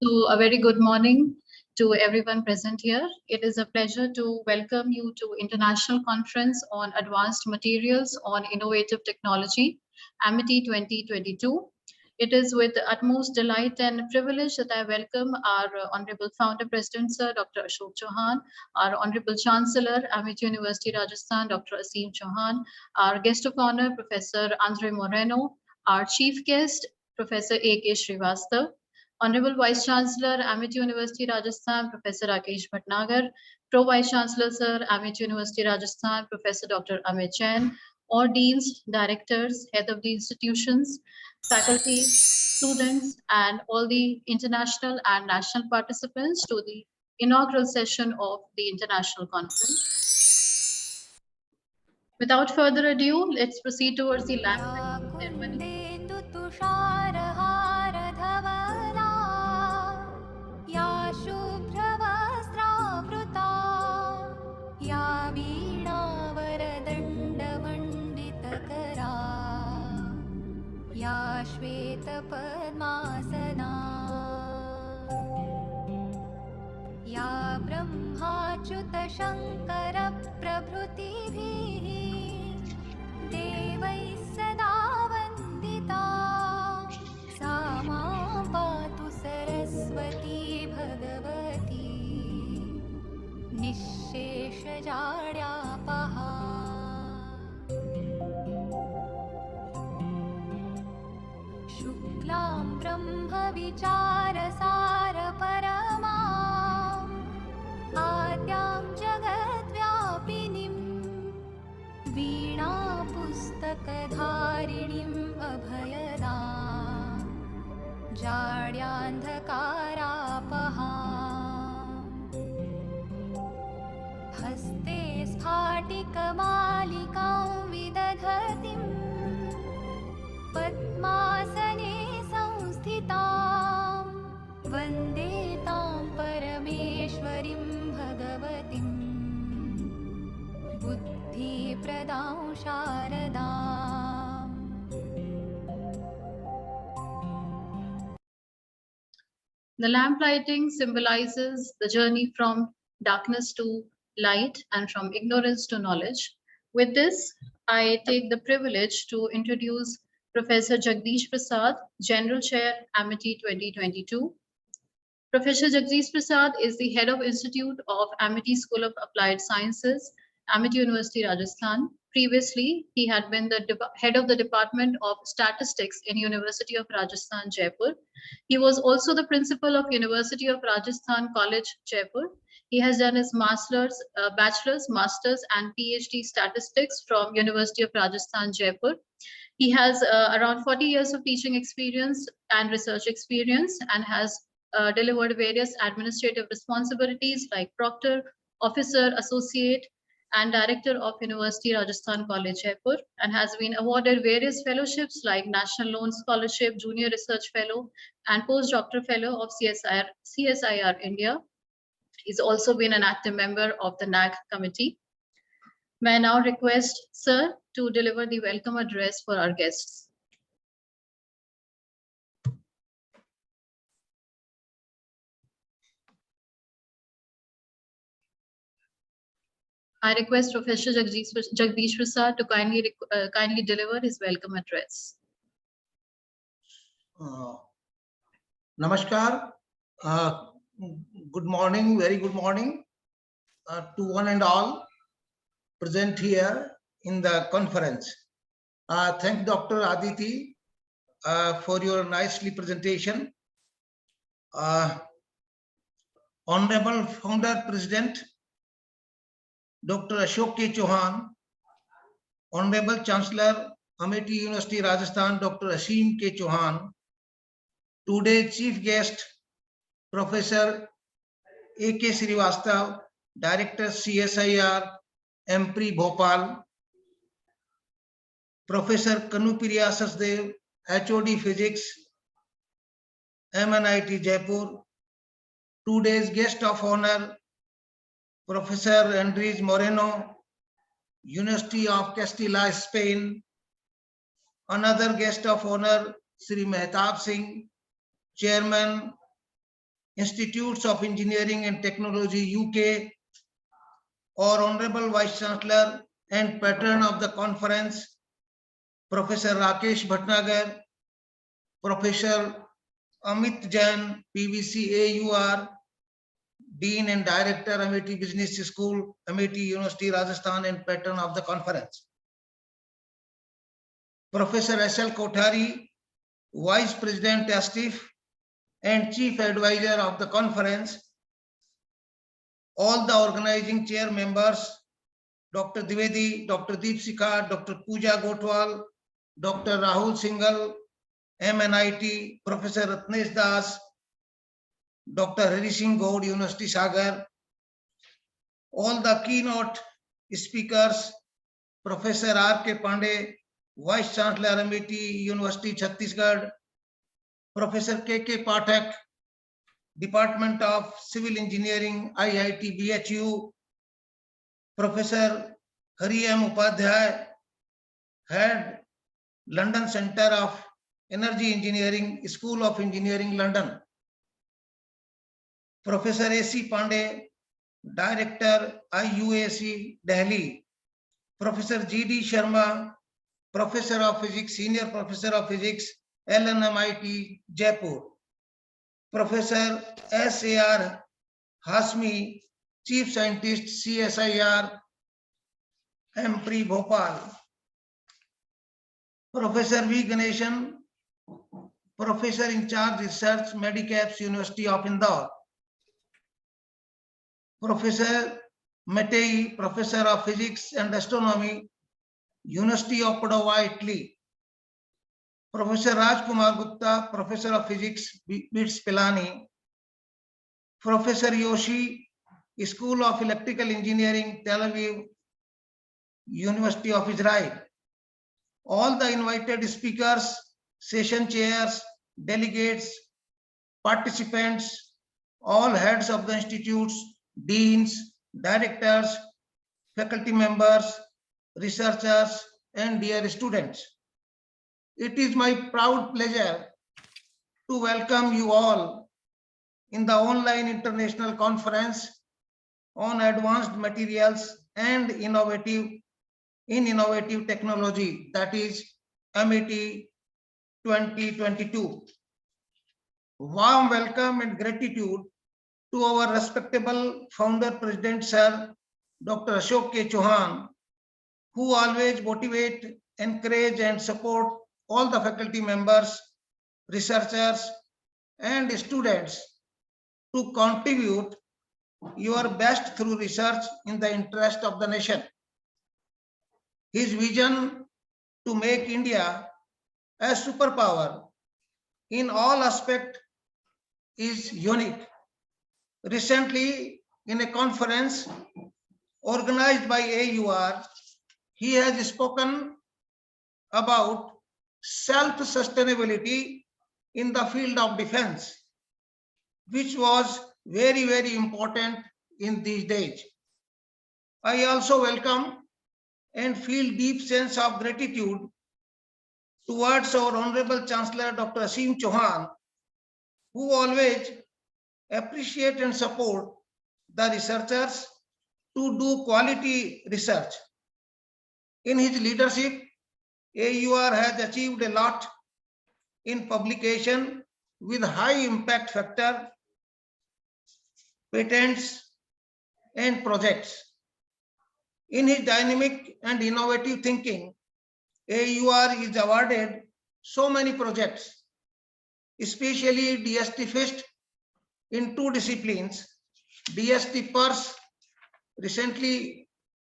So, a very good morning to everyone present here. It is a pleasure to welcome you to International Conference on Advanced Materials on Innovative Technology, Amity 2022. It is with the utmost delight and privilege that I welcome our Honorable Founder President, Sir Dr. Ashok Chauhan, our Honorable Chancellor, Amity University, Rajasthan, Dr. Asim Chauhan, our guest of honor, Professor Andre Moreno, our chief guest, Professor A.K. Srivastav, Honorable Vice Chancellor, Amity University, Rajasthan, Professor Rakesh Bhatnagar, Pro Vice Chancellor, Sir, Amity University, Rajasthan, Professor Dr. Amit Jain, all deans, directors, head of the institutions, faculty, students, and all the international and national participants to the inaugural session of the International Conference. Without further ado, let's proceed towards the lamp ceremony. या शुभ्रवस्त्रावृता या वीणावरदण्डमण्डितकरा या श्वेतपद्मासना या ब्रह्माच्युतशङ्करप्रभृतिभिः देवैः सदा वन्दिता सा मां पातु सरस्वती भगवती निःशेषजाड्यापहा शुक्लां ब्रह्मविचारसारपरमा आद्यां जगद्व्यापिनीं वीणा पुस्तकधारिणीम् अभयदां जाड्यान्धकारापहा हस्ते स्फाटिकमालिकां विदधतीं पद्मासने संस्थितां वन्दे तां परमेश्वरीं भगवतीं बुद्धिप्रदां शारदाम्। The lamp lighting symbolizes the journey from darkness to light and from ignorance to knowledge. With this, I take the privilege to introduce Professor Jagdish Prasad, General Chair, Amity 2022. Professor Jagdish Prasad is the head of Institute of Amity School of Applied Sciences, Amity University, Rajasthan. Previously, he had been the head of the Department of Statistics in University of Rajasthan, Jaipur. He was also the principal of University of Rajasthan College, Jaipur. He has done his bachelor's, master's, and PhD statistics from University of Rajasthan, Jaipur. He has around 40 years of teaching experience and research experience and has delivered various administrative responsibilities like proctor, officer, associate, and director of University Rajasthan College, Jaipur, and has been awarded various fellowships like National Loan Scholarship, Junior Research Fellow, and Postdoctoral Fellow of CSIR India. He's also been an active member of the NAG committee. May I now request Sir to deliver the welcome address for our guests. I request Professor Jagdish Prasad to kindly deliver his welcome address. Namaskar. Good morning, very good morning to one and all present here in the conference. Thank Dr. Aditi for your nicely presentation. Honorable Founder President Dr. Ashok K. Chauhan, Honorable Chancellor Amity University Rajasthan Dr. Asim K. Chauhan, today's chief guest Professor A.K. Srivastav, Director CSIR, Amity Bhopal, Professor Kanupriya Sachdev, HOD Physics, MNIT Jaipur, today's guest of honor Professor Andres Moreno, University of Castilla, Spain, another guest of honor Sri Mehtab Singh, Chairman Institutes of Engineering and Technology, UK, our Honorable Vice Chancellor and Patron of the conference, Professor Rakesh Bhatnagar, Professor Amit Jain, PVC AUR, Dean and Director, Amity Business School, Amity University, Rajasthan, and Patron of the conference. Professor S.L. Kothari, Vice President STIF and Chief Advisor of the conference. All the organizing chair members, Dr. Dwivedi, Dr. Deepsika, Dr. Pooja Gotwal, Dr. Rahul Singhal, MNIT, Professor Ratnesh Das, Dr. Hari Singh Gaud, University Sagar, all the keynote speakers, Professor R.K. Pandey, Vice Chancellor, Amity University, Chhattisgarh, Professor K.K. Pathak, Department of Civil Engineering, IIT BHU, Professor Hari M. Upadhyay, Head, London Centre of Energy Engineering, School of Engineering, London, Professor A.C. Pandey, Director, IUAC, Delhi, Professor G.D. Sharma, Professor of Physics, Senior Professor of Physics, LNMIT, Jaipur, Professor S.A.R. Hasmi, Chief Scientist, CSIR, Amity, Bhopal, Professor V. Ganeshan, Professor in Charge Research, Medicaps, University of Indore, Professor Mattei, Professor of Physics and Astronomy, University of Padova, Italy, Professor Rajkumar Gupta, Professor of Physics, BITS Pilani, Professor Yoshi, School of Electrical Engineering, Tel Aviv, University of Israel. All the invited speakers, session chairs, delegates, participants, all heads of the institutes, deans, directors, faculty members, researchers, and dear students. It is my proud pleasure to welcome you all in the online international conference on advanced materials and innovative technology, that is Amity 2022. Warm welcome and gratitude to our respectable founder president, Sir Dr. Ashok K. Chauhan, who always motivate, encourage, and support all the faculty members, researchers, and students to contribute your best through research in the interest of the nation. His vision to make India a superpower in all aspects is unique. Recently, in a conference organized by AUR, he has spoken about self-sustainability in the field of defense, which was very, very important in these days. I also welcome and feel deep sense of gratitude towards our Honorable Chancellor, Dr. Aseem Chauhan, who always appreciate and support the researchers to do quality research. In his leadership, AUR has achieved a lot in publication with high impact factor, patents, and projects. In his dynamic and innovative thinking, AUR is awarded so many projects, especially DST Fist in 2 disciplines, DST Purse. Recently,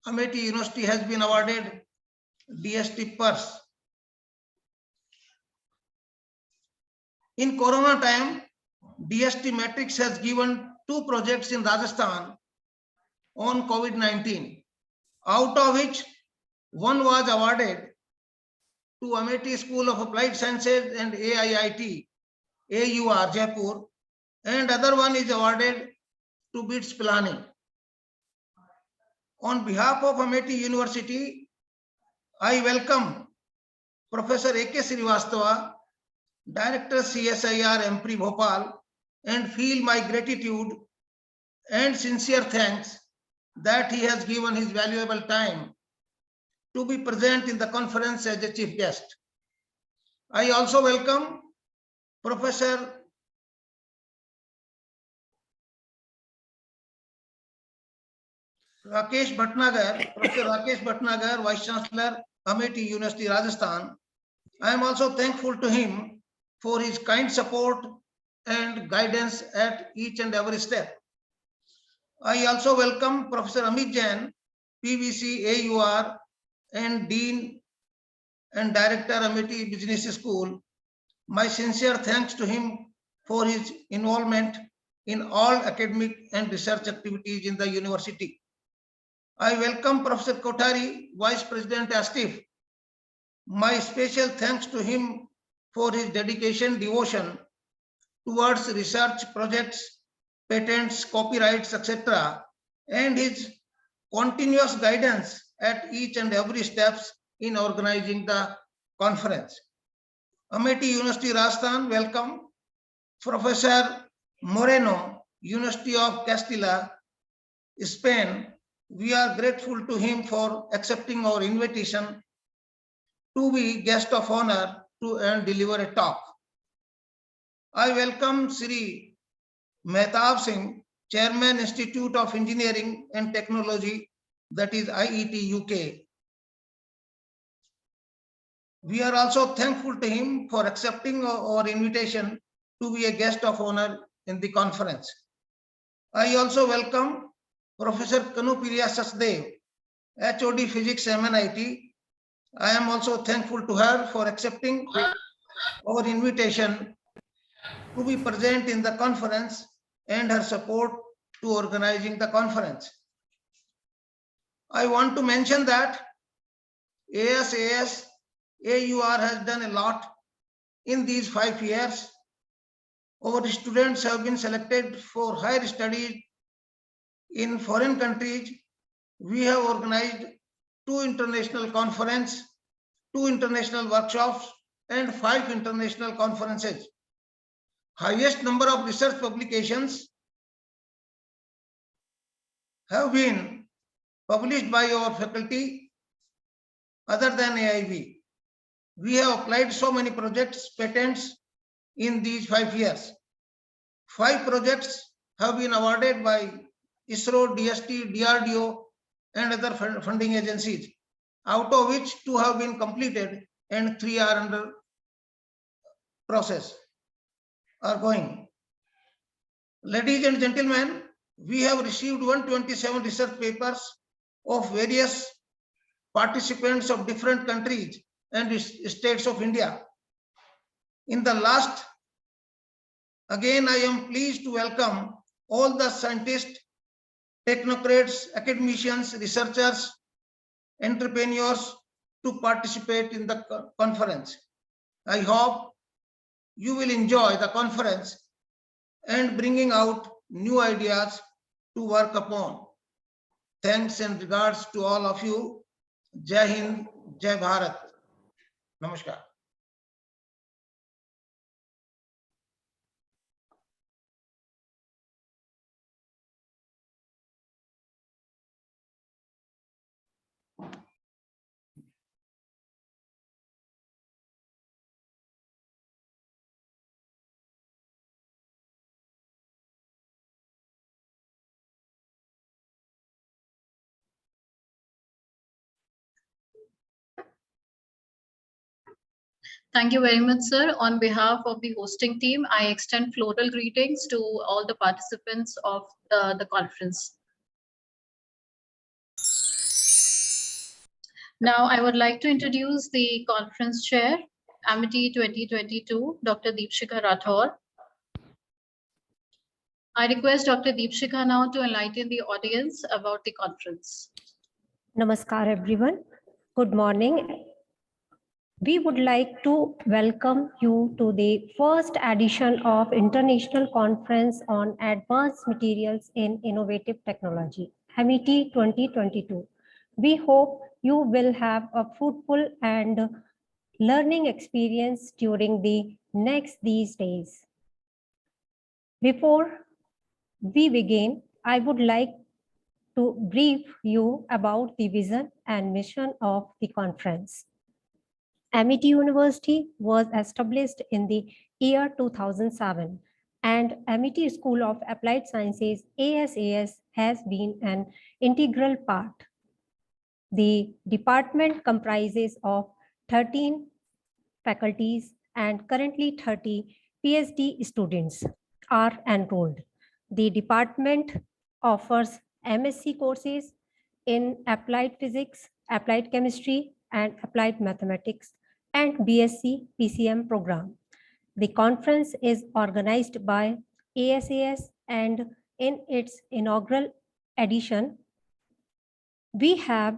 Amity University has been awarded DST Purse. In Corona time, DST Matrix has given 2 projects in Rajasthan on COVID-19, out of which one was awarded to Amity School of Applied Sciences and AIIT, AUR, Jaipur, and other one is awarded to BITS Pilani. On behalf of Amity University, I welcome Professor A.K. Srivastava, Director CSIR, Amity, Bhopal, and feel my gratitude and sincere thanks that he has given his valuable time to be present in the conference as a chief guest. I also welcome Professor Rakesh Bhatnagar, Vice Chancellor, Amity University, Rajasthan. I am also thankful to him for his kind support and guidance at each and every step. I also welcome Professor Amit Jain, PVC AUR and Dean and Director, Amity Business School. My sincere thanks to him for his involvement in all academic and research activities in the university. I welcome Professor Kothari, Vice President ASTIF. My special thanks to him for his dedication, devotion towards research projects, patents, copyrights, etc., and his continuous guidance at each and every steps in organizing the conference. Amity University, Rajasthan, welcome. Professor Moreno, University of Castilla, Spain. We are grateful to him for accepting our invitation to be guest of honor and deliver a talk. I welcome Sri Mehtab Singh, Chairman, Institute of Engineering and Technology, that is IET UK. We are also thankful to him for accepting our invitation to be a guest of honor in the conference. I also welcome Professor Kanupriya Sachdev, HOD Physics MNIT. I am also thankful to her for accepting our invitation to be present in the conference and her support to organizing the conference. I want to mention that ASAS AUR has done a lot in these 5 years. Our students have been selected for higher studies in foreign countries. We have organized 2 international conferences, 2 international workshops, and 5 international conferences. Highest number of research publications have been published by our faculty other than AIB. We have applied so many projects, patents in these 5 years. 5 projects have been awarded by ISRO, DST, DRDO, and other funding agencies, out of which 2 have been completed and 3 are under process, are going. Ladies and gentlemen, we have received 127 research papers of various participants of different countries and states of India. In the last, again, I am pleased to welcome all the scientists, technocrats, academicians, researchers, entrepreneurs to participate in the conference. I hope you will enjoy the conference and bringing out new ideas to work upon. Thanks and regards to all of you. Jai Hind, Jai Bharat. Namaskar. Thank you very much, sir. On behalf of the hosting team, I extend floral greetings to all the participants of the conference. Now, I would like to introduce the conference chair, Amity 2022, Dr. Deepshikha Rathore. I request Dr. Deepshikha now to enlighten the audience about the conference. Namaskar, everyone. Good morning. We would like to welcome you to the first edition of International Conference on Advanced Materials in Innovative Technology, Amity 2022. We hope you will have a fruitful and learning experience during the next these days. Before we begin, I would like to brief you about the vision and mission of the conference. Amity University was established in the year 2007, and Amity School of Applied Sciences, ASAS, has been an integral part. The department comprises of 13 faculties and currently 30 PhD students are enrolled. The department offers MSc courses in applied physics, applied chemistry, and applied mathematics, and BSc PCM program. The conference is organized by ASAS, and in its inaugural edition, we have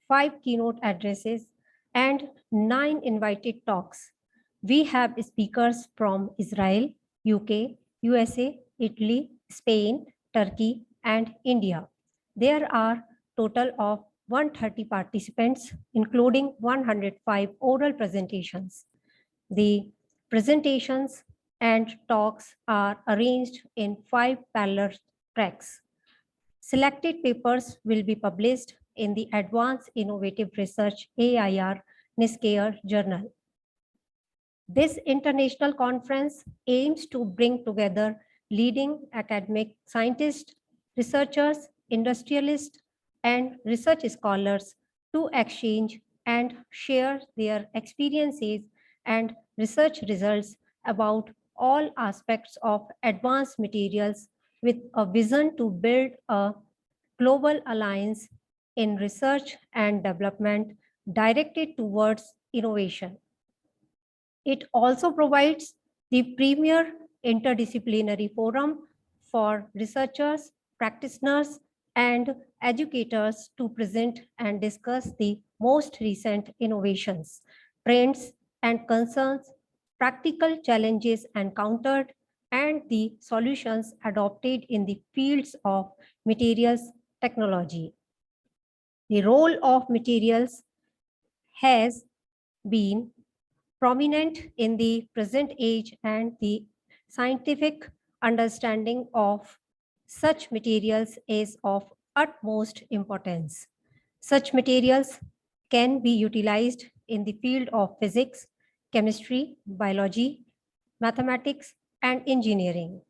5 keynote addresses and 9 invited talks. We have speakers from Israel, UK, USA, Italy, Spain, Turkey, and India. There are total of 130 participants, including 105 oral presentations. The presentations and talks are arranged in 5 parallel tracks. Selected papers will be published in the Advanced Innovative Research AIR NISCARE journal. This international conference aims to bring together leading academic scientists, researchers, industrialists, and research scholars to exchange and share their experiences and research results about all aspects of advanced materials with a vision to build a global alliance in research and development directed towards innovation. It also provides the premier interdisciplinary forum for researchers, practitioners, and educators to present and discuss the most recent innovations, trends, and concerns, practical challenges encountered, and the solutions adopted in the fields of materials technology. The role of materials has been prominent in the present age, and the scientific understanding of such materials is of utmost importance. Such materials can be utilized in the field of physics, chemistry, biology, mathematics, and engineering.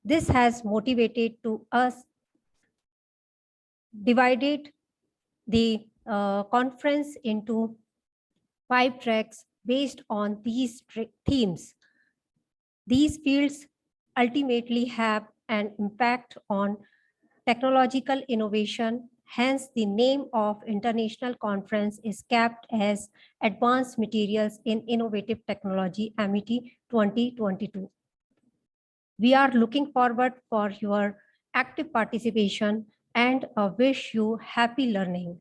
This has motivated to us divided the conference into 5 tracks based on these themes. These fields ultimately have an impact on technological innovation. Hence, the name of international conference is kept as Advanced Materials in Innovative Technology, Amity 2022. We are looking forward for your active participation and wish you happy learning.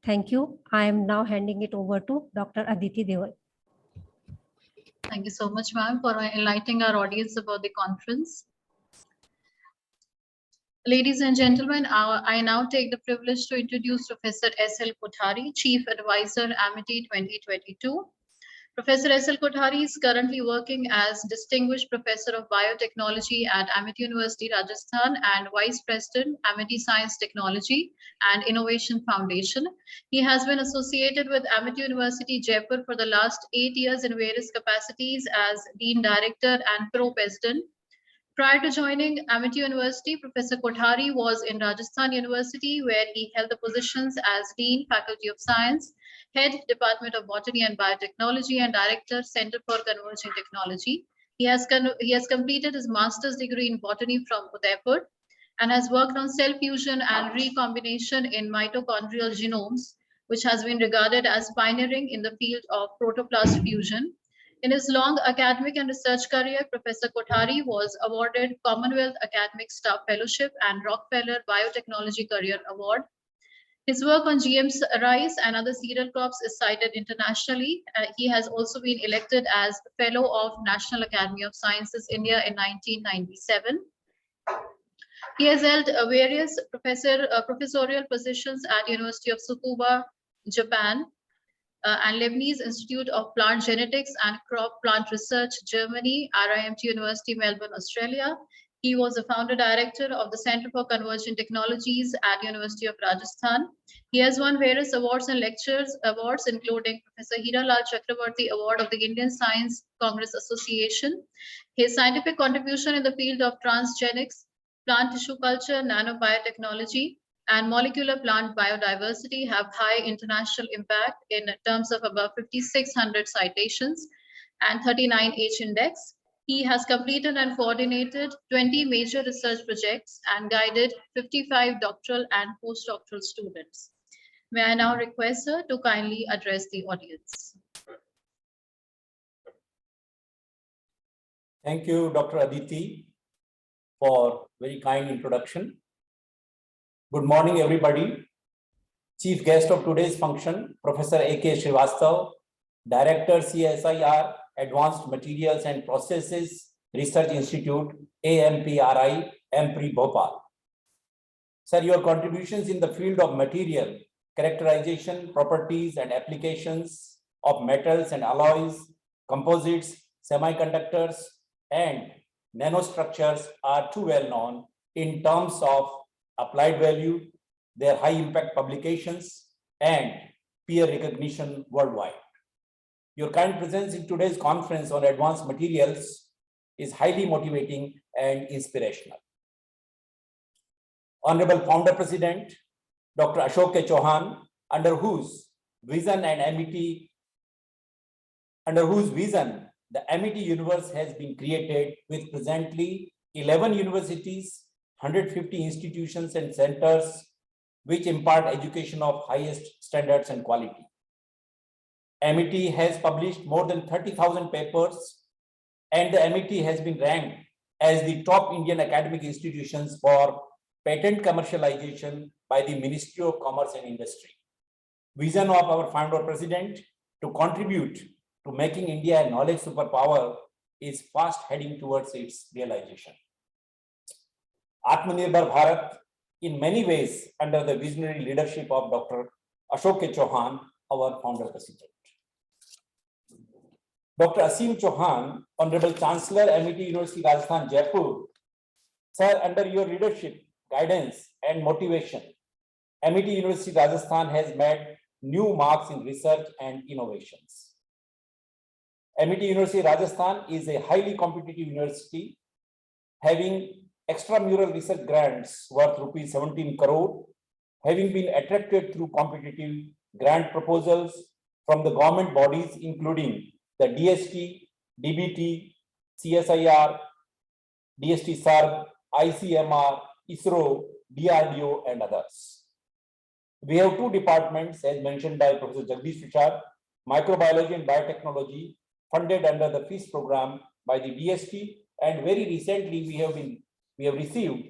Thank you. I am now handing it over to Dr. Aditi Deol. Thank you so much, ma'am, for enlightening our audience about the conference. Ladies and gentlemen, I now take the privilege to introduce Professor S.L. Kothari, Chief Advisor, Amity 2022. Professor S.L. Kothari is currently working as Distinguished Professor of Biotechnology at Amity University, Rajasthan, and Vice President, Amity Science Technology and Innovation Foundation. He has been associated with Amity University, Jaipur for the last 8 years in various capacities as Dean Director and Pro-President. Prior to joining Amity University, Professor Kothari was in Rajasthan University, where he held the positions as Dean, Faculty of Science, Head, Department of Botany and Biotechnology, and Director, Center for Converging Technology. He has completed his master's degree in botany from Udaipur and has worked on cell fusion and recombination in mitochondrial genomes, which has been regarded as pioneering in the field of protoplast fusion. In his long academic and research career, Professor Kothari was awarded Commonwealth Academic Staff Fellowship and Rockefeller Biotechnology Career Award. His work on GM rice and other cereal crops is cited internationally. He has also been elected as Fellow of National Academy of Sciences, India in 1997. He has held various professorial positions at University of Tsukuba, Japan, and Lebanese Institute of Plant Genetics and Crop Plant Research, Germany, RIMT University, Melbourne, Australia. He was the founder director of the Center for Convergent Technologies at University of Rajasthan. He has won various awards and lectures awards, including Professor Hiralal Chakrabarti Award of the Indian Science Congress Association. His scientific contribution in the field of transgenics, plant tissue culture, nanobiotechnology, and molecular plant biodiversity have high international impact in terms of about 5,600 citations and 39 H index. He has completed and coordinated 20 major research projects and guided 55 doctoral and postdoctoral students. May I now request her to kindly address the audience. Thank you, Dr. Aditi, for very kind introduction. Good morning, everybody. Chief guest of today's function, Professor A.K. Srivastav, Director CSIR, Advanced Materials and Processes Research Institute, AMPRI, AMPRI Bhopal. Sir, your contributions in the field of material, characterization, properties and applications of metals and alloys, composites, semiconductors, and nanostructures are too well known in terms of applied value, their high impact publications, and peer recognition worldwide. Your kind presence in today's conference on advanced materials is highly motivating and inspirational. Honorable Founder President, Dr. Ashok K. Chauhan, under whose vision the Amity universe has been created with presently 11 universities, 150 institutions and centers which impart education of highest standards and quality. Amity has published more than 30,000 papers, and the Amity has been ranked as the top Indian academic institutions for patent commercialization by the Ministry of Commerce and Industry. Vision of our founder president to contribute to making India a knowledge superpower is fast heading towards its realization. Atmanirbhar Bharat, in many ways, under the visionary leadership of Dr. Ashok K. Chauhan, our founder president. Dr. Asim Chauhan, Honorable Chancellor, Amity University, Rajasthan, Jaipur. Sir, under your leadership, guidance, and motivation, Amity University, Rajasthan has made new marks in research and innovations. Amity University, Rajasthan is a highly competitive university, having extramural research grants worth rupees 17 crore, having been attracted through competitive grant proposals from the government bodies, including the DST, DBT, CSIR, DST SARB, ICMR, ISRO, DRDO, and others. We have two departments, as mentioned by Professor Jagdish Prasad, microbiology and biotechnology, funded under the FEAST program by the DST, and very recently we have received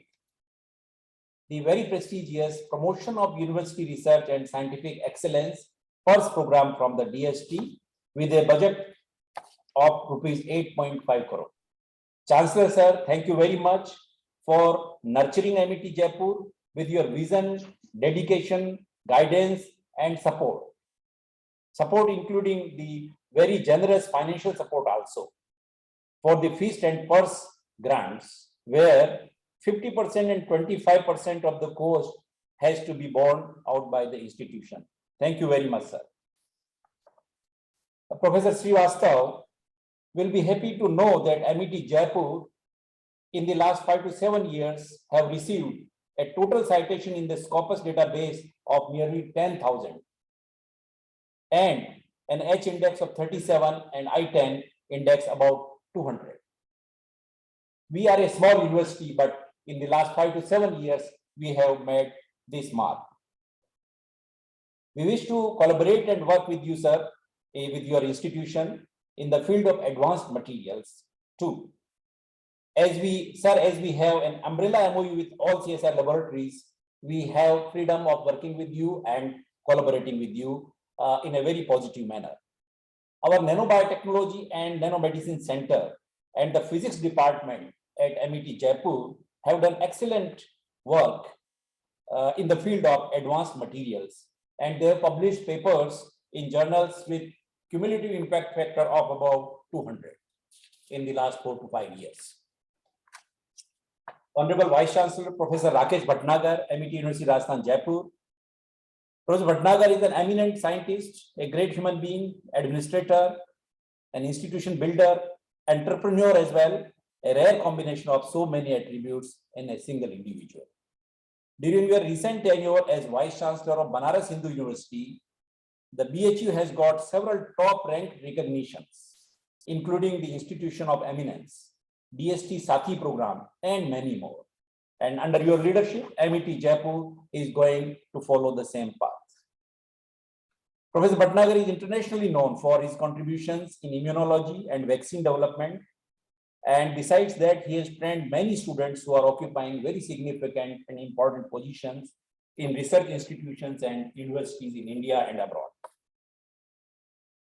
the very prestigious Promotion of University Research and Scientific Excellence FIRST program from the DST with a budget of rupees 8.5 crore. Chancellor sir, thank you very much for nurturing Amity Jaipur with your vision, dedication, guidance, and support. Support including the very generous financial support also for the FEAST and FIRST grants, where 50% and 25% of the cost has to be borne out by the institution. Thank you very much, sir. Professor Srivastav will be happy to know that Amity Jaipur in the last 5 to 7 years have received a total citation in the Scopus database of nearly 10,000 and an H index of 37 and I-10 index about 200. We are a small university, but in the last 5 to 7 years, we have made this mark. We wish to collaborate and work with you, sir, with your institution in the field of advanced materials too. As we have an umbrella MOU with all CSR laboratories, we have freedom of working with you and collaborating with you in a very positive manner. Our nanobiotechnology and nanomedicine center and the physics department at Amity Jaipur have done excellent work in the field of advanced materials, and they have published papers in journals with cumulative impact factor of about 200 in the last 4 to 5 years. Honorable Vice Chancellor Professor Rakesh Bhatnagar, Amity University, Rajasthan, Jaipur. Professor Bhatnagar is an eminent scientist, a great human being, administrator, an institution builder, entrepreneur as well, a rare combination of so many attributes in a single individual. During your recent tenure as Vice Chancellor of Banaras Hindu University, the BHU has got several top-ranked recognitions, including the Institution of Eminence, DST Sathi program, and many more. And under your leadership, Amity Jaipur is going to follow the same path. Professor Bhatnagar is internationally known for his contributions in immunology and vaccine development. And besides that, he has trained many students who are occupying very significant and important positions in research institutions and universities in India and abroad.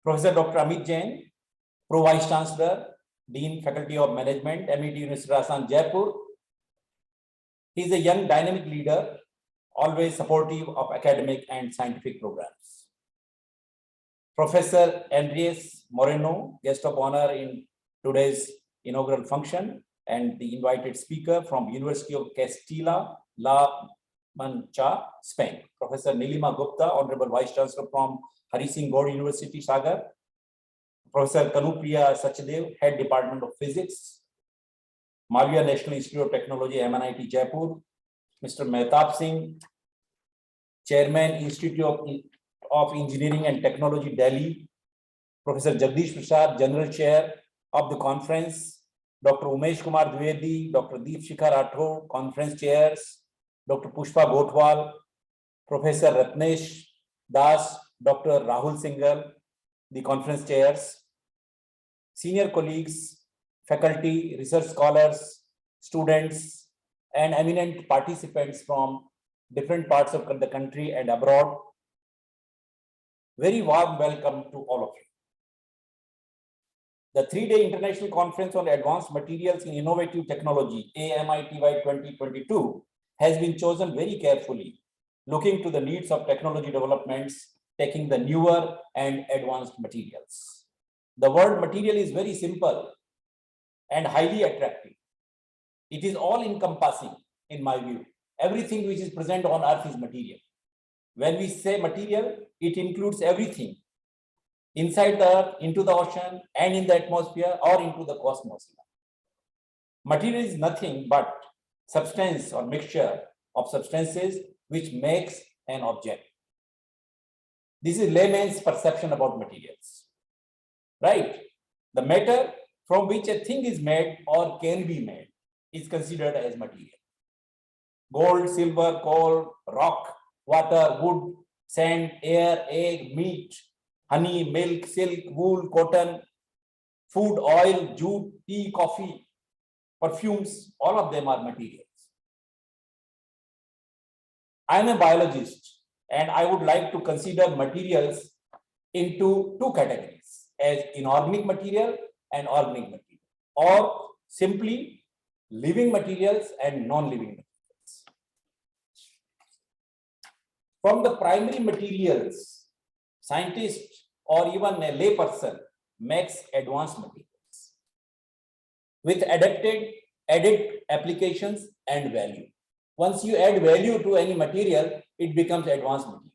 Professor Dr. Amit Jain, Pro Vice Chancellor, Dean Faculty of Management, Amity University, Rajasthan, Jaipur. He is a young dynamic leader, always supportive of academic and scientific programs. Professor Andres Moreno, guest of honor in today's inaugural function, and the invited speaker from University of Castilla-La Mancha, Spain. Professor Nilima Gupta, Honorable Vice Chancellor from Hari Singh Gaur University, Sagar. Professor Kanupriya Sachdev, Head Department of Physics, Malviya National Institute of Technology, MNIT, Jaipur. Mr. Mehtab Singh, Chairman, Institute of Engineering and Technology, Delhi. Professor Jagdish Prasad, General Chair of the conference. Dr. Umesh Kumar Dwivedi, Dr. Deep Shikhar Rathore, Conference Chairs. Dr. Pushpa Gotwal, Professor Ratnesh Das, Dr. Rahul Singhal, the conference chairs, senior colleagues, faculty, research scholars, students, and eminent participants from different parts of the country and abroad. Very warm welcome to all of you. The 3-day International Conference on Advanced Materials in Innovative Technology, AMITY 2022, has been chosen very carefully, looking to the needs of technology developments, taking the newer and advanced materials. The word material is very simple and highly attractive. It is all encompassing, in my view. Everything which is present on earth is material. When we say material, it includes everything inside the earth, into the ocean, and in the atmosphere, or into the cosmos. Material is nothing but substance or mixture of substances which makes an object. This is layman's perception about materials, right? The matter from which a thing is made or can be made is considered as material. Gold, silver, coal, rock, water, wood, sand, air, egg, meat, honey, milk, silk, wool, cotton, food, oil, jute, tea, coffee, perfumes, all of them are materials. I am a biologist and I would like to consider materials into two categories, as inorganic material and organic material, or simply living materials and non-living materials. From the primary materials, scientists or even a layperson makes advanced materials with added applications and value. Once you add value to any material, it becomes advanced material.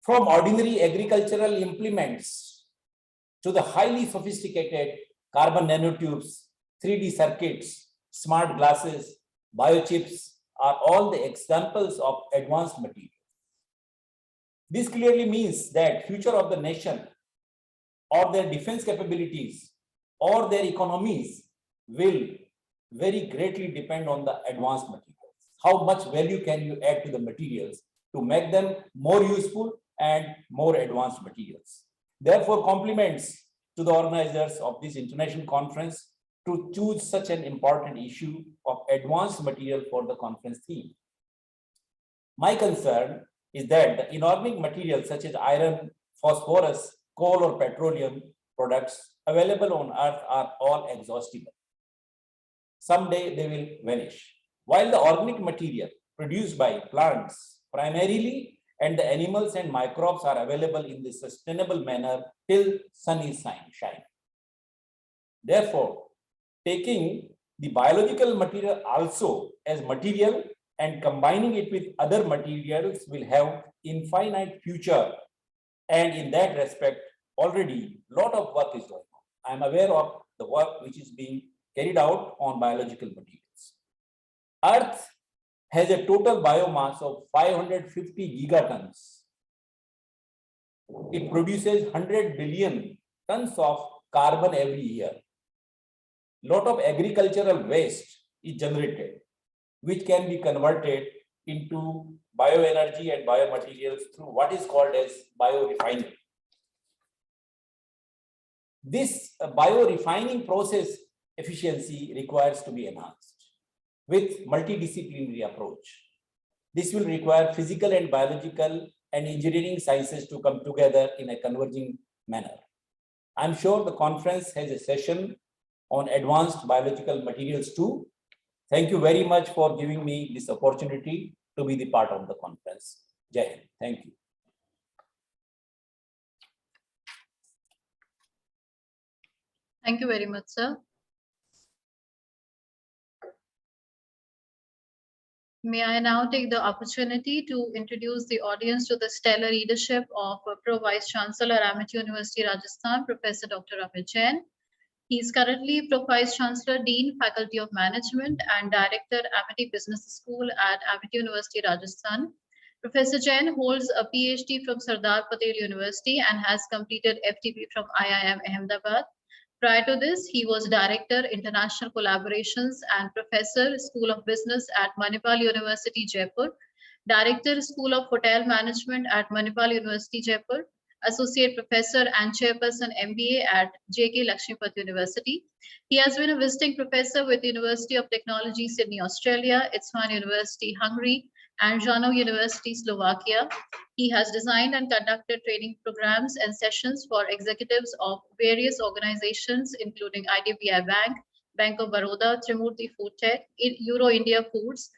From ordinary agricultural implements to the highly sophisticated carbon nanotubes, 3D circuits, smart glasses, biochips are all the examples of advanced materials. This clearly means that future of the nation or their defense capabilities or their economies will very greatly depend on the advanced materials. How much value can you add to the materials to make them more useful and more advanced materials? Therefore, compliments to the organizers of this international conference to choose such an important issue of advanced material for the conference theme. My concern is that the inorganic materials such as iron, phosphorus, coal or petroleum products available on earth are all exhaustible. Someday they will vanish. While the organic material produced by plants primarily and the animals and microbes are available in the sustainable manner till sun is shining. Therefore, taking the biological material also as material and combining it with other materials will have infinite future. And in that respect, already a lot of work is going on. I am aware of the work which is being carried out on biological materials. Earth has a total biomass of 550 gigatons. It produces 100 billion tons of carbon every year. Lot of agricultural waste is generated, which can be converted into bioenergy and biomaterials through what is called as biorefining. This biorefining process efficiency requires to be enhanced with multidisciplinary approach. This will require physical and biological and engineering sciences to come together in a converging manner. I'm sure the conference has a session on advanced biological materials too. Thank you very much for giving me this opportunity to be the part of the conference. Jai Hind. Thank you. Thank you very much, sir. May I now take the opportunity to introduce the audience to the stellar leadership of Pro Vice Chancellor, Amity University, Rajasthan, Professor Dr. Amit Jain. He is currently Pro Vice Chancellor, Dean, Faculty of Management, and Director, Amity Business School at Amity University, Rajasthan. Professor Jain holds a PhD from Sardar Patel University and has completed FTP from IIM Ahmedabad. Prior to this, he was Director, International Collaborations and Professor, School of Business at Manipal University, Jaipur, Director, School of Hotel Management at Manipal University, Jaipur, Associate Professor and Chairperson MBA at JK Lakshmipat University. He has been a visiting professor with University of Technology, Sydney, Australia, Isfahan University, Hungary, and Jano University, Slovakia. He has designed and conducted training programs and sessions for executives of various organizations, including IDBI Bank, Bank of Baroda, Trimurti Food Tech, Euro India Foods,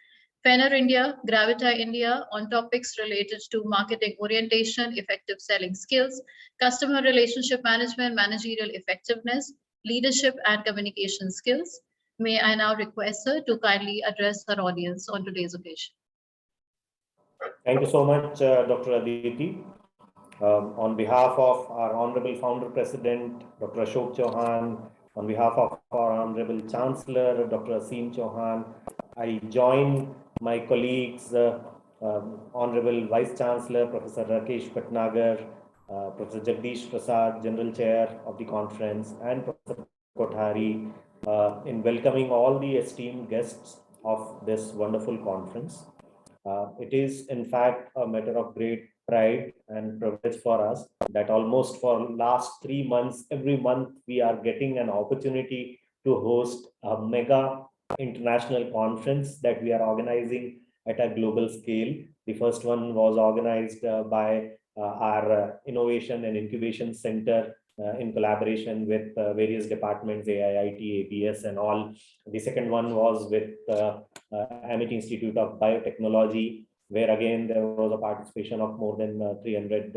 Fenner India, Gravita India, on topics related to marketing orientation, effective selling skills, customer relationship management, managerial effectiveness, leadership and communication skills. May I now request her to kindly address her audience on today's occasion. Thank you so much, Dr. Aditi. On behalf of our Honorable Founder President, Dr. Ashok Chauhan, on behalf of our Honorable Chancellor, Dr. Aseem Chauhan, I join my colleagues, Honorable Vice Chancellor, Professor Rakesh Patnagar, Professor Jagdish Prasad, General Chair of the conference, and Professor Kothari, in welcoming all the esteemed guests of this wonderful conference. It is, in fact, a matter of great pride and privilege for us that almost for last 3 months, every month, we are getting an opportunity to host a mega international conference that we are organizing at a global scale. The first one was organized by our Innovation and Incubation Center in collaboration with various departments, AIIT, ABS, and all. The second one was with Amity Institute of Biotechnology, where again there was a participation of more than 300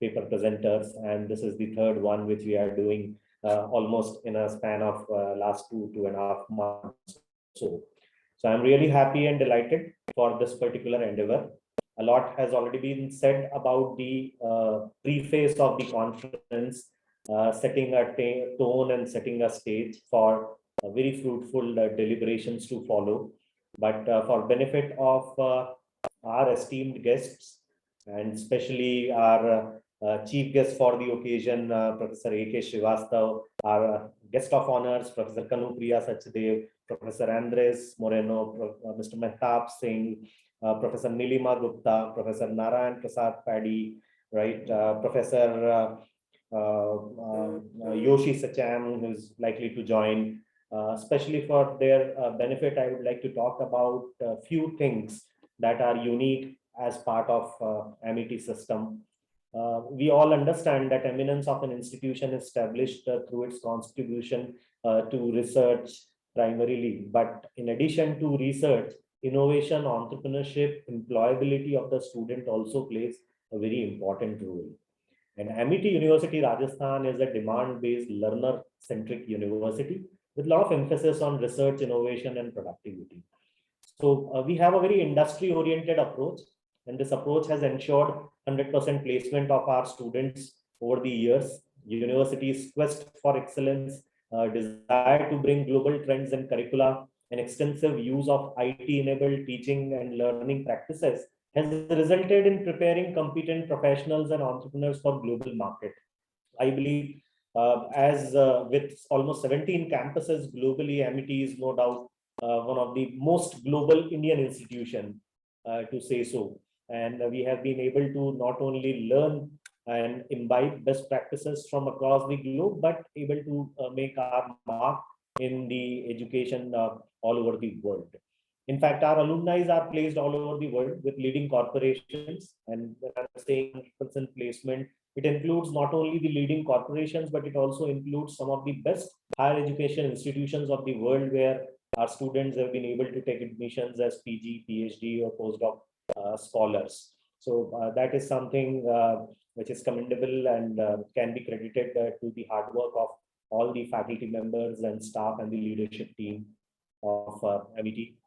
paper presenters. And this is the third one which we are doing almost in a span of last 2.5 months. So I'm really happy and delighted for this particular endeavor. A lot has already been said about the preface of the conference, setting a tone and setting a stage for very fruitful deliberations to follow. But for benefit of our esteemed guests, and especially our chief guest for the occasion, Professor A.K. Srivastav, our guest of honors, Professor Kanupriya Sachdev, Professor Andres Moreno, Mr. Mehtab Singh, Professor Nilima Gupta, Professor Narayan Prasad Paddy, right, Professor Yoshi Sacham, who is likely to join. Especially for their benefit, I would like to talk about a few things that are unique as part of Amity system. We all understand that eminence of an institution is established through its contribution to research primarily. But in addition to research, innovation, entrepreneurship, employability of the student also plays a very important role. And Amity University Rajasthan is a demand-based learner-centric university with a lot of emphasis on research, innovation, and productivity. So we have a very industry-oriented approach, and this approach has ensured 100% placement of our students over the years. Universities' quest for excellence, desire to bring global trends and curricula, and extensive use of IT-enabled teaching and learning practices has resulted in preparing competent professionals and entrepreneurs for global market. I believe as with almost 17 campuses globally, Amity is no doubt one of the most global Indian institution, to say so. And we have been able to not only learn and imbibe best practices from across the globe, but able to make our mark in the education all over the world. In fact, our alumni are placed all over the world with leading corporations, and when I'm saying 100% placement, it includes not only the leading corporations, but it also includes some of the best higher education institutions of the world where our students have been able to take admissions as PG, PhD, or postdoc scholars. So that is something which is commendable and can be credited to the hard work of all the faculty members and staff and the leadership team of Amity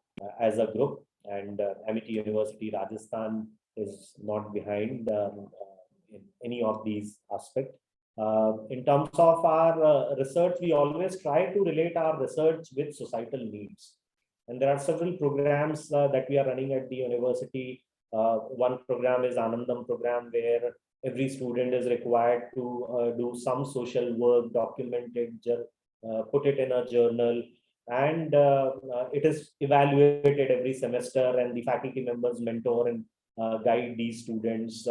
as a group. And Amity University Rajasthan is not behind in any of these aspects. In terms of our research, we always try to relate our research with societal needs. And there are several programs that we are running at the university. One program is Anandam program, where every student is required to do some social work, document it, put it in a journal, and it is evaluated every semester, and the faculty members mentor and guide these students.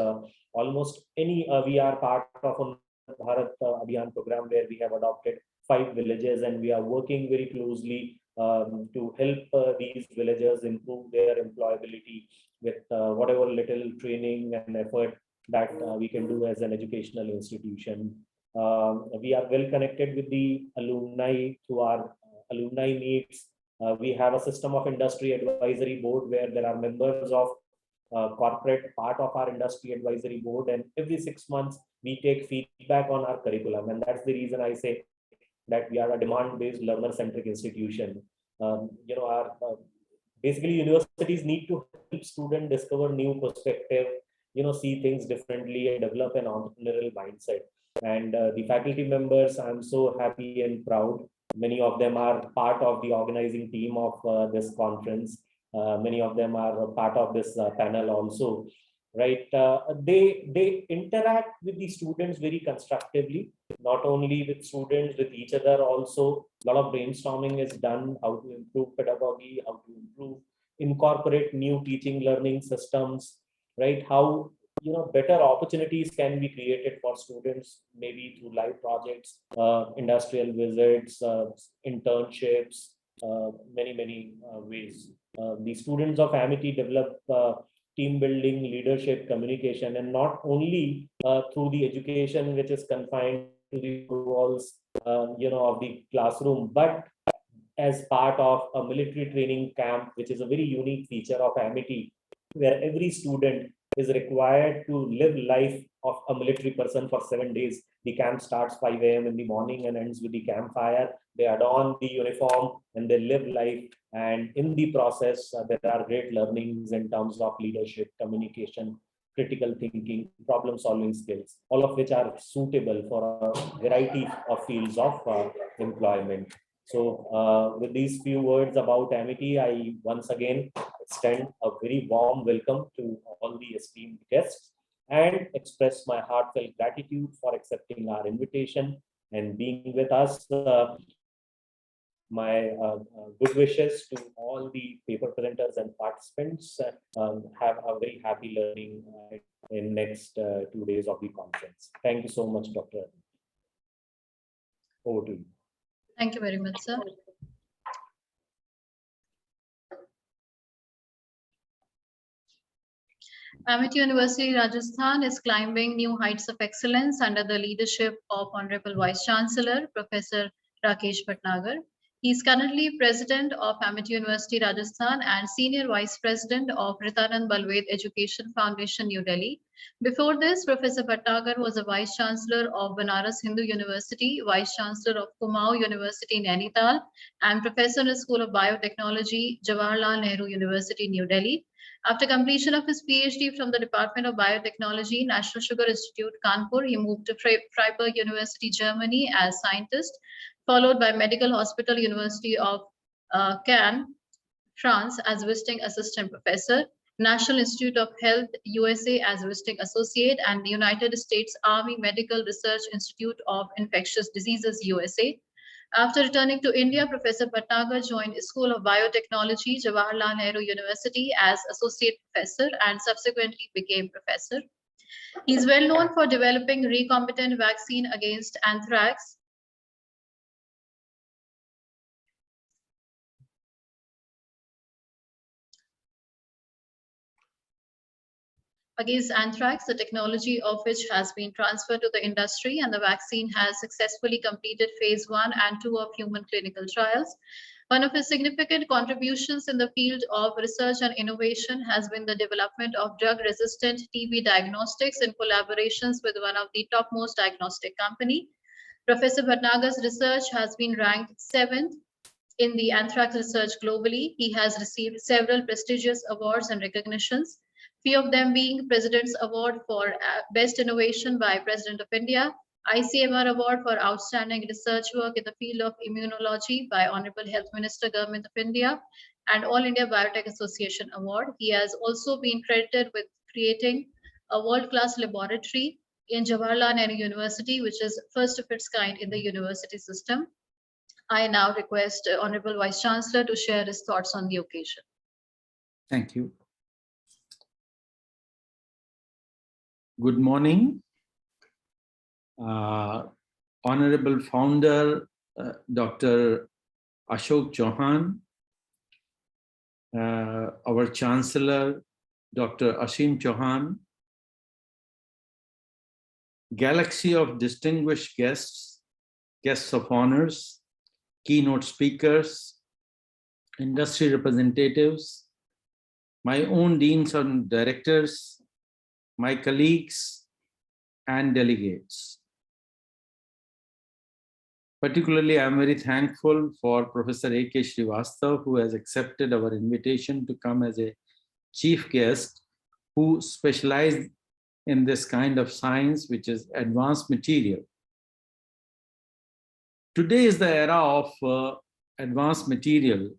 Almost any, we are part of a Bharat Abhiyan program where we have adopted 5 villages, and we are working very closely to help these villagers improve their employability with whatever little training and effort that we can do as an educational institution. We are well connected with the alumni through our alumni meets. We have a system of industry advisory board where there are members of corporate part of our industry advisory board, and every 6 months we take feedback on our curriculum, and that's the reason I say that we are a demand-based learner-centric institution. Our basically universities need to help students discover new perspective, see things differently and develop an entrepreneurial mindset. And the faculty members, I'm so happy and proud. Many of them are part of the organizing team of this conference. Many of them are part of this panel also, right? They interact with the students very constructively, not only with students, with each other also. A lot of brainstorming is done, how to improve pedagogy, how to improve, incorporate new teaching learning systems, right? How better opportunities can be created for students, maybe through live projects, industrial visits, internships, many ways. The students of Amity develop team building, leadership, communication, and not only through the education which is confined to the walls, of the classroom, but as part of a military training camp, which is a very unique feature of Amity, where every student is required to live life of a military person for 7 days. The camp starts 5 a.m. in the morning and ends with the campfire. They adorn the uniform and they live life. And in the process, there are great learnings in terms of leadership, communication, critical thinking, problem solving skills, all of which are suitable for a variety of fields of employment. So with these few words about Amity, I once again extend a very warm welcome to all the esteemed guests and express my heartfelt gratitude for accepting our invitation and being with us. My good wishes to all the paper presenters and participants. Have a very happy learning in next 2 days of the conference. Thank you so much, Dr. Over to you. Thank you very much, sir. Amity University Rajasthan is climbing new heights of excellence under the leadership of Honorable Vice Chancellor, Professor Rakesh Bhatnagar. He is currently President of Amity University, Rajasthan, and Senior Vice President of Ritanand Balved Education Foundation, New Delhi. Before this, Professor Bhattagar was a Vice Chancellor of Banaras Hindu University, Vice Chancellor of Kumaon University, Nainital, and Professor in the School of Biotechnology, Jawaharlal Nehru University, New Delhi. After completion of his PhD from the Department of Biotechnology, National Sugar Institute, Kanpur, he moved to Freiburg University, Germany as scientist, followed by Medical Hospital University of Cannes, France as visiting assistant professor, National Institute of Health USA as visiting associate, and the United States Army Medical Research Institute of Infectious Diseases USA. After returning to India, Professor Bhattagar joined School of Biotechnology, Jawaharlal Nehru University as associate professor and subsequently became professor. He is well known for developing recombinant vaccine against anthrax, the technology of which has been transferred to the industry, and the vaccine has successfully completed phase 1 and 2 of human clinical trials. One of his significant contributions in the field of research and innovation has been the development of drug-resistant TB diagnostics in collaborations with one of the topmost diagnostic company. Professor Bhattagar's research has been ranked 7th in the anthrax research globally. He has received several prestigious awards and recognitions, few of them being President's Award for Best Innovation by President of India, ICMR Award for Outstanding Research Work in the Field of Immunology by Honorable Health Minister, Government of India, and All India Biotech Association Award. He has also been credited with creating a world-class laboratory in Jawaharlal Nehru University, which is first of its kind in the university system. I now request Honorable Vice Chancellor to share his thoughts on the occasion. Thank you. Good morning. Honorable Founder, Dr. Ashok Chauhan, our Chancellor, Dr. Asim Chauhan, galaxy of distinguished guests, guests of honors, keynote speakers, industry representatives, my own deans and directors, my colleagues, and delegates. Particularly, I am very thankful for Professor A.K. Srivastav, who has accepted our invitation to come as a chief guest, who specialized in this kind of science, which is advanced material. Today is the era of advanced material,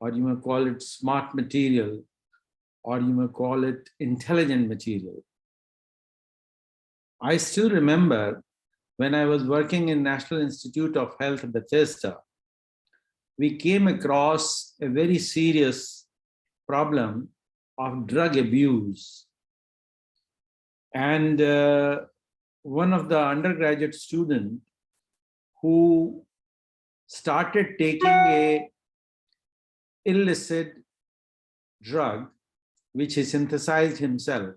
or you may call it smart material, or you may call it intelligent material. I still remember when I was working in National Institute of Health, Bethesda, we came across a very serious problem of drug abuse. And one of the undergraduate students who started taking a illicit drug, which he synthesized himself,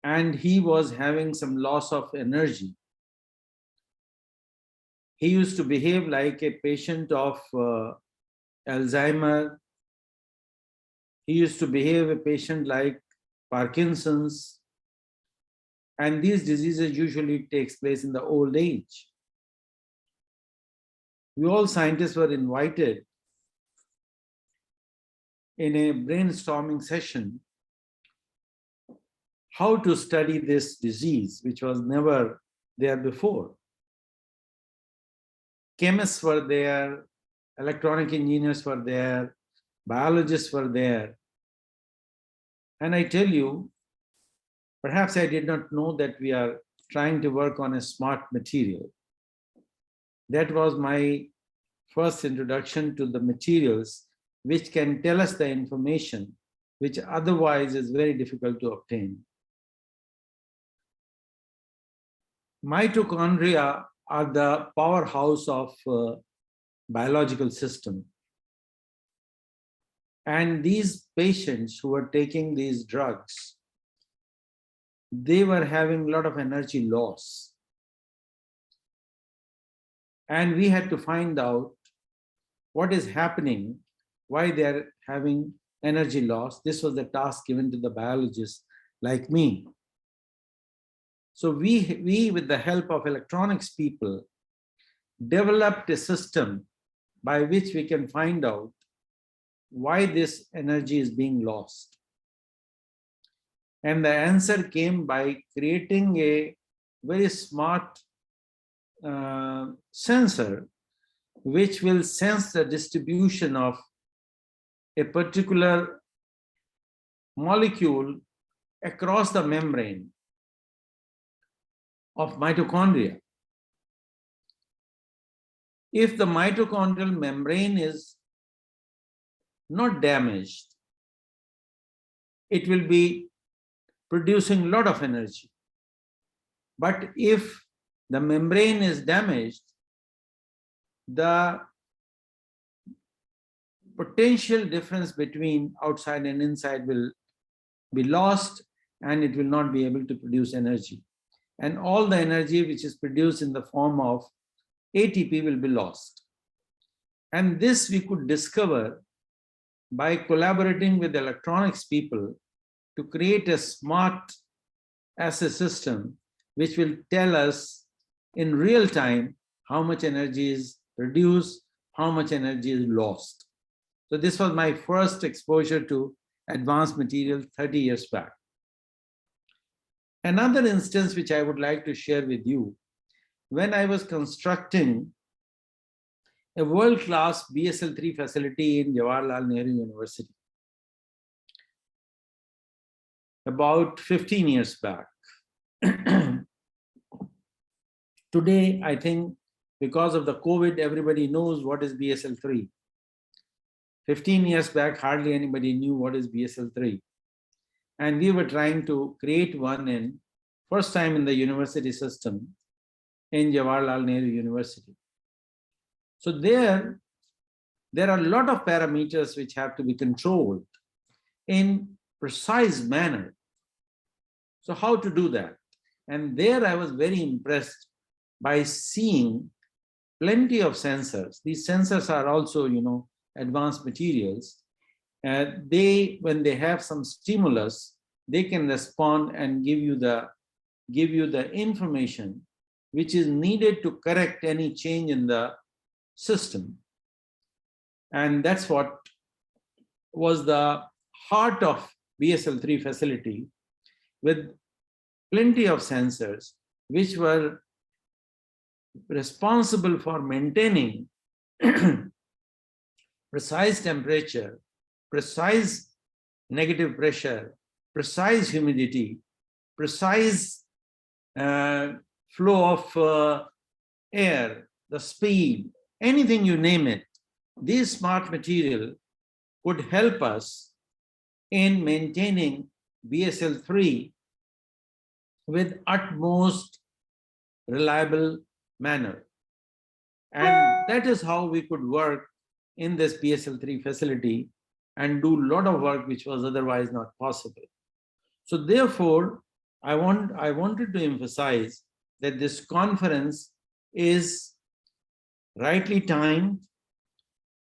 and he was having some loss of energy. He used to behave like a patient of Alzheimer. He used to behave a patient like Parkinson's. And these diseases usually takes place in the old age. We all scientists were invited in a brainstorming session how to study this disease, which was never there before. Chemists were there, electronic engineers were there, biologists were there. And I tell you, perhaps I did not know that we are trying to work on a smart material. That was my first introduction to the materials which can tell us the information which otherwise is very difficult to obtain. Mitochondria are the powerhouse of biological system. And these patients who were taking these drugs, they were having a lot of energy loss. And we had to find out what is happening, why they are having energy loss. This was the task given to the biologists like me. So we with the help of electronics people, developed a system by which we can find out why this energy is being lost. And the answer came by creating a very smart sensor which will sense the distribution of a particular molecule across the membrane of mitochondria. If the mitochondrial membrane is not damaged, it will be producing a lot of energy. But if the membrane is damaged, the potential difference between outside and inside will be lost, and it will not be able to produce energy. And all the energy which is produced in the form of ATP will be lost. And this we could discover by collaborating with electronics people to create a smart assay system which will tell us in real time how much energy is produced, how much energy is lost. So this was my first exposure to advanced material 30 years back. Another instance which I would like to share with you, when I was constructing a world-class BSL-3 facility in Jawaharlal Nehru University about 15 years back. Today, I think because of the COVID, everybody knows what is BSL-3. 15 years back, hardly anybody knew what is BSL-3. And we were trying to create one in first time in the university system in Jawaharlal Nehru University. So there are a lot of parameters which have to be controlled in precise manner. So how to do that? And there I was very impressed by seeing plenty of sensors. These sensors are also, advanced materials. When they have some stimulus, they can respond and give you the information which is needed to correct any change in the system. And that's what was the heart of BSL-3 facility, with plenty of sensors which were responsible for maintaining precise temperature, precise negative pressure, precise humidity, precise flow of air, the speed, anything you name it. This smart material could help us in maintaining BSL-3 with utmost reliable manner. And that is how we could work in this BSL-3 facility and do a lot of work which was otherwise not possible. So therefore, I wanted to emphasize that this conference is rightly timed.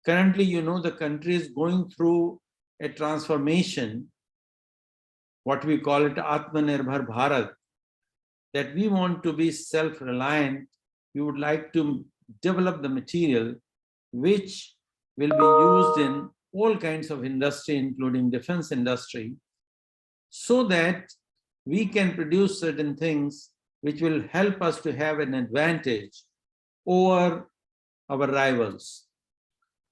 Currently, the country is going through a transformation, what we call it Atmanirbhar Bharat, that we want to be self-reliant. We would like to develop the material which will be used in all kinds of industry, including defense industry, so that we can produce certain things which will help us to have an advantage over our rivals.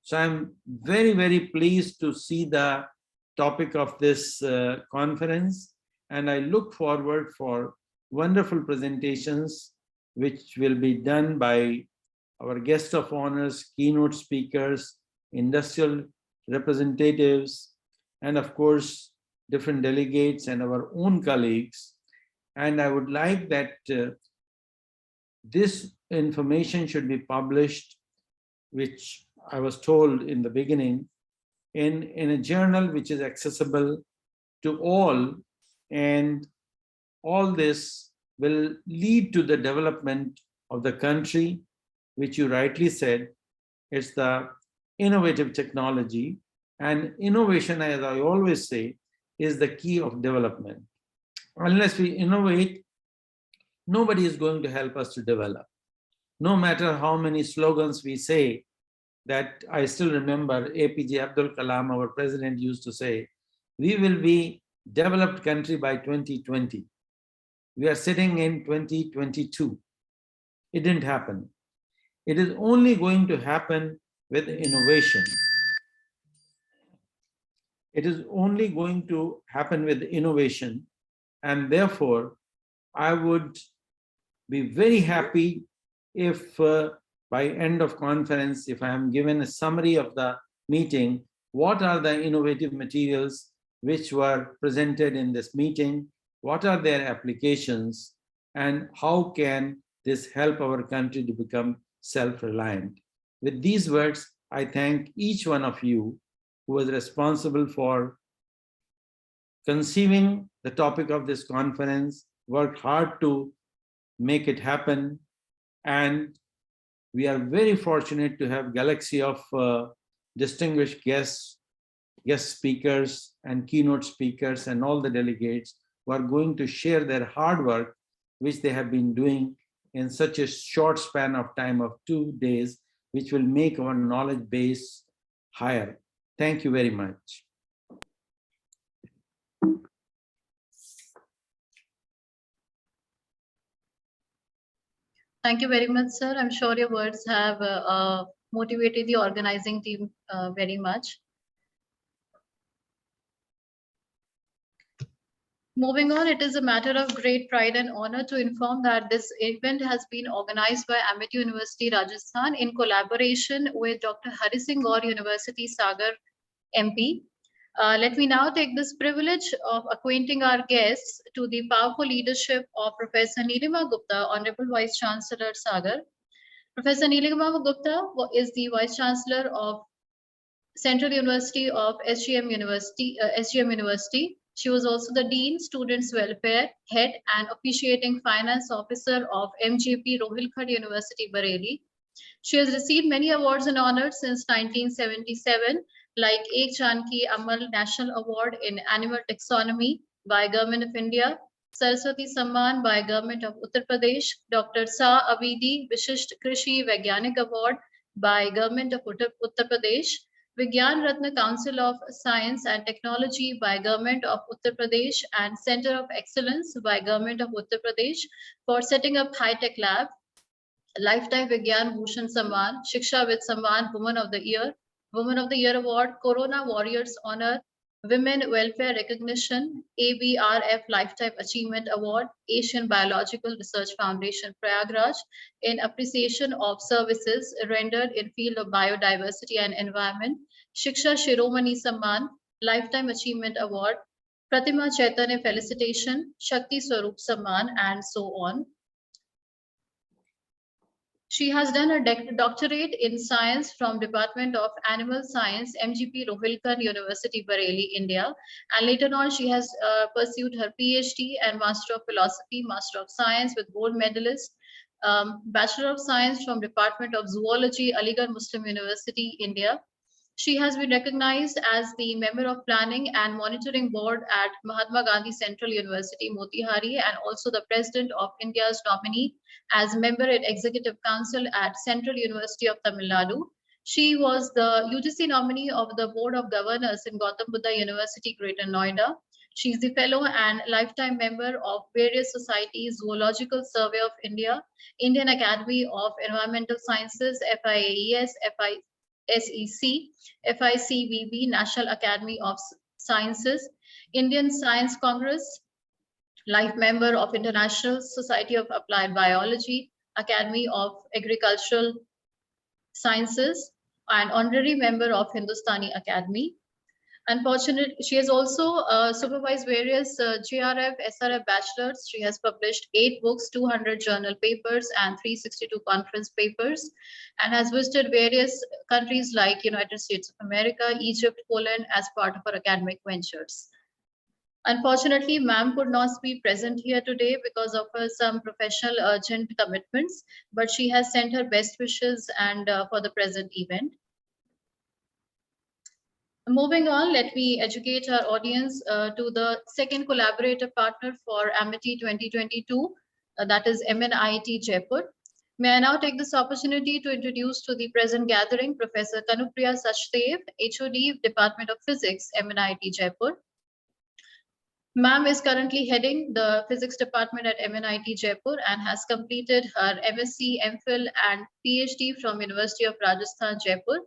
So I'm very, very pleased to see the topic of this conference, and I look forward for wonderful presentations which will be done by our guest of honors, keynote speakers, industrial representatives, and of course, different delegates and our own colleagues. And I would like that this information should be published, which I was told in the beginning, in a journal which is accessible to all, and all this will lead to the development of the country, which you rightly said, it's the innovative technology, and innovation, as I always say, is the key of development. Unless we innovate, nobody is going to help us to develop. No matter how many slogans we say, that I still remember APJ Abdul Kalam, our president, used to say, we will be developed country by 2020. We are sitting in 2022. It didn't happen. It is only going to happen with innovation. It is only going to happen with innovation. And therefore, I would be very happy if by end of conference, if I am given a summary of the meeting, what are the innovative materials which were presented in this meeting, what are their applications, and how can this help our country to become self-reliant. With these words, I thank each one of you who was responsible for conceiving the topic of this conference, worked hard to make it happen, and we are very fortunate to have galaxy of distinguished guests, guest speakers, and keynote speakers, and all the delegates who are going to share their hard work, which they have been doing in such a short span of time of 2 days, which will make our knowledge base higher. Thank you very much. Thank you very much, sir. I'm sure your words have motivated the organizing team very much. Moving on, it is a matter of great pride and honor to inform that this event has been organized by Amity University, Rajasthan, in collaboration with Dr. Hari Singh Gaur University, Sagar, MP. Let me now take this privilege of acquainting our guests to the powerful leadership of Professor Nilima Gupta, Honorable Vice Chancellor, Sagar. Professor Nilima Gupta is the Vice Chancellor of Central University of SGM University. She was also the Dean, Students Welfare Head, and Officiating Finance Officer of MGP Rohilkhand University, Bareilly. She has received many awards and honors since 1977, like Ek Janki Amal National Award in Animal Taxonomy by Government of India, Saraswati Samman by Government of Uttar Pradesh, Dr. Sa Abidi Vishisht Krishi Vaigyanik Award by Government of Uttar Pradesh, Vigyan Ratna Council of Science and Technology by Government of Uttar Pradesh, and Center of Excellence by Government of Uttar Pradesh for setting up high-tech lab, Lifetime Vigyan Bhushan Samman, Shiksha Vid Samman, Woman of the Year Award, Corona Warriors Honor, Women Welfare Recognition, ABRF Lifetime Achievement Award, Asian Biological Research Foundation, Prayagraj, in appreciation of services rendered in field of biodiversity and environment, Shiksha Shiromani Samman, Lifetime Achievement Award, Pratima Chaitanya Felicitation, Shakti Swarup Samman, and so on. She has done a doctorate in science from Department of Animal Science, MGP Rohilkhand University, Bareilly, India. And later on, she has pursued her PhD and Master of Philosophy, Master of Science with gold medalist, Bachelor of Science from Department of Zoology, Aligarh Muslim University, India. She has been recognized as the member of planning and monitoring board at Mahatma Gandhi Central University, Motihari, and also the president of India's nominee as member at Executive Council at Central University of Tamil Nadu. She was the UGC nominee of the Board of Governors in Gautam Buddha University, Greater Noida. She is the fellow and lifetime member of various societies, Zoological Survey of India, Indian Academy of Environmental Sciences, FIAES, SEC, FICVB, National Academy of Sciences, Indian Science Congress, life member of International Society of Applied Biology, Academy of Agricultural Sciences, and honorary member of Hindustani Academy. Unfortunately, she has also supervised various GRF, SRF bachelors. She has published 8 books, 200 journal papers, and 362 conference papers, and has visited various countries like United States of America, Egypt, Poland as part of her academic ventures. Unfortunately, ma'am could not be present here today because of her some professional urgent commitments, but she has sent her best wishes and for the present event. Moving on, let me educate our audience to the second collaborator partner for Amity 2022, that is MNIT Jaipur. May I now take this opportunity to introduce to the present gathering Professor Kanupriya Sachdev, HOD, Department of Physics, MNIT Jaipur. Ma'am is currently heading the physics department at MNIT Jaipur and has completed her MSc, MPhil and PhD from University of Rajasthan, Jaipur.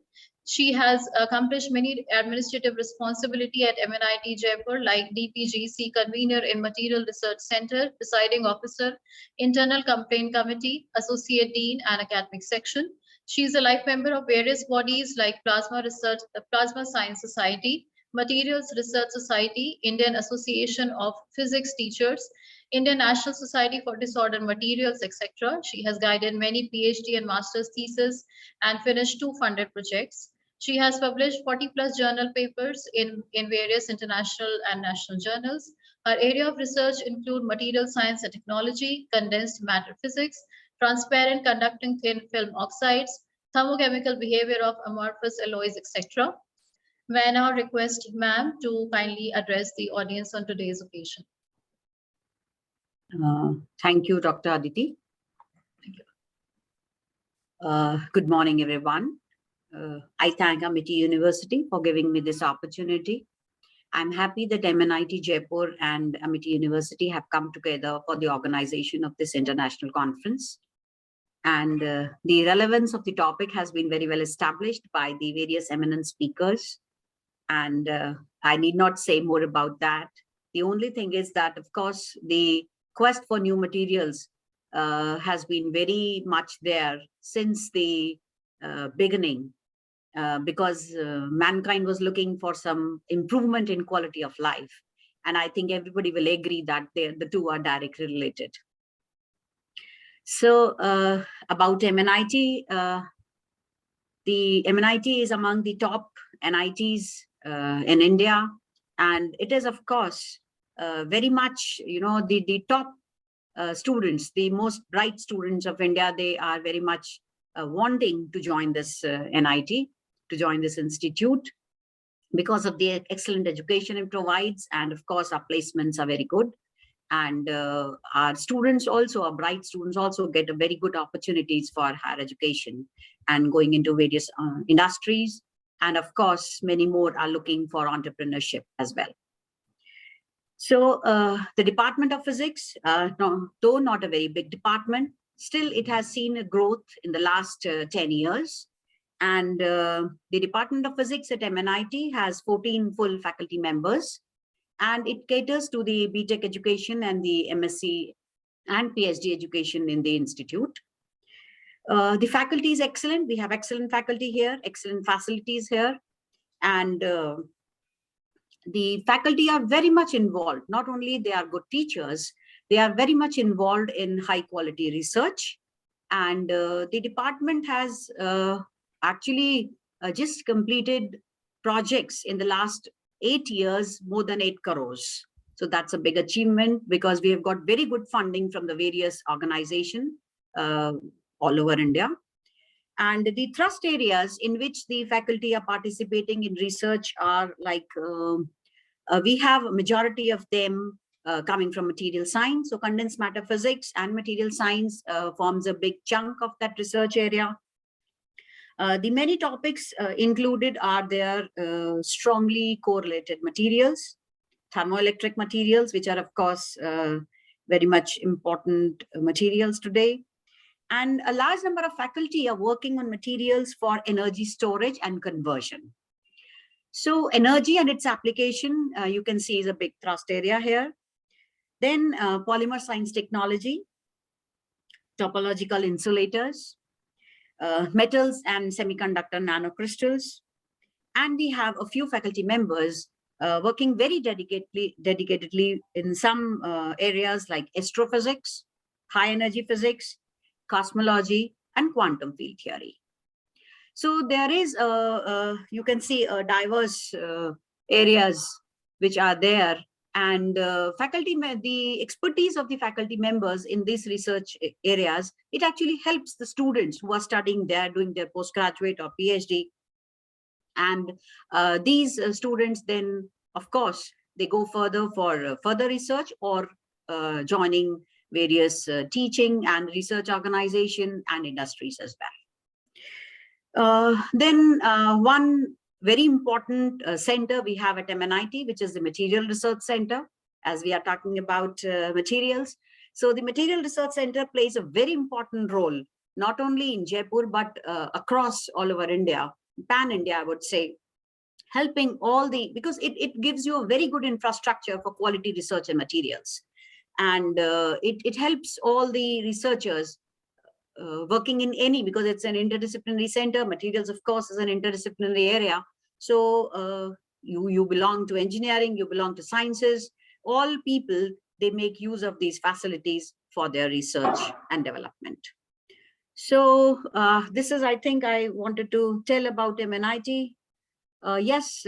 She has accomplished many administrative responsibility at MNIT Jaipur like DPGC convener in Material Research Center, presiding officer, internal complaint committee, associate dean and academic section. She is a life member of various bodies like Plasma Science Society, Materials Research Society, Indian Association of Physics Teachers, Indian National Society for Disordered Materials, etc. She has guided many PhD and master's theses and finished 2 funded projects. She has published 40 plus journal papers in various international and national journals. Her area of research include material science and technology, condensed matter physics, transparent conducting thin film oxides, thermochemical behavior of amorphous alloys, etc. May I now request ma'am to kindly address the audience on today's occasion. Thank you, Dr. Aditi. Thank you. Good morning, everyone. I thank Amity University for giving me this opportunity. I'm happy that MNIT Jaipur and Amity University have come together for the organization of this international conference. And the relevance of the topic has been very well established by the various eminent speakers. And I need not say more about that. The only thing is that, of course, the quest for new materials has been very much there since the beginning, because mankind was looking for some improvement in quality of life. And I think everybody will agree that the two are directly related. So about MNIT, the MNIT is among the top NITs in India, and it is, of course, very much, the top students, the most bright students of India. They are very much wanting to join this NIT, to join this institute, because of the excellent education it provides, and of course our placements are very good. And our students also, our bright students also get a very good opportunities for higher education and going into various industries. And of course, many more are looking for entrepreneurship as well. So the Department of Physics, though not a very big department, still it has seen a growth in the last 10 years. And the Department of Physics at MNIT has 14 full faculty members, and it caters to the BTech education and the MSc and PhD education in the institute. The faculty is excellent. We have excellent faculty here, excellent facilities here. And the faculty are very much involved. Not only they are good teachers, they are very much involved in high quality research. And the department has actually just completed projects in the last 8 years, more than 8 crores. So that's a big achievement, because we have got very good funding from the various organizations all over India. And the thrust areas in which the faculty are participating in research are like, we have a majority of them coming from material science. So condensed matter physics and material science forms a big chunk of that research area. The many topics included are their strongly correlated materials, thermoelectric materials, which are of course very much important materials today. And a large number of faculty are working on materials for energy storage and conversion. So energy and its application, you can see, is a big thrust area here. Then polymer science technology, topological insulators, metals and semiconductor nanocrystals. And we have a few faculty members working very dedicatedly in some areas like astrophysics, high energy physics, cosmology, and quantum field theory. So there is, you can see diverse areas which are there And the expertise of the faculty members in these research areas, it actually helps the students who are studying there, doing their postgraduate or PhD. And these students then, of course, they go further for further research or joining various teaching and research organization and industries as well. Then one very important center we have at MNIT, which is the Material Research Center, as we are talking about materials. So the Material Research Center plays a very important role, not only in Jaipur, but across all over India, pan-India, I would say, helping all because it gives you a very good infrastructure for quality research and materials. And it helps all the researchers working in any, because it's an interdisciplinary center. Materials, of course, is an interdisciplinary area. So you belong to engineering, you belong to sciences, all people, they make use of these facilities for their research and development. So this is, I think, I wanted to tell about MNIT. Yes,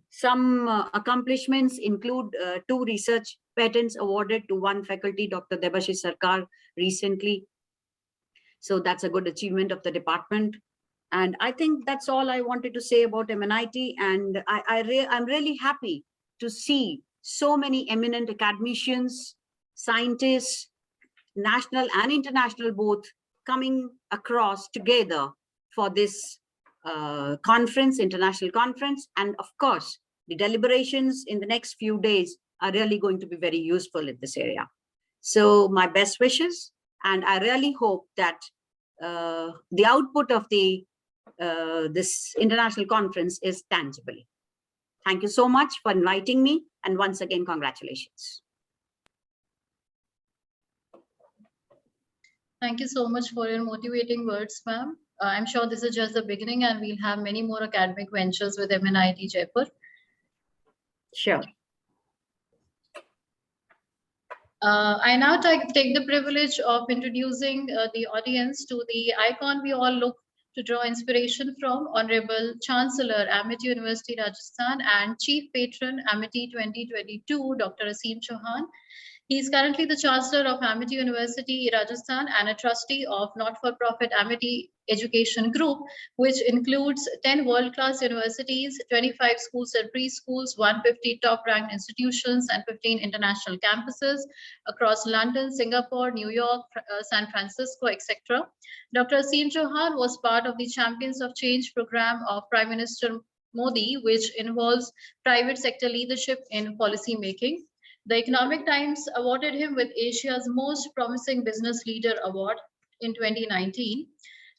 some accomplishments include 2 research patents awarded to one faculty, Dr. Debashish Sarkar, recently. So that's a good achievement of the department. And I think that's all I wanted to say about MNIT. And I'm really happy to see so many eminent academicians, scientists, national and international both, coming across together for this conference, international conference. And of course, the deliberations in the next few days are really going to be very useful in this area. So my best wishes, and I really hope that the output of this international conference is tangible. Thank you so much for inviting me, and once again, congratulations. Thank you so much for your motivating words, ma'am. I'm sure this is just the beginning, and we'll have many more academic ventures with MNIT Jaipur. Sure. I now take the privilege of introducing the audience to the icon we all look to draw inspiration from, Honorable Chancellor, Amity University, Rajasthan, and Chief Patron, Amity 2022, Dr. Aseem Chauhan. He is currently the Chancellor of Amity University, Rajasthan, and a trustee of not-for-profit Amity Education Group, which includes 10 world-class universities, 25 schools and preschools, 150 top-ranked institutions, and 15 international campuses across London, Singapore, New York, San Francisco, etc. Dr. Aseem Chauhan was part of the Champions of Change program of Prime Minister Modi, which involves private sector leadership in policy making. The Economic Times awarded him with Asia's Most Promising Business Leader Award in 2019.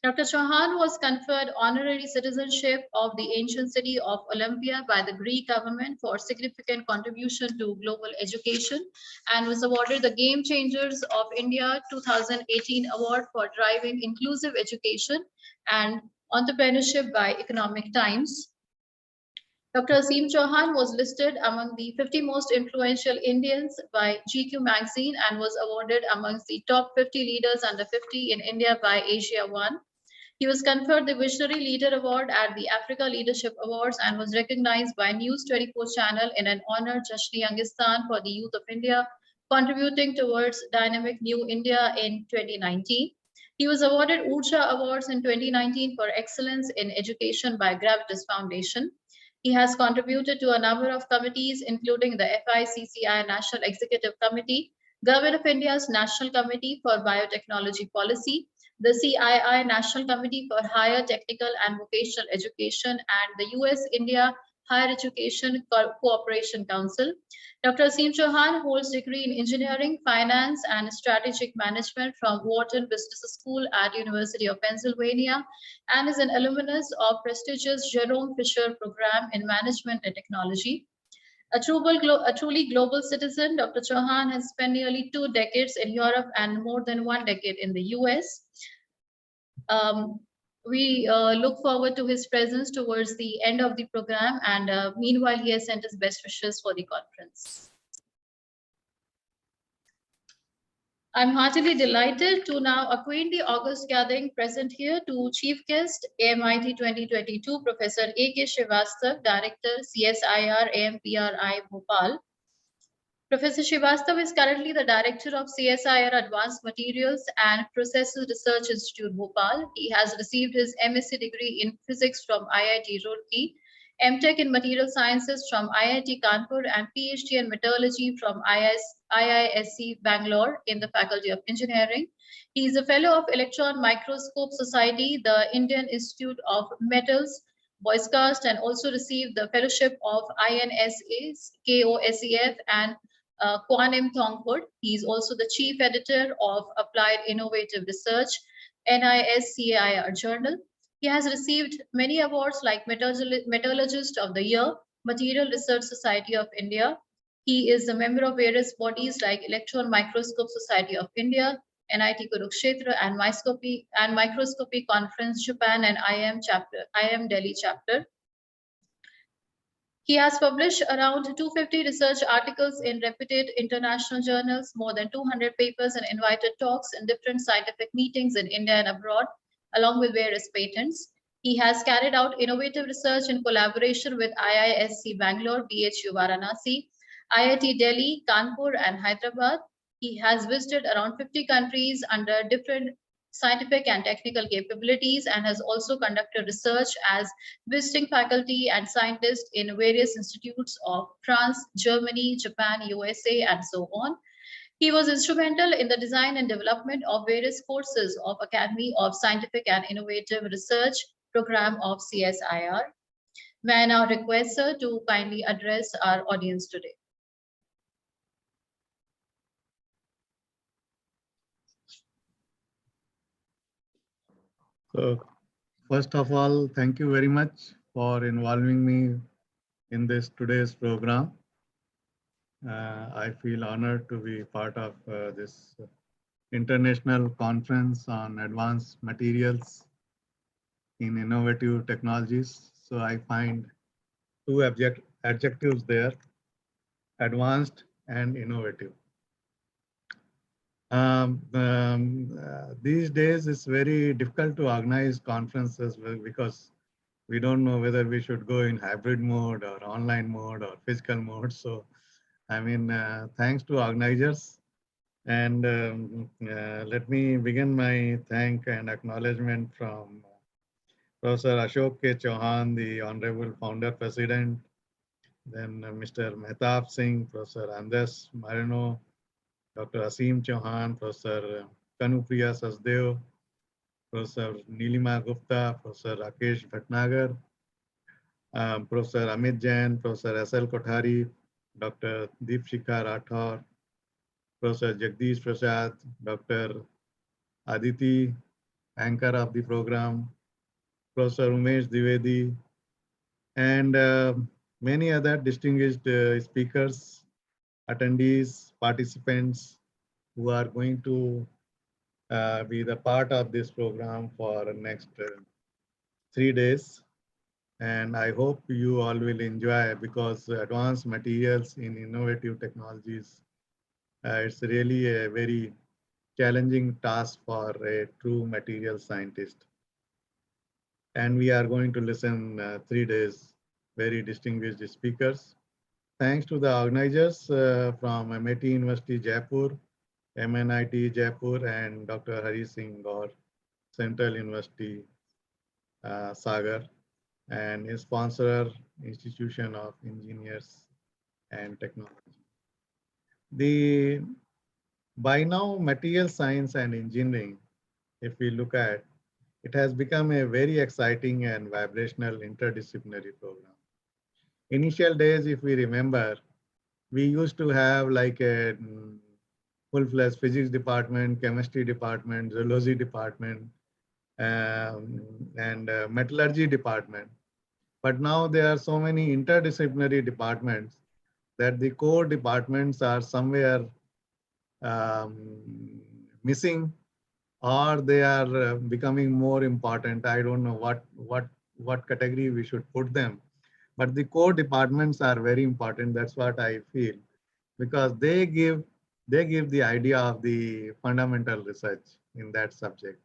Dr. Chauhan was conferred honorary citizenship of the ancient city of Olympia by the Greek government for significant contribution to global education, and was awarded the Game Changers of India 2018 award for driving inclusive education and entrepreneurship by Economic Times. Dr. Aseem Chauhan was listed among the 50 most influential Indians by GQ magazine and was awarded amongst the top 50 leaders under 50 in India by Asia One. He was conferred the Visionary Leader Award at the Africa Leadership Awards and was recognized by News 24 channel in an honor Jashn-e-Angistan for the Youth of India, contributing towards Dynamic New India in 2019. He was awarded Urja Awards in 2019 for excellence in education by Gravitas Foundation. He has contributed to a number of committees, including the FICCI National Executive Committee, Government of India's National Committee for Biotechnology Policy, the CII National Committee for Higher Technical and Vocational Education, and the US-India Higher Education Cooperation Council. Dr. Aseem Chauhan holds a degree in Engineering, Finance, and Strategic Management from Wharton Business School at University of Pennsylvania, and is an alumnus of prestigious Jerome Fisher Program in Management and Technology. A truly global citizen, Dr. Chauhan has spent nearly 2 decades in Europe and more than 1 decade in the US. We look forward to his presence towards the end of the program, and meanwhile, he has sent his best wishes for the conference. I'm heartily delighted to now acquaint the August gathering present here to Chief Guest, AMIT 2022, Professor A.K. Srivastav, Director, CSIR, AMPRI, Bhopal. Professor Srivastava is currently the director of CSIR Advanced Materials and Processes Research Institute, Bhopal. He has received his MSc degree in physics from IIT Roorkee, MTech in Material Sciences from IIT Kanpur, and PhD in Metallurgy from IISc Bangalore in the Faculty of Engineering. He is a fellow of Electron Microscope Society, the Indian Institute of Metals, Boyscast, and also received the fellowship of INSA, KOSEF, and Kwan Thongput. He is also the chief editor of Applied Innovative Research, NISCIR Journal. He has received many awards like Metallurgist of the Year, Material Research Society of India. He is a member of various bodies like Electron Microscope Society of India, NIT Kurukshetra, and Microscopy Conference Japan, and IIM Delhi chapter. He has published around 250 research articles in reputed international journals, more than 200 papers, and invited talks in different scientific meetings in India and abroad, along with various patents. He has carried out innovative research in collaboration with IISc Bangalore, BHU Varanasi, IIT Delhi, Kanpur, and Hyderabad. He has visited around 50 countries under different scientific and technical capabilities, and has also conducted research as visiting faculty and scientist in various institutes of France, Germany, Japan, USA, and so on. He was instrumental in the design and development of various courses of Academy of Scientific and Innovative Research program of CSIR. May I now request sir to kindly address our audience today. So, first of all, thank you very much for involving me in this today's program. I feel honored to be part of this international conference on advanced materials in innovative technologies. So I find two adjectives there, advanced and innovative. These days it's very difficult to organize conferences because we don't know whether we should go in hybrid mode or online mode or physical mode. So, I mean, thanks to organizers. And let me begin my thank and acknowledgement from Professor Ashok K. Chauhan, the Honorable Founder President, then Mr. Mehtab Singh, Professor Andes Marino, Dr. Asim Chauhan, Professor Kanupriya Sasdeo, Professor Nilima Gupta, Professor Rakesh Bhatnagar, Professor Amit Jain, Professor S.L. Kothari, Dr. Deepshikha Rathore, Professor Jagdish Prasad, Dr. Aditi, anchor of the program, Professor Umesh Dwivedi, and many other distinguished speakers, attendees, participants who are going to be the part of this program for the next 3 days. And I hope you all will enjoy, because advanced materials in innovative technologies, it's really a very challenging task for a true material scientist. And we are going to listen 3 days, very distinguished speakers. Thanks to the organizers from Amity University, Jaipur, MNIT Jaipur, and Dr. Hari Singh Gaur, Central University, Sagar, and his sponsor, Institution of Engineers and Technology. By now, material science and engineering, if we look at, it has become a very exciting and vibrational interdisciplinary program. Initial days, if we remember, we used to have like a full-fledged physics department, chemistry department, zoology department, and metallurgy department. But now there are so many interdisciplinary departments that the core departments are somewhere missing, or they are becoming more important. I don't know what category we should put them, but the core departments are very important. That's what I feel, because they give the idea of the fundamental research in that subject.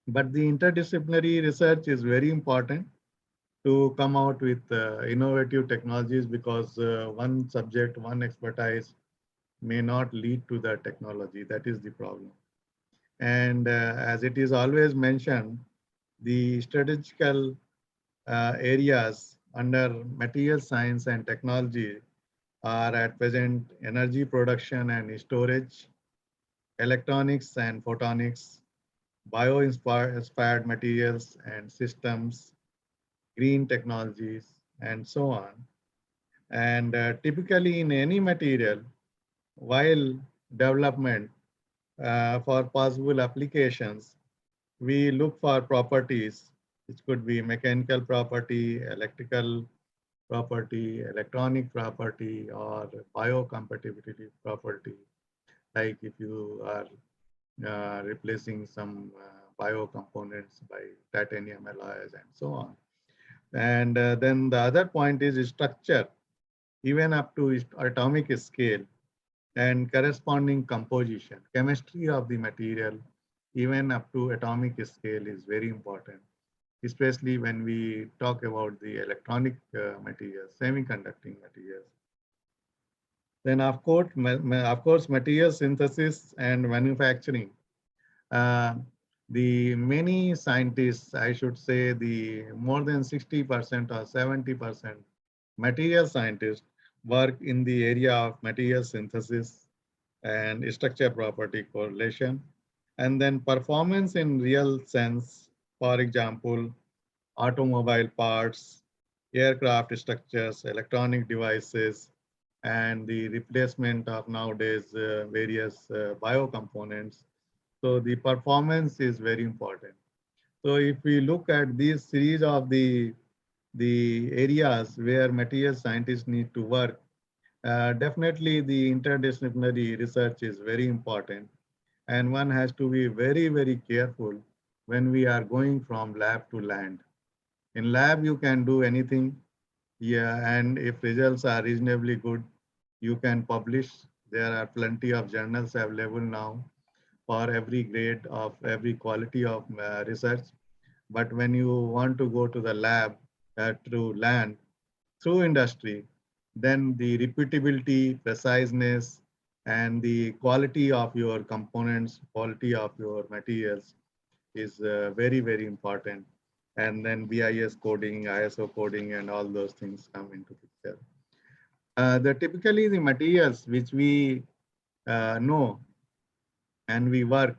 But the interdisciplinary research is very important to come out with innovative technologies, because one subject, one expertise may not lead to the technology. That is the problem. And as it is always mentioned, the strategical areas under material science and technology are at present energy production and storage, electronics and photonics, bio-inspired materials and systems, green technologies, and so on. And typically in any material, while development for possible applications, we look for properties, which could be mechanical property, electrical property, electronic property, or biocompatibility property. Like if you are replacing some bio components by titanium alloys and so on. And then the other point is structure, even up to atomic scale, and corresponding composition. Chemistry of the material, even up to atomic scale, is very important, especially when we talk about the electronic materials, semiconducting materials. Then of course, material synthesis and manufacturing. Uh, the many scientists, I should say the more than 60% or 70% material scientists work in the area of material synthesis and structure property correlation. And then performance in real sense, for example, automobile parts, aircraft structures, electronic devices, and the replacement of nowadays various bio components. So the performance is very important. So if we look at this series of the areas where material scientists need to work, definitely the interdisciplinary research is very important. And one has to be very, very careful when we are going from lab to land. In lab, you can do anything. Yeah, and if results are reasonably good, you can publish. There are plenty of journals available now for every grade of every quality of research. But when you want to go to the lab through land, through industry, then the repeatability, preciseness, and the quality of your components, quality of your materials is very, very important. And then BIS coding, ISO coding, and all those things come into picture. Typically the materials which we know and we work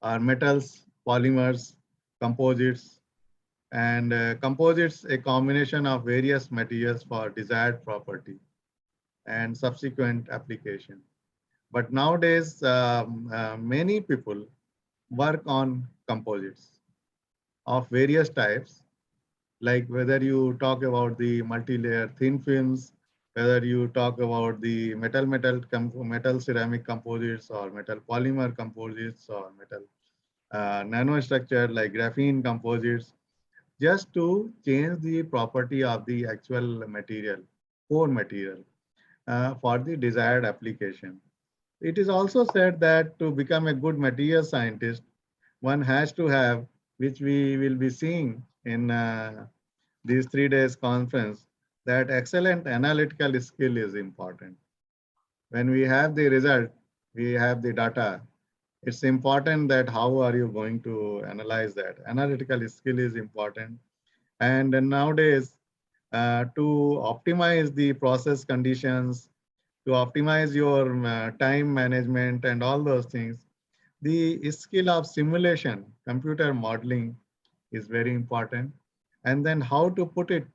are metals, polymers, composites, and composites a combination of various materials for desired property and subsequent application. But nowadays, many people work on composites of various types, like whether you talk about the multi-layer thin films, whether you talk about the metal ceramic composites, or metal polymer composites, or metal nanostructure like graphene composites, just to change the property of the actual material, core material, for the desired application. It is also said that to become a good material scientist, one has to have, which we will be seeing in these 3 days conference, that excellent analytical skill is important. When we have the result, we have the data, it's important that how are you going to analyze that. Analytical skill is important. And nowadays, to optimize the process conditions, to optimize your time management and all those things, the skill of simulation, computer modeling is very important. And then how to put it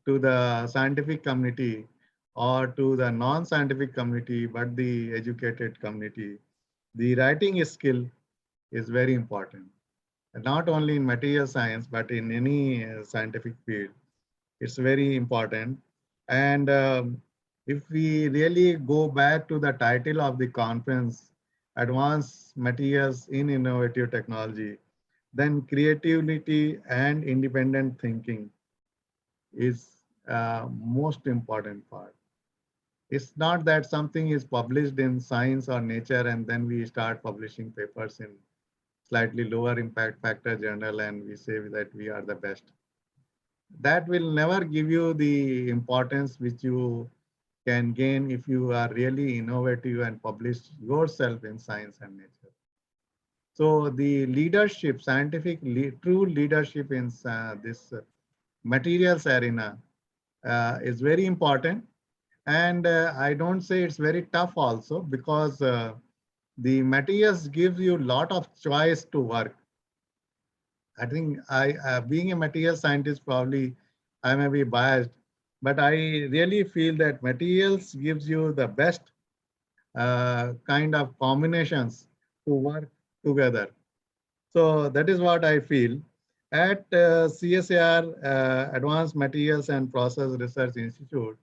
to the scientific community or to the non-scientific community, but the educated community. The writing skill is very important, not only in material science, but in any scientific field. It's very important. And if we really go back to the title of the conference, Advanced Materials in Innovative Technology, then creativity and independent thinking is most important part. It's not that something is published in Science or Nature and then we start publishing papers in slightly lower impact factor journal and we say that we are the best. that will never give you the importance which you can gain if you are really innovative and publish yourself in science and nature. So the leadership, true leadership in this materials arena is very important. And I don't say it's very tough also, because the materials gives you a lot of choice to work. I think being a material scientist, probably I may be biased, but I really feel that materials gives you the best kind of combinations to work together. So that is what I feel. At CSAR, Advanced Materials and Process Research Institute,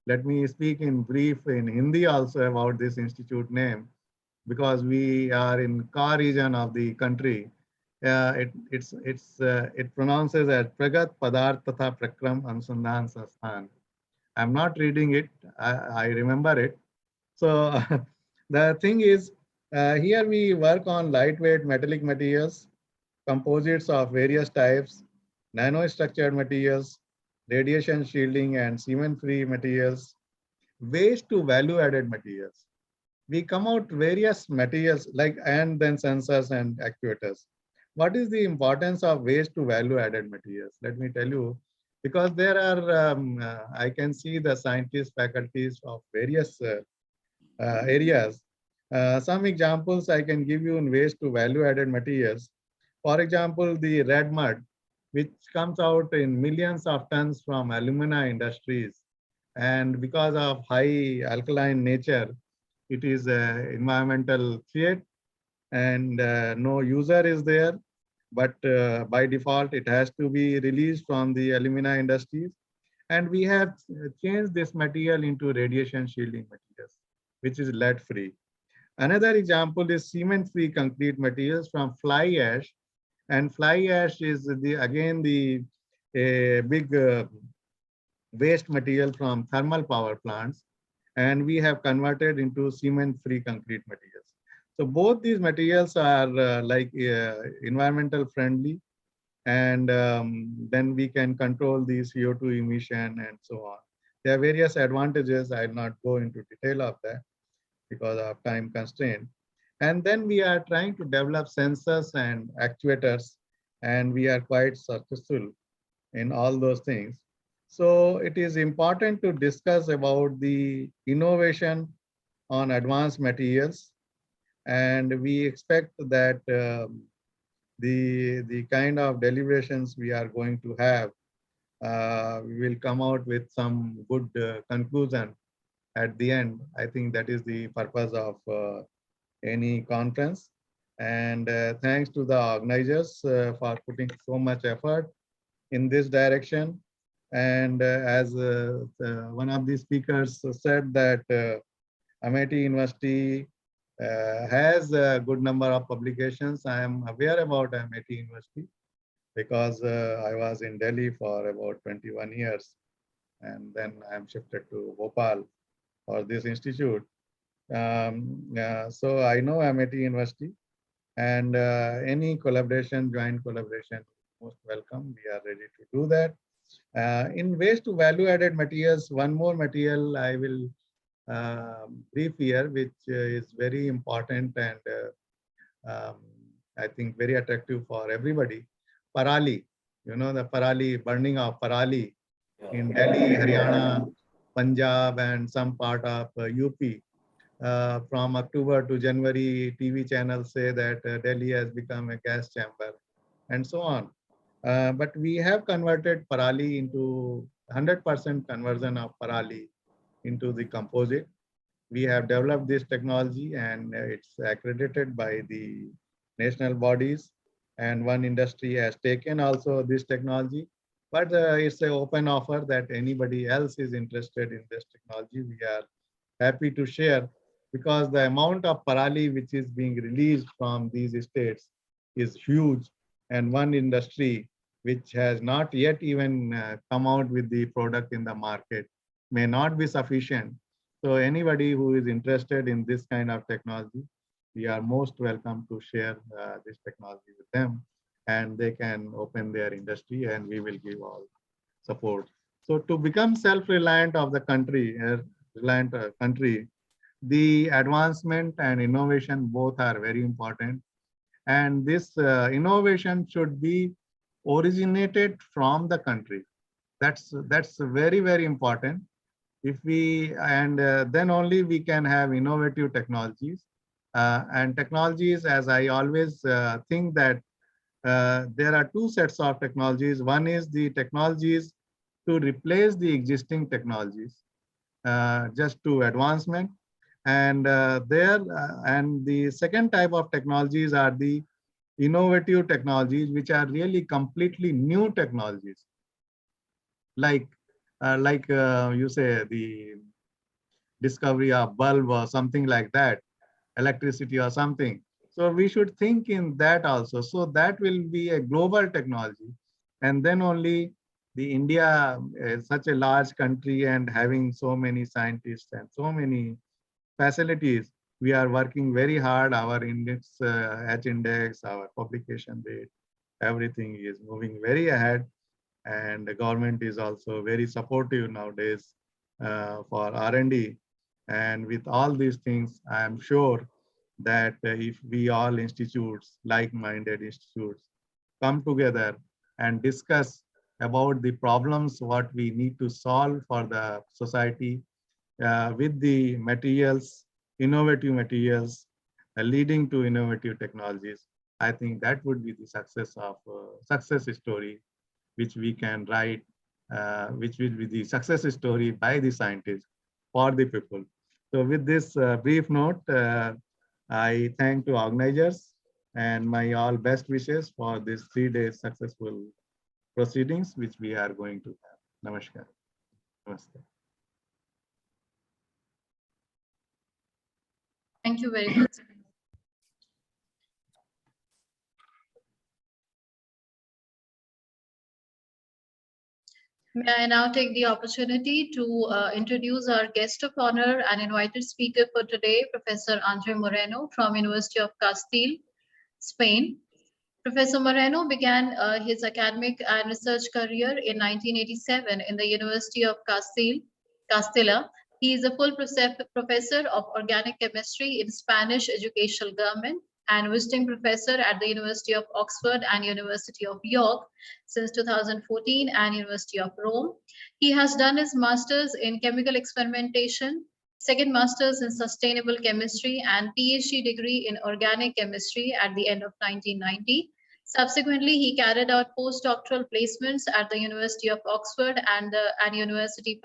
let me speak in brief in Hindi also about this institute name, because we are in Ka region of the country. It pronounces as Pragat Padarth Tatha Prakram Anusandhan Sansthan. I'm not reading it. I remember it. So the thing is, here we work on lightweight metallic materials, composites of various types, nanostructured materials, radiation shielding and cement-free materials, waste to value-added materials. We come out various materials like, and then sensors and actuators. What is the importance of waste to value-added materials? Let me tell you, because there are, I can see the scientists, faculties of various areas. Some examples I can give you in waste to value-added materials. For example, the red mud, which comes out in millions of tons from alumina industries. And because of high alkaline nature, it is environmental threat, and no user is there. But by default, it has to be released from the alumina industries. And we have changed this material into radiation shielding materials, which is lead free. Another example is cement-free concrete materials from fly ash. And fly ash is again the a big waste material from thermal power plants, and we have converted into cement-free concrete materials. So both these materials are environmental friendly, and then we can control the CO2 emission and so on. There are various advantages. I'll not go into detail of that because of time constraint. And then we are trying to develop sensors and actuators, and we are quite successful in all those things. So it is important to discuss about the innovation on advanced materials, and we expect that the kind of deliberations we are going to have, we will come out with some good conclusion at the end. I think that is the purpose of any conference. And thanks to the organizers for putting so much effort in this direction. And as one of the speakers said that Amity University has a good number of publications. I am aware about Amity University because I was in Delhi for about 21 years. And then I am shifted to Bhopal for this institute. So I know Amity University, and any collaboration, joint collaboration, most welcome. We are ready to do that. In waste to value added materials, one more material I will brief here, which is very important and I think very attractive for everybody. Parali, you know, the parali, burning of parali in Delhi, Haryana, Punjab, and some part of UP. From October to January, TV channels say that Delhi has become a gas chamber and so on. But we have converted parali into 100% conversion of parali into the composite. We have developed this technology, and it's accredited by the national bodies, and one industry has taken also this technology. But it's an open offer that anybody else is interested in this technology, we are happy to share, because the amount of parali which is being released from these states is huge, and one industry which has not yet even come out with the product in the market may not be sufficient. So anybody who is interested in this kind of technology, we are most welcome to share this technology with them, and they can open their industry and we will give all support. So to become self-reliant of the country, reliant country, the advancement and innovation both are very important. And this innovation should be originated from the country. That's very, very important. If we, and then only we can have innovative technologies. And technologies, as I always think that there are two sets of technologies. One is the technologies to replace the existing technologies, just to advancement. And and the second type of technologies are the innovative technologies, which are really completely new technologies. Like you say, the discovery of bulb or something like that, electricity or something. So we should think in that also. So that will be a global technology. And then only the India is such a large country and having so many scientists and so many facilities, we are working very hard. Our index, H index, our publication rate, everything is moving very ahead. And the government is also very supportive nowadays for R&D. And with all these things, I am sure that if we all institutes, like-minded institutes, come together and discuss about the problems, what we need to solve for the society with the materials, innovative materials, leading to innovative technologies, I think that would be the success of success story, which we can write, which will be the success story by the scientists for the people. So with this brief note, I thank to organizers and my all best wishes for this 3 days successful proceedings, which we are going to have. Namaskar. Namaste. Thank you very much. May I now take the opportunity to introduce our guest of honor and invited speaker for today, Professor Andre Moreno from University of Castile, Spain. Professor Moreno began his academic and research career in 1987 in the University of Castilla. He is a full professor of organic chemistry in Spanish educational government and visiting professor at the University of Oxford and University of York since 2014 and University of Rome. He has done his master's in chemical experimentation, second master's in sustainable chemistry, and PhD degree in organic chemistry at the end of 1990. Subsequently, he carried out postdoctoral placements at the University of Oxford and University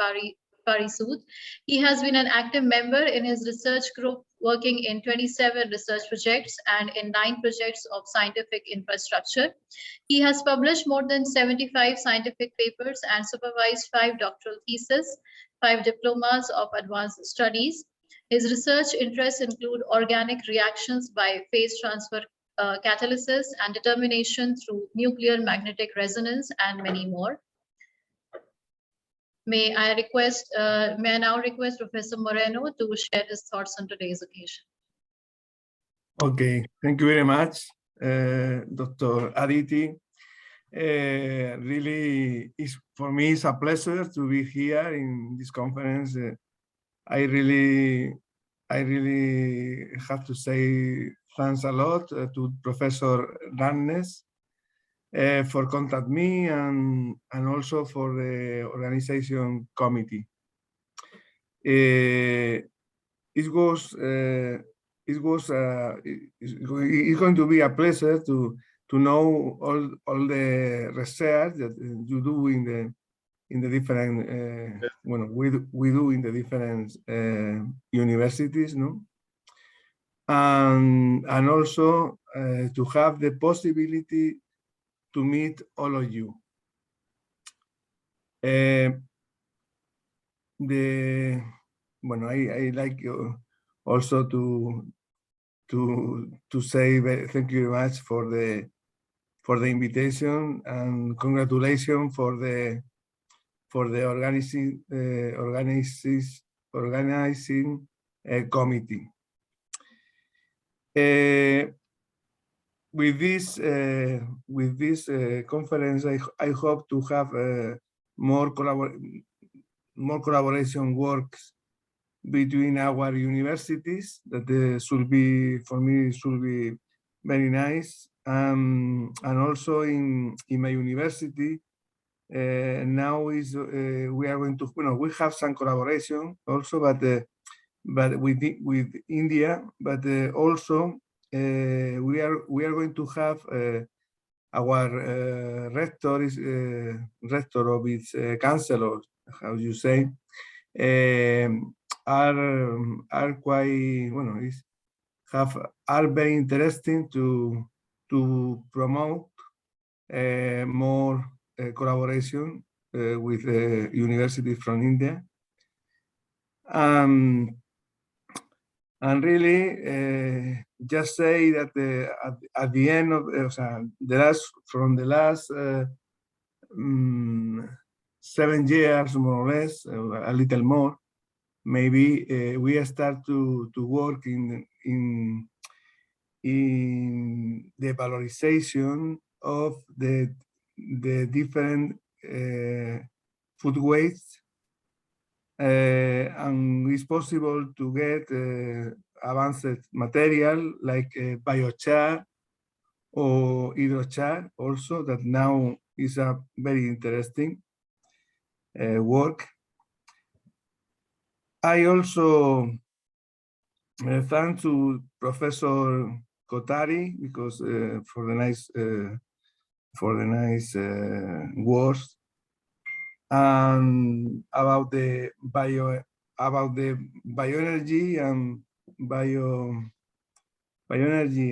Paris-Sud. He has been an active member in his research group, working in 27 research projects and in 9 projects of scientific infrastructure. He has published more than 75 scientific papers and supervised 5 doctoral theses, 5 diplomas of advanced studies. His research interests include organic reactions by phase transfer catalysis and determination through nuclear magnetic resonance, and many more. May I now request Professor Moreno to share his thoughts on today's occasion. Okay, thank you very much, Dr. Aditi. Really, for me, it's a pleasure to be here in this conference. I really have to say thanks a lot to Professor Rannes for contact me and also for the organization committee. It's going to be a pleasure to know all the research that you do in the different we do in the different universities, no, and also to have the possibility to meet all of you. I like also to say thank you very much for the invitation, and congratulations for the organizing committee. With this conference, I hope to have more collaboration works between our universities. That should be, for me, should be very nice. And also in my university, now is we are going to, we have some collaboration also, but with India, but also we are going to have our rector is rector of its chancellor, how you say, are quite are very interesting to promote more collaboration with universities from India. And really, just say that at the end of the last 7 years, more or less, a little more, maybe we start to work in the valorization of the different food waste. And it's possible to get advanced material like biochar or hydrochar also, that now is a very interesting work. I also thank to Professor Kotari because for the nice words about the bioenergy and bioenergy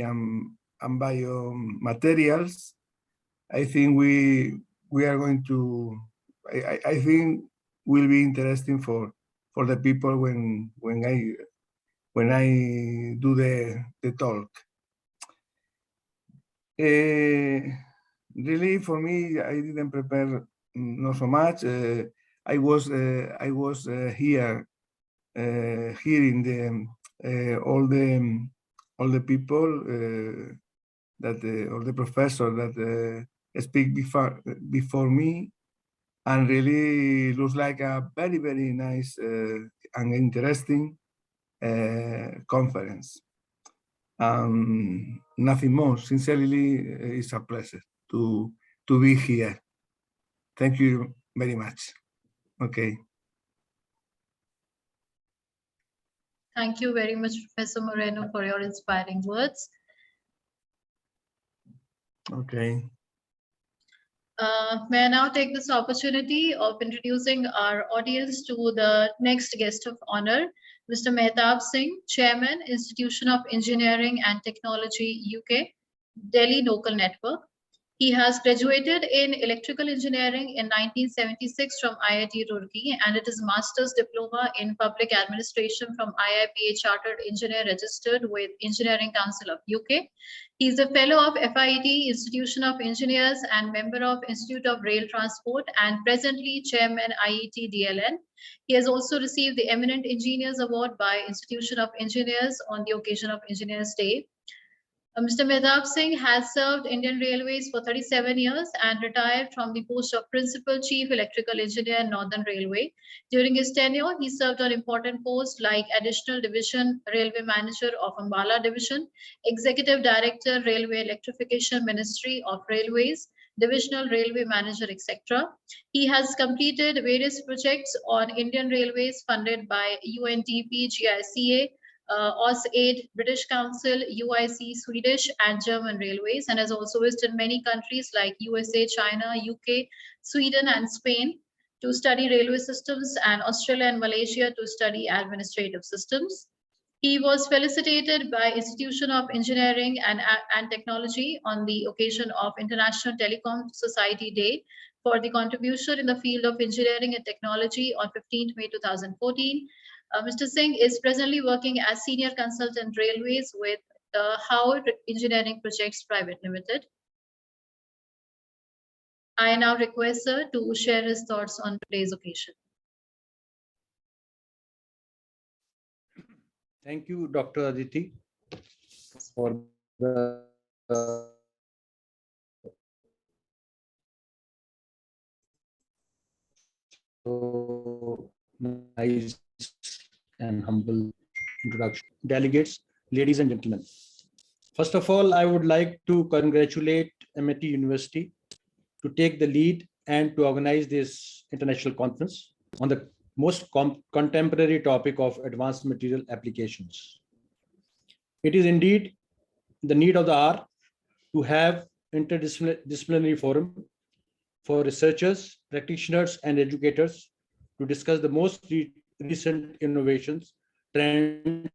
and biomaterials. I think we are going to. I think will be interesting for the people when I do the talk. Really, for me, I didn't prepare not so much. I was here hearing all the people that all the professors that speak before me, and really looks like a very, very nice and interesting conference. Nothing more. Sincerely, it's a pleasure to be here. Thank you very much. Okay. Thank you very much, Professor Moreno, for your inspiring words. Okay. May I now take this opportunity of introducing our audience to the next guest of honor, Mr. Mehtab Singh, Chairman, Institution of Engineering and Technology, UK, Delhi Local Network. He has graduated in electrical engineering in 1976 from IIT Roorkee, and it is master's diploma in public administration from IIPA Chartered Engineer registered with Engineering Council of UK. He is a fellow of FIET Institution of Engineers and member of Institute of Rail Transport and presently chairman IET DLN. He has also received the Eminent Engineers Award by Institution of Engineers on the occasion of Engineers Day. Mr. Mehtab Singh has served Indian Railways for 37 years and retired from the post of Principal Chief Electrical Engineer, Northern Railway. During his tenure, he served on important posts like Additional Division Railway Manager of Ambala Division, Executive Director, Railway Electrification Ministry of Railways, Divisional Railway Manager, etc. He has completed various projects on Indian Railways funded by UNDP, GICA, AusAid, British Council, UIC, Swedish and German Railways, and has also visited many countries like USA, China, UK, Sweden and Spain to study railway systems, and Australia and Malaysia to study administrative systems. He was felicitated by Institution of Engineering and Technology on the occasion of International Telecom Society Day for the contribution in the field of engineering and technology on 15th May 2014. Mr. Singh is presently working as Senior Consultant Railways with Howard Engineering Projects Private Limited. I now request sir to share his thoughts on today's occasion. Thank you, Dr. Aditi, for the so nice and humble introduction. Delegates, ladies and gentlemen. First of all, I would like to congratulate Amity University to take the lead and to organize this international conference on the most contemporary topic of advanced material applications. It is indeed the need of the hour to have interdisciplinary forum for researchers, practitioners, and educators to discuss the most recent innovations, trends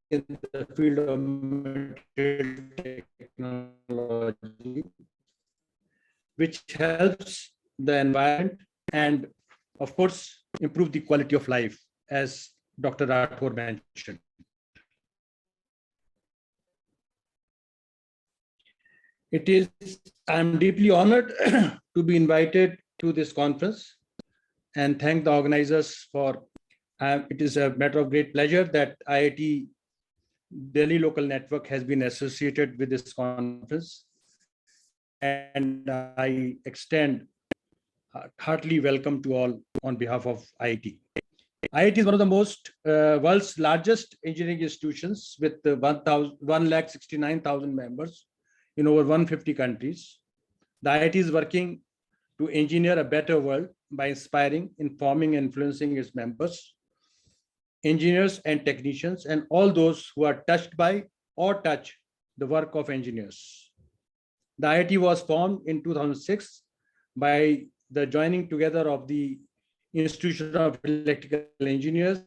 in the field of material technology, which helps the environment and, of course, improve the quality of life, as Dr. Rathore mentioned. I'm deeply honored to be invited to this conference and thank the organizers for, it is a matter of great pleasure that IIT Delhi Local Network has been associated with this conference. And I extend heartily welcome to all on behalf of IIT. IIT is one of the most world's largest engineering institutions with 169,000 members in over 150 countries. The IIT is working to engineer a better world by inspiring, informing, and influencing its members, engineers and technicians, and all those who are touched by or touch the work of engineers. The IIT was formed in 2006 by the joining together of the Institution of Electrical Engineers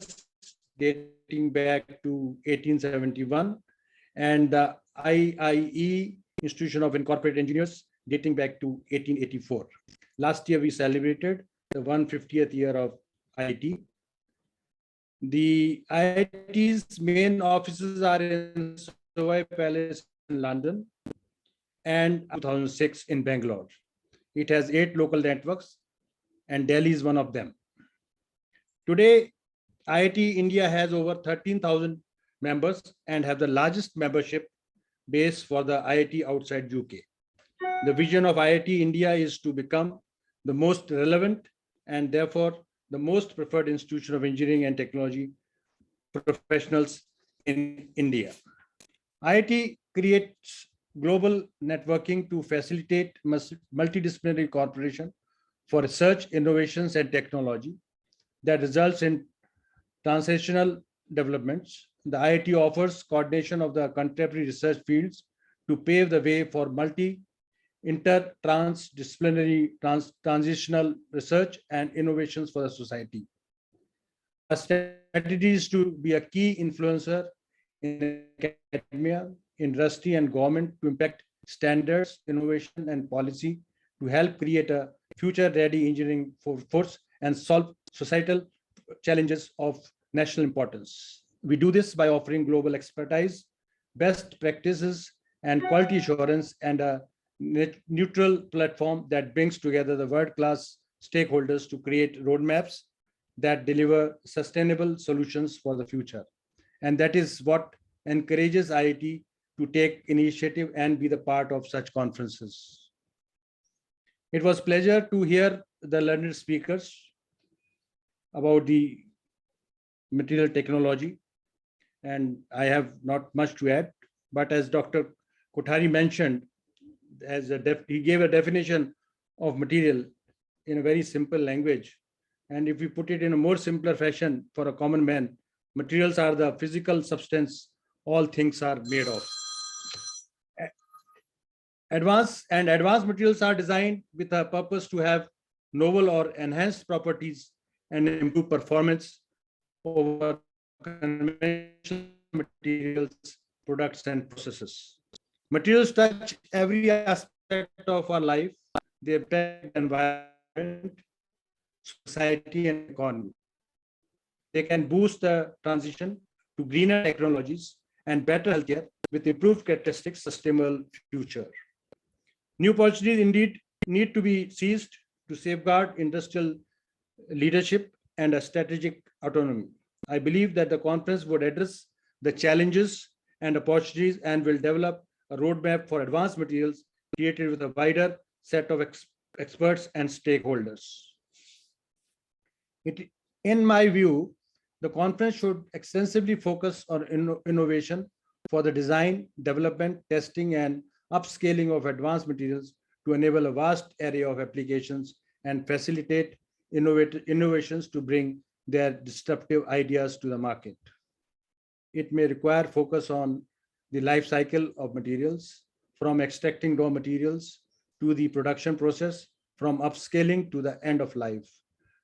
dating back to 1871 and the IIE Institution of Incorporated Engineers dating back to 1884. Last year we celebrated the 150th year of IIT. The IIT's main offices are in Savoy Palace in London and 2006 in Bangalore. It has 8 local networks and Delhi is one of them. Today, IIT India has over 13,000 members and have the largest membership base for the IIT outside UK. The vision of IIT India is to become the most relevant and therefore the most preferred institution of engineering and technology professionals in India. IIT creates global networking to facilitate multidisciplinary cooperation for research, innovations, and technology that results in translational developments. The IIT offers coordination of the contemporary research fields to pave the way for transdisciplinary transitional research and innovations for the society. Our strategy is to be a key influencer in academia, industry, and government to impact standards, innovation, and policy to help create a future-ready engineering force and solve societal challenges of national importance. We do this by offering global expertise, best practices, and quality assurance, and a neutral platform that brings together the world-class stakeholders to create roadmaps that deliver sustainable solutions for the future. And that is what encourages IIT to take initiative and be the part of such conferences. It was a pleasure to hear the learned speakers about the material technology, and I have not much to add, but as Dr. Kothari mentioned, he gave a definition of material in a very simple language. And if we put it in a more simpler fashion for a common man, materials are the physical substance all things are made of. Advanced materials are designed with a purpose to have novel or enhanced properties and improve performance over conventional materials, products, and processes. Materials touch every aspect of our life. They impact the environment, society, and economy. They can boost the transition to greener technologies and better healthcare with improved characteristics, sustainable future. New opportunities indeed need to be seized to safeguard industrial leadership and a strategic autonomy. I believe that the conference would address the challenges and opportunities and will develop a roadmap for advanced materials created with a wider set of experts and stakeholders. In my view, the conference should extensively focus on innovation for the design, development, testing, and upscaling of advanced materials to enable a vast array of applications and facilitate innovations to bring their disruptive ideas to the market. It may require focus on the life cycle of materials, from extracting raw materials to the production process, from upscaling to the end of life.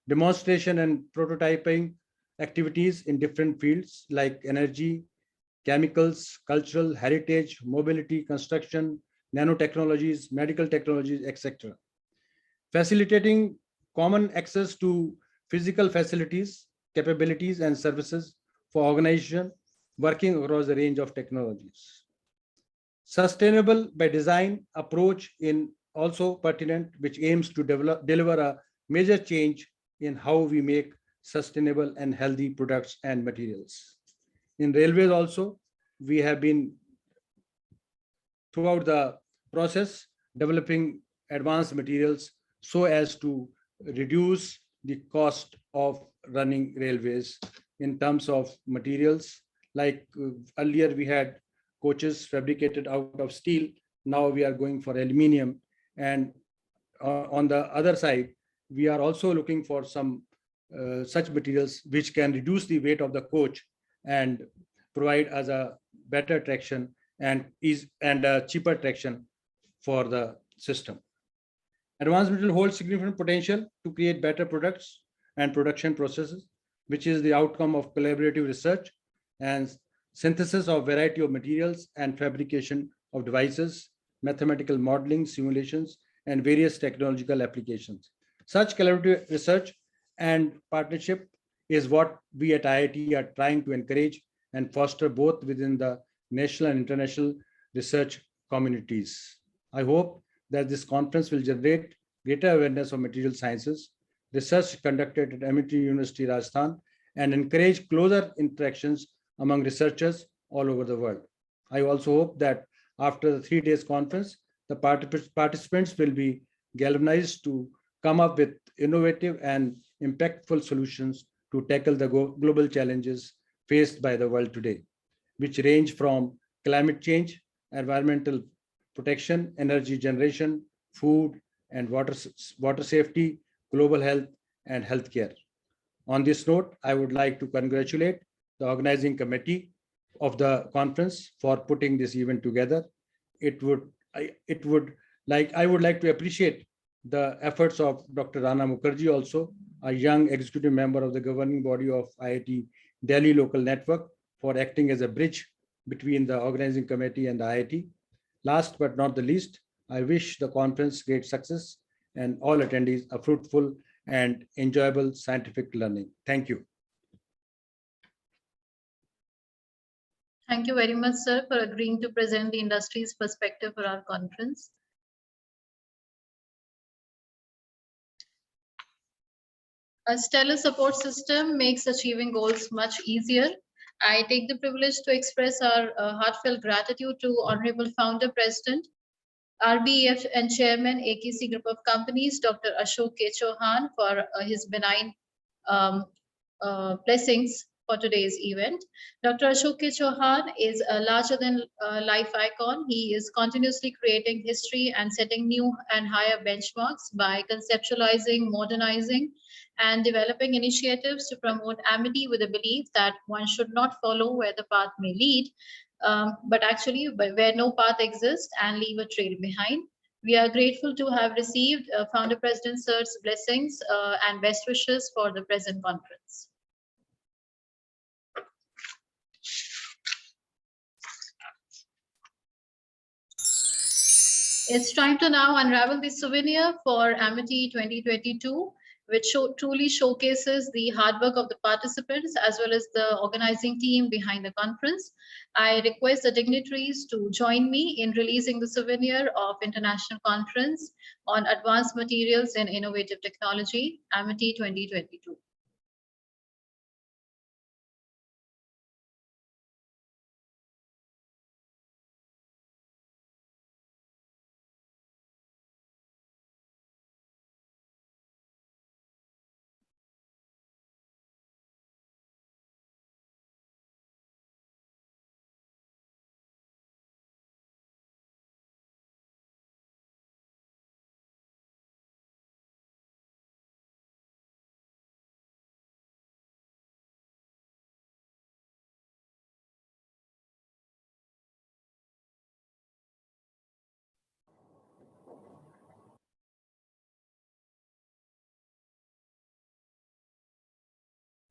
Demonstration and prototyping activities in different fields like energy, chemicals, cultural, heritage, mobility, construction, nanotechnologies, medical technologies, etc. Facilitating common access to physical facilities, capabilities, and services for organization working across a range of technologies. Sustainable by design approach in also pertinent, which aims to deliver a major change in how we make sustainable and healthy products and materials. In railways also, we have been throughout the process developing advanced materials so as to reduce the cost of running railways in terms of materials. Like earlier we had coaches fabricated out of steel, now we are going for aluminum. And on the other side, we are also looking for some such materials which can reduce the weight of the coach and provide us a better traction and a cheaper traction for the system. Advanced material holds significant potential to create better products and production processes, which is the outcome of collaborative research and synthesis of variety of materials and fabrication of devices, mathematical modeling, simulations, and various technological applications. Such collaborative research and partnership is what we at IIT are trying to encourage and foster both within the national and international research communities. I hope that this conference will generate greater awareness of material sciences, research conducted at Amity University, Rajasthan, and encourage closer interactions among researchers all over the world. I also hope that after the 3 days conference, the participants will be galvanized to come up with innovative and impactful solutions to tackle the global challenges faced by the world today, which range from climate change, environmental protection, energy generation, food and water safety, global health, and healthcare. On this note, I would like to congratulate the organizing committee of the conference for putting this event together. I would like to appreciate the efforts of Dr. Rana Mukherjee also, a young executive member of the governing body of IIT Delhi local network, for acting as a bridge between the organizing committee and the IIT. Last but not the least, I wish the conference great success and all attendees a fruitful and enjoyable scientific learning. Thank you. Thank you very much, sir, for agreeing to present the industry's perspective for our conference. A stellar support system makes achieving goals much easier. I take the privilege to express our heartfelt gratitude to Honorable Founder President, RBEF and Chairman, AKC Group of Companies, Dr. Ashok K. Chauhan, for his benign blessings for today's event. Dr. Ashok K. Chauhan is a larger than life icon. He is continuously creating history and setting new and higher benchmarks by conceptualizing, modernizing, and developing initiatives to promote amity with the belief that one should not follow where the path may lead, but actually where no path exists and leave a trail behind. We are grateful to have received Founder President Sir's blessings and best wishes for the present conference. It's time to now unravel the souvenir for Amity 2022, which truly showcases the hard work of the participants as well as the organizing team behind the conference. I request the dignitaries to join me in releasing the souvenir of International Conference on Advanced Materials and Innovative Technology, Amity 2022.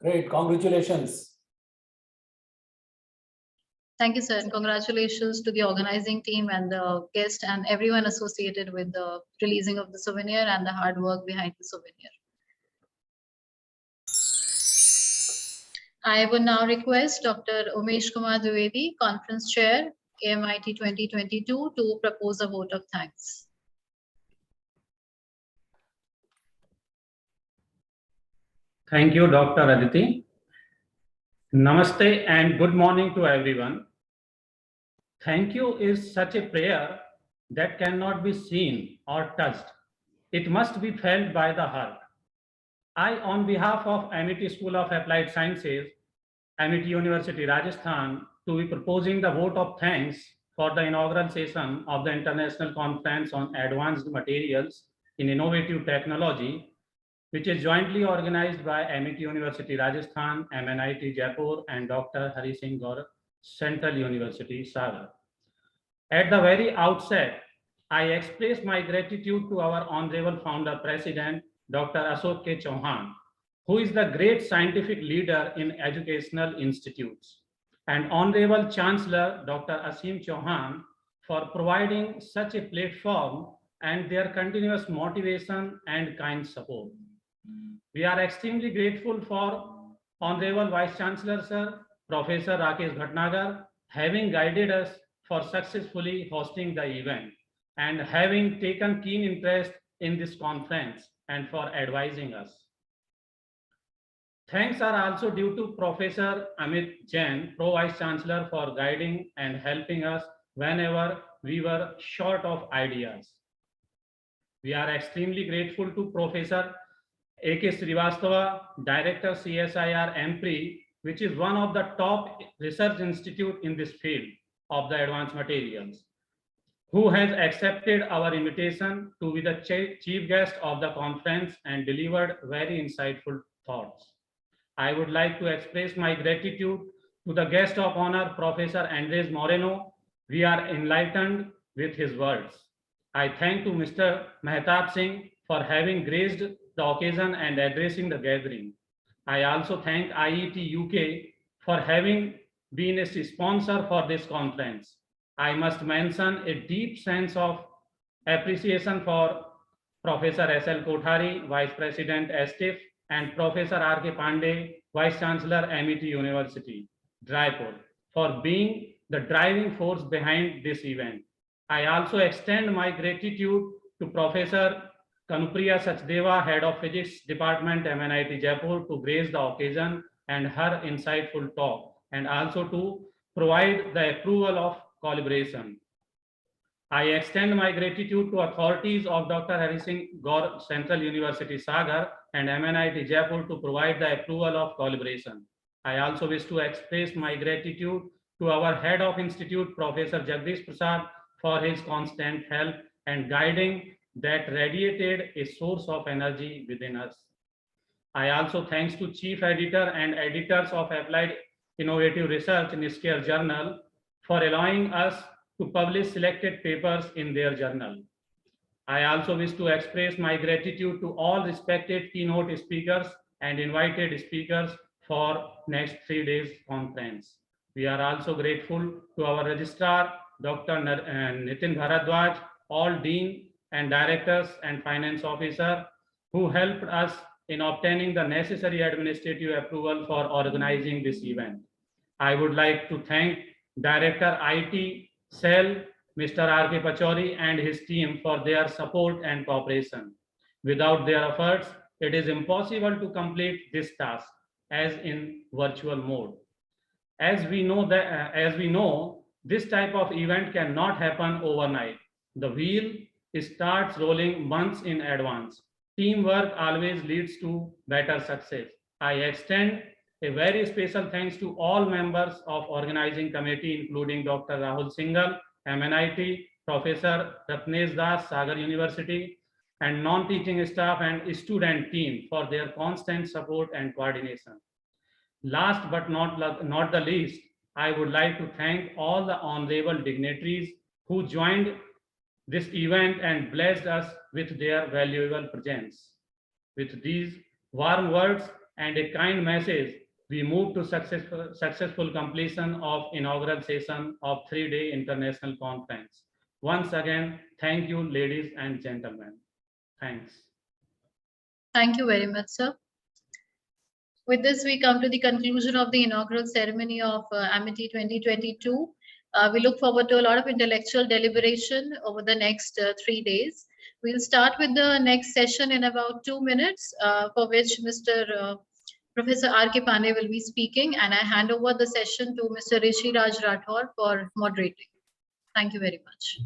Great, congratulations. Thank you, sir, and congratulations to the organizing team and the guest and everyone associated with the releasing of the souvenir and the hard work behind the souvenir. I would now request Dr. Umesh Kumar Dwivedi, Conference Chair, Amity 2022, to propose a vote of thanks. Thank you, Dr. Aditi. Namaste and good morning to everyone. Thank you is such a prayer that cannot be seen or touched. It must be felt by the heart. I, on behalf of Amity School of Applied Sciences, Amity University, Rajasthan, to be proposing the vote of thanks for the inaugural session of the International Conference on Advanced Materials in Innovative Technology, which is jointly organized by Amity University, Rajasthan, MNIT Jaipur, and Dr. Hari Singh Gaur, Central University, Sagar. At the very outset, I express my gratitude to our Honorable Founder President, Dr. Ashok K. Chauhan, who is the great scientific leader in educational institutes, and Honorable Chancellor, Dr. Asim Chauhan, for providing such a platform and their continuous motivation and kind support. We are extremely grateful for Honorable Vice Chancellor, Sir, Professor Rakesh Bhatnagar, having guided us for successfully hosting the event and having taken keen interest in this conference and for advising us. Thanks are also due to Professor Amit Jain, Pro Vice Chancellor, for guiding and helping us whenever we were short of ideas. We are extremely grateful to Professor A.K. Srivastava, Director CSIR Amity, which is one of the top research institute in this field of the advanced materials, who has accepted our invitation to be the chief guest of the conference and delivered very insightful thoughts. I would like to express my gratitude to the guest of honor, Professor Andres Moreno. We are enlightened with his words. I thank to Mr. Mehtab Singh for having graced the occasion and addressing the gathering. I also thank IET UK for having been a sponsor for this conference. I must mention a deep sense of appreciation for Professor S.L. Kothari, Vice President STIF, and Professor R.K. Pandey, Vice Chancellor Amity University, Jaipur, for being the driving force behind this event. I also extend my gratitude to Professor Kanupriya Sachdeva, Head of Physics Department, MNIT Jaipur, to grace the occasion and her insightful talk, and also to provide the approval of collaboration. I extend my gratitude to authorities of Dr. Hari Singh Gaur, Central University, Sagar, and MNIT Jaipur to provide the approval of collaboration. I also wish to express my gratitude to our Head of Institute, Professor Jagdish Prasad, for his constant help and guiding that radiated a source of energy within us. I also thanks to Chief Editor and editors of Applied Innovative Research Niskar Journal for allowing us to publish selected papers in their journal. I also wish to express my gratitude to all respected keynote speakers and invited speakers for next 3 days conference. We are also grateful to our registrar, Dr. Nitin Bharadwaj, all dean and directors and finance officer who helped us in obtaining the necessary administrative approval for organizing this event. I would like to thank Director IT Cell, Mr. R.K. Pachori, and his team for their support and cooperation. Without their efforts, it is impossible to complete this task as in virtual mode. As we know, this type of event cannot happen overnight. The wheel starts rolling months in advance. Teamwork always leads to better success. I extend a very special thanks to all members of organizing committee, including Dr. Rahul Singhal, MNIT, Professor Ratnesh Das, Sagar University, and non-teaching staff and student team for their constant support and coordination. Last but not the least, I would like to thank all the honorable dignitaries who joined this event and blessed us with their valuable presence. With these warm words and a kind message, we move to successful completion of inaugural session of 3-day international conference. Once again, thank you, ladies and gentlemen. Thanks. Thank you very much, sir. With this, we come to the conclusion of the inaugural ceremony of Amity 2022. We look forward to a lot of intellectual deliberation over the next 3 days. We'll start with the next session in about 2 minutes, for which Professor R.K. Pandey will be speaking, and I hand over the session to Mr. Rishi Raj Rathore for moderating. Thank you very much.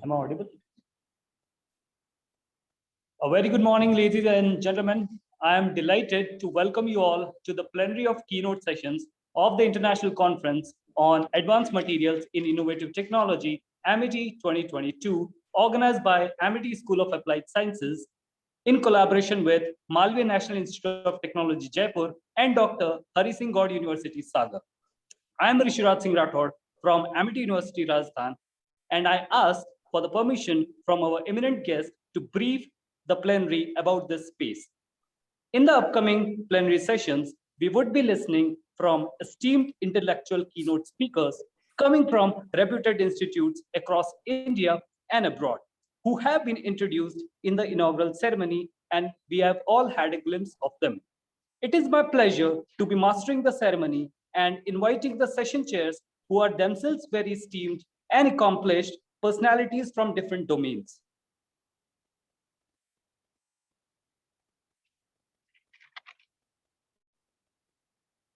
Am I audible? A very good morning, ladies and gentlemen. I am delighted to welcome you all to the plenary of keynote sessions of the International Conference on Advanced Materials in Innovative Technology, Amity 2022, organized by Amity School of Applied Sciences in collaboration with Malviya National Institute of Technology, Jaipur, and Dr. Hari Singh God University, Sagar. I am Rishi Raj Singh Rathore from Amity University, Rajasthan, and I asked for the permission from our eminent guest to brief the plenary about this space. In the upcoming plenary sessions, we would be listening from esteemed intellectual keynote speakers coming from reputed institutes across India and abroad, who have been introduced in the inaugural ceremony, and we have all had a glimpse of them. It is my pleasure to be mastering the ceremony and inviting the session chairs who are themselves very esteemed and accomplished personalities from different domains.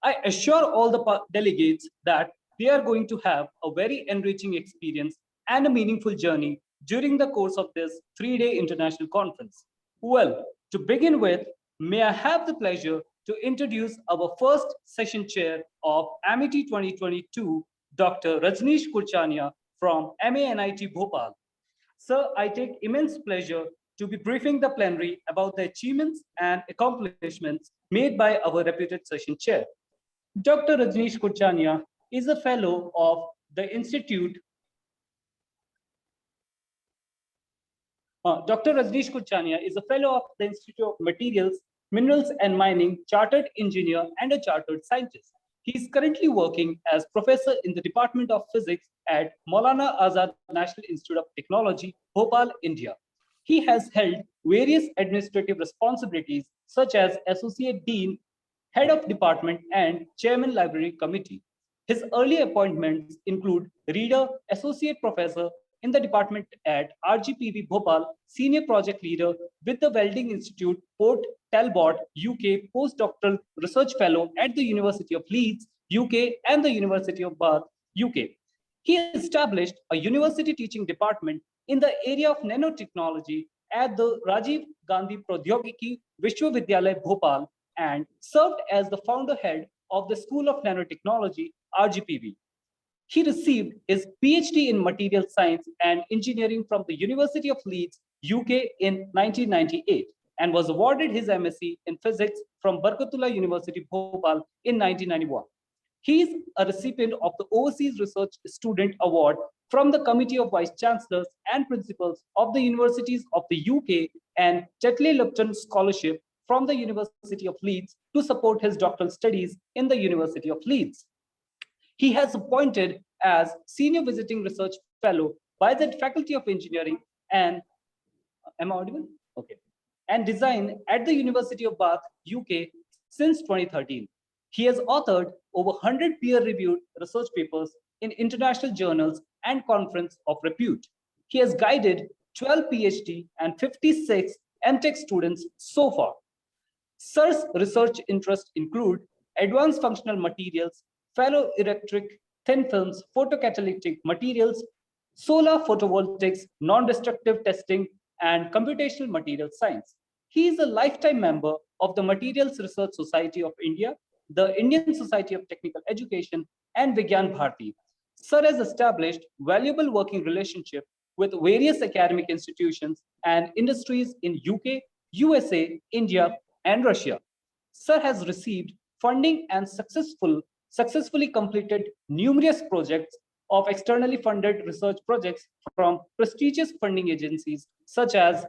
I assure all the delegates that they are going to have a very enriching experience and a meaningful journey during the course of this 3-day international conference. Well, to begin with, may I have the pleasure to introduce our first session chair of Amity 2022, Dr. Rajneesh Kurchania from MANIT Bhopal. Sir, I take immense pleasure to be briefing the plenary about the achievements and accomplishments made by our reputed session chair. Dr. Rajneesh Kurchania is a fellow of the Institute. Dr. Rajneesh Kurchania is a fellow of the Institute of Materials, Minerals and Mining, chartered engineer and a chartered scientist. He is currently working as professor in the Department of Physics at Maulana Azad National Institute of Technology, Bhopal, India. He has held various administrative responsibilities such as Associate Dean, Head of Department, and Chairman Library Committee. His early appointments include Reader, Associate Professor in the department at RGPV Bhopal, Senior Project Leader with the Welding Institute, Port Talbot, UK, Postdoctoral Research Fellow at the University of Leeds, UK, and the University of Bath, UK. He established a university teaching department in the area of nanotechnology at the Rajiv Gandhi Pradhyogiki Vishwavidyalaya Bhopal and served as the founder head of the School of Nanotechnology, RGPV. He received his PhD in Material Science and Engineering from the University of Leeds, UK in 1998 and was awarded his MSc in Physics from Barkatullah University, Bhopal in 1991. He is a recipient of the Overseas Research Student Award from the Committee of Vice Chancellors and Principals of the Universities of the UK and Tetley Lupton Scholarship from the University of Leeds to support his doctoral studies in the University of Leeds. He has appointed as Senior Visiting Research Fellow by the Faculty of Engineering and am I audible? Okay. And Design at the University of Bath, UK since 2013. He has authored over 100 peer-reviewed research papers in international journals and conferences of repute. He has guided 12 PhD and 56 MTech students so far. Sir's research interests include advanced functional materials, ferroelectric thin films, photocatalytic materials, solar photovoltaics, non-destructive testing, and computational material science. He is a lifetime member of the Materials Research Society of India, the Indian Society of Technical Education, and Vigyan Bharati. Sir has established valuable working relationship with various academic institutions and industries in UK, USA, India, and Russia. Sir has received funding and successfully completed numerous projects of externally funded research projects from prestigious funding agencies such as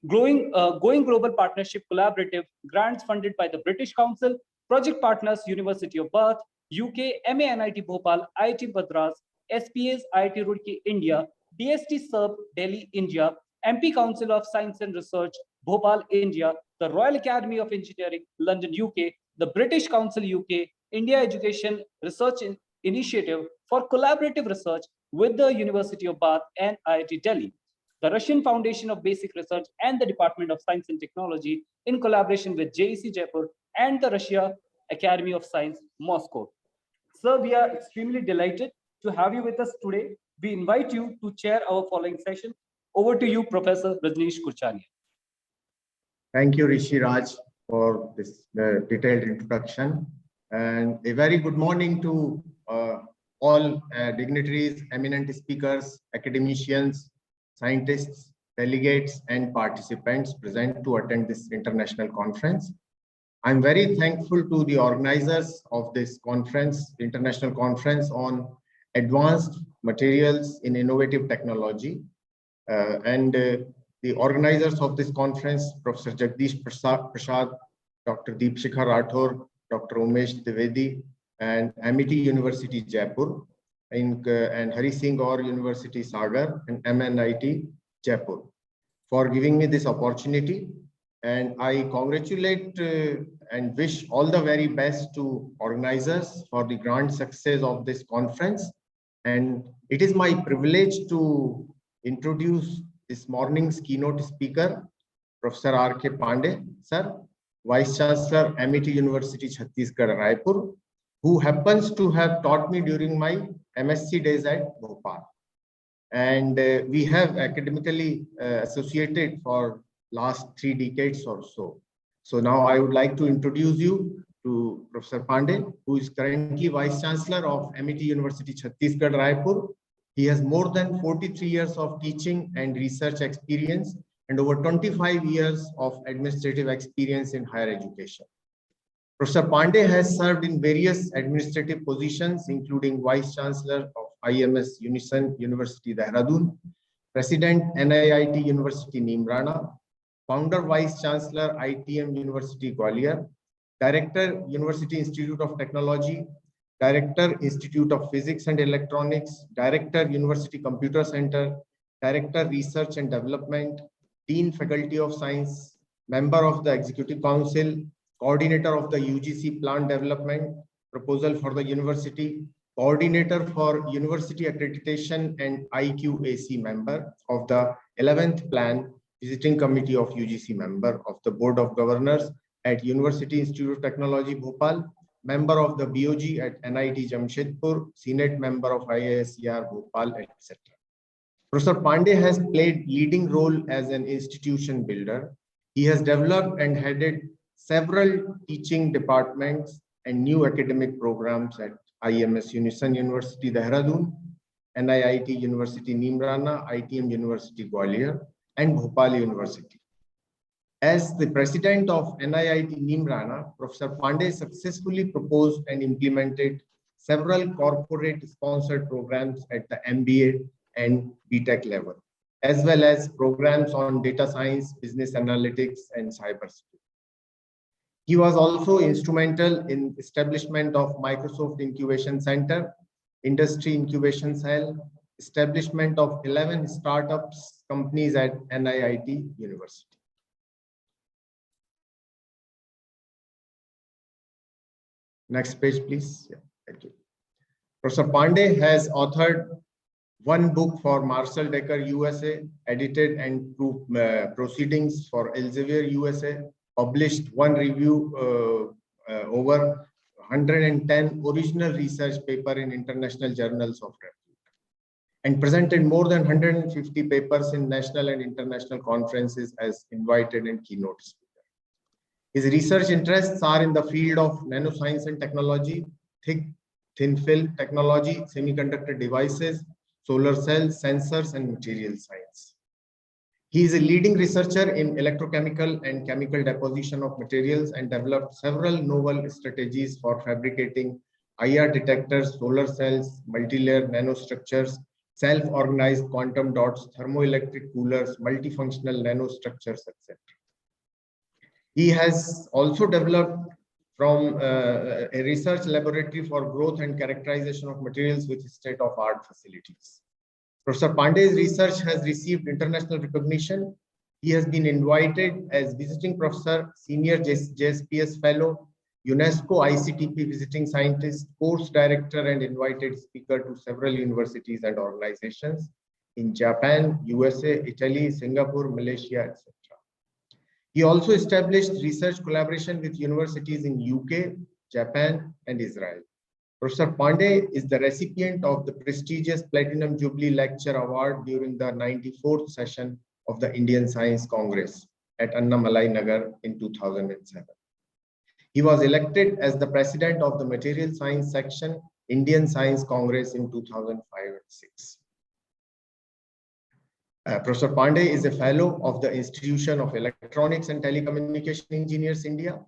Going Global Partnership Collaborative grants funded by the British Council, Project Partners University of Bath, UK, MANIT Bhopal, IIT Madras, SPAs IIT Roorkee, India, DST SERB, Delhi, India, MP Council of Science and Research, Bhopal, India, the Royal Academy of Engineering, London, UK, the British Council, UK, India Education Research Initiative for collaborative research with the University of Bath and IIT Delhi, the Russian Foundation of Basic Research and the Department of Science and Technology in collaboration with JEC Jaipur and the Russia Academy of Science, Moscow. Sir, we are extremely delighted to have you with us today. We invite you to chair our following session. Over to you, Professor Rajneesh Kurchania. Thank you, Rishi Raj, for this detailed introduction. And a very good morning to all dignitaries, eminent speakers, academicians, scientists, delegates, and participants present to attend this international conference. I'm very thankful to the organizers of this conference, international conference on advanced materials in innovative technology. The organizers of this conference, Professor Jagdish Prasad, Dr. Deepshikha Rathore, Dr. Umesh Dwivedi, and Amity University Jaipur, and Hari Singh Gaur University Sagar, and MNIT Jaipur, for giving me this opportunity. And I congratulate and wish all the very best to organizers for the grand success of this conference. And it is my privilege to introduce this morning's keynote speaker, Professor R.K. Pandey, sir, Vice Chancellor, Amity University, Chhattisgarh, Raipur, who happens to have taught me during my MSc days at Bhopal. And we have academically associated for last 3 decades or so. So now I would like to introduce you to Professor Pandey, who is currently Vice Chancellor of Amity University, Chhattisgarh, Raipur. He has more than 43 years of teaching and research experience and over 25 years of administrative experience in higher education. Professor Pandey has served in various administrative positions, including Vice Chancellor of IMS Unison University, Dehradun, President, NIIT University, Neemrana, Founder Vice Chancellor, ITM University, Gwalior, Director, University Institute of Technology, Director, Institute of Physics and Electronics, Director, University Computer Center, Director, Research and Development, Dean, Faculty of Science, Member of the Executive Council, Coordinator of the UGC Plan Development, Proposal for the University, Coordinator for University Accreditation and IQAC Member of the 11th Plan, Visiting Committee of UGC Member of the Board of Governors at University Institute of Technology, Bhopal, Member of the BOG at NIT Jamshedpur, Senate Member of IISER, Bhopal, etc. Professor Pandey has played leading role as an institution builder. He has developed and headed several teaching departments and new academic programs at IMS Unison University, Dehradun, NIIT University, Neemrana, ITM University, Gwalior, and Bhopal University. As the president of NIIT Neemrana, Professor Pandey successfully proposed and implemented several corporate sponsored programs at the MBA and BTech level, as well as programs on data science, business analytics, and cybersecurity. He was also instrumental in establishment of Microsoft Incubation Center, Industry Incubation Cell, establishment of 11 startups companies at NIIT University. Next page, please. Yeah, thank you. Professor Pandey has authored one book for Marshall Decker USA, edited and proceedings for Elsevier USA, published one review over 110 original research paper in international journals of repute, and presented more than 150 papers in national and international conferences as invited and keynote speaker. His research interests are in the field of nanoscience and technology, thin film technology, semiconductor devices, solar cells, sensors, and material science. He is a leading researcher in electrochemical and chemical deposition of materials and developed several novel strategies for fabricating IR detectors, solar cells, multi-layer nanostructures, self-organized quantum dots, thermoelectric coolers, multifunctional nanostructures, etc. He has also developed from a research laboratory for growth and characterization of materials with state-of-art facilities. Professor Pandey's research has received international recognition. He has been invited as visiting professor, senior JSPS fellow, UNESCO ICTP visiting scientist, course director, and invited speaker to several universities and organizations in Japan, USA, Italy, Singapore, Malaysia, etc. He also established research collaboration with universities in UK, Japan, and Israel. Professor Pandey is the recipient of the prestigious Platinum Jubilee Lecture Award during the 94th session of the Indian Science Congress at Annamalai Nagar in 2007. He was elected as the president of the Material Science Section, Indian Science Congress in 2005 and 6. Professor Pandey is a fellow of the Institution of Electronics and Telecommunication Engineers, India,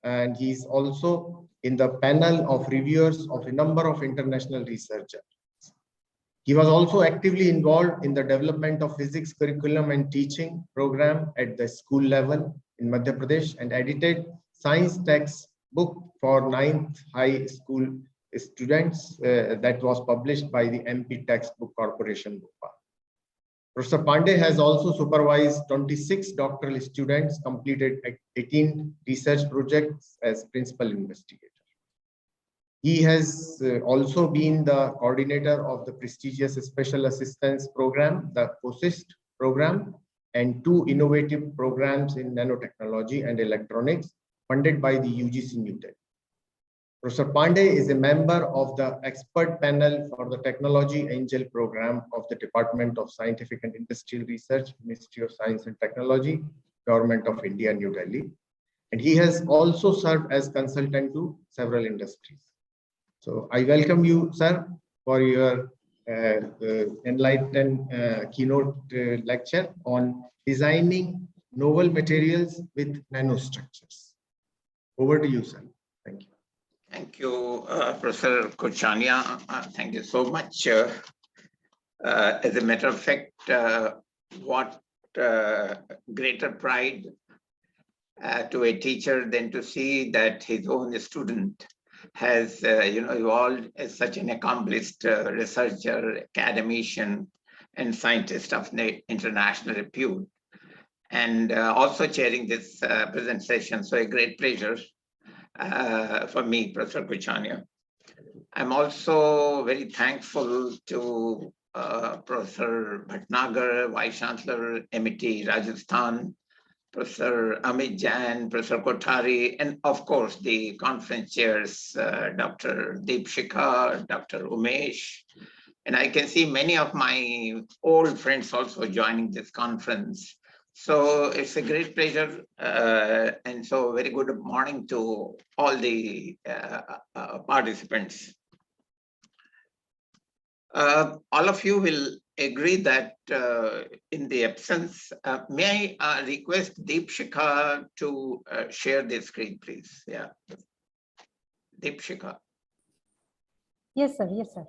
and he is also in the panel of reviewers of a number of international research journals. He was also actively involved in the development of physics curriculum and teaching program at the school level in Madhya Pradesh and edited science textbook for 9th high school students that was published by the MP Textbook Corporation, Bhopal. Professor Pandey has also supervised 26 doctoral students, completed 18 research projects as principal investigator. He has also been the coordinator of the prestigious Special Assistance Program, the POSIST program, and 2 innovative programs in nanotechnology and electronics funded by the UGC New Delhi. Professor Pandey is a member of the expert panel for the Technology Angel Program of the Department of Scientific and Industrial Research, Ministry of Science and Technology, Government of India, New Delhi. And he has also served as consultant to several industries. So I welcome you, sir, for your enlightened keynote lecture on designing novel materials with nanostructures. Over to you, sir. Thank you. Thank you, Professor Kochania. Thank you so much. As a matter of fact, what greater pride to a teacher than to see that his own student has evolved as such an accomplished researcher, academician, and scientist of international repute, and also chairing this present session. So a great pleasure for me, Professor Kochania. I'm also very thankful to Professor Bhatnagar, Vice Chancellor, Amity, Rajasthan, Professor Amit Jain, Professor Kothari, and of course the conference chairs, Dr. Deep Shikha, Dr. Umesh, and I can see many of my old friends also joining this conference. So it's a great pleasure, and so very good morning to all the participants. All of you will agree that in the absence, may I request Deep Shikha to share the screen, please? Yeah, Deep Shikha. Yes, sir. Yes, sir.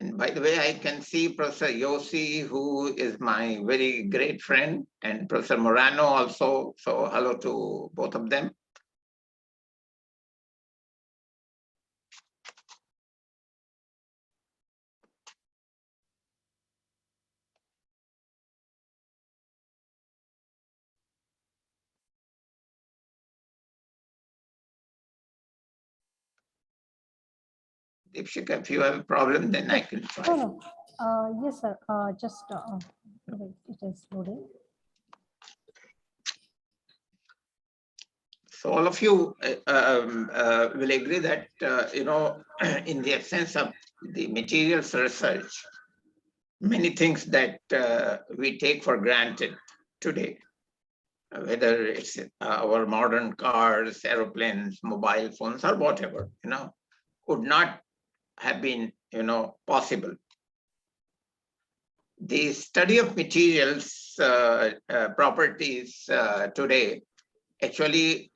And by the way, I can see Professor Yossi, who is my very great friend, and Professor Morano also. So hello to both of them. Deepshika, if you have a problem, then I can try. No. Yes, sir. Just wait, it is loading. So all of you will agree that, in the essence of the materials research, many things that we take for granted today, whether it's our modern cars, aeroplanes, mobile phones, or whatever, would not have been, possible. The study of materials properties today actually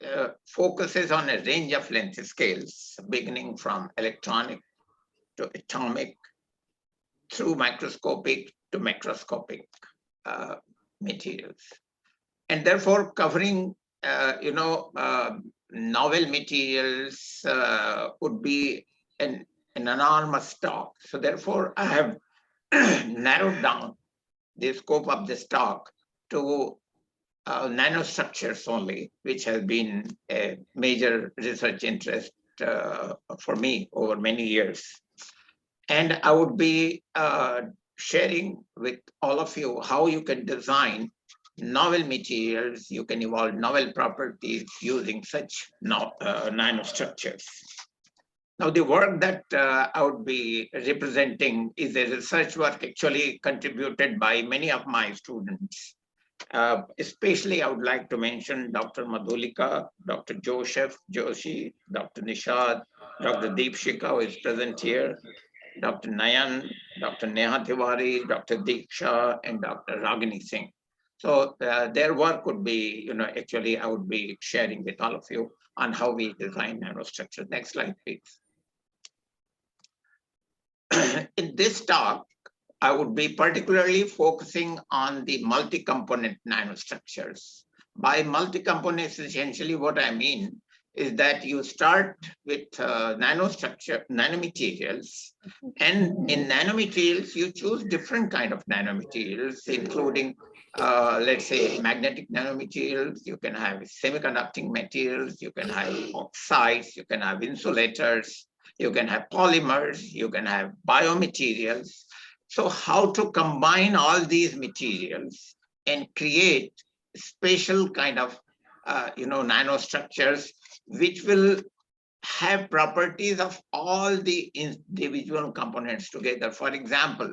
focuses on a range of length scales, beginning from electronic to atomic, through microscopic to macroscopic materials. And therefore covering, novel materials would be an enormous talk. So therefore I have narrowed down the scope of this talk to nanostructures only, which has been a major research interest for me over many years. And I would be sharing with all of you how you can design novel materials, you can evolve novel properties using such nanostructures. Now, the work that I would be representing is a research work actually contributed by many of my students. Especially, I would like to mention Dr. Madhulika, Dr. Joseph Joshi, Dr. Nishad, Dr. Deepshika, who is present here, Dr. Nayan, Dr. Neha Tiwari, Dr. Diksha, and Dr. Ragini Singh. So their work would be, actually I would be sharing with all of you on how we design nanostructures. Next slide, please. In this talk, I would be particularly focusing on the multi-component nanostructures. By multi-components, essentially what I mean is that you start with nanomaterials, and in nanomaterials, you choose different kind of nanomaterials, including, let's say, magnetic nanomaterials, you can have semiconducting materials, you can have oxides, you can have insulators, you can have polymers, you can have biomaterials. So how to combine all these materials and create special kind of, nanostructures, which will have properties of all the individual components together. For example,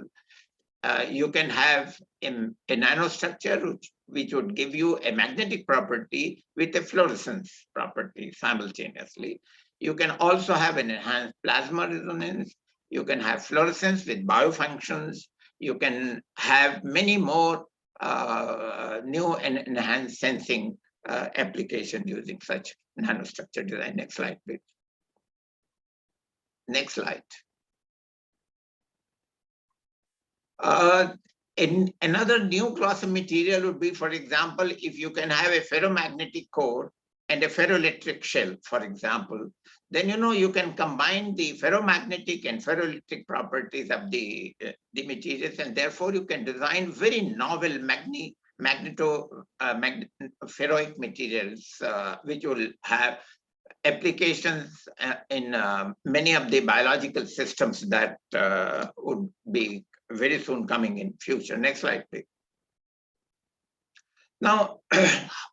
you can have a nanostructure which would give you a magnetic property with a fluorescence property simultaneously. You can also have an enhanced plasma resonance. You can have fluorescence with biofunctions. You can have many more new and enhanced sensing application using such nanostructure design. Next slide, please. Next slide. In another new class of material would be, for example, if you can have a ferromagnetic core and a ferroelectric shell, for example, then you can combine the ferromagnetic and ferroelectric properties of the materials, and therefore you can design very novel ferroic materials, which will have applications in many of the biological systems that would be very soon coming in future. Next slide, please. Now,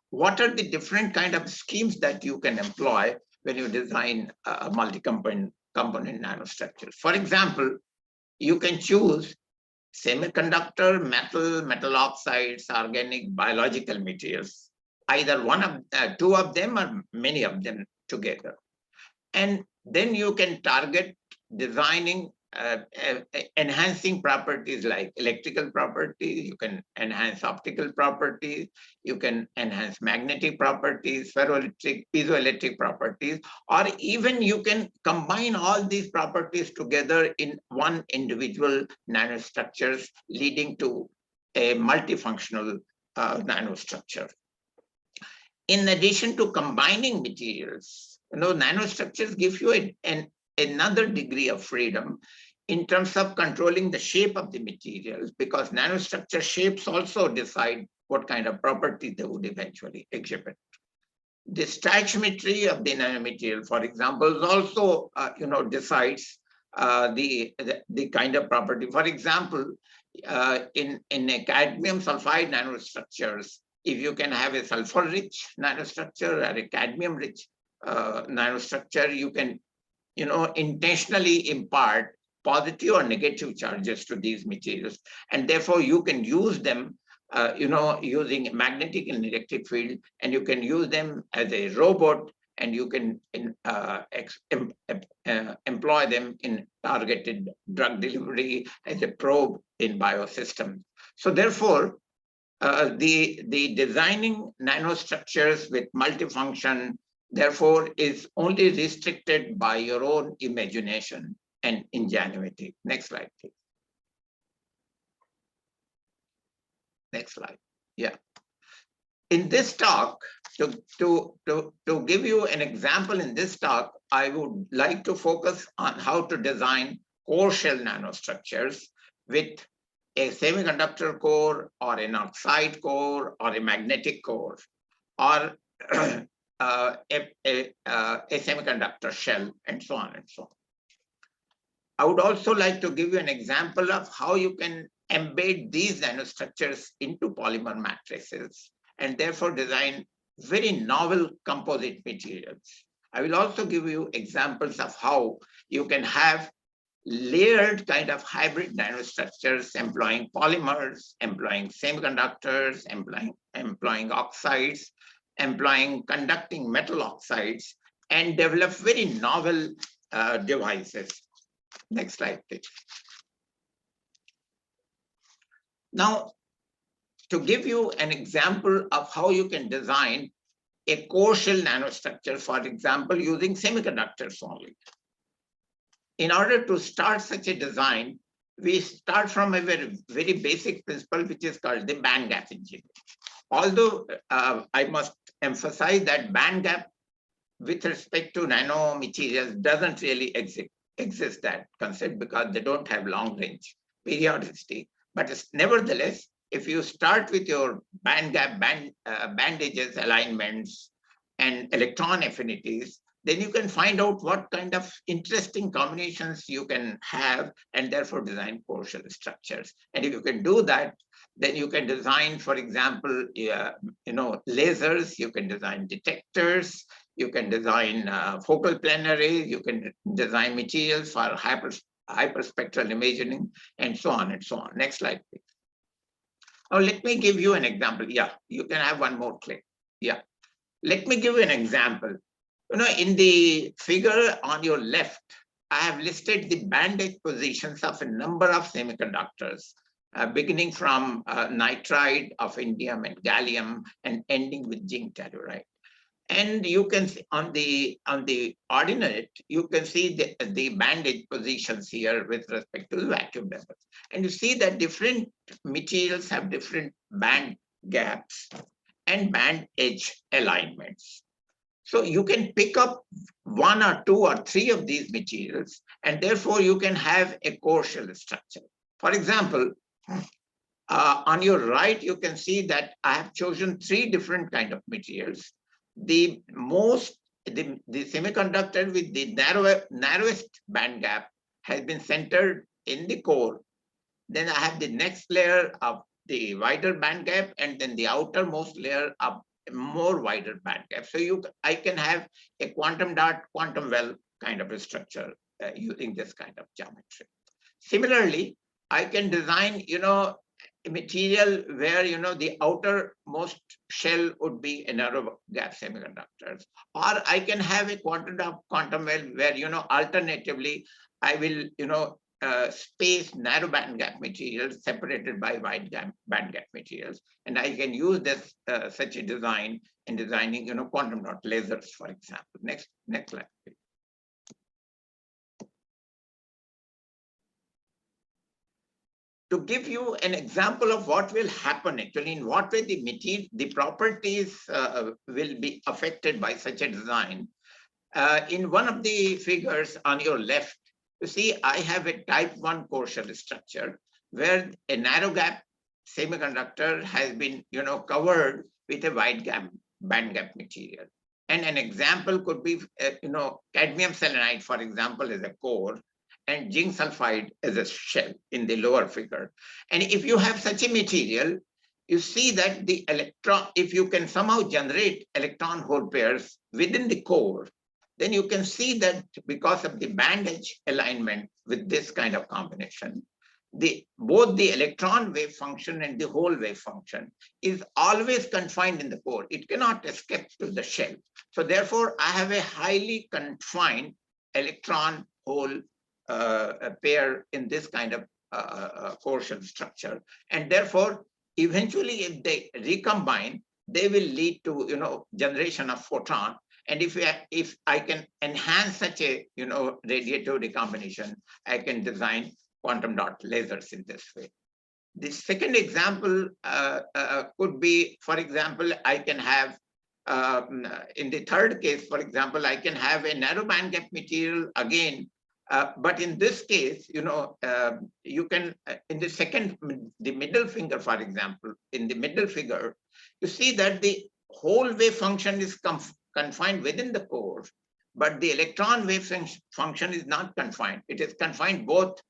what are the different kind of schemes that you can employ when you design multi-component nanostructures? For example, you can choose semiconductor, metal oxides, organic, biological materials, either two of them or many of them together. And then you can target designing, enhancing properties like electrical properties, you can enhance optical properties, you can enhance magnetic properties, ferroelectric, piezoelectric properties, or even you can combine all these properties together in one individual nanostructures, leading to a multifunctional nanostructure. In addition to combining materials, nanostructures give you another degree of freedom in terms of controlling the shape of the materials, because nanostructure shapes also decide what kind of property they would eventually exhibit. The stoichiometry of the nanomaterial, for example, also decides the kind of property. For example, in a cadmium sulfide nanostructures, if you can have a sulfur-rich nanostructure or a cadmium-rich nanostructure, you can intentionally impart positive or negative charges to these materials, and therefore you can use them using magnetic and electric field, and you can use them as a robot, and you can employ them in targeted drug delivery as a probe in biosystems. So therefore, the designing nanostructures with multifunction, therefore, is only restricted by your own imagination and ingenuity. Next slide, please. Next slide. Yeah. In this talk, to give you an example in this talk, I would like to focus on how to design core shell nanostructures with a semiconductor core or an oxide core or a magnetic core, or a semiconductor shell, and so on and so on. I would also like to give you an example of how you can embed these nanostructures into polymer matrices and therefore design very novel composite materials. I will also give you examples of how you can have layered kind of hybrid nanostructures employing polymers, employing semiconductors, employing oxides, employing conducting metal oxides, and develop very novel devices. Next slide, please. Now, to give you an example of how you can design a core shell nanostructure, for example, using semiconductors only. In order to start such a design, we start from a very basic principle, which is called the band gap engineering. Although I must emphasize that band gap with respect to nanomaterials doesn't really exist that concept, because they don't have long range periodicity. But nevertheless, if you start with your band gap, bandages, alignments, and electron affinities, then you can find out what kind of interesting combinations you can have, and therefore design core shell structures. And if you can do that, then you can design, for example, lasers, you can design detectors, you can design focal plane arrays, you can design materials for hyperspectral imaging, and so on and so on. Next slide, please. Now, let me give you an example. Yeah, you can have one more click. Yeah, let me give you an example. In the figure on your left, I have listed the bandage positions of a number of semiconductors, beginning from nitride of indium and gallium and ending with zinc telluride. And you can see on the ordinate, you can see the bandage positions here with respect to the vacuum levels. And you see that different materials have different band gaps and band edge alignments. So you can pick up one or two or three of these materials, and therefore you can have a core shell structure. For example, on your right, you can see that I have chosen three different kind of materials. The semiconductor with the narrowest band gap has been centered in the core. Then I have the next layer of the wider band gap, and then the outermost layer of more wider band gap. So I can have a quantum dot, quantum well kind of a structure using this kind of geometry. Similarly, I can design, material where, the outermost shell would be a narrow gap semiconductors, or I can have a quantum well where, alternatively, I will, space narrow band gap materials separated by wide band gap materials. And I can use this such a design in designing, quantum dot lasers, for example. Next slide, please. To give you an example of what will happen actually, in what way the properties will be affected by such a design. In one of the figures on your left, you see I have a type 1 core shell structure where a narrow gap semiconductor has been, covered with a wide band gap material. And an example could be, cadmium selenide, for example, as a core, and zinc sulfide as a shell in the lower figure. And if you have such a material, you see that the electron, if you can somehow generate electron hole pairs within the core, then you can see that because of the band edge alignment with this kind of combination, both the electron wave function and the hole wave function is always confined in the core. It cannot escape to the shell. So therefore, I have a highly confined electron hole pair in this kind of core shell structure. And therefore, eventually, if they recombine, they will lead to, generation of photon. And if I can enhance such a, radiative recombination, I can design quantum dot lasers in this way. The second example could be, for example, I can have, in the third case, for example, I can have a narrow band gap material again, but in this case, you can, in the middle finger, for example, in the middle figure, you see that the whole wave function is confined within the core, but the electron wave function is not confined. It is confined both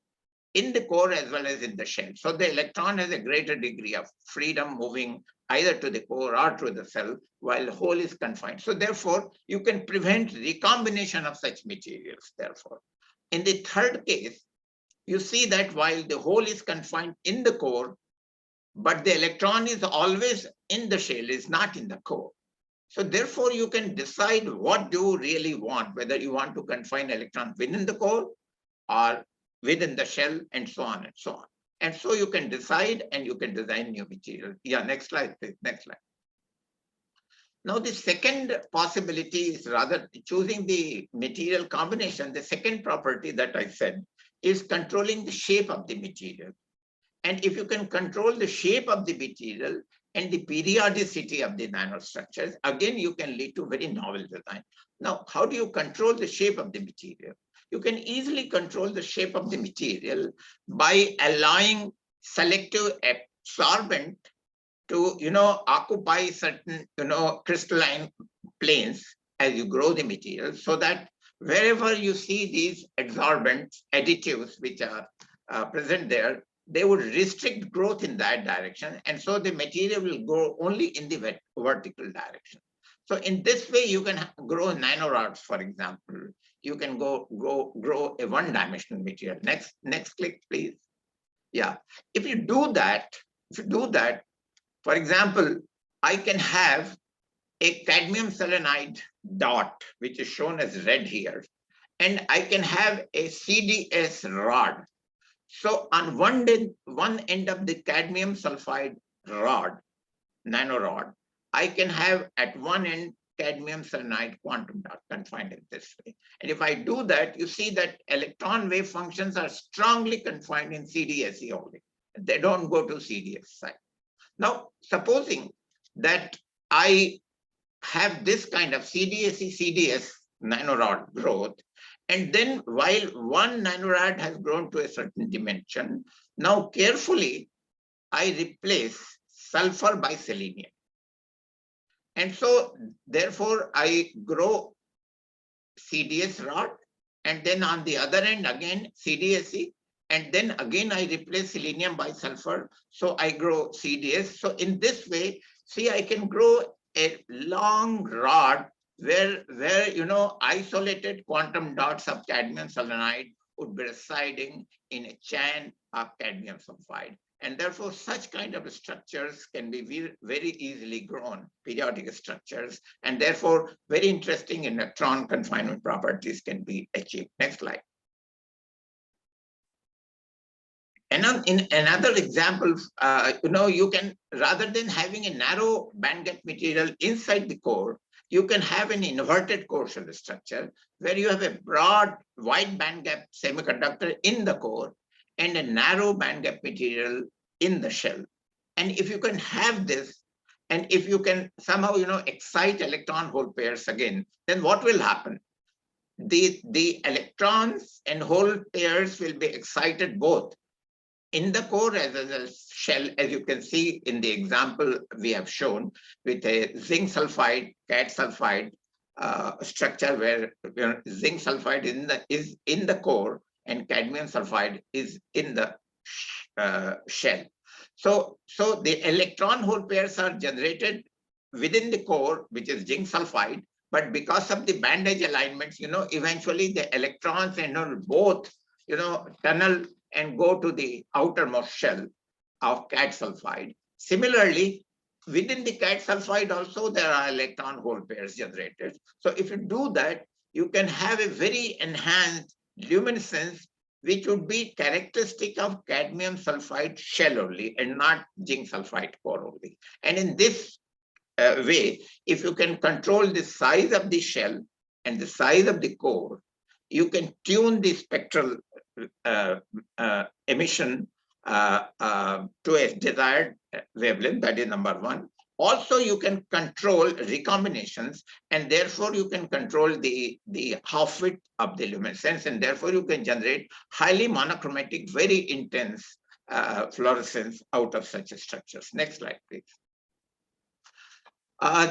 in the core as well as in the shell. So the electron has a greater degree of freedom moving either to the core or to the cell, while the hole is confined. So therefore, you can prevent recombination of such materials, therefore. In the third case, you see that while the hole is confined in the core, but the electron is always in the shell, is not in the core. So therefore, you can decide what you really want, whether you want to confine electron within the core or within the shell, and so on and so on. And so you can decide and you can design new material. Yeah, next slide, please. Next slide. Now, the second possibility is rather choosing the material combination. The second property that I said is controlling the shape of the material. And if you can control the shape of the material and the periodicity of the nanostructures, again, you can lead to very novel design. Now, how do you control the shape of the material? You can easily control the shape of the material by allowing selective absorbent to, occupy certain, crystalline planes as you grow the material, so that wherever you see these adsorbents, additives, which are present there, they would restrict growth in that direction. And so the material will grow only in the vertical direction. So in this way, you can grow nanorods, for example. You can grow a one-dimensional material. Next click, please. Yeah, if you do that, for example, I can have a cadmium selenide dot, which is shown as red here, and I can have a CDS rod. So on one end of the cadmium sulfide rod, nanorod, I can have at one end cadmium selenide quantum dot confined in this way. And if I do that, you see that electron wave functions are strongly confined in CDSE only. They don't go to CDS side. Now, supposing that I have this kind of CDSE, CDS nanorod growth, and then while one nanorod has grown to a certain dimension, now carefully, I replace sulfur by selenium. And so therefore I grow CDS rod, and then on the other end again CDSE, and then again I replace selenium by sulfur. So I grow CDS. So in this way, see, I can grow a long rod where isolated quantum dots of cadmium selenide would be residing in a chain of cadmium sulfide. And therefore, such kind of structures can be very easily grown, periodic structures, and therefore very interesting electron confinement properties can be achieved. Next slide. And in another example, you can, rather than having a narrow bandgap material inside the core, you can have an inverted core shell structure where you have a broad, wide bandgap semiconductor in the core and a narrow bandgap material in the shell. And if you can have this, and if you can somehow, excite electron hole pairs again, then what will happen? The electrons and hole pairs will be excited both in the core as a shell, as you can see in the example we have shown with a zinc sulfide, CAD sulfide structure where zinc sulfide is in the core and cadmium sulfide is in the shell. So the electron hole pairs are generated within the core, which is zinc sulfide, but because of the band edge alignments, eventually the electrons and both, tunnel and go to the outermost shell of CAD sulfide. Similarly, within the CAD sulfide also there are electron hole pairs generated. So if you do that, you can have a very enhanced luminescence, which would be characteristic of cadmium sulfide shell only and not zinc sulfide core only. And in this way, if you can control the size of the shell and the size of the core, you can tune the spectral emission to a desired wavelength. That is number one. Also, you can control recombinations, and therefore you can control the half width of the luminescence, and therefore you can generate highly monochromatic, very intense fluorescence out of such structures. Next slide, please.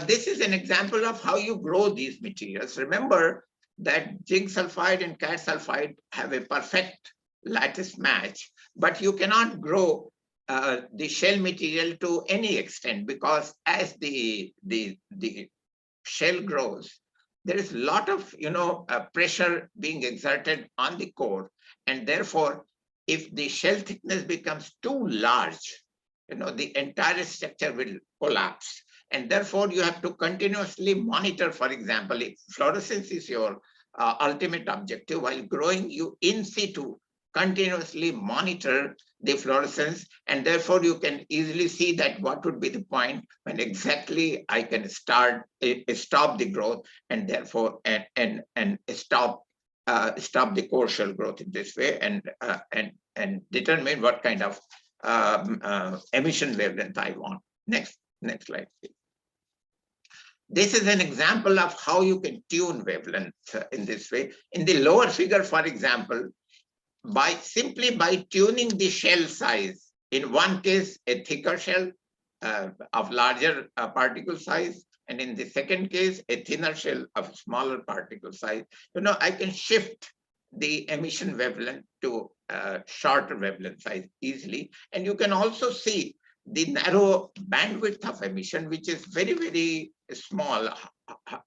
This is an example of how you grow these materials. Remember that zinc sulfide and CAD sulfide have a perfect lattice match, but you cannot grow the shell material to any extent, because as the shell grows, there is a lot of pressure being exerted on the core, and therefore if the shell thickness becomes too large, the entire structure will collapse. And therefore, you have to continuously monitor. For example, if fluorescence is your ultimate objective, while growing, you in situ continuously monitor the fluorescence, and therefore you can easily see that what would be the point when exactly I can stop the growth, and therefore and stop the core shell growth in this way, and determine what kind of emission wavelength I want. Next slide, please. This is an example of how you can tune wavelength in this way. In the lower figure, for example, simply by tuning the shell size, in one case, a thicker shell of larger particle size, and in the second case, a thinner shell of smaller particle size, I can shift the emission wavelength to shorter wavelength size easily. And you can also see the narrow bandwidth of emission, which is very, very small,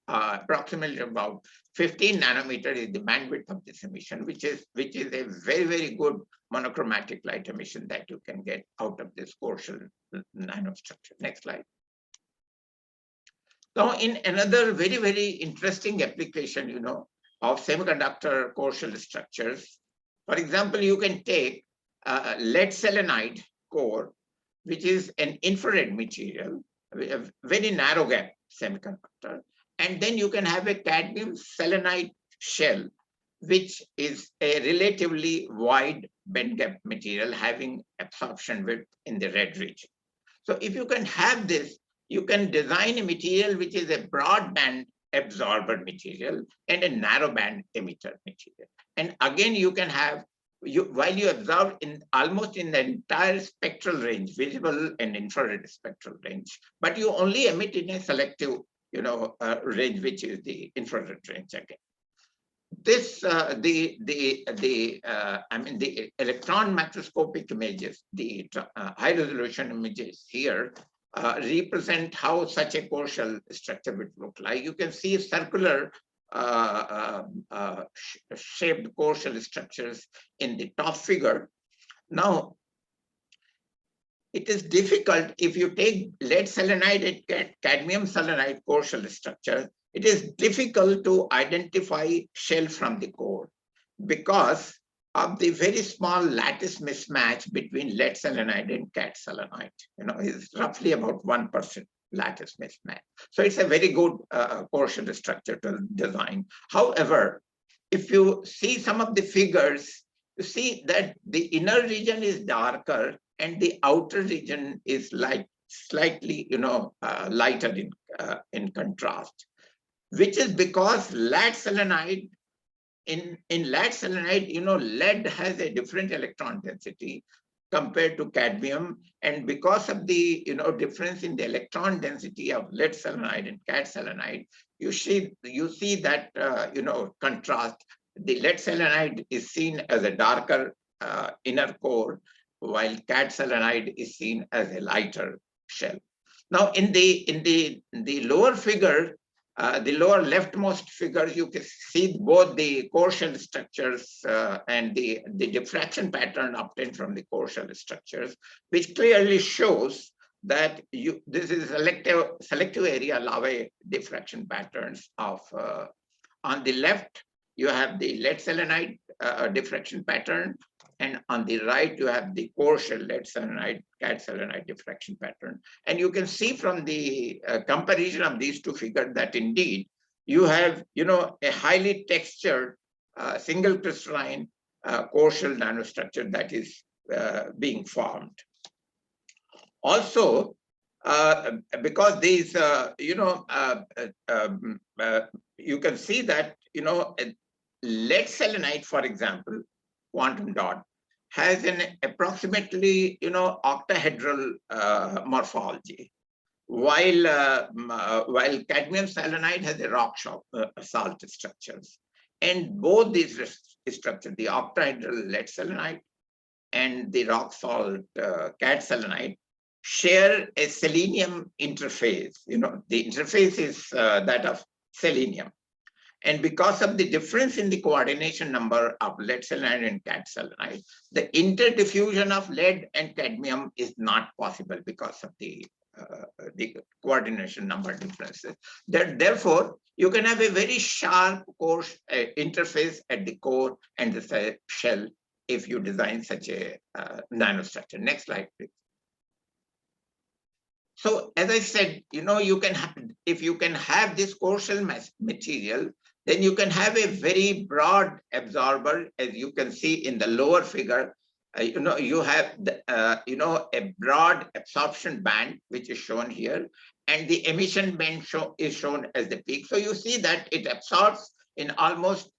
approximately about 15 nanometer is the bandwidth of this emission, which is a very, very good monochromatic light emission that you can get out of this core shell nanostructure. Next slide. Now, in another very, very interesting application, of semiconductor core shell structures, for example, you can take lead selenide core, which is an infrared material, a very narrow gap semiconductor, and then you can have a cadmium selenide shell, which is a relatively wide band gap material having absorption width in the red region. So if you can have this, you can design a material which is a broadband absorber material and a narrow band emitter material. And again, you can have, while you absorb almost in the entire spectral range, visible and infrared spectral range, but you only emit in a selective, range, which is the infrared range again. This, the electron macroscopic images, the high resolution images here represent how such a core shell structure would look like. You can see circular shaped core shell structures in the top figure. Now, it is difficult if you take lead selenide and cadmium selenide core shell structure. It is difficult to identify shell from the core because of the very small lattice mismatch between lead selenide and cad selenide. It's roughly about 1% lattice mismatch. So it's a very good core shell structure to design. However, if you see some of the figures, you see that the inner region is darker and the outer region is slightly, lighter in contrast, which is because lead selenide, in lead selenide, lead has a different electron density compared to cadmium, and because of the difference in the electron density of lead selenide and cad selenide, you see that contrast. The lead selenide is seen as a darker inner core, while cad selenide is seen as a lighter shell. Now, in the lower figure, the lower leftmost figure, you can see both the core shell structures and the diffraction pattern obtained from the core shell structures, which clearly shows that this is selective area lava diffraction patterns of, on the left, you have the lead selenide diffraction pattern, and on the right, you have the core shell lead selenide, cad selenide diffraction pattern. And you can see from the comparison of these two figures that indeed you have, a highly textured single crystalline core shell nanostructure that is being formed. Also, because these, you can see that, lead selenide, for example, quantum dot, has an approximately, octahedral morphology, while cadmium selenide has a rock salt structures. And both these structures, the octahedral lead selenide and the rock salt cad selenide, share a selenium interface. The interface is that of selenium. And because of the difference in the coordination number of lead selenide and cad selenide, the interdiffusion of lead and cadmium is not possible because of the coordination number differences. Therefore, you can have a very sharp core interface at the core and the shell if you design such a nanostructure. Next slide, please. So as I said, you can have, if you can have this core shell material, then you can have a very broad absorber, as you can see in the lower figure. You have a broad absorption band, which is shown here, and the emission band is shown as the peak. So you see that it absorbs in almost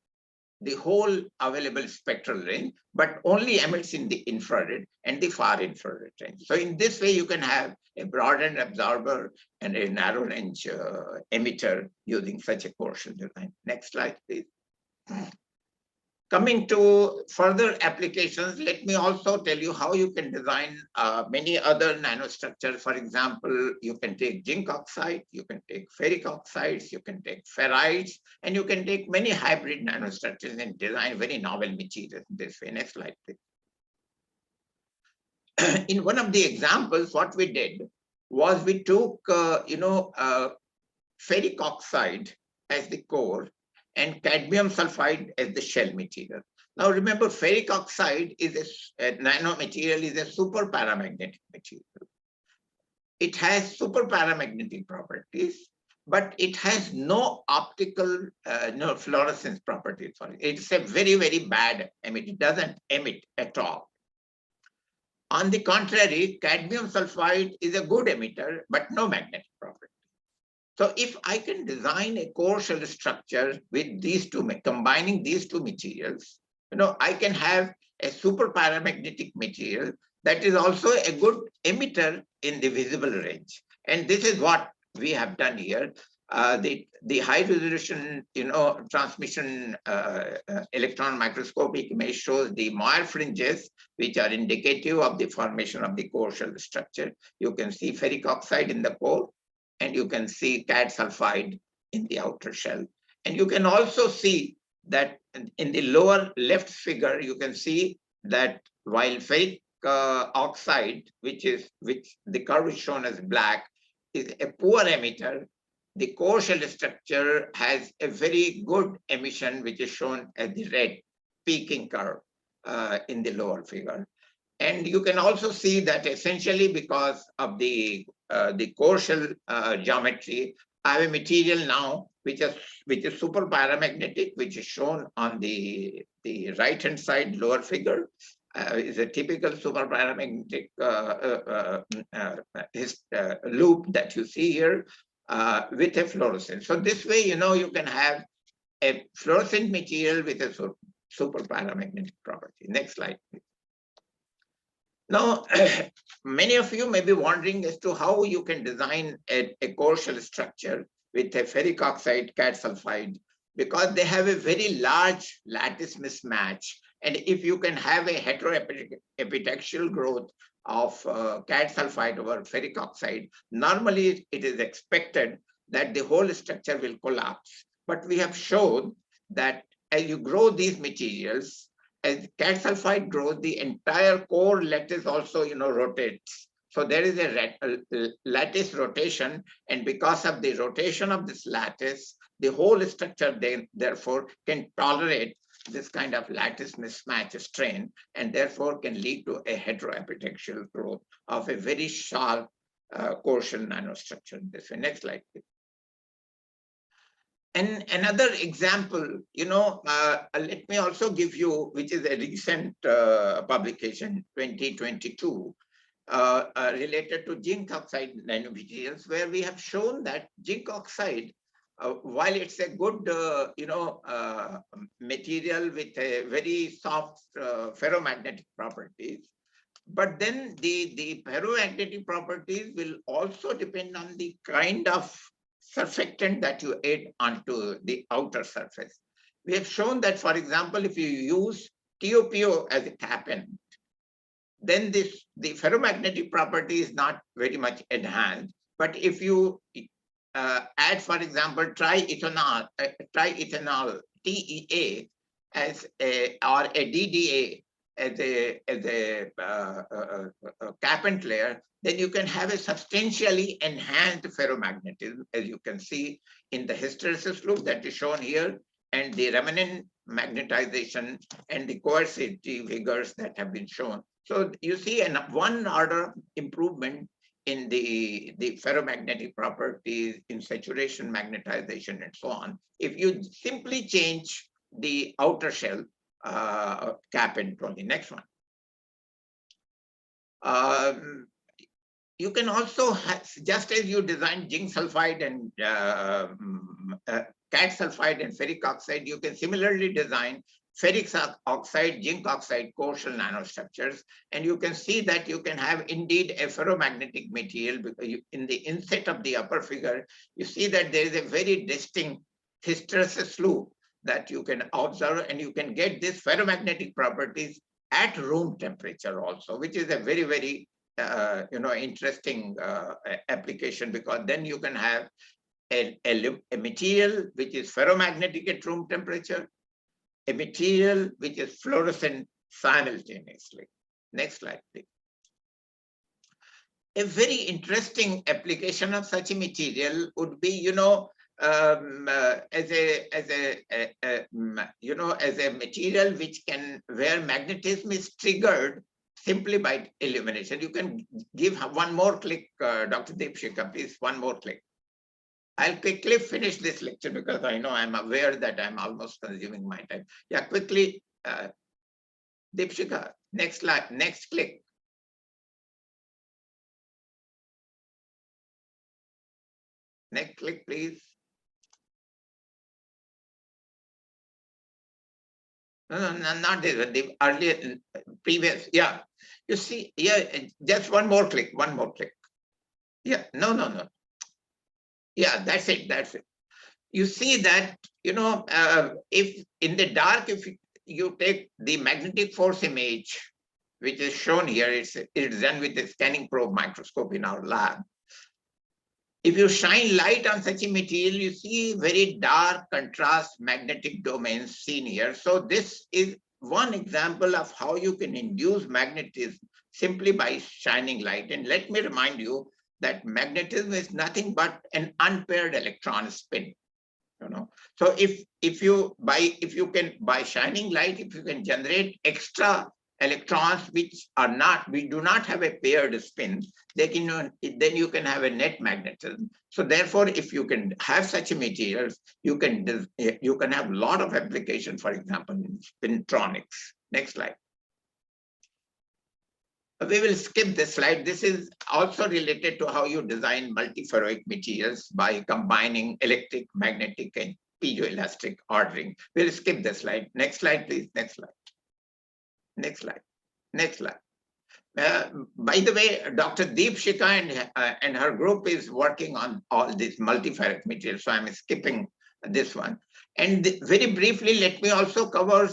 the whole available spectral range, but only emits in the infrared and the far infrared range. So in this way, you can have a broadened absorber and a narrow range emitter using such a core shell design. Next slide, please. Coming to further applications, let me also tell you how you can design many other nanostructures. For example, you can take zinc oxide, you can take ferric oxides, you can take ferrites, and you can take many hybrid nanostructures and design very novel materials this way. Next slide, please. In one of the examples, what we did was we took, ferric oxide as the core and cadmium sulfide as the shell material. Now remember, ferric oxide is a nanomaterial, is a super paramagnetic material. It has super paramagnetic properties, but it has no optical, no fluorescence properties. It's a very, very bad emitter. It doesn't emit at all. On the contrary, cadmium sulfide is a good emitter, but no magnetic property. So if I can design a core shell structure with these two, combining these two materials, I can have a super paramagnetic material that is also a good emitter in the visible range. And this is what we have done here. The high resolution, transmission electron microscopic image shows the Moir fringes, which are indicative of the formation of the core shell structure. You can see ferric oxide in the core, and you can see cad sulfide in the outer shell. And you can also see that in the lower left figure, you can see that while ferric oxide, which the curve is shown as black, is a poor emitter. The core shell structure has a very good emission, which is shown as the red peaking curve in the lower figure. And you can also see that essentially because of the core shell geometry, I have a material now which is super paramagnetic, which is shown on the right hand side lower figure. Is a typical super paramagnetic loop that you see here with a fluorescent. So this way, you can have a fluorescent material with a super paramagnetic property. Next slide, please. Now, many of you may be wondering as to how you can design a core shell structure with a ferric oxide CAD sulfide, because they have a very large lattice mismatch. And if you can have a heteroepitaxial growth of CAD sulfide over ferric oxide, normally it is expected that the whole structure will collapse. But we have shown that as you grow these materials, as CAD sulfide grows, the entire core lattice also, rotates. So there is a lattice rotation, and because of the rotation of this lattice, the whole structure therefore can tolerate this kind of lattice mismatch strain, and therefore can lead to a heteroepitaxial growth of a very sharp core shell nanostructure. This way. Next slide, please. And another example, let me also give you, which is a recent publication, 2022, related to zinc oxide nanomaterials, where we have shown that zinc oxide, while it's a good, material with a very soft ferromagnetic properties, but then the ferromagnetic properties will also depend on the kind of surfactant that you add onto the outer surface. We have shown that, for example, if you use TOPO as a cap-end, then the ferromagnetic property is not very much enhanced. But if you add, for example, triethanol TEA as or a DDA as a cap-end layer, then you can have a substantially enhanced ferromagnetism, as you can see in the hysteresis loop that is shown here, and the remnant magnetization and the coercivity figures that have been shown. So you see an one order improvement in the ferromagnetic properties, in saturation, magnetization, and so on. If you simply change the outer shell cap and on the next one. You can also have, just as you design zinc sulfide and CAD sulfide and ferric oxide, you can similarly design ferric oxide, zinc oxide core shell nanostructures. And you can see that you can have indeed a ferromagnetic material, because in the inset of the upper figure, you see that there is a very distinct hysteresis loop that you can observe, and you can get these ferromagnetic properties at room temperature also, which is a very, very interesting application, because then you can have a material which is ferromagnetic at room temperature, a material which is fluorescent simultaneously. Next slide, please. A very interesting application of such a material would be, as a material which can, where magnetism is triggered simply by illumination. You can give one more click, Dr. Deepshikha, please, one more click. I'll quickly finish this lecture because I know I'm aware that I'm almost consuming my time. Yeah, quickly, Deepshikha, next slide, next click. Next click, please. No, not this one, the earlier, previous, yeah. You see, yeah, just one more click, one more click. Yeah, no. Yeah, that's it, that's it. You see that, if in the dark, if you take the magnetic force image, which is shown here, it's done with the scanning probe microscope in our lab. If you shine light on such a material, you see very dark contrast magnetic domains seen here. So this is one example of how you can induce magnetism simply by shining light. And let me remind you that magnetism is nothing but an unpaired electron spin. So if you can by shining light, if you can generate extra electrons which do not have a paired spin, then you can have a net magnetism. So therefore, if you can have such a materials, you can have a lot of application, for example, in spintronics. Next slide. We will skip this slide. This is also related to how you design multiferroic materials by combining electric, magnetic, and piezoelastic ordering. We'll skip this slide. Next slide, please. Next slide. Next slide. Next slide. By the way, Dr. Deep Shikha and her group is working on all these multiferric materials, so I'm skipping this one. And very briefly, let me also cover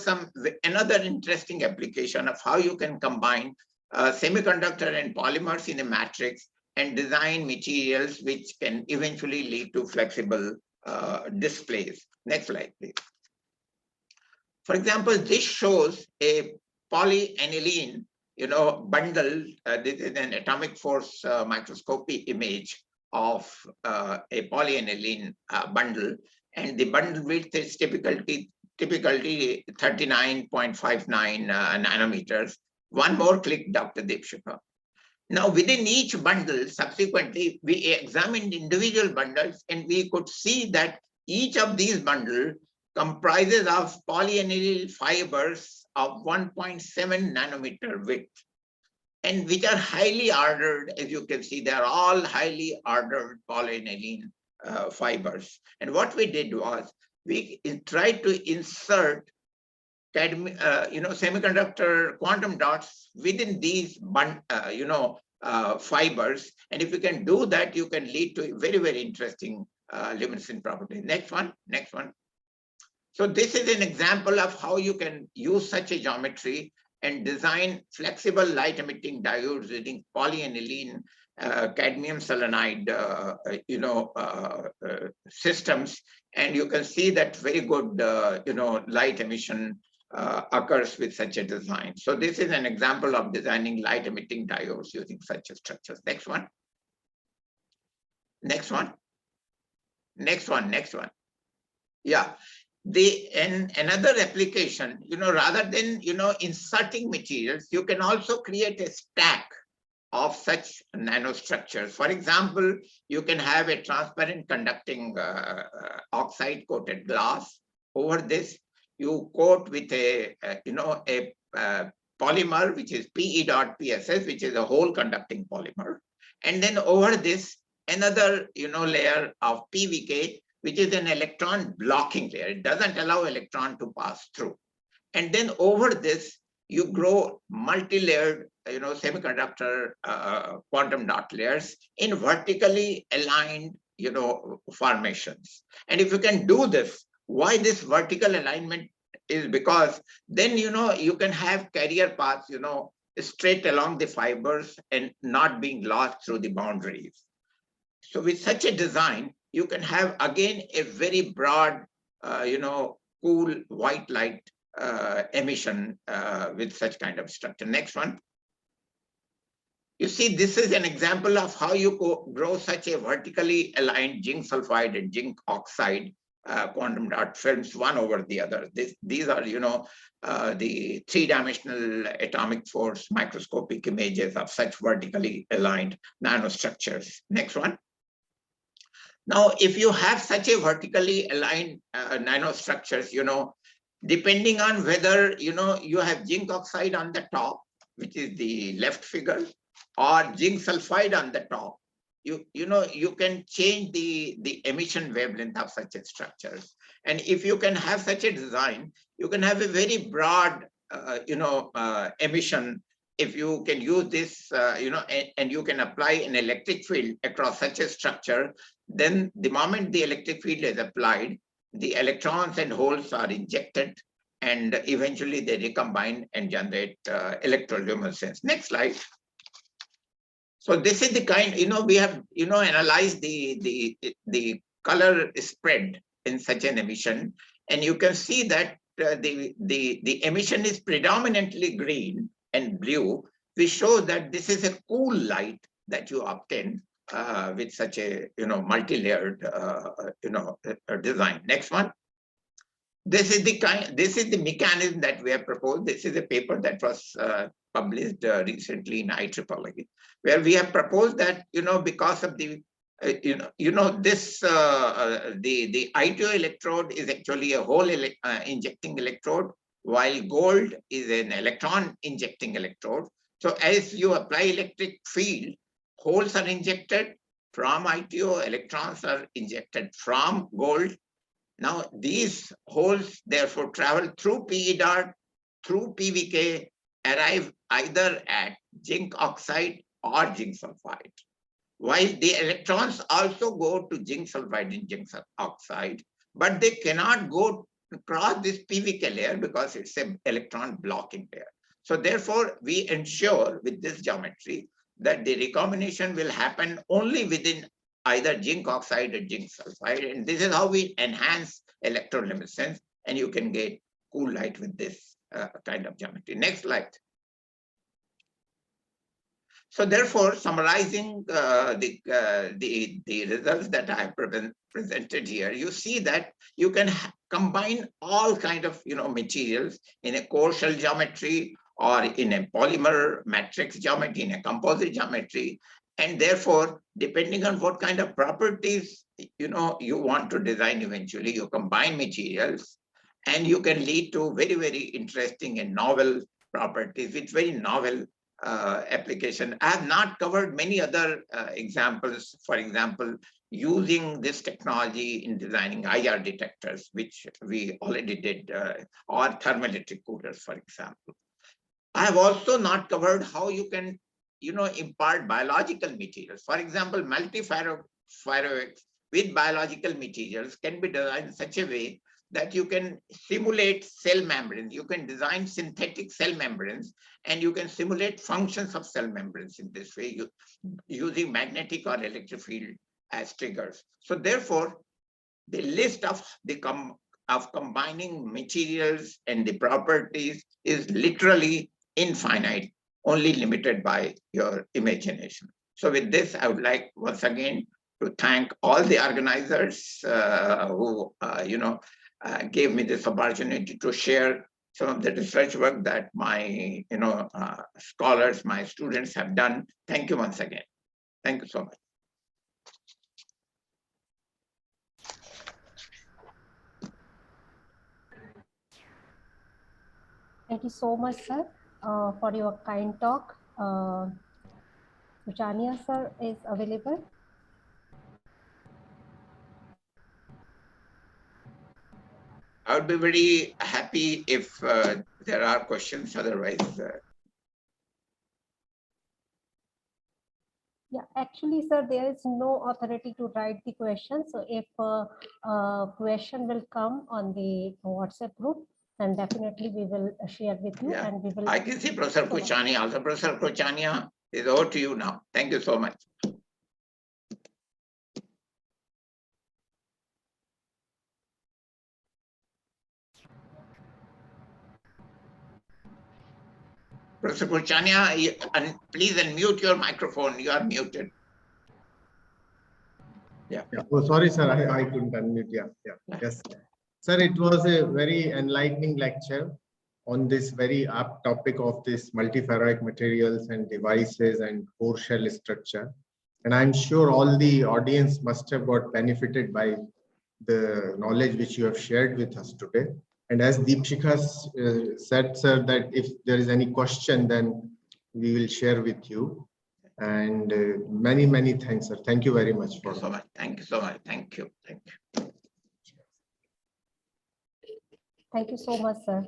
another interesting application of how you can combine semiconductor and polymers in a matrix and design materials which can eventually lead to flexible displays. Next slide, please. For example, this shows a polyaniline bundle. This is an atomic force microscopy image of a polyaniline bundle, and the bundle width is typically 39.59 nanometers. One more click, Dr. Deep Shikha. Now, within each bundle, subsequently, we examined individual bundles, and we could see that each of these bundles comprises of polyanilyl fibers of 1.7 nanometer width, and which are highly ordered. As you can see, they are all highly ordered polyaniline fibers. And what we did was we tried to insert semiconductor quantum dots within these fibers. And if you can do that, you can lead to very, very interesting luminescent properties. Next one, next one. So this is an example of how you can use such a geometry and design flexible light emitting diodes using polyaniline cadmium selenide systems. And you can see that very good light emission occurs with such a design. So this is an example of designing light emitting diodes using such a structures. Next one. Next one. Next one. Next one. Yeah. Another application, rather than inserting materials, you can also create a stack of such nanostructures. For example, you can have a transparent conducting oxide coated glass. Over this, you coat with a polymer, which is PE.PSS, which is a whole conducting polymer. And then over this, another layer of PVK, which is an electron blocking layer. It doesn't allow electron to pass through. And then over this, you grow multi-layered semiconductor quantum dot layers in vertically aligned formations. And if you can do this, why this vertical alignment is because then you can have carrier paths straight along the fibers and not being lost through the boundaries. So with such a design, you can have again a very broad cool white light emission with such kind of structure. Next one. You see, this is an example of how you grow such a vertically aligned zinc sulfide and zinc oxide quantum dot films, one over the other. These are the three-dimensional atomic force microscopic images of such vertically aligned nanostructures. Next one. Now, if you have such a vertically aligned nanostructures, depending on whether you have zinc oxide on the top, which is the left figure, or zinc sulfide on the top, you can change the emission wavelength of such a structures. And if you can have such a design, you can have a very broad emission. If you can use this, and you can apply an electric field across such a structure, then the moment the electric field is applied, the electrons and holes are injected, and eventually they recombine and generate electroluminescence. Next slide. So this is the kind, we have, analyzed the color spread in such an emission, and you can see that the emission is predominantly green and blue, we show that this is a cool light that you obtain with such a multi-layered design. Next one. This is the mechanism that we have proposed. This is a paper that was published recently in IEEE, where we have proposed that because of the this the ITO electrode is actually a hole injecting electrode, while gold is an electron injecting electrode. So as you apply electric field, holes are injected from ITO, electrons are injected from gold. Now these holes therefore travel through PE dart, through PVK, arrive either at zinc oxide or zinc sulfide. While the electrons also go to zinc sulfide and zinc oxide, but they cannot go across this PVK layer because it's an electron blocking layer. So therefore, we ensure with this geometry that the recombination will happen only within either zinc oxide or zinc sulfide. And this is how we enhance electroluminescence, and you can get cool light with this kind of geometry. Next slide. So therefore, summarizing the results that I have presented here, you see that you can combine all kind of materials in a core shell geometry or in a polymer matrix geometry, in a composite geometry, and therefore, depending on what kind of properties you want to design eventually, you combine materials, and you can lead to very, very interesting and novel properties with very novel application. I have not covered many other examples, for example, using this technology in designing IR detectors, which we already did, or thermoelectric coolers, for example. I have also not covered how you can impart biological materials. For example, multiferroics with biological materials can be designed in such a way that you can simulate cell membranes. You can design synthetic cell membranes, and you can simulate functions of cell membranes in this way, using magnetic or electric field as triggers. So therefore, the list of combining materials and the properties is literally infinite, only limited by your imagination. So with this, I would like once again to thank all the organizers who gave me this opportunity to share some of the research work that my scholars, my students have done. Thank you once again. Thank you so much. Thank you so much, sir, for your kind talk. Kuchania, sir, is available. I would be very happy if there are questions. Otherwise, yeah, actually, sir, there is no authority to write the question. So if a question will come on the WhatsApp group, then definitely we will share with you, yeah. and we will. I can see Professor Kuchania also. Professor Kuchania, is over to you now. Thank you so much. Professor Kuchania, please unmute your microphone. You are muted. Yeah. Oh, sorry, sir. I couldn't unmute. Yeah. Yes. Sir, it was a very enlightening lecture on this very apt topic of this multiferroic materials and devices and core shell structure. And I'm sure all the audience must have got benefited by the knowledge which you have shared with us today. And as Deepshikha said, sir, that if there is any question, then we will share with you. And many, many thanks, sir. Thank you very much. Thank you so much. Thank you so much. Thank you. Thank you. Thank you so much, sir.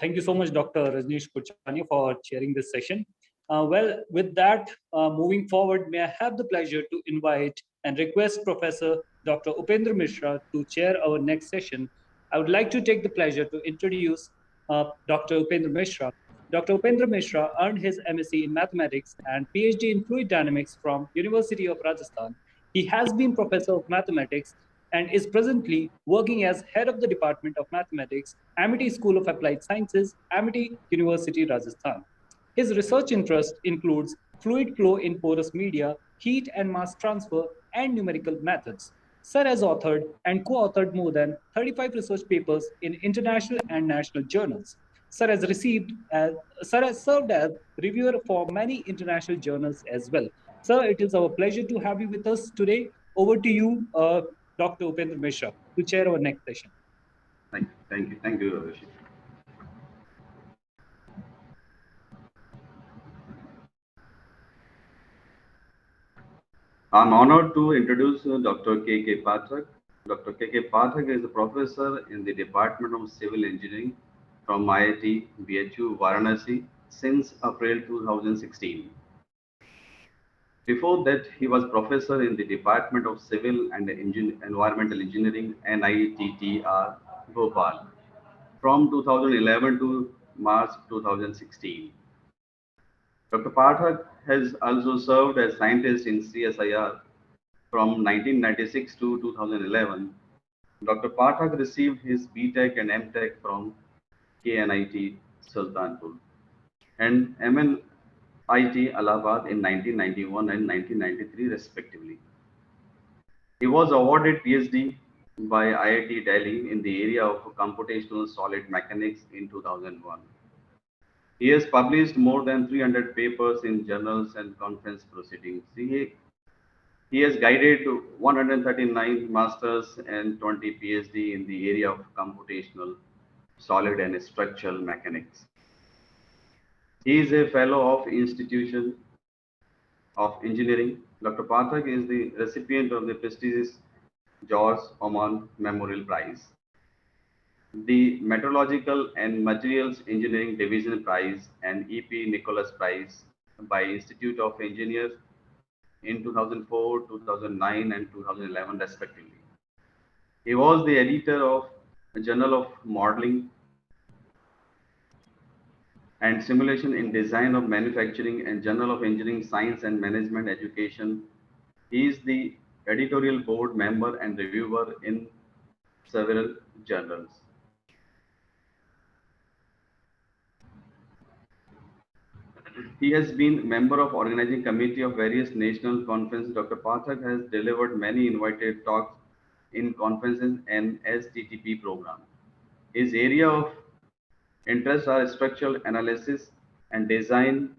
Thank you so much, Dr. Rajneesh Kuchania, for chairing this session. Well, with that, moving forward, may I have the pleasure to invite and request Professor Dr. Upendra Mishra to chair our next session. I would like to take the pleasure to introduce Dr. Upendra Mishra. Dr. Upendra Mishra earned his MSc in Mathematics and PhD in Fluid Dynamics from University of Rajasthan. He has been Professor of Mathematics and is presently working as head of the Department of Mathematics, Amity School of Applied Sciences, Amity University, Rajasthan. His research interest includes fluid flow in porous media, heat and mass transfer, and numerical methods. Sir has authored and co-authored more than 35 research papers in international and national journals. Sir has Sir has served as reviewer for many international journals as well. Sir, it is our pleasure to have you with us today. Over to you, Dr. Upendra Mishra, to chair our next session. Thank you, Rishi. I'm honored to introduce Dr. K.K. Pathak. Dr. K.K. Pathak is a professor in the Department of Civil Engineering from IIT BHU Varanasi since April 2016. Before that, he was professor in the Department of Civil and Environmental Engineering, NITTR, Bhopal, from 2011 to March 2016. Dr. Pathak has also served as scientist in CSIR from 1996 to 2011. Dr. Pathak received his BTech and MTech from KNIT Sultanpur and MNIT Allahabad in 1991 and 1993 respectively. He was awarded PhD by IIT Delhi in the area of computational solid mechanics in 2001. He has published more than 300 papers in journals and conference proceedings. He has guided 139 masters and 20 PhD in the area of computational solid and structural mechanics. He is a fellow of Institution of Engineering. Dr. Pathak is the recipient of the prestigious George Oman Memorial Prize, the Meteorological and Materials Engineering Division Prize, and E.P. Nicholas Prize by Institute of Engineers in 2004, 2009, and 2011 respectively. He was the editor of the Journal of Modeling and Simulation in Design of Manufacturing and Journal of Engineering Science and Management Education. He is the editorial board member and reviewer in several journals. He has been member of organizing committee of various national conferences. Dr. Pathak has delivered many invited talks in conferences and STTP program. His area of interest are structural analysis and design,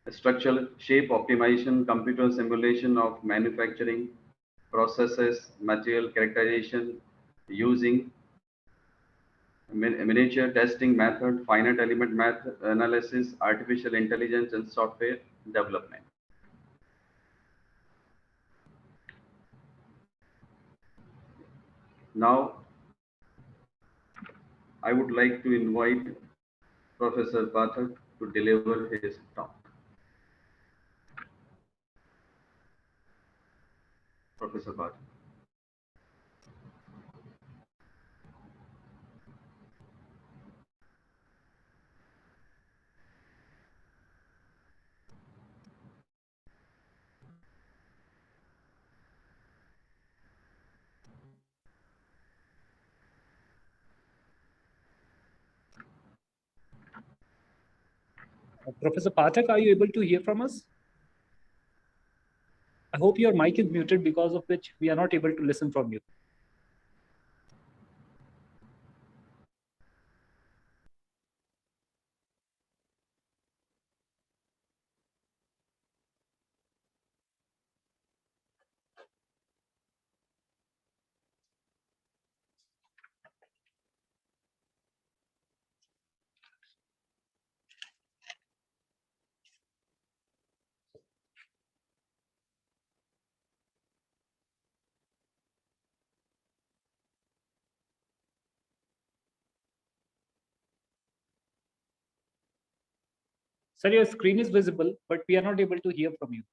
structural shape optimization, computer simulation of manufacturing processes, material characterization using miniature testing method, finite element math analysis, artificial intelligence, and software development. Now, I would like to invite Professor Pathak to deliver his talk. Professor Pathak. Professor Pathak, are you able to hear from us? I hope your mic is muted, because of which we are not able to listen from you. Sir, your screen is visible, but we are not able to hear from you.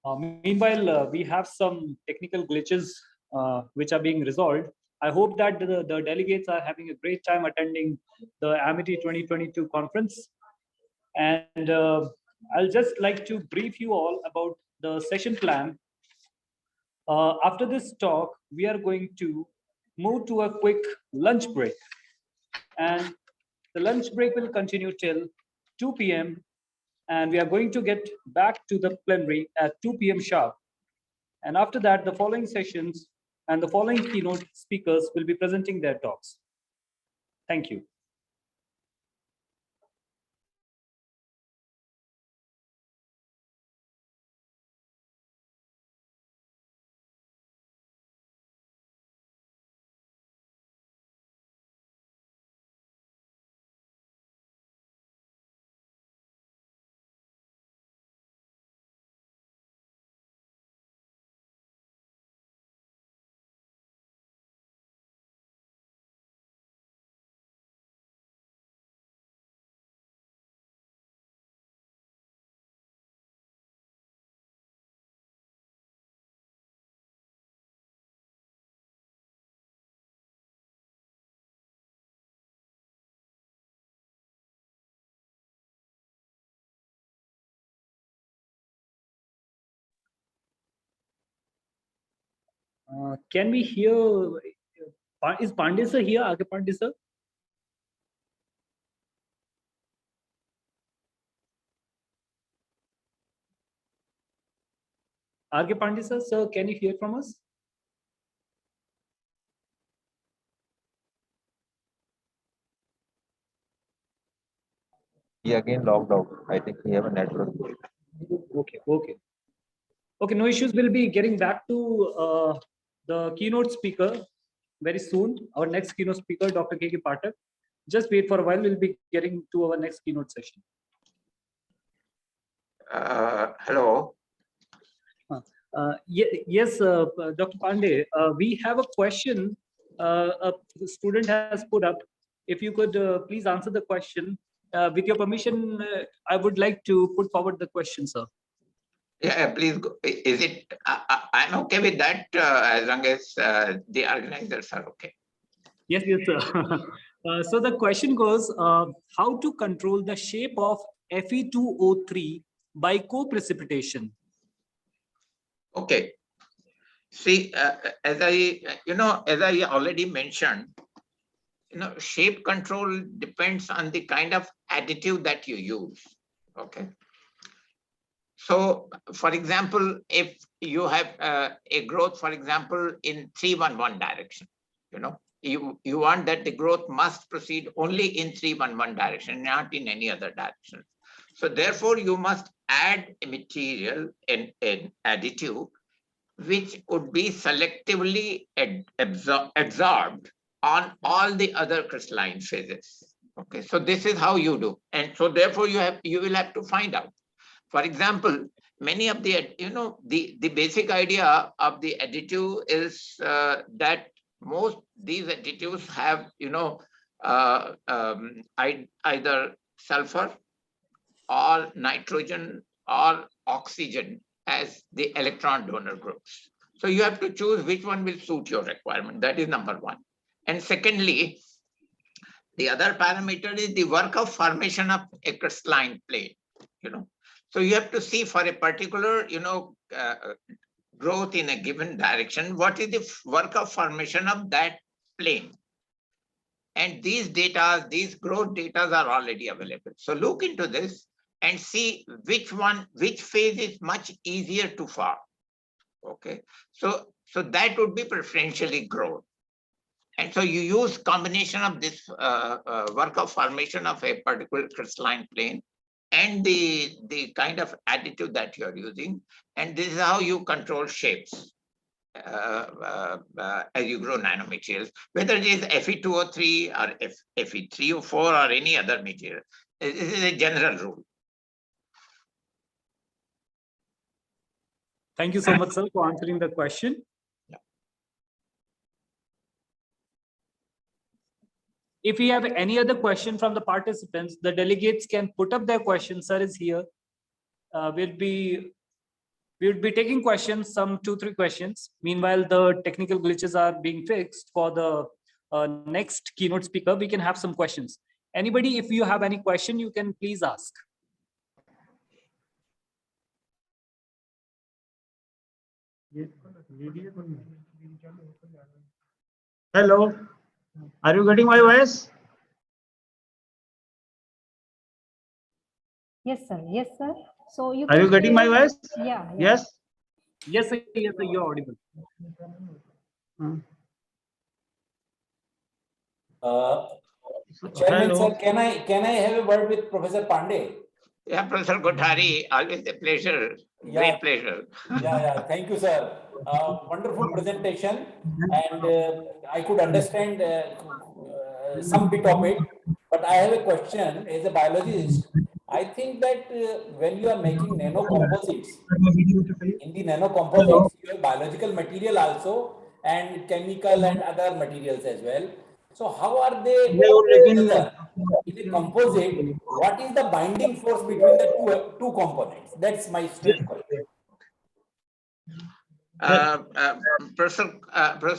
Meanwhile, we have some technical glitches which are being resolved. I hope that the delegates are having a great time attending the Amity 2022 conference. And I'll just like to brief you all about the session plan. After this talk, we are going to move to a quick lunch break. And the lunch break will continue till 2 p.m. And we are going to get back to the plenary at 2 p.m. sharp. And after that, the following sessions and the following keynote speakers will be presenting their talks. Thank you. Can we hear, is Pandey sir here? Aage Pandey sir? R.K. Pandey sir, can you hear from us? He again logged out. I think he have a network issue. Okay. Okay, no issues. We'll be getting back to the keynote speaker very soon. Our next keynote speaker, Dr. K.K. Pathak. Just wait for a while. We'll be getting to our next keynote session. Hello. Yes, Dr. Pandey, we have a question a student has put up. If you could please answer the question. With your permission, I would like to put forward the question, sir. Yeah, please go. Is it, I'm okay with that as long as the organizers are okay. Yes, sir. So the question goes, how to control the shape of Fe2O3 by co-precipitation? Okay. See, as I already mentioned, shape control depends on the kind of additive that you use. Okay. So, for example, if you have a growth, for example, in 311 direction, you want that the growth must proceed only in 311 direction, not in any other direction. So therefore, you must add a material, an additive, which would be selectively absorbed on all the other crystalline phases. Okay, so this is how you do, and so therefore you will have to find out. For example, many of the the basic idea of the additive is that most these additives have either sulfur or nitrogen or oxygen as the electron donor groups. So you have to choose which one will suit your requirement. That is number one. And secondly, the other parameter is the work of formation of a crystalline plane. So you have to see for a particular growth in a given direction, what is the work of formation of that plane. And these data, these growth data are already available. So look into this and see which phase is much easier to form. Okay, so that would be preferentially growth. And so you use combination of this work of formation of a particular crystalline plane and the kind of additive that you're using. And this is how you control shapes as you grow nanomaterials, whether it is Fe2O3 or Fe3O4 or any other material. This is a general rule. Thank you so much, sir, for answering the question. If we have any other question from the participants, the delegates can put up their questions. Sir is here. We'll be We would be taking questions, some 2-3 questions. Meanwhile, the technical glitches are being fixed. For the next keynote speaker, we can have some questions. Anybody, if you have any question, you can please ask. Hello, are you getting my voice? Yes, sir. Yes, sir. So you Are you getting my voice? Yeah. Yes. Yes, sir. Yes, sir. You're audible. Chairman, Hello. sir, can I have a word with Professor Pandey? Yeah, Professor Kothari, always a pleasure, great pleasure. Yeah. Thank you, sir. Wonderful presentation, and I could understand some bit of it. But I have a question. As a biologist, I think that when you are making nano composites, in the nano composites, you have biological material also, and chemical and other materials as well. So how are they together? In a composite, what is the binding force between the two components? That's my straight question. Professor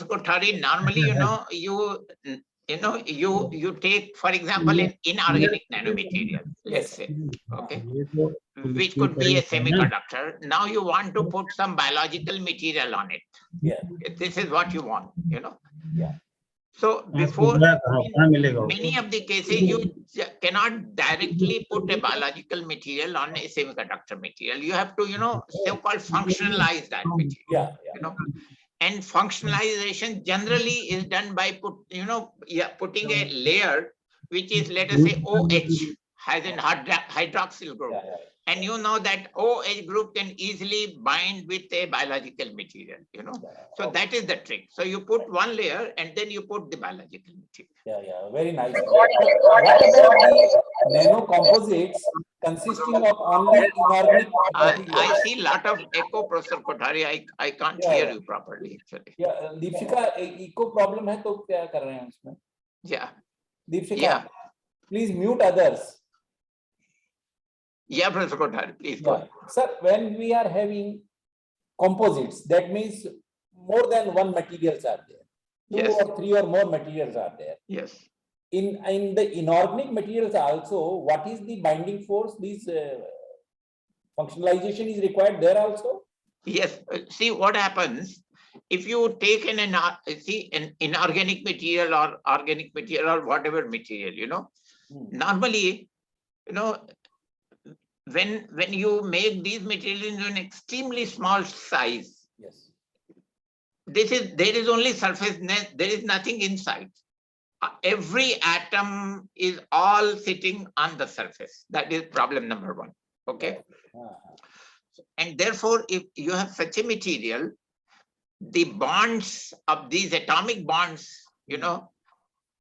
Kothari, normally, you take, for example, an inorganic nanomaterial, let's say, okay, which could be a semiconductor. Now you want to put some biological material on it. Yeah. This is what you want, Yeah. So before, many of the cases, you cannot directly put a biological material on a semiconductor material. You have to, so-called functionalize that material. And functionalization generally is done by putting a layer which is, let us say, OH, has an hydroxyl group. And you know that OH group can easily bind with a biological material, So that is the trick. So you put one layer and then you put the biological material. Yeah, very nice. What about the nano composites consisting of only inorganic materials? I see a lot of echo, Professor Kothari. I can't hear you properly, actually. Yeah, Deepshika, eco problem है तो क्या कर रहे हैं उसमें? Yeah. Deepshika, please mute others. Yeah, Professor Kothari, please go ahead. Sir, when we are having composites, that means more than one materials are there. Two or three or more materials are there. Yes. In the inorganic materials also, what is the binding force? This functionalization is required there also? Yes. See what happens if you take an inorganic material or organic material or whatever material, normally, when you make these materials in an extremely small size, yes, there is only surface, there is nothing inside. Every atom is all sitting on the surface. That is problem number one. Okay. And therefore, if you have such a material, the bonds of these atomic bonds,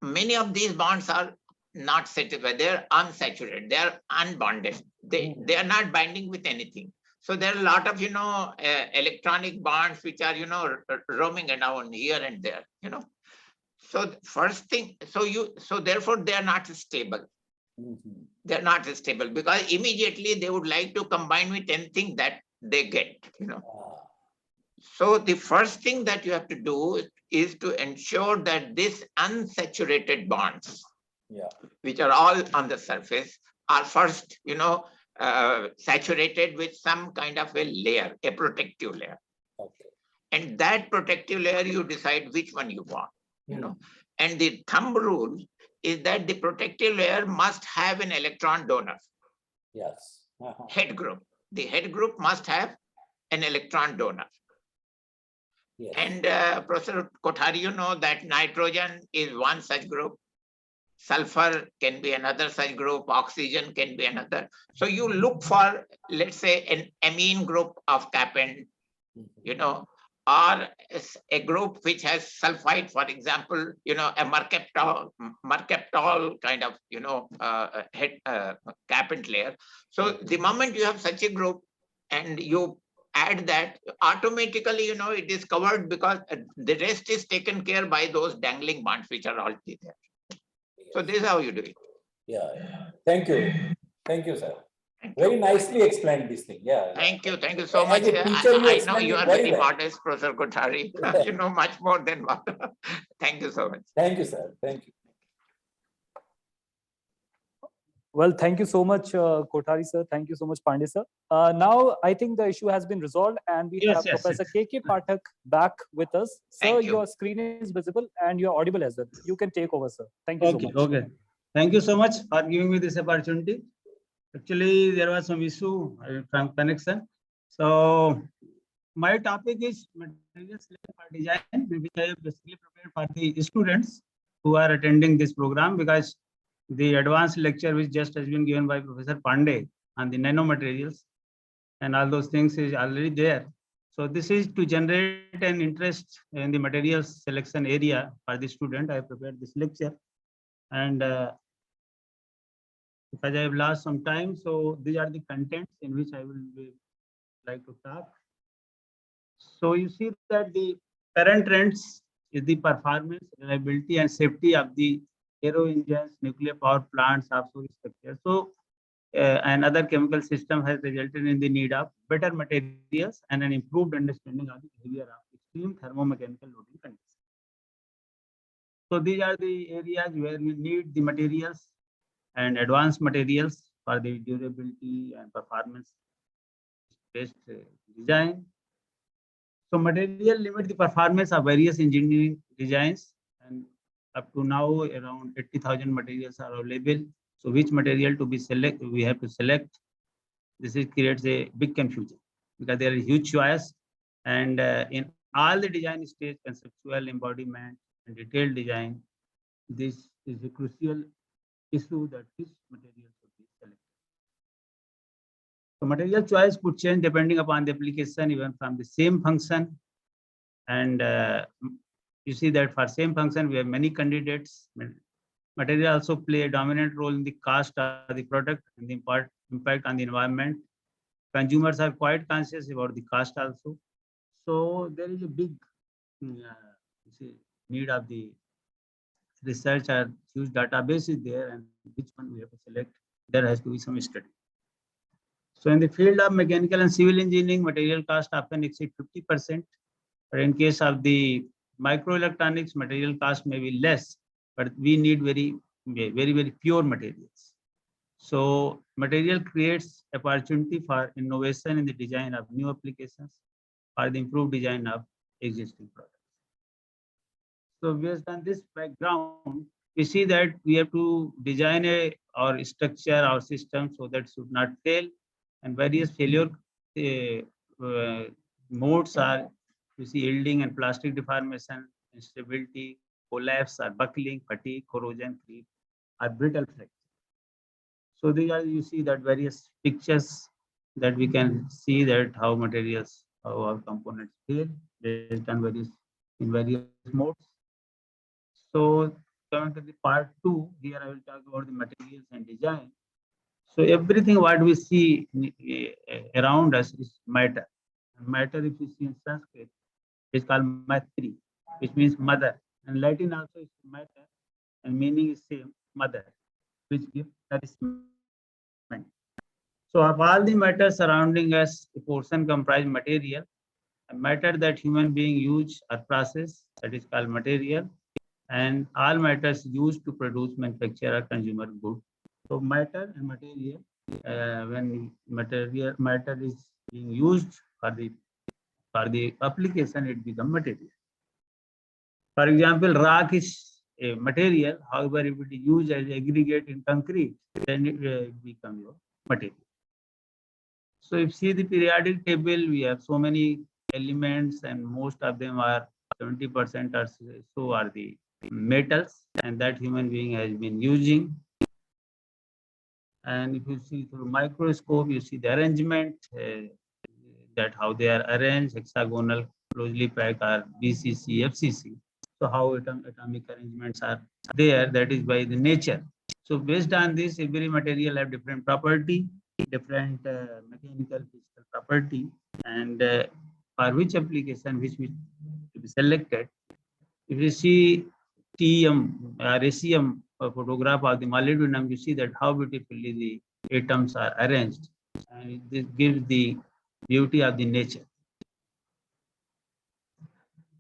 many of these bonds are not saturated, they're unsaturated, they're unbonded. They are not binding with anything. So there are a lot of, electronic bonds which are, roaming around here and there, So the first thing, so therefore they are not stable. They're not stable because immediately they would like to combine with anything that they get, So the first thing that you have to do is to ensure that these unsaturated bonds, which are all on the surface, are first, saturated with some kind of a layer, a protective layer. Okay. And that protective layer, you decide which one you want, And the thumb rule is that the protective layer must have an electron donor. Yes. Head group. The head group must have an electron donor. Yes. And Professor Kothari, you know that nitrogen is one such group. Sulfur can be another such group. Oxygen can be another. So you look for, let's say, an amine group of capped, or a group which has sulfide, for example, a mercaptol kind of, capped layer. So the moment you have such a group and you add that, automatically, it is covered because the rest is taken care by those dangling bonds which are already there. So this is how you do it. Yeah. Thank you. Thank you, sir. Very nicely explained this thing. Yeah. Thank you so As much. a teacher, you I know explained you it are very very well. modest, Professor Kothari. You know much more than what. Thank you so much. Thank you, sir. Thank you. Well, thank you so much, Kothari sir. Thank you so much, Pandey sir. Now, I think the issue has been resolved and we Yes, have yes, Professor yes. KK Pathak back with us. Sir, Thank you. your screen is visible and you're audible as well. You can take over, sir. Thank you so much. Okay. Thank you so much for giving me this opportunity. Actually, there was some issue from connection. So my topic is material selection for design, which I have basically prepared for the students who are attending this program, because the advanced lecture which just has been given by Professor Pandey on the nanomaterials and all those things is already there. So this is to generate an interest in the materials selection area for the student. I have prepared this lecture, and because I have lost some time, so these are the contents in which I will like to talk. So you see that the current trends is the performance, reliability, and safety of the aero engines, nuclear power plants, offshore structures. So and other chemical system has resulted in the need of better materials and an improved understanding of the behavior of extreme thermomechanical loading conditions. So these are the areas where we need the materials and advanced materials for the durability and performance based design. So material limit the performance of various engineering designs, and up to now around 80,000 materials are available. So which material to be select, we have to select. This is creates a big confusion because there is huge choice, and in all the design stage, conceptual embodiment and detailed design, this is a crucial issue that which material should be selected. So material choice could change depending upon the application, even from the same function. And you see that for same function, we have many candidates. Material also play a dominant role in the cost of the product and the impact on the environment. Consumers are quite conscious about the cost also. So there is a big need of the research or huge database is there, and which one we have to select. There has to be some study. So in the field of mechanical and civil engineering, material cost often exceed 50%. But in case of the microelectronics, material cost may be less, but we need very pure materials. So material creates opportunity for innovation in the design of new applications or the improved design of existing products. So based on this background, we see that we have to design or structure our system so that should not fail, and various failure modes are, you see, yielding and plastic deformation, instability, collapse or buckling, fatigue, corrosion, creep, or brittle fracture. So these are, you see that various pictures that we can see that how materials, how our components fail based on various modes. So coming to the part 2, here I will talk about the materials and design. So everything what we see around us is matter. Matter, if you see in Sanskrit, is called matri, which means mother. And Latin also is matter, and meaning is same, mother, which gives nourishment. So of all the matter surrounding us, a portion comprise material. A matter that human being use or process, that is called material, and all matters used to produce, manufacture, or consumer good. So matter and material, when matter is being used for the application, it becomes material. For example, rock is a material. However, if it is used as aggregate in concrete, then it becomes your material. So if you see the periodic table, we have so many elements, and most of them are 70% or so are the metals, and that human being has been using. And if you see through microscope, you see the arrangement, that how they are arranged, hexagonal, closely packed, or BCC, FCC. So how atomic arrangements are there, that is by the nature. So based on this, every material have different property, different mechanical, physical property, and for which application which to be selected. If you see TM, radium photograph of the molybdenum, you see that how beautifully the atoms are arranged, and this gives the beauty of the nature.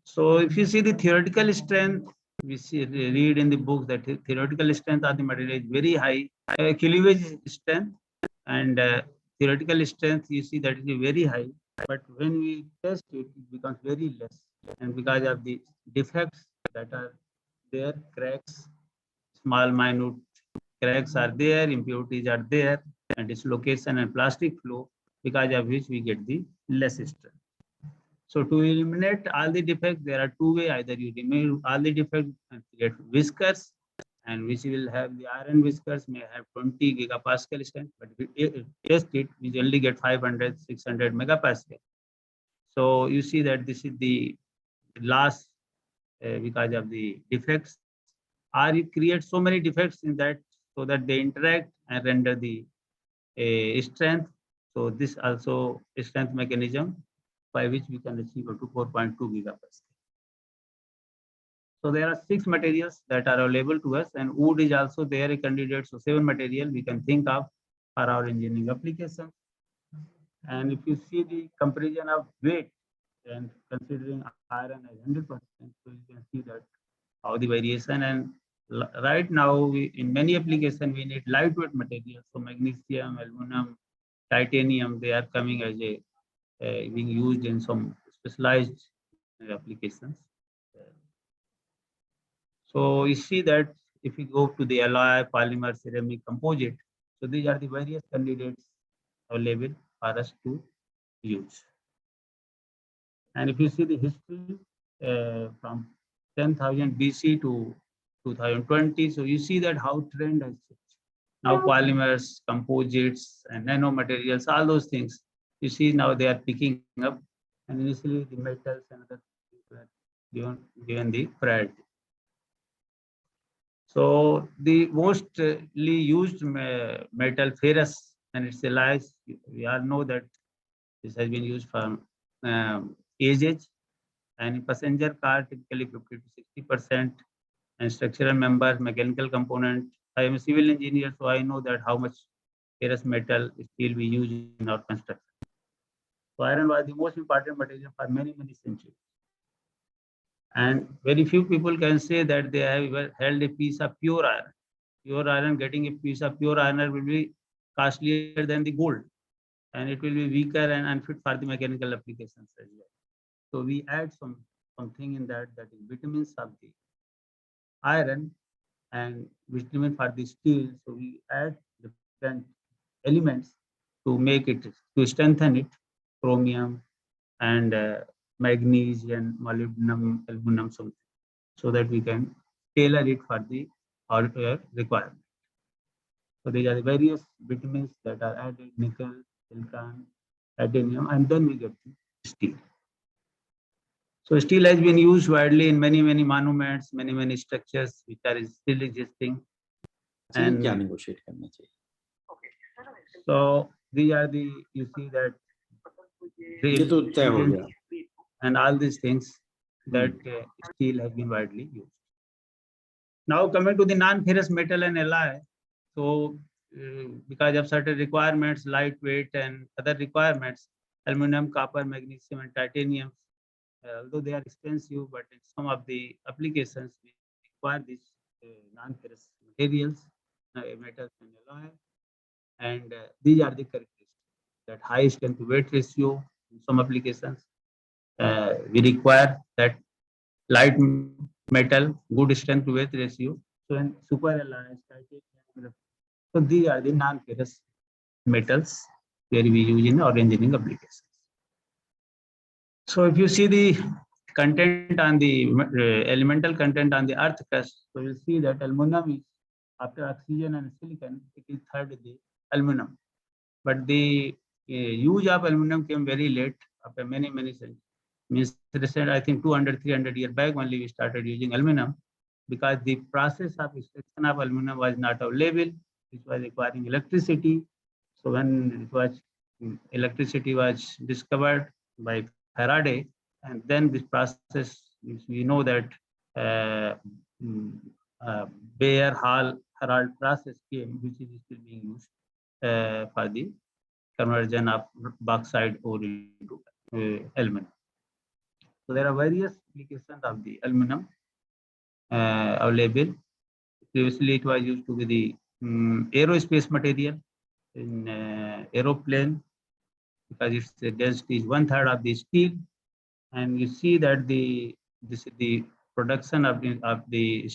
So if you see the theoretical strength, we see, read in the book that the theoretical strength of the material is very high, cleavage strength and theoretical strength, you see that is very high, but when we test it, it becomes very less. And because of the defects that are there, cracks, small minute cracks are there, impurities are there, and dislocation and plastic flow, because of which we get the less strength. So to eliminate all the defects, there are two ways. Either you remove all the defects and get whiskers, and which will have the iron whiskers may have 20 gigapascal strength, but if we test it, we only get 500, 600 megapascal. So you see that this is the loss because of the defects, or you create so many defects in that so that they interact and render the strength. So this also a strength mechanism by which we can achieve up to 4.2 gigapascal. So there are 6 materials that are available to us, and wood is also there a candidate. So 7 material we can think of for our engineering application. And if you see the comparison of weight and considering iron as 100%, so you can see that how the variation. And right now in many applications we need lightweight materials. So magnesium, aluminum, titanium, they are coming as a being used in some specialized applications. So you see that if you go to the alloy, polymer, ceramic, composite, so these are the various candidates available for us to use. And if you see the history from 10,000 BC to 2020, so you see that how trend has changed. Now polymers, composites, and nanomaterials, all those things, you see now they are picking up, and initially the metals and other things were given the priority. So the mostly used metal ferrous and its alloys, we all know that this has been used for ages, and in passenger car typically 50 to 60%, and structural members, mechanical component. I am a civil engineer, so I know that how much ferrous metal steel we use in our construction. So iron was the most important material for many centuries. And very few people can say that they have held a piece of pure iron. Pure iron, getting a piece of pure iron will be costlier than the gold, and it will be weaker and unfit for the mechanical applications as well. So we add something in that is vitamins of the iron and vitamin for the steel. So we add different elements to make it, to strengthen it, chromium and magnesium, molybdenum, aluminum, something, so that we can tailor it for the requirement. So these are the various vitamins that are added: nickel, silicon, titanium, and then we get the steel. So steel has been used widely in many monuments, many structures which are still existing. And negotiate so these are the, you see that and all these things that steel has been widely used. Now coming to the non-ferrous metal and alloy. So because of certain requirements, lightweight and other requirements, aluminum, copper, magnesium, and titanium, although they are expensive, but in some of the applications we require these non-ferrous materials, metals and alloy. And these are the characteristics: that high strength to weight ratio in some applications. We require that light metal, good strength to weight ratio. So in super alloys, titanium. So these are the non-ferrous metals where we use in our engineering applications. So if you see the content on the elemental content on the earth crust, so you'll see that aluminum is, after oxygen and silicon, it is third the aluminum. But the use of aluminum came very late, after many centuries. Means recent, I think 200, 300 years back only we started using aluminum, because the process of extraction of aluminum was not available. It was requiring electricity. So when it was electricity was discovered by Faraday, and then this process, we know that Bayer-Hall-Herald process came, which is still being used. for the conversion of bauxite ore into aluminum. So there are various applications of the aluminum available. Previously, it was used to be the aerospace material in aeroplane because its density is 1/3 of the steel, and you see that this is the production of the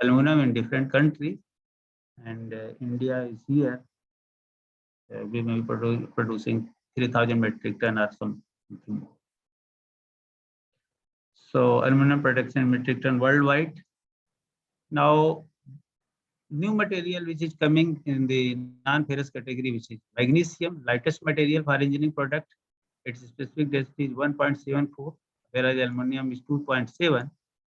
aluminum in different countries, and India is here. We may be producing 3,000 metric ton or something more. So aluminum production in metric ton worldwide. Now, new material which is coming in the non-ferrous category, which is magnesium, lightest material for engineering product. Its specific density is 1.74, whereas aluminum is 2.7.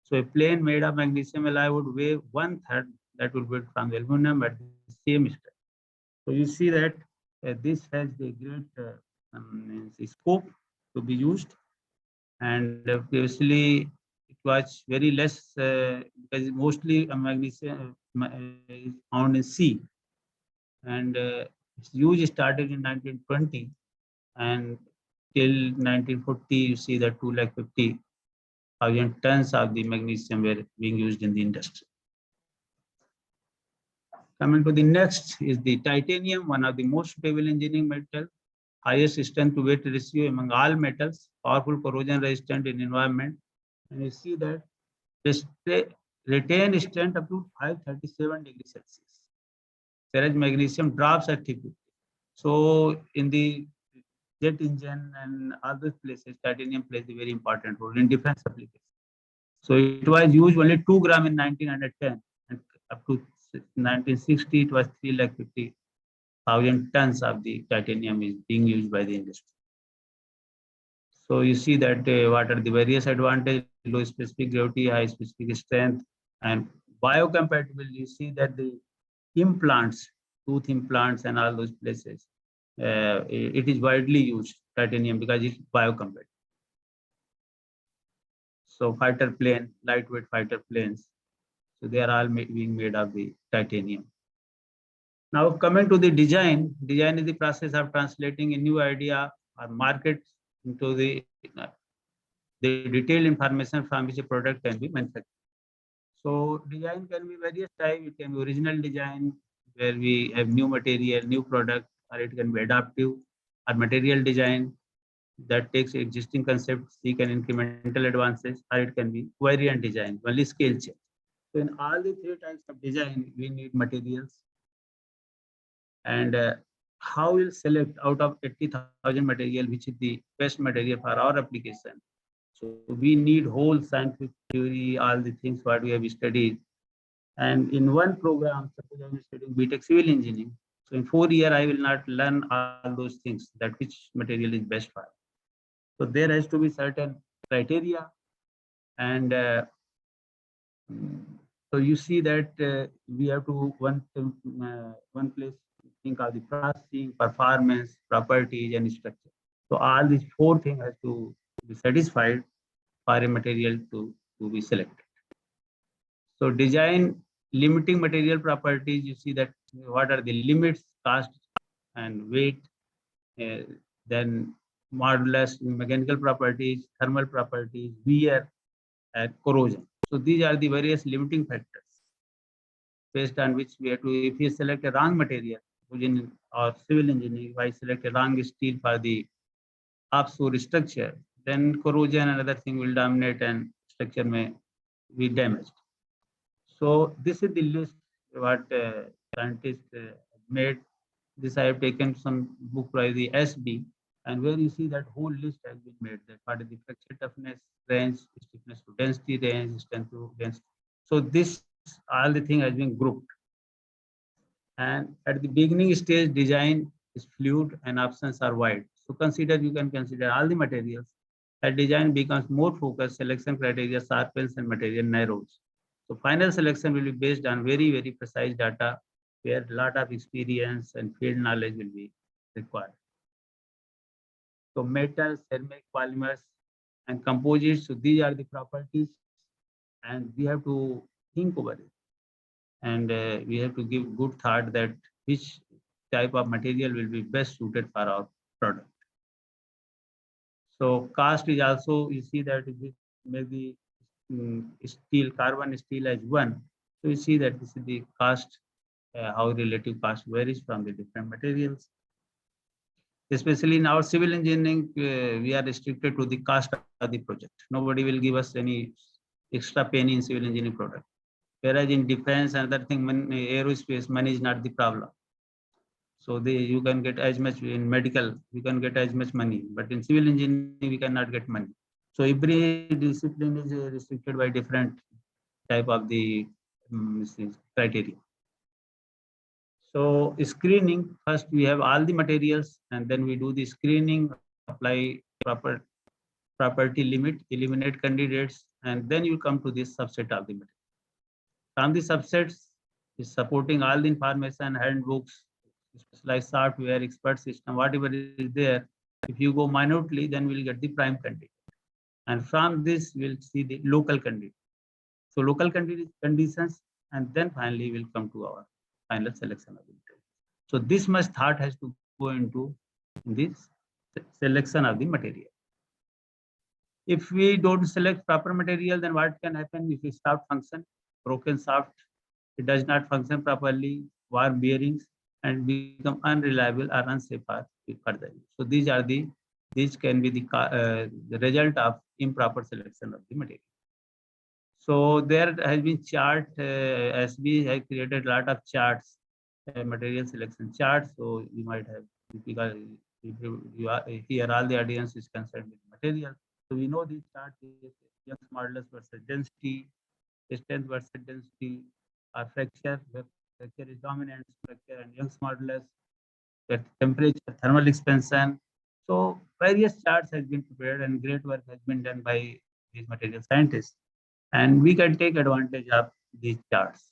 So a plane made of magnesium alloy would weigh 1/3 that would be from the aluminum at the same strength. So you see that this has the great scope to be used, and previously it was very less because mostly magnesium is found in sea, and its use started in 1920, and till 1940 you see that 250,000 tons of the magnesium were being used in the industry. Coming to the next is the titanium, one of the most stable engineering metal, highest strength to weight ratio among all metals, powerful corrosion resistant in environment. And you see that this retain strength up to 537 degrees Celsius, whereas magnesium drops at 350. So in the jet engine and other places, titanium plays a very important role in defense applications. So it was used only 2 gram in 1910, and up to 1960 it was 350,000 tons of the titanium is being used by the industry. So you see that what are the various advantages: low specific gravity, high specific strength, and biocompatible. You see that the implants, tooth implants and all those places, it is widely used, titanium, because it's biocompatible. So fighter plane, lightweight fighter planes, so they are all being made of the titanium. Now coming to the design is the process of translating a new idea or market into the detailed information from which a product can be manufactured. So design can be various types. It can be original design, where we have new material, new product, or it can be adaptive or material design that takes existing concepts, seek an incremental advances, or it can be variant design, only scale change. So in all the three types of design, we need materials. And how we'll select out of 80,000 material, which is the best material for our application. So we need whole scientific theory, all the things what we have studied. And in one program, suppose I'm studying BTech civil engineering. So in 4 years, I will not learn all those things, that which material is best for. So there has to be certain criteria. And so you see that we have to one place think of the processing, performance, properties, and structure. So all these 4 things has to be satisfied for a material to be selected. So design limiting material properties, you see that what are the limits, cost and weight, then modulus, mechanical properties, thermal properties, wear, and corrosion. So these are the various limiting factors based on which we have to, if you select a wrong material or civil engineering, if I select a wrong steel for the offshore structure, then corrosion and other thing will dominate and structure may be damaged. So this is the list what scientists made. This I have taken some book by the SB, and where you see that whole list has been made. That part of the fracture toughness range, stiffness to density range, strength to density. So this all the thing has been grouped. And at the beginning stage, design is fluid and options are wide. So you can consider all the materials. As design becomes more focused, selection criteria sharpens and material narrows. So final selection will be based on very, very precise data, where a lot of experience and field knowledge will be required. So metals, ceramic, polymers, and composites. So these are the properties, and we have to think over it. And we have to give good thought that which type of material will be best suited for our product. So cost is also, you see that if we make the steel, carbon steel as one, so you see that this is the cost, how relative cost varies from the different materials. Especially in our civil engineering, we are restricted to the cost of the project. Nobody will give us any extra penny in civil engineering product. Whereas in defense and other thing, aerospace, money is not the problem. So you can get as much in medical, you can get as much money, but in civil engineering, we cannot get money. So every discipline is restricted by different type of the criteria. So screening, first we have all the materials and then we do the screening, apply property limit, eliminate candidates, and then you come to this subset of the material. From the subsets is supporting all the information, handbooks, specialized software, expert system, whatever is there. If you go minutely, then we'll get the prime candidate. And from this, we'll see the local candidate. So local conditions, and then finally we'll come to our final selection of the material. So this much thought has to go into this selection of the material. If we don't select proper material, then what can happen if we stop function, broken shaft, it does not function properly, warp bearings, and become unreliable or unsafe for further use. So these can be the result of improper selection of the material. So there has been chart, SB has created a lot of charts, material selection charts. So you might have, because you are here, all the audience is concerned with material. So we know these charts is Young's modulus versus density, strength versus density, or fracture, where fracture is dominant structure, and Young's modulus, where temperature, thermal expansion. So various charts has been prepared and great work has been done by these material scientists. And we can take advantage of these charts.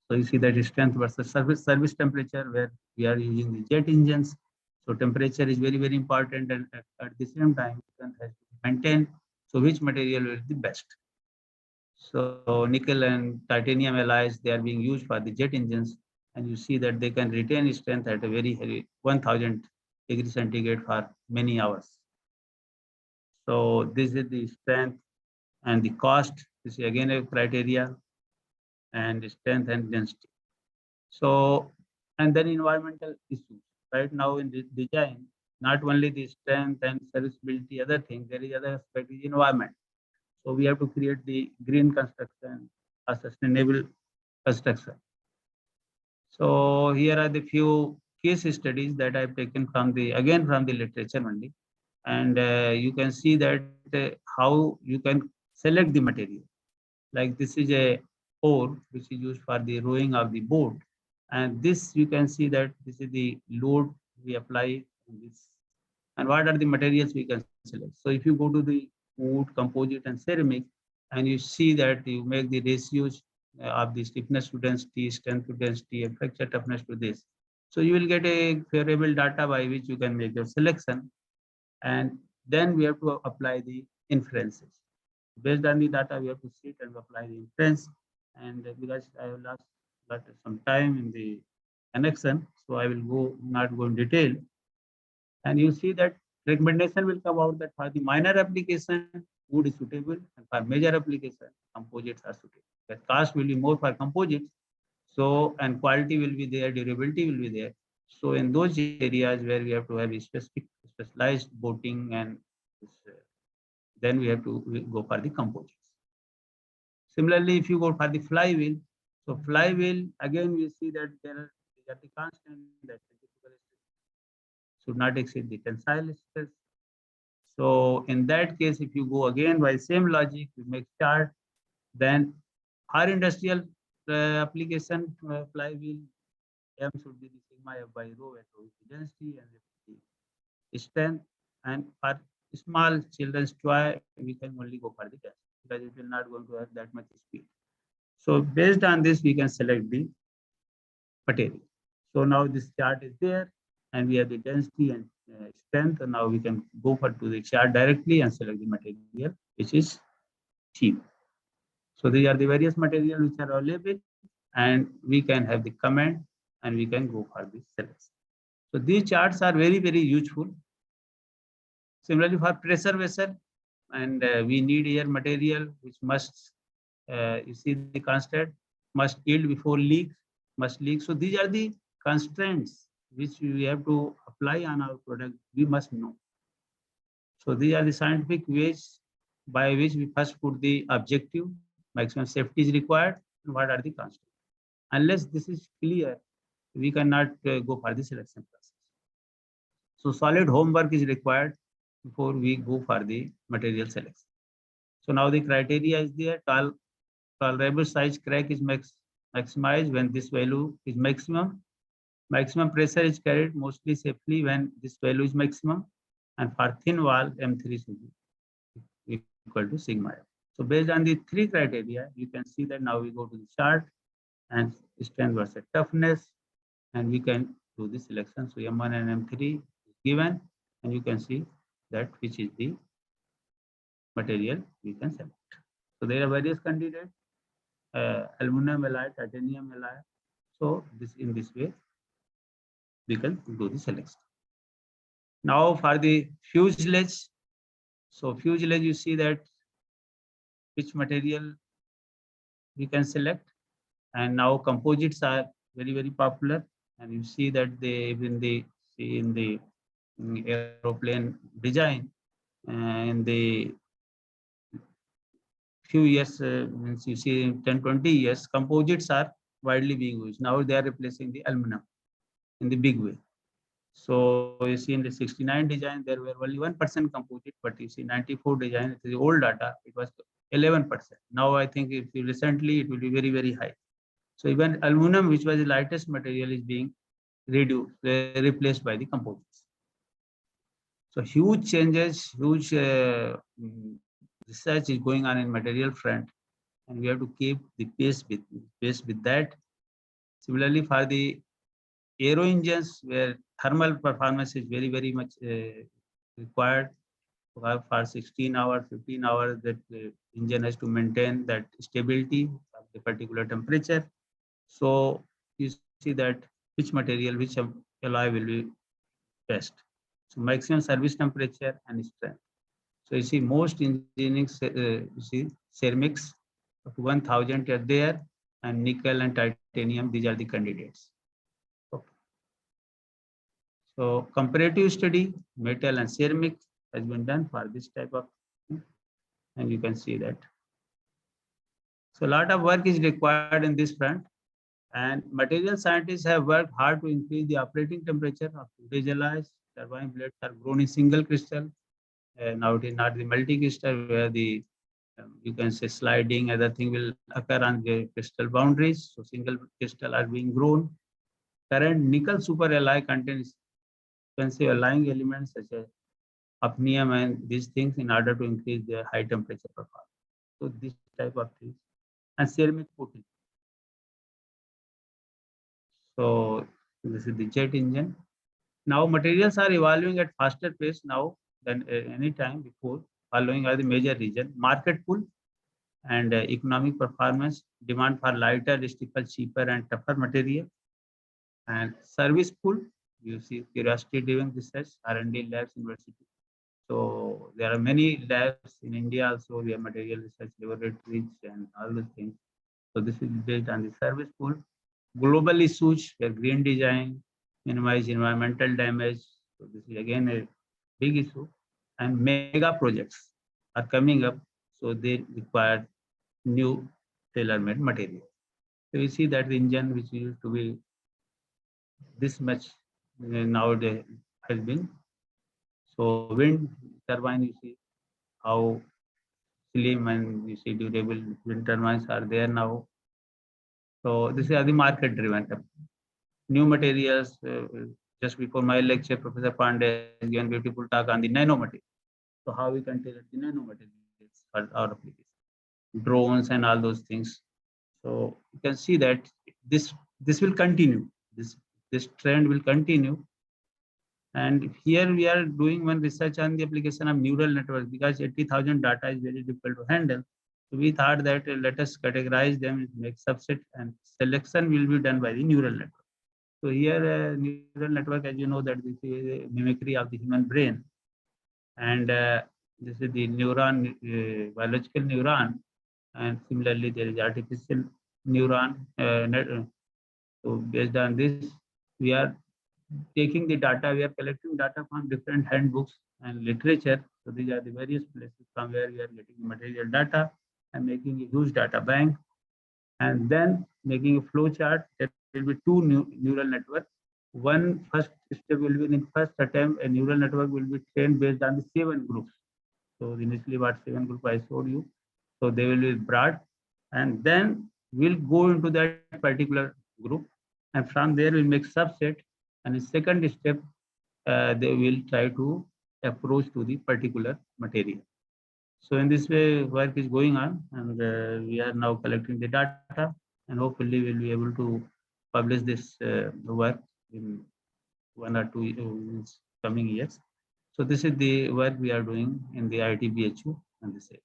So you see that strength versus service temperature, where we are using the jet engines. So temperature is very, very important, and at the same time, strength has to be maintained. So which material will be the best? So nickel and titanium alloys, they are being used for the jet engines, and you see that they can retain strength at a very heavy 1000 degrees centigrade for many hours. So this is the strength and the cost. This is again a criteria, and strength and density. So, and then environmental issues. Right now in this design, not only the strength and serviceability, other things, there is other aspect is environment. So we have to create the green construction, a sustainable construction. So here are the few case studies that I've taken from the, again from the literature only. And you can see that how you can select the material. Like this is a oar which is used for the rowing of the boat. And this you can see that this is the load we apply in this. And what are the materials we can select? So if you go to the wood, composite, and ceramic, and you see that you make the ratios of the stiffness to density, strength to density, and fracture toughness to this. So you will get a favorable data by which you can make your selection. And then we have to apply the inferences. Based on the data, we have to sit and apply the inference. And because I have lost some time in the connection, so I will not go in detail. And you see that recommendation will come out that for the minor application, wood is suitable, and for major application, composites are suitable. The cost will be more for composites. So, and quality will be there, durability will be there. So in those areas where we have to have a specialized boating, and then we have to go for the composites. Similarly, if you go for the flywheel, so flywheel, again, we see that there are the constant that should not exceed the tensile stress. So in that case, if you go again by same logic, we make chart, then our industrial application flywheel, M should be the sigma F by rho at rho density and the strength. And for small children's toy, we can only go for the test because it will not going to have that much speed. So based on this, we can select the material. So now this chart is there, and we have the density and strength. And now we can go to the chart directly and select the material, which is cheap. So these are the various materials which are available, and we can have the comment and we can go for this selection. So these charts are very, very useful. Similarly, for pressure vessel, and we need air material which must, you see the constant, must yield before leak, must leak. So these are the constraints which we have to apply on our product. We must know. So these are the scientific ways by which we first put the objective, maximum safety is required, and what are the constraints. Unless this is clear, we cannot go for the selection process. So solid homework is required before we go for the material selection. So now the criteria is there. Tolerable size crack is maximized when this value is maximum. Maximum pressure is carried mostly safely when this value is maximum. And for thin wall, M3 should be equal to sigma F. So based on the three criteria, you can see that now we go to the chart and strength versus toughness, and we can do the selection. So M1 and M3 is given, and you can see that which is the material we can select. So there are various candidates, aluminum alloy, titanium alloy. So this in this way, we can do the selection. Now for the fuselage. So fuselage, you see that which material we can select, and now composites are very, very popular, and you see that they in the aeroplane design, in the few years, means you see 10-20 years, composites are widely being used. Now they are replacing the aluminum in the big way. So you see in the 69 design, there were only 1% composite, but you see 94 design, it is old data, it was 11%. Now I think if you recently, it will be very, very high. So even aluminum, which was the lightest material, is being reduced, replaced by the composites. So huge changes, huge research is going on in material front, and we have to keep the pace with that. Similarly, for the aero engines, where thermal performance is very, very much required, for 16 hours, 15 hours, that the engine has to maintain that stability of the particular temperature. So you see that which material, which alloy will be best. So maximum service temperature and strength. So you see most engineering, you see ceramics up to 1000 are there, and nickel and titanium, these are the candidates. Okay. So comparative study, metal and ceramic has been done for this type of thing, and you can see that. So a lot of work is required in this front, and material scientists have worked hard to increase the operating temperature of today's alloys. Turbine blades are grown in single crystal. Now it is not the multi-crystal where the you can say sliding, other thing will occur on the crystal boundaries. So single crystal are being grown. Current nickel super alloy contains expensive alloying elements such as hafnium and these things in order to increase their high temperature performance. So this type of things. And ceramic coating. So this is the jet engine. Now materials are evolving at faster pace now than any time before. Following are the major reason: market pull and economic performance, demand for lighter, stiffer, cheaper and tougher material, and service pull. You see curiosity driven research, R&D labs, university. So there are many labs in India also. We have material research laboratories and all those things. So this is based on the service pool. Global issues where green design, minimize environmental damage. So this is again a big issue. And mega projects are coming up. So they require new tailor-made material. So you see that the engine which used to be this much nowadays has been. So wind turbine, you see how slim and you see durable wind turbines are there now. So this is the market driven. New materials. Just before my lecture, Professor Pandey has given beautiful talk on the nano material. So how we can tailor the nano materials for our application, drones and all those things. So you can see that this will continue. This trend will continue. And here we are doing one research on the application of neural networks, because 80,000 data is very difficult to handle. So we thought that let us categorize them, make subset, and selection will be done by the neural network. So here neural network, as you know, that this is a mimicry of the human brain, and this is the neuron, biological neuron, and similarly there is artificial neuron. So based on this, we are taking the data, we are collecting data from different handbooks and literature. So these are the various places from where we are getting material data and making a huge data bank, and then making a flow chart. There will be two neural networks. One first step will be in first attempt, a neural network will be trained based on the 7 groups. So initially what 7 group I showed you. So they will be brought, and then we'll go into that particular group, and from there we'll make subset, and in second step they will try to approach to the particular material. So in this way work is going on, and we are now collecting the data, and hopefully we'll be able to publish this work in 1 or 2 coming years. So this is the work we are doing in the IIT-BHU and this area.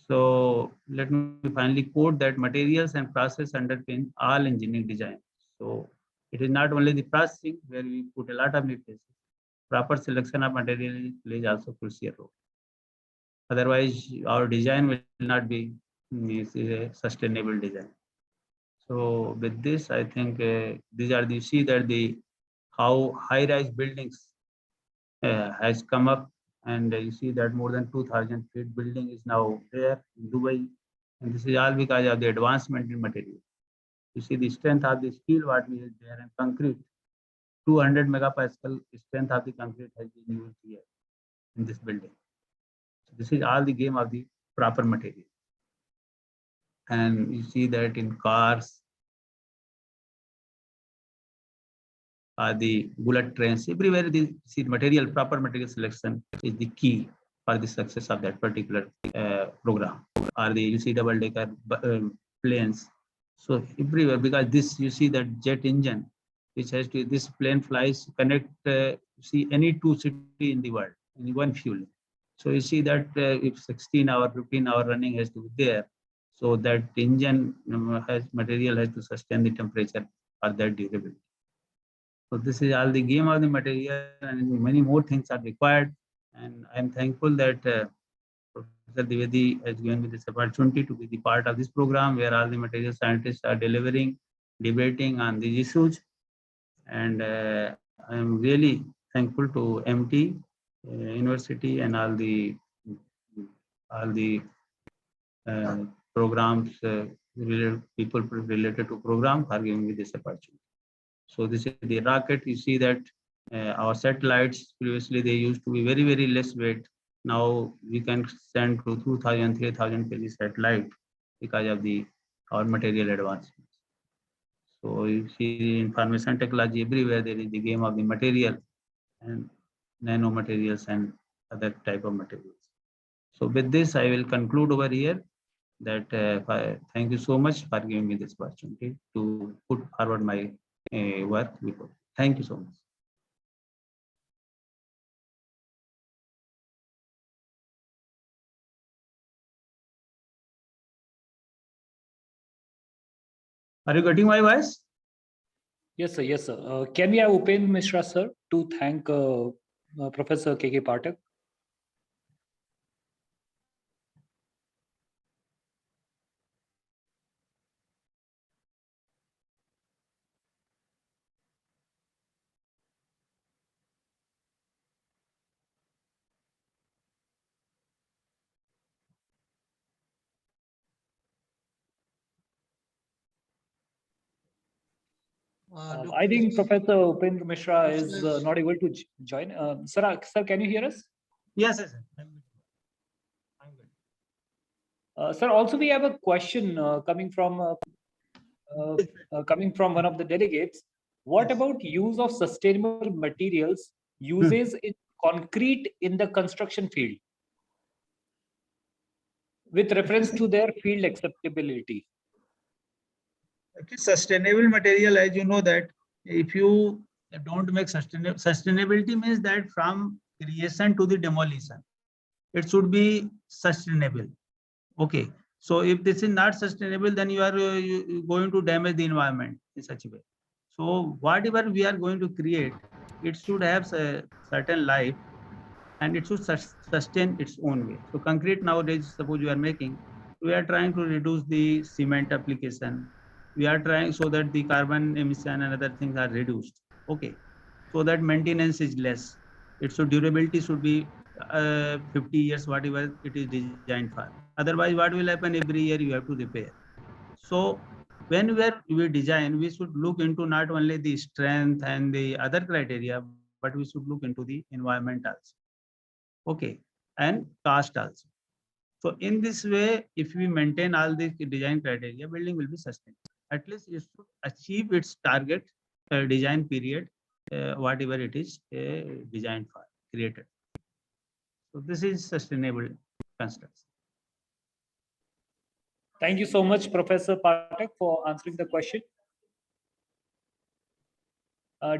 So let me finally quote that materials and process underpin all engineering design. So it is not only the processing where we put a lot of emphasis. Proper selection of material plays also crucial role. Otherwise, our design will not be a sustainable design. So with this, I think these are the, you see that the how high-rise buildings has come up, and you see that more than 2,000 feet building is now there in Dubai, and this is all because of the advancement in material. You see the strength of the steel what we have there, and concrete, 200 megapascal strength of the concrete has been used here in this building. So this is all the game of the proper material. And you see that in cars, the bullet trains, everywhere the see material, proper material selection is the key for the success of that particular program. Or the you see double decker planes. So everywhere, because this you see that jet engine, which has to this plane flies connect see any 2 cities in the world in one fuel. So you see that if 16-hour, 15-hour running has to be there, so that engine has material has to sustain the temperature for that durability. So this is all the game of the material, and many more things are required. And I am thankful that Professor Dwivedi has given me this opportunity to be the part of this program where all the material scientists are delivering, debating on these issues. And I am really thankful to Amity University and all the programs, people related to program for giving me this opportunity. So this is the rocket. You see that our satellites, previously they used to be very, very less weight. Now we can send to 2,000, 3,000 kg satellite because of our material advancements. So you see information technology everywhere, there is the game of the material and nanomaterials and other type of materials. So with this, I will conclude over here that thank you so much for giving me this opportunity to put forward my work before. Thank you so much. Are you getting my voice? Yes, sir. Yes, sir. Can we have Upendra Mishra, sir, to thank Professor K.K. Pathak? I think Professor Upendra Mishra is not able to join. Sir, can you hear us? Yes, yes, sir. Sir, also we have a question coming from one of the delegates. What about use of sustainable materials uses in concrete in the construction field with reference to their field acceptability? Okay, sustainable material, as you know that if you don't make sustainability means that from creation to the demolition, it should be sustainable. Okay, so if this is not sustainable, then you are going to damage the environment in such a way. So whatever we are going to create, it should have a certain life and it should sustain its own way. So concrete nowadays, suppose you are making, we are trying to reduce the cement application. We are trying so that the carbon emission and other things are reduced. Okay, so that maintenance is less. Its durability should be 50 years, whatever it is designed for. Otherwise, what will happen every year you have to repair. So when we design, we should look into not only the strength and the other criteria, but we should look into the environment also. Okay, and cost also. So in this way, if we maintain all the design criteria, building will be sustainable. At least it should achieve its target design period, whatever it is designed for, created. So this is sustainable construction. Thank you so much, Professor Pathak, for answering the question.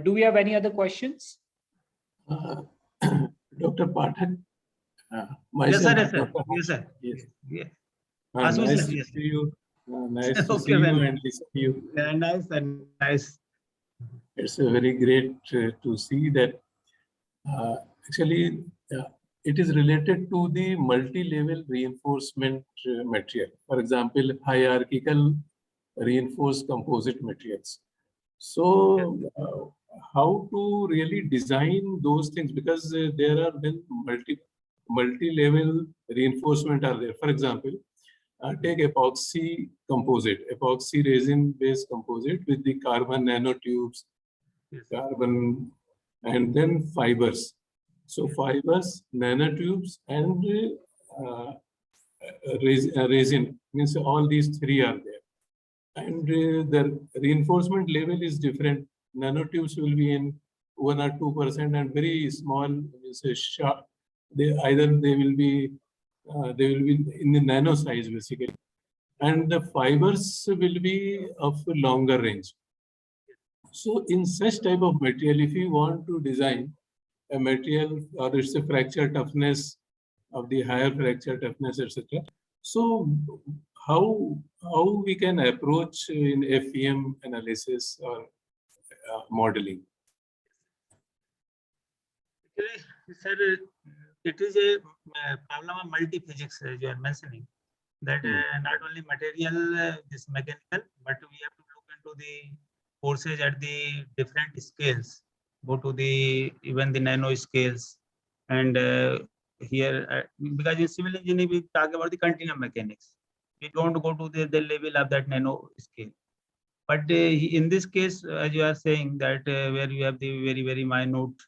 Do we have any other questions? Dr. Pathak, Yes, myself. sir. Yes, sir. Dr. Yes, sir. Yes. Yeah. Nice Yes, to yes. see you. Nice to Okay, see you then. and listen to you. Yeah, nice and nice. It's very great to see that actually it is related to the multi-level reinforcement material. For example, hierarchical reinforced composite materials. So how to really design those things, because there are then multi-level reinforcement are there. For example, take epoxy resin-based composite with the carbon nanotubes, carbon, and then fibers. So fibers, nanotubes, and resin, means all these three are there. And the reinforcement level is different. Nanotubes will be in 1 or 2%, and very small, means sharp. They will be in the nano size basically, and the fibers will be of longer range. So in such type of material, if you want to design a material or it's a fracture toughness of the higher fracture toughness, etc. So how we can approach in FEM analysis or modeling? Sir, it is a problem of multi-physics, as you are mentioning, that not only material is mechanical, but we have to look into the forces at the different scales, go to the even the nano scales, and here because in civil engineering we talk about the continuum mechanics. We don't go to the level of that nano scale. But in this case, as you are saying, that where you have the very minute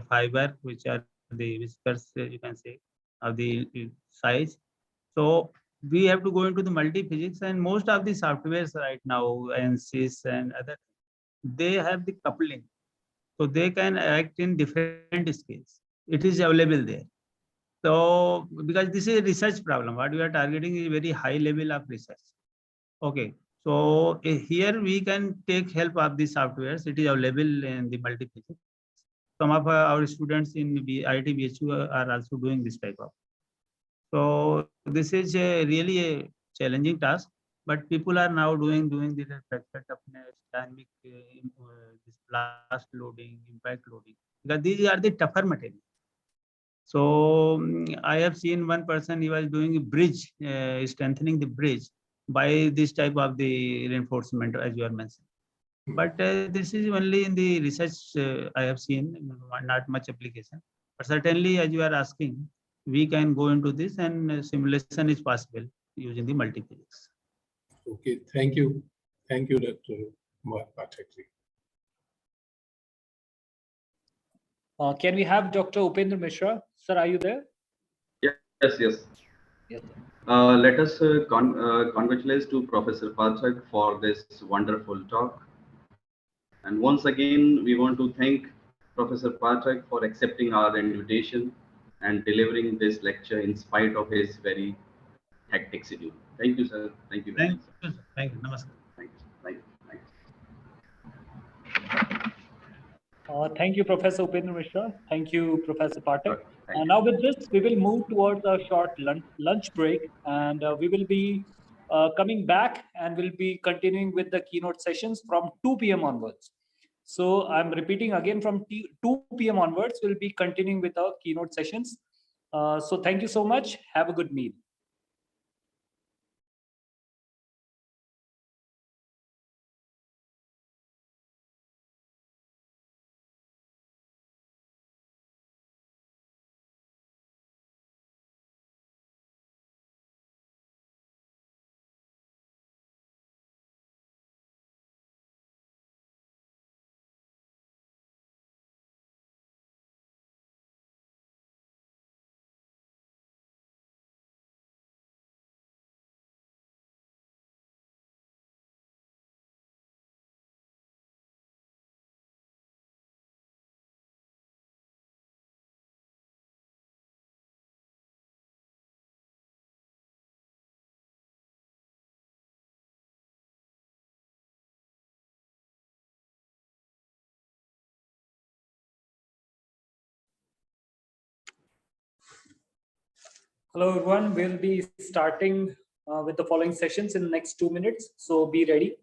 fiber, which are the whiskers, you can say, of the size. So we have to go into the multi-physics, and most of the softwares right now, ANSYS and other, they have the coupling. So they can act in different scales. It is available there. So because this is a research problem, what we are targeting is very high level of research. Okay. So here we can take help of the softwares. It is available in the multi-physics. Some of our students in IIT BHU are also doing this type of. So this is really a challenging task, but people are now doing the fracture toughness, dynamic, this blast loading, impact loading, because these are the tougher materials. So I have seen one person, he was doing a bridge, strengthening the bridge by this type of the reinforcement, as you are mentioning. But this is only in the research I have seen, not much application. But certainly, as you are asking, we can go into this, and simulation is possible using the multi-physics. Okay, thank you. Thank you, Dr. Pathak. Can we have Dr. Upendra Mishra? Sir, are you there? Yes. Yes. Let us congratulate to Professor Pathak for this wonderful talk. And once again, we want to thank Professor Pathak for accepting our invitation and delivering this lecture in spite of his very hectic schedule. Thank you, sir. Thank you very much. Thank you. Namaskar. Thank you. Thank you. Thank you, Professor Upendra Mishra. Thank you, Professor Pathak. And now with this, we will move towards a short lunch break, and we will be coming back and we'll be continuing with the keynote sessions from 2 p.m. onwards. So I'm repeating again, from 2 p.m. onwards, we'll be continuing with our keynote sessions. So thank you so much. Have a good meal. Hello, everyone. We'll be starting with the following sessions in the next 2 minutes. So be ready.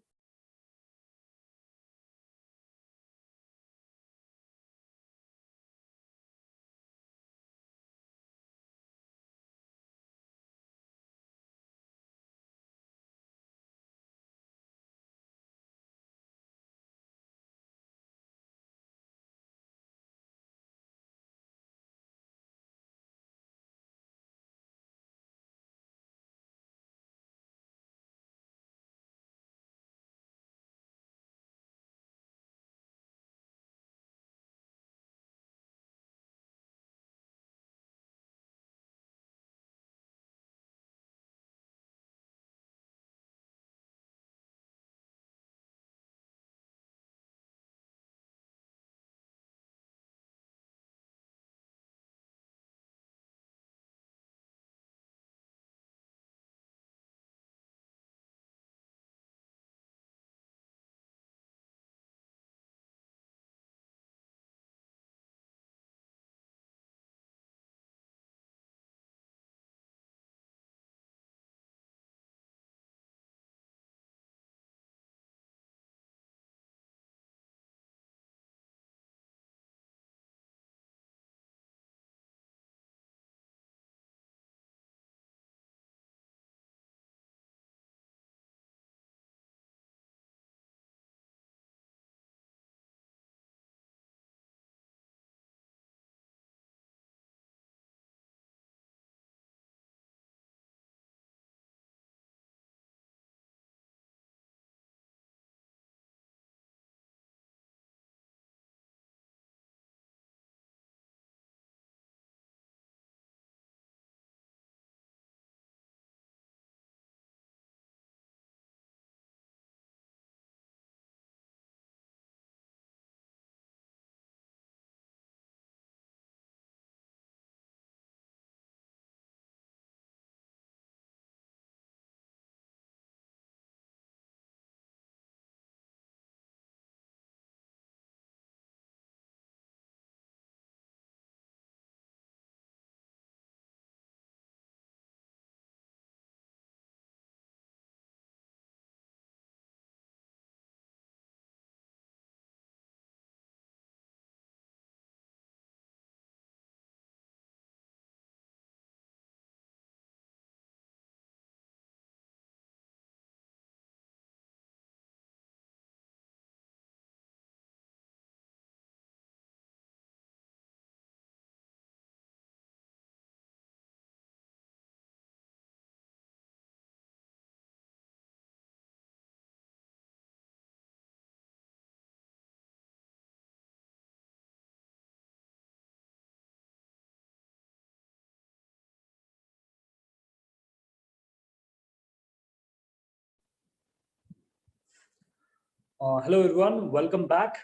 Hello, everyone. Welcome back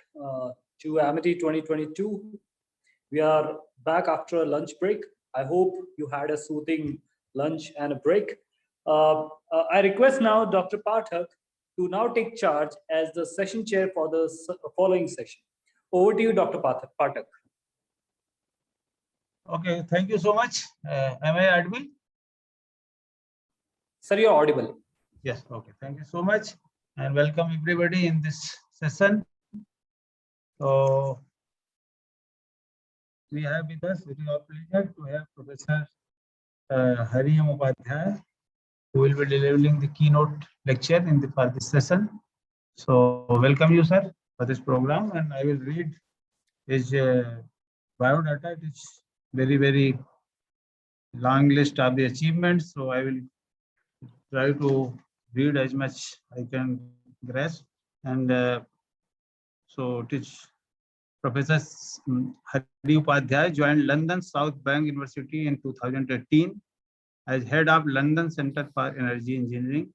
to Amity 2022. We are back after a lunch break. I hope you had a soothing lunch and a break. I request now Dr. Pathak to now take charge as the session chair for the following session. Over to you, Dr. Pathak. Okay, thank you so much. Am I audible? Sir, you're audible. Yes, okay. Thank you so much and welcome everybody in this session. So we have with us, it is our pleasure to have Professor Hari Upadhyay, who will be delivering the keynote lecture for this session. So welcome you, sir, for this program, and I will read his biodata. It is very, very long list of the achievements. So I will try to read as much I can grasp. And so it is Professor Hari Upadhyay joined London South Bank University in 2018 as head of London Centre for Energy Engineering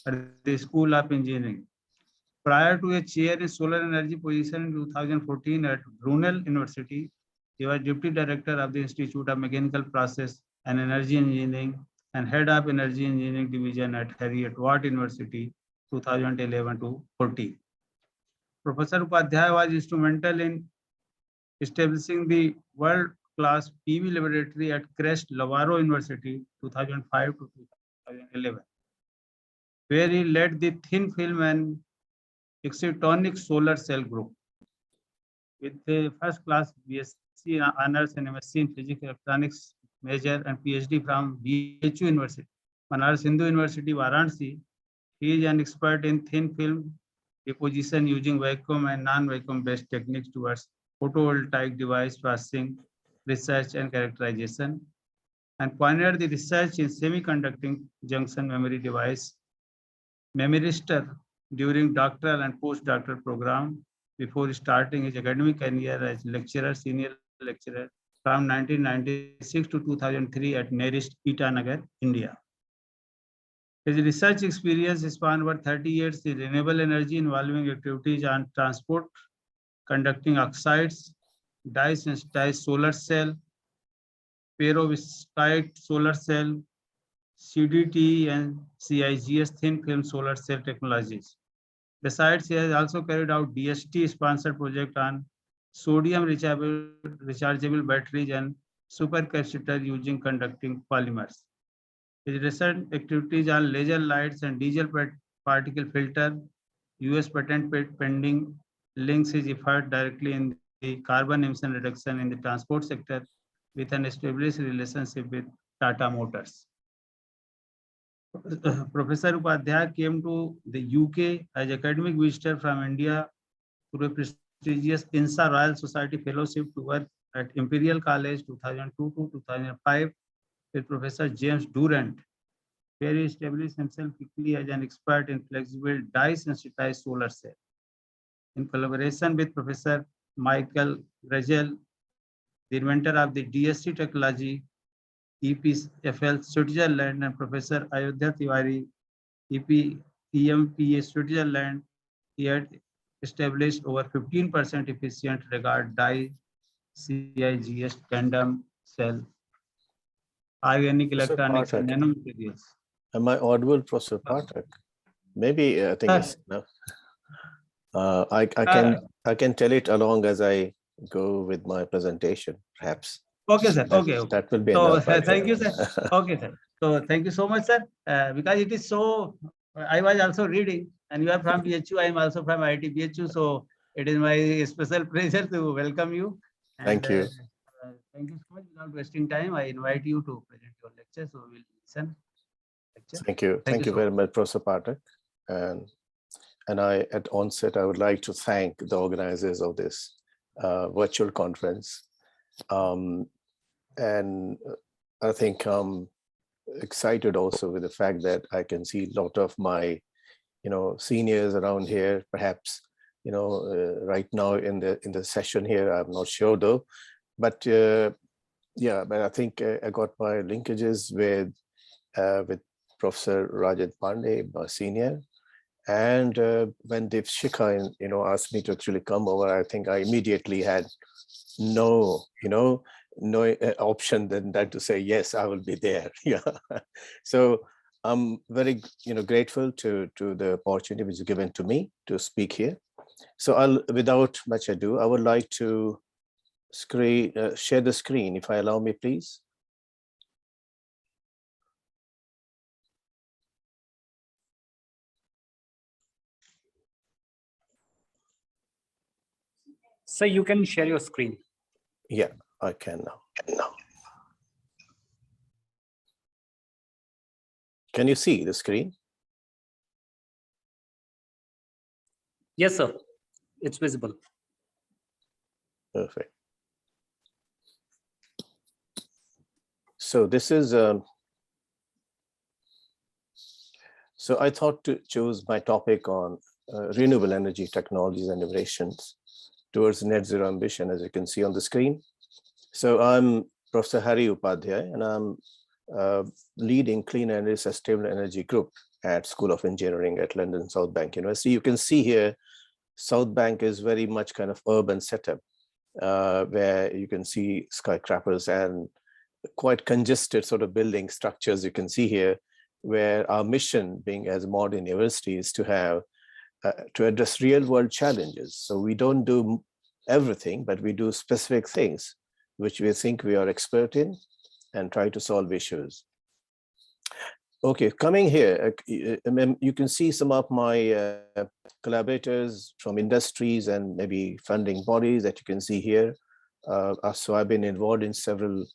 at the School of Engineering. Prior to a chair in solar energy position in 2014 at Brunel University, he was deputy director of the Institute of Mechanical Process and Energy Engineering and head of Energy Engineering Division at Heriot-Watt University 2011 to 14. Professor Upadhyay was instrumental in establishing the world-class PV laboratory at Crest Lavaro University 2005 to 2011, where he led the thin film and excitonic solar cell group. With the first class BSc honors and MSc in Physics Electronics major and PhD from BHU University, Banaras Hindu University, Varanasi, he is an expert in thin film deposition using vacuum and non-vacuum based techniques towards photovoltaic device processing, research and characterization, and pioneered the research in semiconducting junction memory device, memoristor during doctoral and postdoctoral program before starting his academic career as lecturer, senior lecturer from 1996 to 2003 at NERIST, Itanagar, India. His research experience spanned over 30 years in renewable energy involving activities on transport, conducting oxides, dye-sensitized solar cell, perovskite solar cell, CDT and CIGS thin film solar cell technologies. Besides, he has also carried out DST sponsored project on sodium rechargeable batteries and supercapacitor using conducting polymers. His recent activities are laser lights and diesel particle filter, US patent pending, links his effort directly in the carbon emission reduction in the transport sector with an established relationship with Tata Motors. Professor Upadhyay came to the UK as academic visitor from India through a prestigious INSA Royal Society Fellowship to work at Imperial College 2002 to 2005 with Professor James Durant, where he established himself quickly as an expert in flexible dye-sensitized solar cell. In collaboration with Professor Michael Gragel, the inventor of the DSC technology, EPFL Switzerland, and Professor Ayodhya Tiwari, EMPA Switzerland, he had established over 15% efficient regard dye CIGS tandem cell, organic electronics, and nanomaterials. Am I audible, Professor Pathak? Maybe I think it's enough. I can tell it along as I go with my presentation, perhaps. Okay, sir. Okay. That will be so enough. thank you, sir. Okay, sir. So thank you so much, sir. Because it is so, I was also reading, and you are from BHU. I am also from IIT BHU. So it is my special pleasure to welcome you. And, thank you. Thank you so much. Without wasting time, I invite you to present your lecture. So we'll listen. Thank you. Thank you very much, Professor Pathak. And I, at onset, I would like to thank the organizers of this virtual conference. And I think I'm excited also with the fact that I can see a lot of my, seniors around here, perhaps, right now in the session here. I'm not sure though, but yeah, but I think I got my linkages with Professor Rajat Pandey, my senior. And when Deep Shikha, asked me to actually come over, I think I immediately had no option than that to say, yes, I will be there. Yeah. So I'm very, grateful to the opportunity which is given to me to speak here. So without much ado, I would like to share the screen, if I allow me, please. So you can share your screen. Yeah, I can now. Can you see the screen? Yes, sir. It's visible. Perfect. So this is, so I thought to choose my topic on renewable energy technologies and innovations towards net zero ambition, as you can see on the screen. So I'm Professor Hari Upadhyay, and I'm leading Clean Energy Sustainable Energy Group at School of Engineering at London South Bank University. You can see here, South Bank is very much kind of urban setup, where you can see skyscrapers and quite congested sort of building structures you can see here, where our mission being as a modern university is to have, to address real world challenges. So we don't do everything, but we do specific things which we think we are expert in and try to solve issues. Okay, coming here, you can see some of my collaborators from industries and maybe funding bodies that you can see here. So I've been involved in several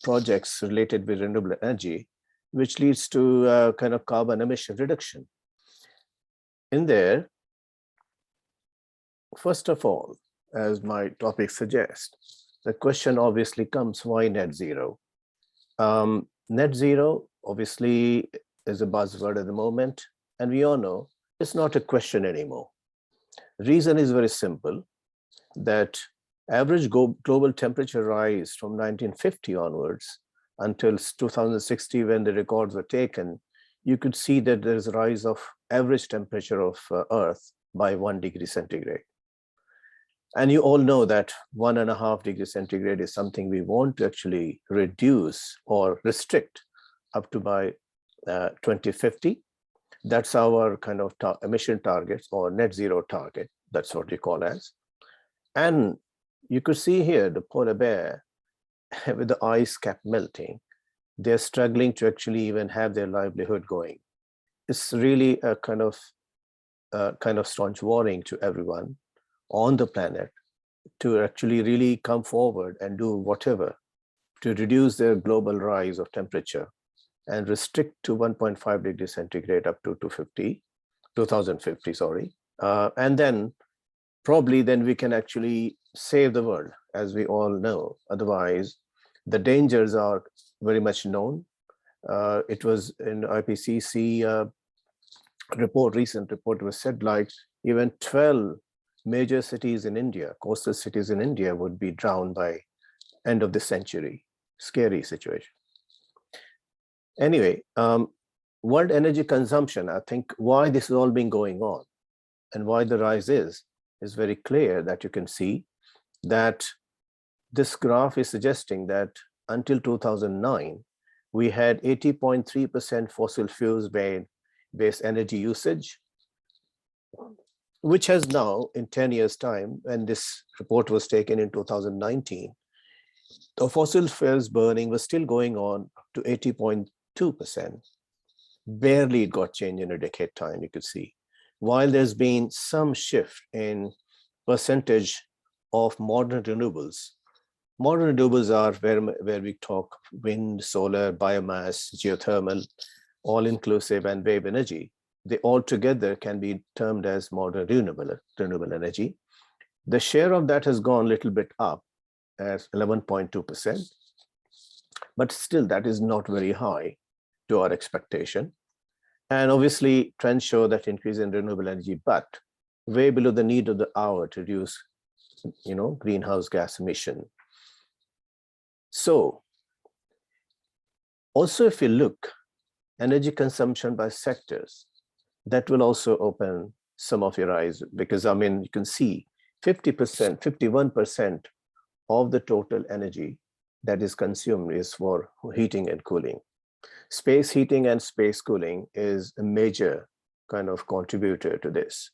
projects related with renewable energy, which leads to kind of carbon emission reduction. In there, first of all, as my topic suggests, the question obviously comes, why net zero? Net zero obviously is a buzzword at the moment, and we all know it's not a question anymore. Reason is very simple, that average global temperature rise from 1950 onwards until 2060, when the records were taken, you could see that there's a rise of average temperature of Earth by 1 degree centigrade. And you all know that 1.5 degrees centigrade is something we want to actually reduce or restrict up to by 2050. That's our kind of emission targets, or net zero target. That's what we call as. And you could see here the polar bear with the ice cap melting. They're struggling to actually even have their livelihood going. It's really a kind of staunch warning to everyone on the planet to actually really come forward and do whatever to reduce their global rise of temperature and restrict to 1.5 degrees centigrade up to 2050, sorry. And then probably then we can actually save the world, as we all know. Otherwise, the dangers are very much known. It was in IPCC recent report was said, like even 12 major cities in India, coastal cities in India, would be drowned by end of the century. Scary situation. Anyway, world energy consumption, I think why this has all been going on and why the rise is very clear, that you can see that this graph is suggesting that until 2009, we had 80.3% fossil fuels based energy usage, which has now, in 10 years' time, when this report was taken in 2019, the fossil fuels burning was still going on to 80.2%. Barely it got changed in a decade time, you could see. While there's been some shift in percentage of modern renewables. Modern renewables are where we talk wind, solar, biomass, geothermal, all inclusive, and wave energy. They all together can be termed as modern renewable energy. The share of that has gone a little bit up as 11.2%, but still that is not very high to our expectation. And obviously trends show that increase in renewable energy, but way below the need of the hour to reduce, greenhouse gas emission. So also, if you look energy consumption by sectors, that will also open some of your eyes, because you can see 50%, 51% of the total energy that is consumed is for heating and cooling. Space heating and space cooling is a major kind of contributor to this.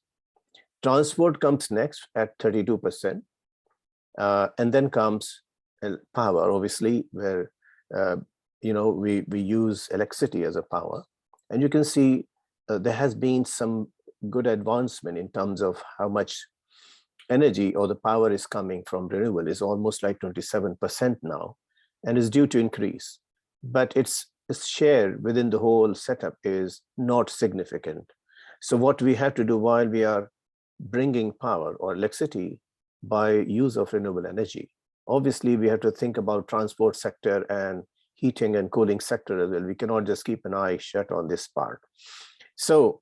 Transport comes next at 32%, and then comes power, obviously, where we use electricity as a power. And you can see there has been some good advancement in terms of how much energy or the power is coming from renewable is almost like 27% now and is due to increase. But its share within the whole setup is not significant. So what we have to do while we are bringing power or electricity by use of renewable energy, obviously we have to think about transport sector and heating and cooling sector as well. We cannot just keep an eye shut on this part. So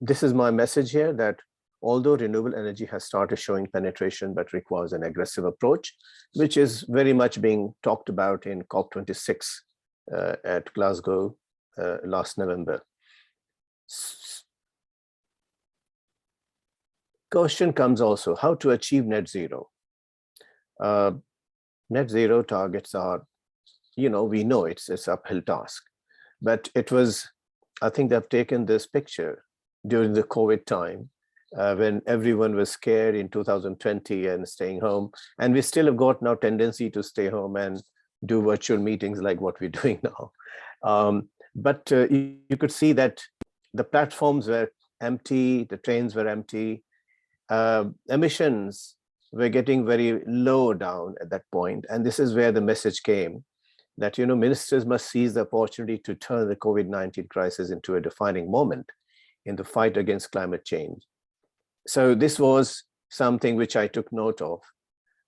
this is my message here, that although renewable energy has started showing penetration, but requires an aggressive approach, which is very much being talked about in COP26 at Glasgow last November. Question comes also, how to achieve net zero? Net zero targets are, we know it's an uphill task, but it was, I think they've taken this picture during the COVID time, when everyone was scared in 2020 and staying home. And we still have got now tendency to stay home and do virtual meetings like what we're doing now. But you could see that the platforms were empty, the trains were empty, emissions were getting very low down at that point. And this is where the message came that, ministers must seize the opportunity to turn the COVID-19 crisis into a defining moment in the fight against climate change. So this was something which I took note of.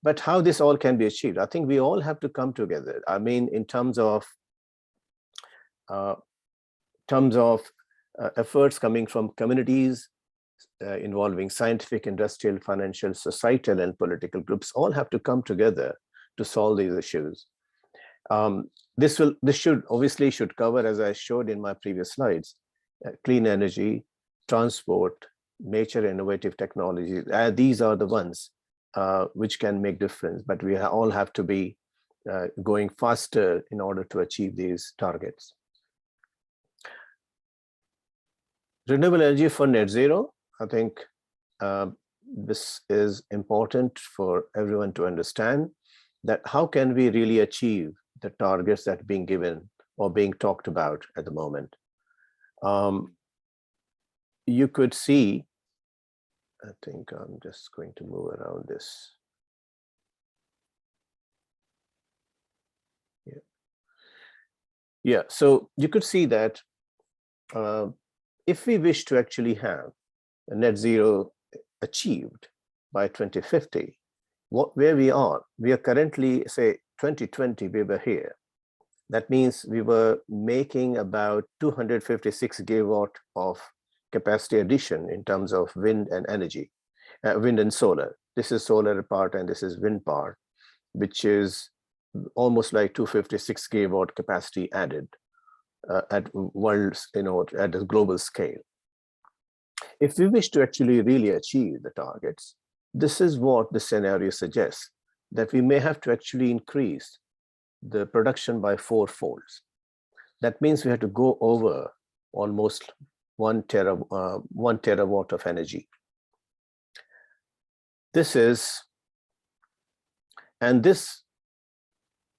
But how this all can be achieved, I think we all have to come together. I mean, in terms of efforts coming from communities, involving scientific, industrial, financial, societal, and political groups, all have to come together to solve these issues. This should obviously cover, as I showed in my previous slides, clean energy, transport, nature, innovative technologies. These are the ones which can make difference, but we all have to be going faster in order to achieve these targets. Renewable energy for net zero, I think this is important for everyone to understand, that how can we really achieve the targets that are being given or being talked about at the moment. You could see, I think I'm just going to move around this. Yeah, so you could see that if we wish to actually have a net zero achieved by 2050, where we are currently, say 2020, we were here. That means we were making about 256 gigawatt of capacity addition in terms of wind and energy, wind and solar. This is solar part and this is wind part, which is almost like 256 gigawatt capacity added at world, at a global scale. If we wish to actually really achieve the targets, this is what the scenario suggests, that we may have to actually increase the production by 4-folds. That means we have to go over almost 1 terawatt of energy. This is, and this,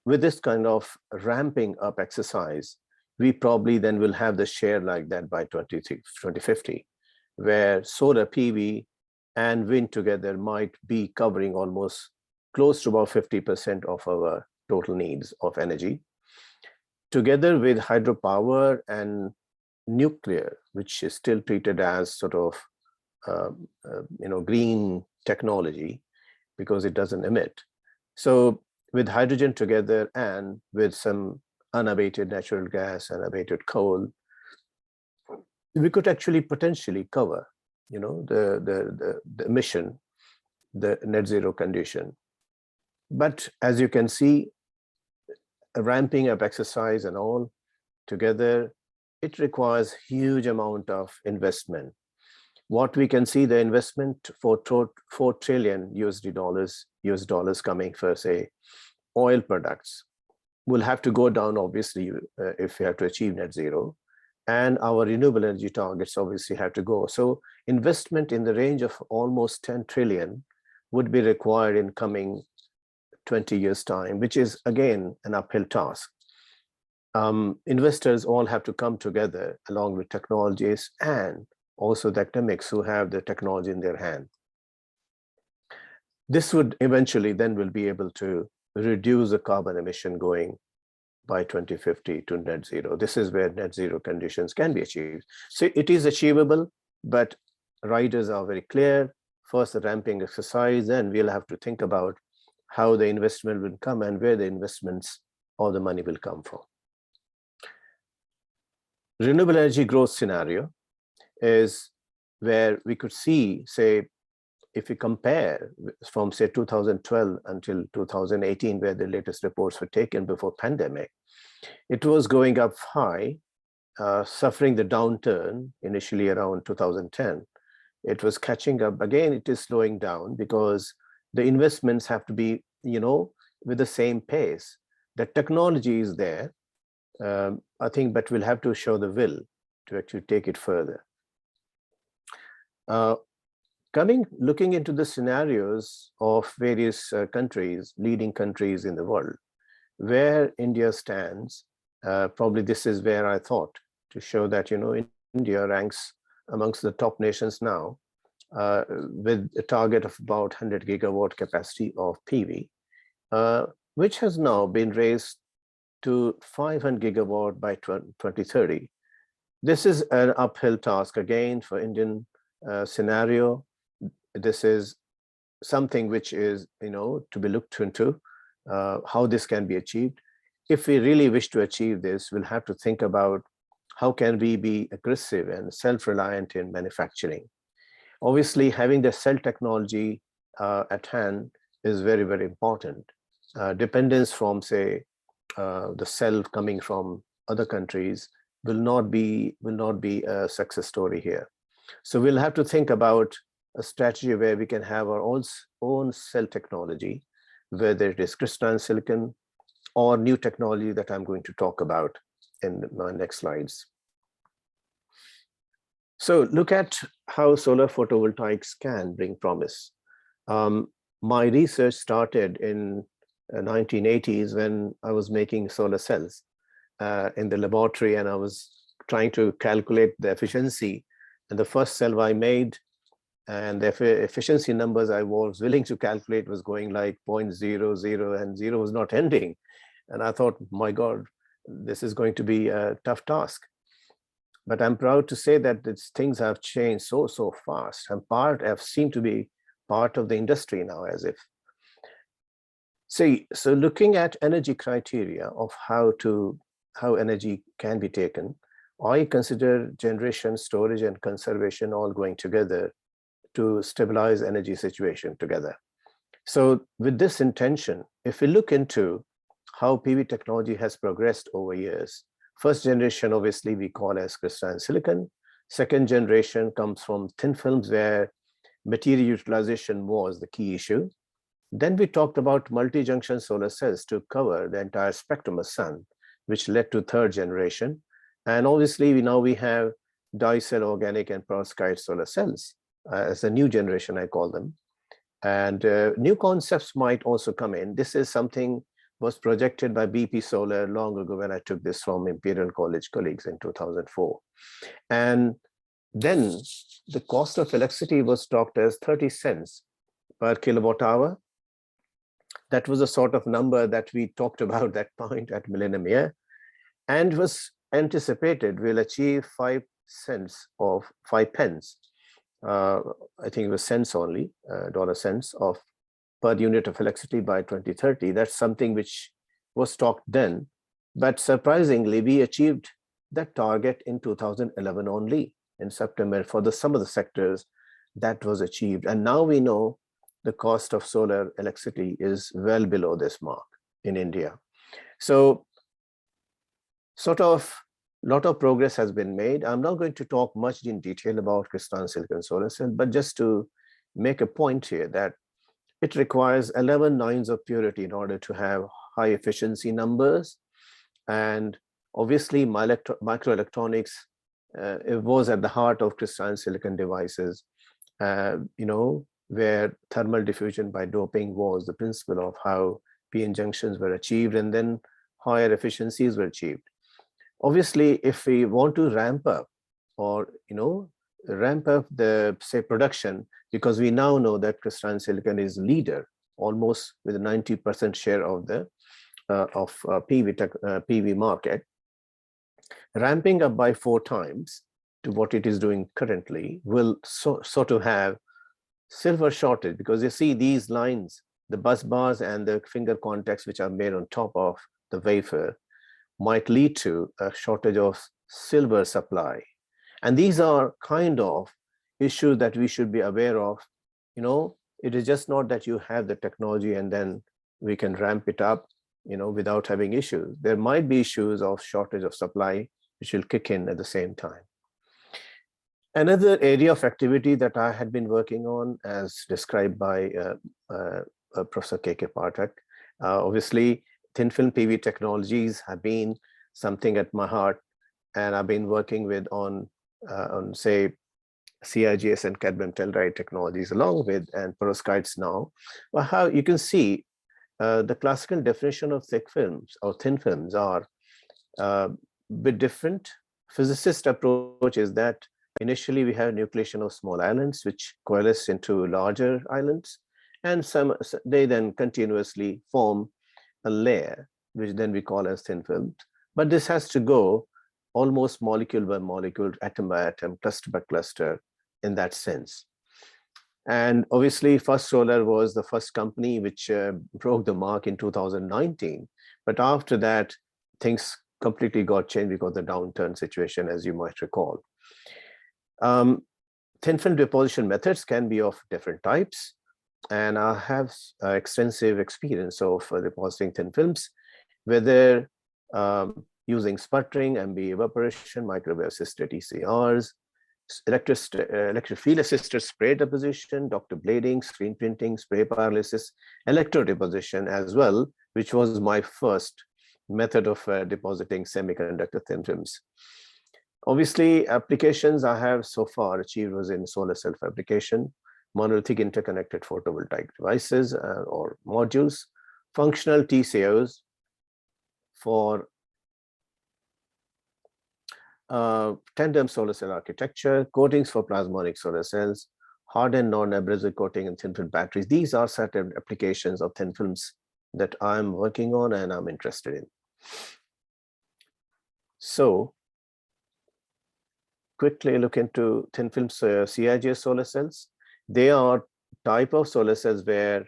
with this kind of ramping up exercise, we probably then will have the share like that by 2050, where solar PV and wind together might be covering almost close to about 50% of our total needs of energy. Together with hydropower and nuclear, which is still treated as sort of green technology because it doesn't emit. So with hydrogen together and with some unabated natural gas and abated coal, we could actually potentially cover, the emission, the net zero condition. But as you can see, a ramping up exercise and all together, it requires huge amount of investment. What we can see, the investment for $4 trillion US dollars coming for, say, oil products will have to go down, obviously, if we have to achieve net zero. And our renewable energy targets obviously have to go. So investment in the range of almost 10 trillion would be required in coming 20 years' time, which is again an uphill task. Investors all have to come together along with technologies and also the academics who have the technology in their hand. This would eventually then will be able to reduce the carbon emission going by 2050 to net zero. This is where net zero conditions can be achieved. So it is achievable, but riders are very clear. First, the ramping exercise, then we'll have to think about how the investment will come and where the investments or the money will come from. Renewable energy growth scenario is where we could see, say, if we compare from say 2012 until 2018, where the latest reports were taken before pandemic, it was going up high, suffering the downturn initially around 2010. It was catching up. Again, it is slowing down because the investments have to be, with the same pace. The technology is there, I think, but we'll have to show the will to actually take it further. Looking into the scenarios of various countries, leading countries in the world, where India stands, probably this is where I thought to show that, India ranks amongst the top nations now, with a target of about 100 gigawatt capacity of PV, which has now been raised to 500 gigawatt by 2030. This is an uphill task again for Indian scenario. This is something which is, to be looked into, how this can be achieved. If we really wish to achieve this, we'll have to think about how can we be aggressive and self-reliant in manufacturing. Obviously, having the cell technology at hand is very, very important. Dependence from, say, the cell coming from other countries will not be a success story here. So we'll have to think about a strategy where we can have our own cell technology, whether it is crystalline silicon or new technology that I'm going to talk about in my next slides. So look at how solar photovoltaics can bring promise. My research started in 1980s when I was making solar cells in the laboratory, and I was trying to calculate the efficiency. And the first cell I made, and the efficiency numbers I was willing to calculate was going like 0.00, and 0 was not ending. And I thought, my God, this is going to be a tough task. But I'm proud to say that things have changed so fast, and have seemed to be part of the industry now, as if. So looking at energy criteria of how energy can be taken, I consider generation, storage, and conservation all going together to stabilize energy situation together. So with this intention, if we look into how PV technology has progressed over years, first generation, obviously, we call as crystalline silicon. Second generation comes from thin films, where material utilization was the key issue. Then we talked about multi-junction solar cells to cover the entire spectrum of sun, which led to third generation. And obviously, now we have dicell, organic, and perovskite solar cells as a new generation, I call them. And new concepts might also come in. This is something was projected by BP Solar long ago when I took this from Imperial College colleagues in 2004. And then the cost of electricity was talked as 30 cents per kilowatt hour. That was a sort of number that we talked about that point at Millennium Year, and was anticipated will achieve 5 pence. I think it was cents only, dollar cents of per unit of electricity by 2030. That's something which was talked then, but surprisingly, we achieved that target in 2011 only. In September, for some of the sectors, that was achieved. And now we know the cost of solar electricity is well below this mark in India. So sort of a lot of progress has been made. I'm not going to talk much in detail about crystalline silicon solar cell, but just to make a point here that it requires 11 nines of purity in order to have high efficiency numbers. And obviously microelectronics, it was at the heart of crystalline silicon devices, where thermal diffusion by doping was the principle of how PN junctions were achieved, and then higher efficiencies were achieved. Obviously, if we want to ramp up or ramp up the, say, production, because we now know that crystalline silicon is leader, almost with a 90% share of the PV market. Ramping up by 4 times to what it is doing currently will sort of have silver shortage, because you see these lines, the bus bars and the finger contacts which are made on top of the wafer might lead to a shortage of silver supply. And these are kind of issues that we should be aware of. You know, it is just not that you have the technology and then we can ramp it up, you know, without having issues. There might be issues of shortage of supply, which will kick in at the same time. Another area of activity that I had been working on, as described by Professor K.K. Pathak, obviously thin film PV technologies have been something at my heart, and I've been working with on say CIGS and cadmium telluride technologies along with and perovskites now. But how you can see the classical definition of thick films or thin films are a bit different. Physicist approach is that initially we have nucleation of small islands which coalesce into larger islands, and they then continuously form a layer which then we call as thin films. But this has to go almost molecule by molecule, atom by atom, cluster by cluster in that sense. And obviously First Solar was the first company which broke the mark in 2019. But after that, things completely got changed because of the downturn situation, as you might recall. Thin film deposition methods can be of different types, and I have extensive experience of depositing thin films, whether using sputtering, MB evaporation, microwave assisted ECRs, electric field assisted spray deposition, Dr. blading, screen printing, spray pyrolysis, electro deposition as well, which was my first method of depositing semiconductor thin films. Obviously, applications I have so far achieved was in solar cell fabrication, monolithic interconnected photovoltaic devices or modules, functional TCOs for tandem solar cell architecture, coatings for plasmonic solar cells, hardened non-abrasive coating and thin film batteries. These are certain applications of thin films that I'm working on and I'm interested in. So quickly look into thin film CIGS solar cells. They are type of solar cells where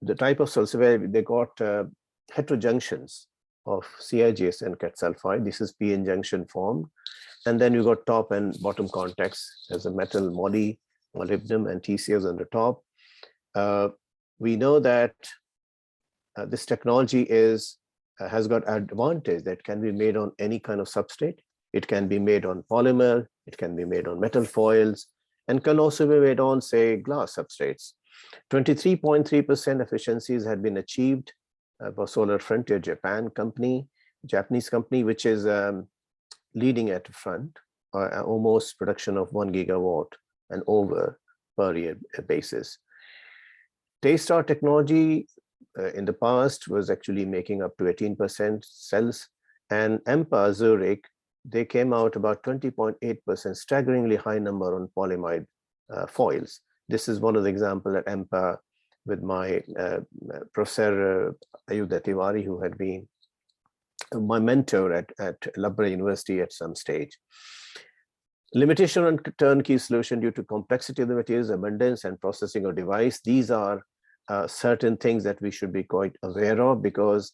the type of cells where they got heterojunctions of CIGS and cat sulfide. This is PN junction formed. And then you got top and bottom contacts as a metal moly, molybdenum, and TCOs on the top. We know that this technology has got advantage that can be made on any kind of substrate. It can be made on polymer, it can be made on metal foils, and can also be made on, say, glass substrates. 23.3% efficiencies had been achieved for Solar Frontier Japanese company, which is leading at the front, almost production of 1 gigawatt and over per year basis. Daystar technology in the past was actually making up to 18% cells, and EMPA Zurich, they came out about 20.8%, staggeringly high number on polyimide foils. This is one of the examples at EMPA with my Professor Ayuda Tiwari, who had been my mentor at Labra University at some stage. Limitation on turnkey solution due to complexity of the materials, abundance, and processing of device. These are certain things that we should be quite aware of, because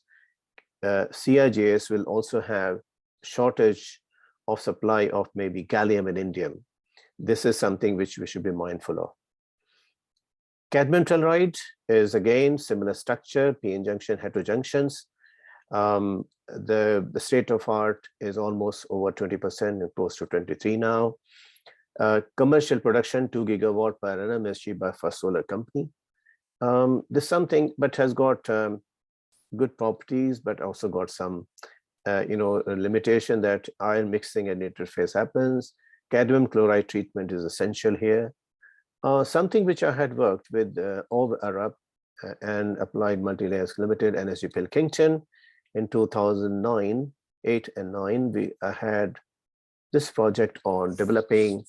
CIGS will also have shortage of supply of maybe gallium and indium. This is something which we should be mindful of. Cadmium telluride is again similar structure, PN junction, heterojunctions. The state of art is almost over 20% and close to 23 now. Commercial production 2 gigawatt per annum is achieved by First Solar company. There's something, but has got good properties, but also got some, limitation that ion mixing and interface happens. Cadmium chloride treatment is essential here. Something which I had worked with Arab and Applied Multilayers Limited, NSG Pilkington, in 2009, 8 and 9, I had this project on developing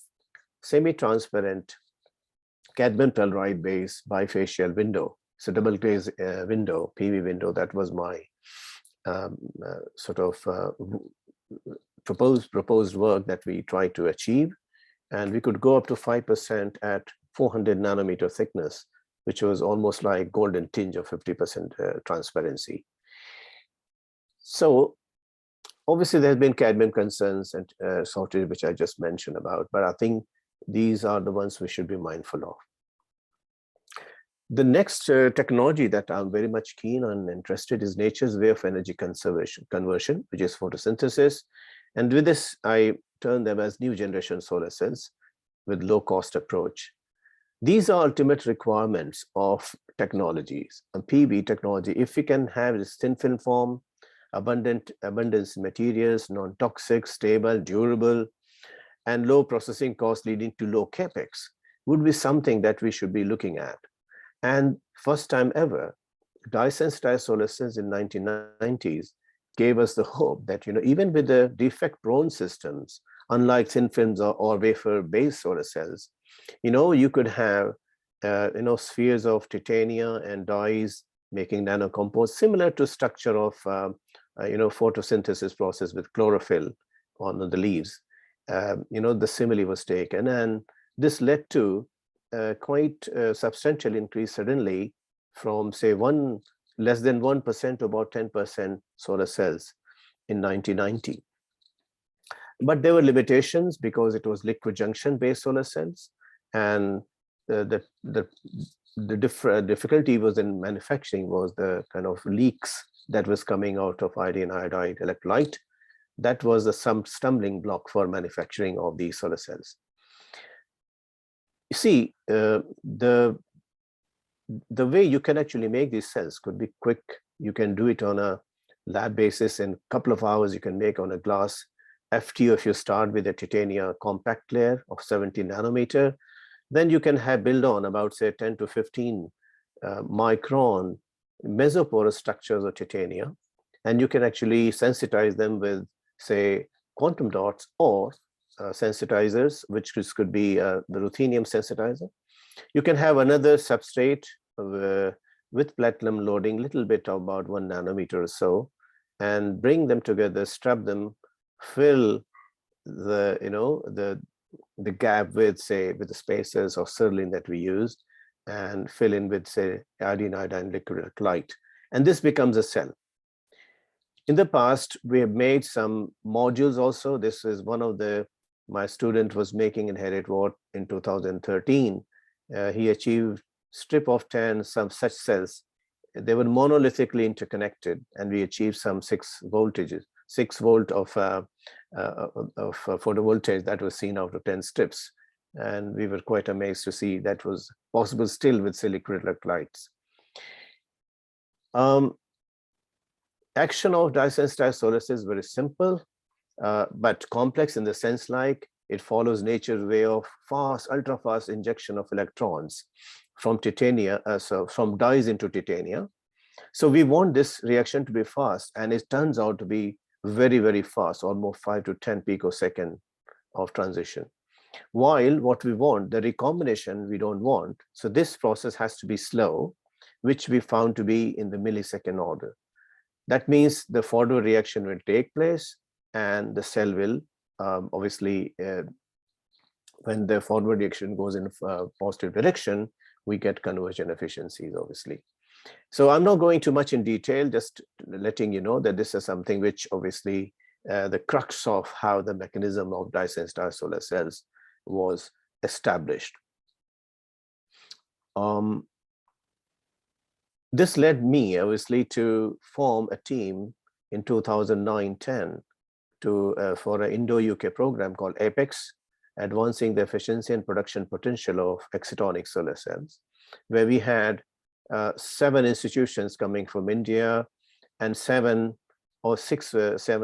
semi-transparent cadmium telluride based bifacial window. It's a double glaze window, PV window. That was my proposed work that we tried to achieve. And we could go up to 5% at 400 nanometer thickness, which was almost like golden tinge of 50% transparency. So obviously there's been cadmium concerns and shortage, which I just mentioned about, but I think these are the ones we should be mindful of. The next technology that I'm very much keen and interested is nature's way of energy conversion, which is photosynthesis. And with this, I term them as new generation solar cells with low cost approach. These are ultimate requirements of technologies, and PV technology. If we can have this thin film form, abundance materials, non-toxic, stable, durable, and low processing costs leading to low capex, would be something that we should be looking at. And first time ever, dye-sensitized solar cells in 1990s gave us the hope that, even with the defect-prone systems, unlike thin films or wafer-based solar cells, you could have, spheres of titania and dyes making nanocompounds similar to structure of, photosynthesis process with chlorophyll on the leaves. The simile was taken, and this led to quite a substantial increase suddenly from, say, less than 1% to about 10% solar cells in 1990. But there were limitations because it was liquid junction based solar cells, and the difficulty was in manufacturing was the kind of leaks that was coming out of iodine iodide electrolyte. That was some stumbling block for manufacturing of these solar cells. You see, the way you can actually make these cells could be quick. You can do it on a lab basis. In a couple of hours, you can make on a glass FTO. If you start with a titania compact layer of 70 nanometer, then you can build on about, say, 10 to 15 micron mesoporous structures of titania, and you can actually sensitize them with, say, quantum dots or sensitizers, which could be the ruthenium sensitizer. You can have another substrate with platinum loading, little bit of about 1 nanometer or so, and bring them together, strap them, fill the gap with, say, with the spacers or Serlin that we used, and fill in with, say, iodine iodine liquid electrolyte, and this becomes a cell. In the past, we have made some modules also. This is one of my student was making in Heriot-Watt in 2013. He achieved strip of 10 some such cells. They were monolithically interconnected, and we achieved some 6 volt of photovoltaic that was seen out of 10 strips. And we were quite amazed to see that was possible still with, say, liquid electrolytes. Action of dye-sensitized solar cells is very simple, but complex in the sense like it follows nature's way of ultra-fast injection of electrons from titania, from dyes into titania. So we want this reaction to be fast, and it turns out to be very, very fast, almost 5 to 10 picosecond of transition. While what we want, the recombination, we don't want. So this process has to be slow, which we found to be in the millisecond order. That means the forward reaction will take place, and the cell will obviously, when the forward reaction goes in a positive direction, we get conversion efficiencies, obviously. So I'm not going too much in detail, just letting you know that this is something which obviously the crux of how the mechanism of dye-sensitized solar cells was established. This led me obviously to form a team in 2009-10 for an Indo-UK program called APEX, Advancing the Efficiency and Production Potential of Excitonic Solar Cells, where we had 7 institutions coming from India and 7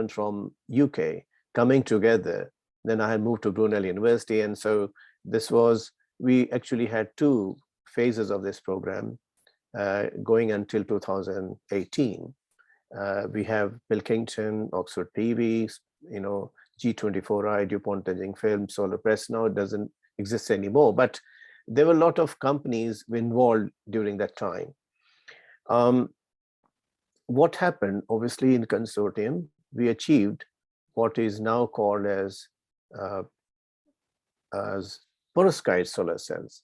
from UK coming together. Then I had moved to Brunel University, and so we actually had 2 phases of this program going until 2018. We have Pilkington, Oxford PV, G24i, DuPont Edging Film, Solar Press. Now it doesn't exist anymore, but there were a lot of companies involved during that time. What happened, obviously, in consortium, we achieved what is now called as perovskite solar cells.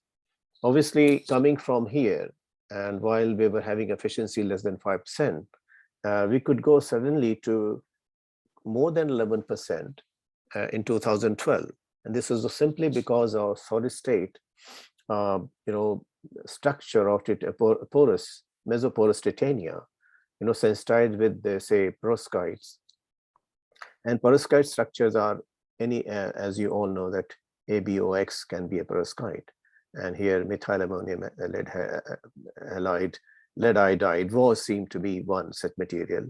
Obviously, coming from here, and while we were having efficiency less than 5%, we could go suddenly to more than 11% in 2012. And this is simply because of solid state, structure of it, porous, mesoporous titania, sensitized with the, say, perovskites. And perovskite structures are as you all know, that ABOX can be a perovskite. And here methyl ammonium lead halide, lead iodide was seemed to be one such material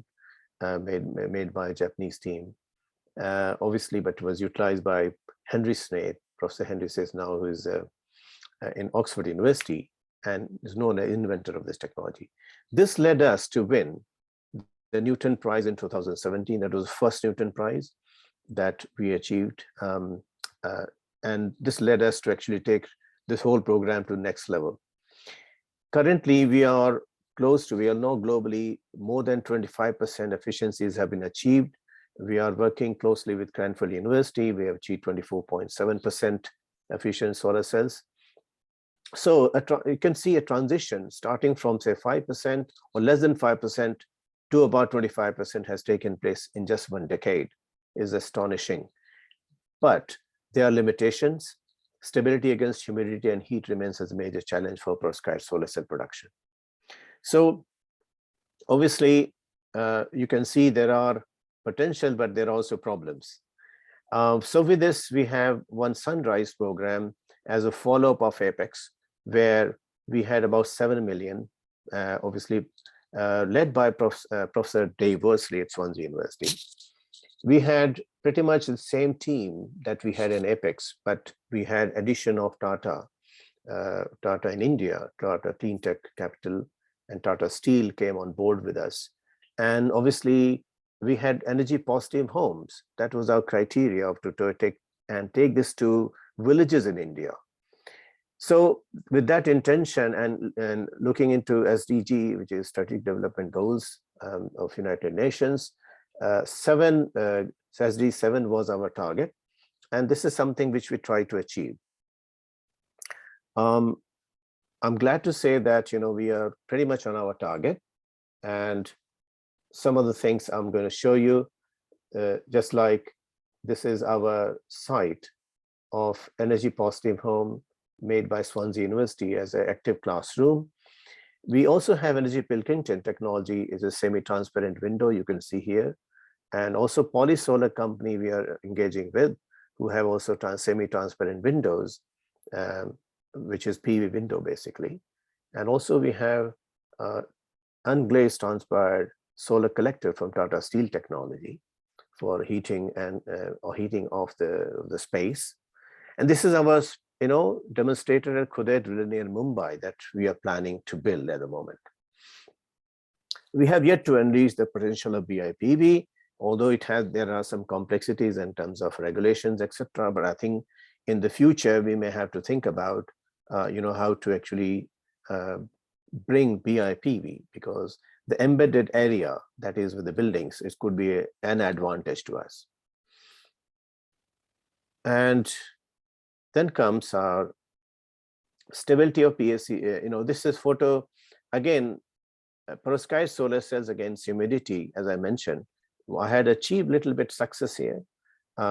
made by a Japanese team. Obviously, but was utilized by Henry Snaith, Professor Henry Snaith now, who is in Oxford University and is known as inventor of this technology. This led us to win the Newton Prize in 2017. That was the first Newton Prize that we achieved. And this led us to actually take this whole program to the next level. Currently, we are now globally more than 25% efficiencies have been achieved. We are working closely with Cranfield University. We have achieved 24.7% efficient solar cells. So you can see a transition starting from, say, 5% or less than 5% to about 25% has taken place in just one decade. Is astonishing. But there are limitations. Stability against humidity and heat remains as a major challenge for perovskite solar cell production. So obviously, you can see there are potential, but there are also problems. So with this, we have one Sunrise program as a follow-up of Apex, where we had about 7 million, obviously led by Professor Dave Worsley at Swansea University. We had pretty much the same team that we had in Apex, but we had addition of Tata in India, Tata Clean Tech Capital, and Tata Steel came on board with us. And obviously, we had energy positive homes. That was our criteria to take this to villages in India. So with that intention and looking into SDG, which is Strategic Development Goals of United Nations, SDG 7 was our target. And this is something which we try to achieve. I'm glad to say that, we are pretty much on our target. And some of the things I'm going to show you, just like this is our site of energy positive home made by Swansea University as an active classroom. We also have Energy Pilkington technology is a semi-transparent window you can see here. And also Polysolar company we are engaging with, who have also semi-transparent windows, which is PV window basically. And also we have unglazed transparent solar collector from Tata Steel technology for heating and or heating of the space. And this is our demonstrator at Khudet near Mumbai that we are planning to build at the moment. We have yet to unleash the potential of BIPV, although there are some complexities in terms of regulations, etc. But I think in the future we may have to think about how to actually bring BIPV, because the embedded area that is with the buildings, it could be an advantage to us. And then comes our stability of PSC. This is photo, again, perovskite solar cells against humidity, as I mentioned. I had achieved a little bit success here.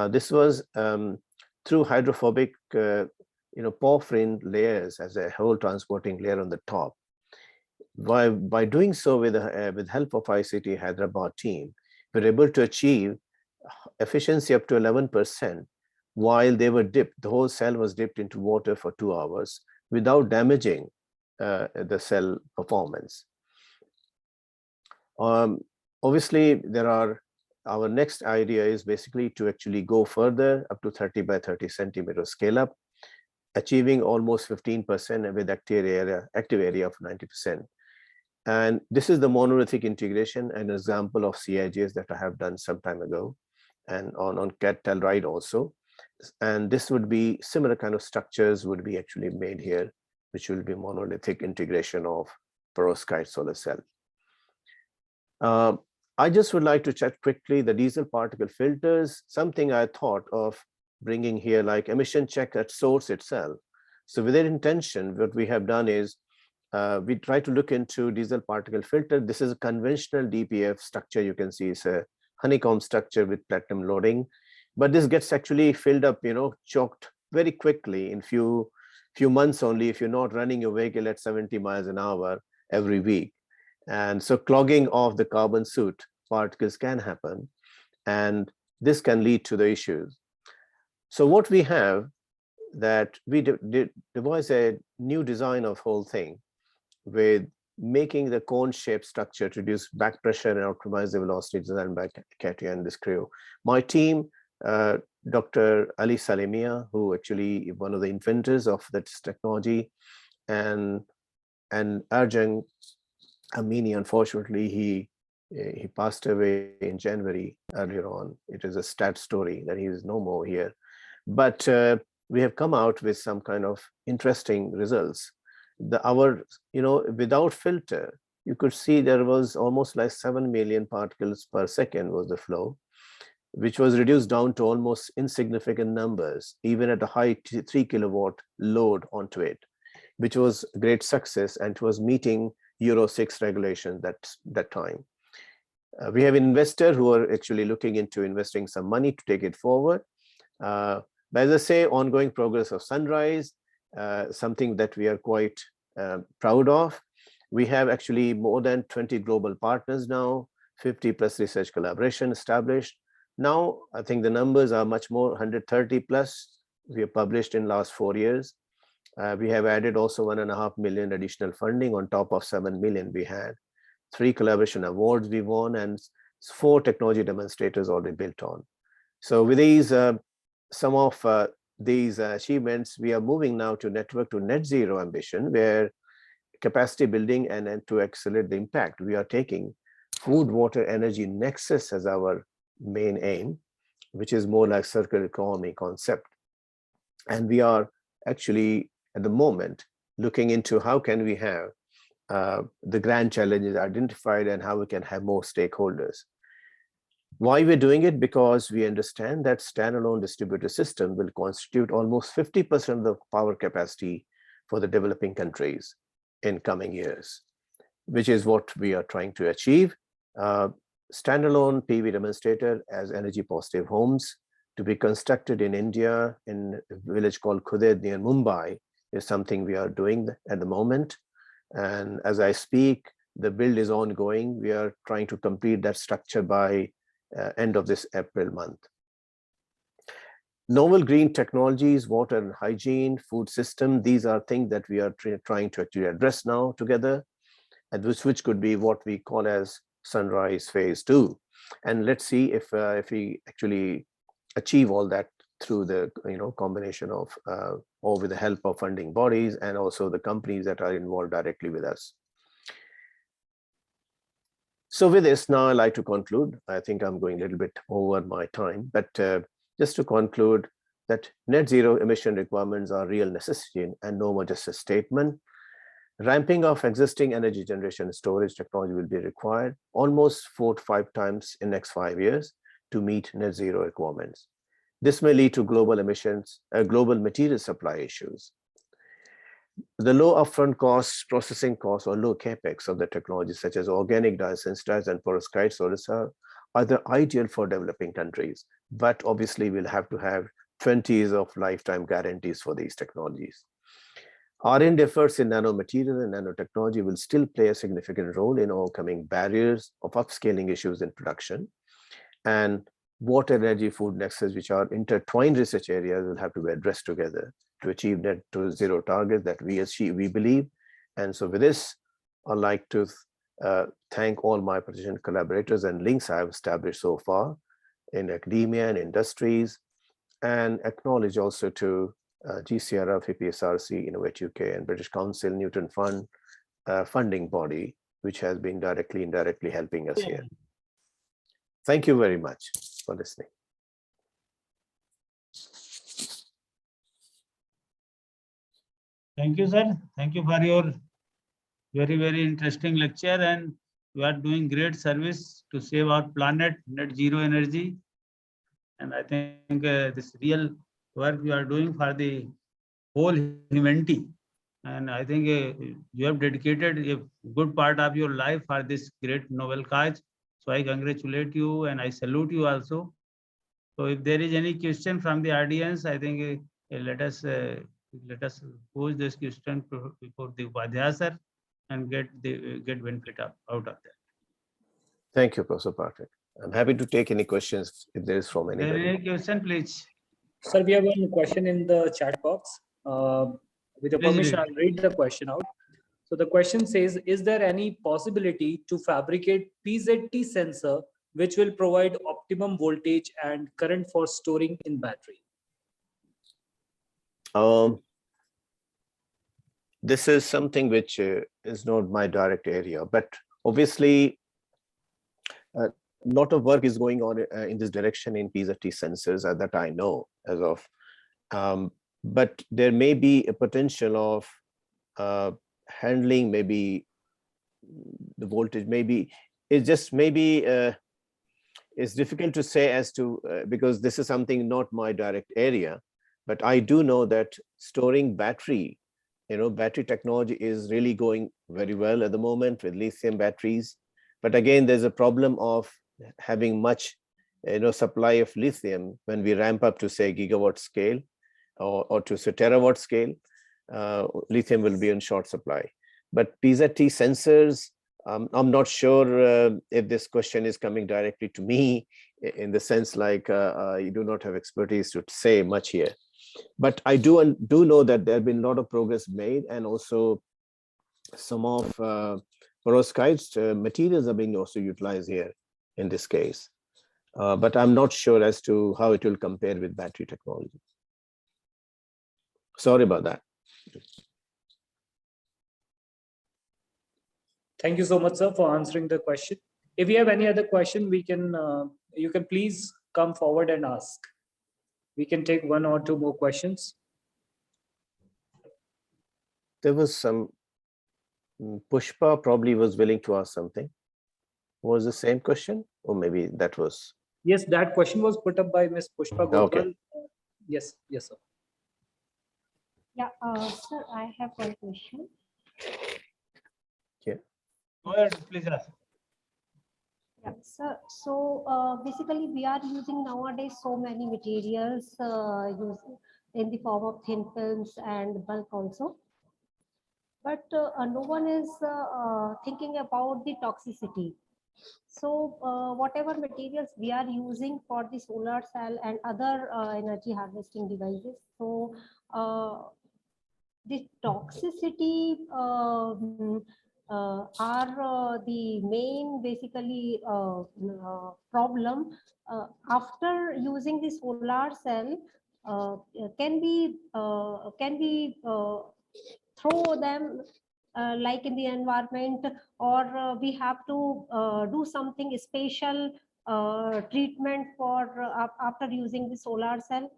This was through hydrophobic, porphyrin layers as a whole transporting layer on the top. By doing so with help of ICT Hyderabad team, we were able to achieve efficiency up to 11%. While they were dipped, the whole cell was dipped into water for 2 hours without damaging the cell performance. Obviously, our next idea is basically to actually go further up to 30 by 30 centimeter scale up, achieving almost 15% with active area of 90%. And this is the monolithic integration, an example of CIGS that I have done some time ago, and on CAD Telluride also. And this would be similar kind of structures would be actually made here, which will be monolithic integration of perovskite solar cell. I just would like to check quickly the diesel particle filters, something I thought of bringing here like emission check at source itself. So with that intention, what we have done is we try to look into diesel particle filter. This is a conventional DPF structure. You can see it's a honeycomb structure with platinum loading, but this gets actually filled up, choked very quickly in few months only if you're not running your vehicle at 70 miles an hour every week. And so clogging of the carbon soot particles can happen, and this can lead to the issues. So what we have that we devised a new design of whole thing with making the cone-shaped structure to reduce back pressure and optimize the velocity designed by Katia and this crew. My team, Dr. Ali Salimia, who actually one of the inventors of this technology, and Arjun Amini, unfortunately, he passed away in January earlier on. It is a sad story that he is no more here. But we have come out with some kind of interesting results. Without filter, you could see there was almost like 7 million particles per second was the flow, which was reduced down to almost insignificant numbers, even at a high 3 kilowatt load onto it, which was a great success and was meeting Euro 6 regulation that time. We have investors who are actually looking into investing some money to take it forward. But as I say, ongoing progress of Sunrise, something that we are quite proud of. We have actually more than 20 global partners now, 50 plus research collaboration established. Now, I think the numbers are much more, 130 plus we have published in last 4 years. We have added also 1.5 million additional funding on top of 7 million we had. 3 collaboration awards we won, and 4 technology demonstrators already built on. So with these, some of these achievements, we are moving now to network to net zero ambition, where capacity building and to accelerate the impact, we are taking food, water, energy nexus as our main aim, which is more like circular economy concept. And we are actually at the moment looking into how can we have the grand challenges identified and how we can have more stakeholders. Why we're doing it? Because we understand that standalone distributed system will constitute almost 50% of the power capacity for the developing countries in coming years, which is what we are trying to achieve. Standalone PV demonstrator as energy positive homes to be constructed in India in a village called Khuded near Mumbai is something we are doing at the moment. And as I speak, the build is ongoing. We are trying to complete that structure by end of this April month. Novel green technologies, water and hygiene, food system, these are things that we are trying to actually address now together, and which could be what we call as Sunrise Phase 2. And let's see if we actually achieve all that through the combination of or with the help of funding bodies and also the companies that are involved directly with us. So with this, now I'd like to conclude. I think I'm going a little bit over my time, but just to conclude that net zero emission requirements are real necessity and no more just a statement. Ramping of existing energy generation and storage technology will be required almost 4 to 5 times in next 5 years to meet net zero requirements. This may lead to global emissions, global material supply issues. The low upfront costs, processing costs, or low capex of the technologies such as organic diasensitides and perovskite solar cell are the ideal for developing countries, but obviously we'll have to have 20 years of lifetime guarantees for these technologies. R&D efforts in nanomaterial and nanotechnology will still play a significant role in overcoming barriers of upscaling issues in production. And water, energy, food nexus, which are intertwined research areas, will have to be addressed together to achieve net to zero targets that we believe. And so with this, I'd like to thank all my precision collaborators and links I have established so far in academia and industries, and acknowledge also to GCRF, EPSRC, Innovate UK, and British Council, Newton Fund funding body which has been directly, indirectly helping us here. Thank you very much for listening. Thank you, sir. Thank you for your very, very interesting lecture, and you are doing great service to save our planet, net zero energy. And I think this real work you are doing for the whole humanity. And I think you have dedicated a good part of your life for this great noble cause. So I congratulate you and I salute you also. So if there is any question from the audience, I think let us pose this question before the Upadhyaya sir and get benefit out of that. Thank you, Professor Patrick. I'm happy to take any questions if there is from Is there anybody. any question, please? Sir, we have one question in the chat box. With your Please permission, read. I'll read the question out. So the question says, is there any possibility to fabricate PZT sensor which will provide optimum voltage and current for storing in battery? This is something which is not my direct area, but obviously a lot of work is going on in this direction in PZT sensors that I know as of. But there may be a potential of handling maybe the voltage, maybe it's just maybe it's difficult to say as to because this is something not my direct area, but I do know that storing battery, battery technology is really going very well at the moment with lithium batteries. But again, there's a problem of having much supply of lithium when we ramp up to say gigawatt scale or to say terawatt scale. Lithium will be in short supply. But PZT sensors, I'm not sure if this question is coming directly to me in the sense like you do not have expertise to say much here. But I do know that there have been a lot of progress made, and also some of perovskite materials are being also utilized here in this case. But I'm not sure as to how it will compare with battery technology. Sorry about that. Thank you so much, sir, for answering the question. If you have any other question, you can please come forward and ask. We can take one or two more questions. There was some Pushpa probably was willing to ask something. Was the same question, or maybe that was? Yes, that question was put up by Ms. Pushpa Gopal. Okay. Yes, sir. Yeah, sir, I have one question. Yeah. Go ahead, please ask. Yeah, sir. So basically, we are using nowadays so many materials in the form of thin films and bulk also. But no one is thinking about the toxicity. So whatever materials we are using for the solar cell and other energy harvesting devices, so the toxicity are the main basically problem. After using the solar cell, can we throw them like in the environment, or we have to do something special treatment for after using the solar cell,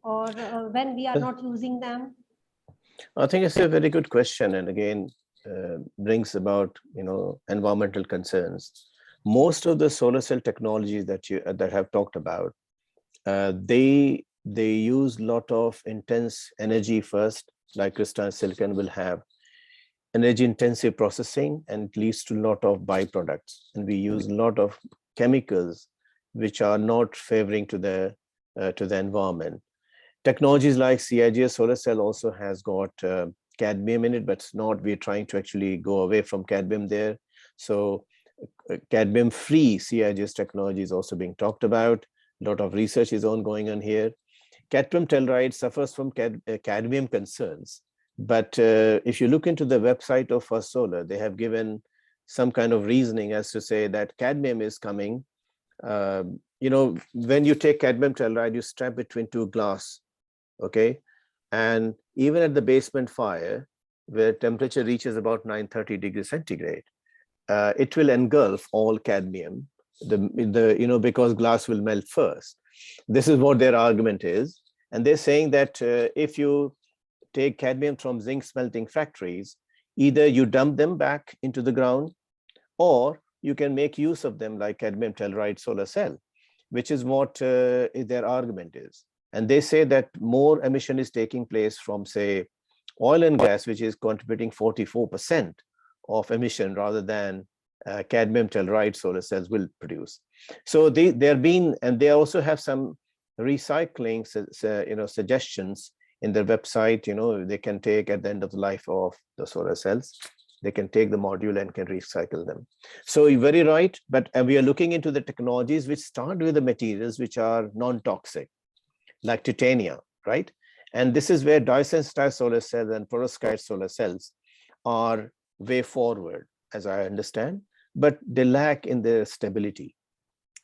or when we are not using them? I think it's a very good question, and again brings about environmental concerns. Most of the solar cell technologies that have talked about, they use a lot of intense energy first, like crystalline silicon will have energy intensive processing, and it leads to a lot of byproducts, and we use a lot of chemicals which are not favoring to the environment. Technologies like CIGS solar cell also has got cadmium in it, but it's not. We're trying to actually go away from cadmium there. So cadmium free CIGS technology is also being talked about. A lot of research is ongoing on here. Cadmium telluride suffers from cadmium concerns. But if you look into the website of First Solar, they have given some kind of reasoning as to say that cadmium is coming. When you take cadmium telluride, you strap between two glass, okay? And even at the basement fire, where temperature reaches about 930 degrees centigrade, it will engulf all cadmium, because glass will melt first. This is what their argument is. And they're saying that if you take cadmium from zinc smelting factories, either you dump them back into the ground, or you can make use of them like cadmium telluride solar cell, which is what their argument is. And they say that more emission is taking place from, say, oil and gas, which is contributing 44% of emission rather than cadmium telluride solar cells will produce. So they're being, and they also have some recycling suggestions in their website. They can take at the end of the life of the solar cells, they can take the module and can recycle them. So you're very right, but we are looking into the technologies which start with the materials which are non-toxic, like titania, right? And this is where dye-sensitized solar cells and perovskite solar cells are way forward, as I understand, but they lack in their stability.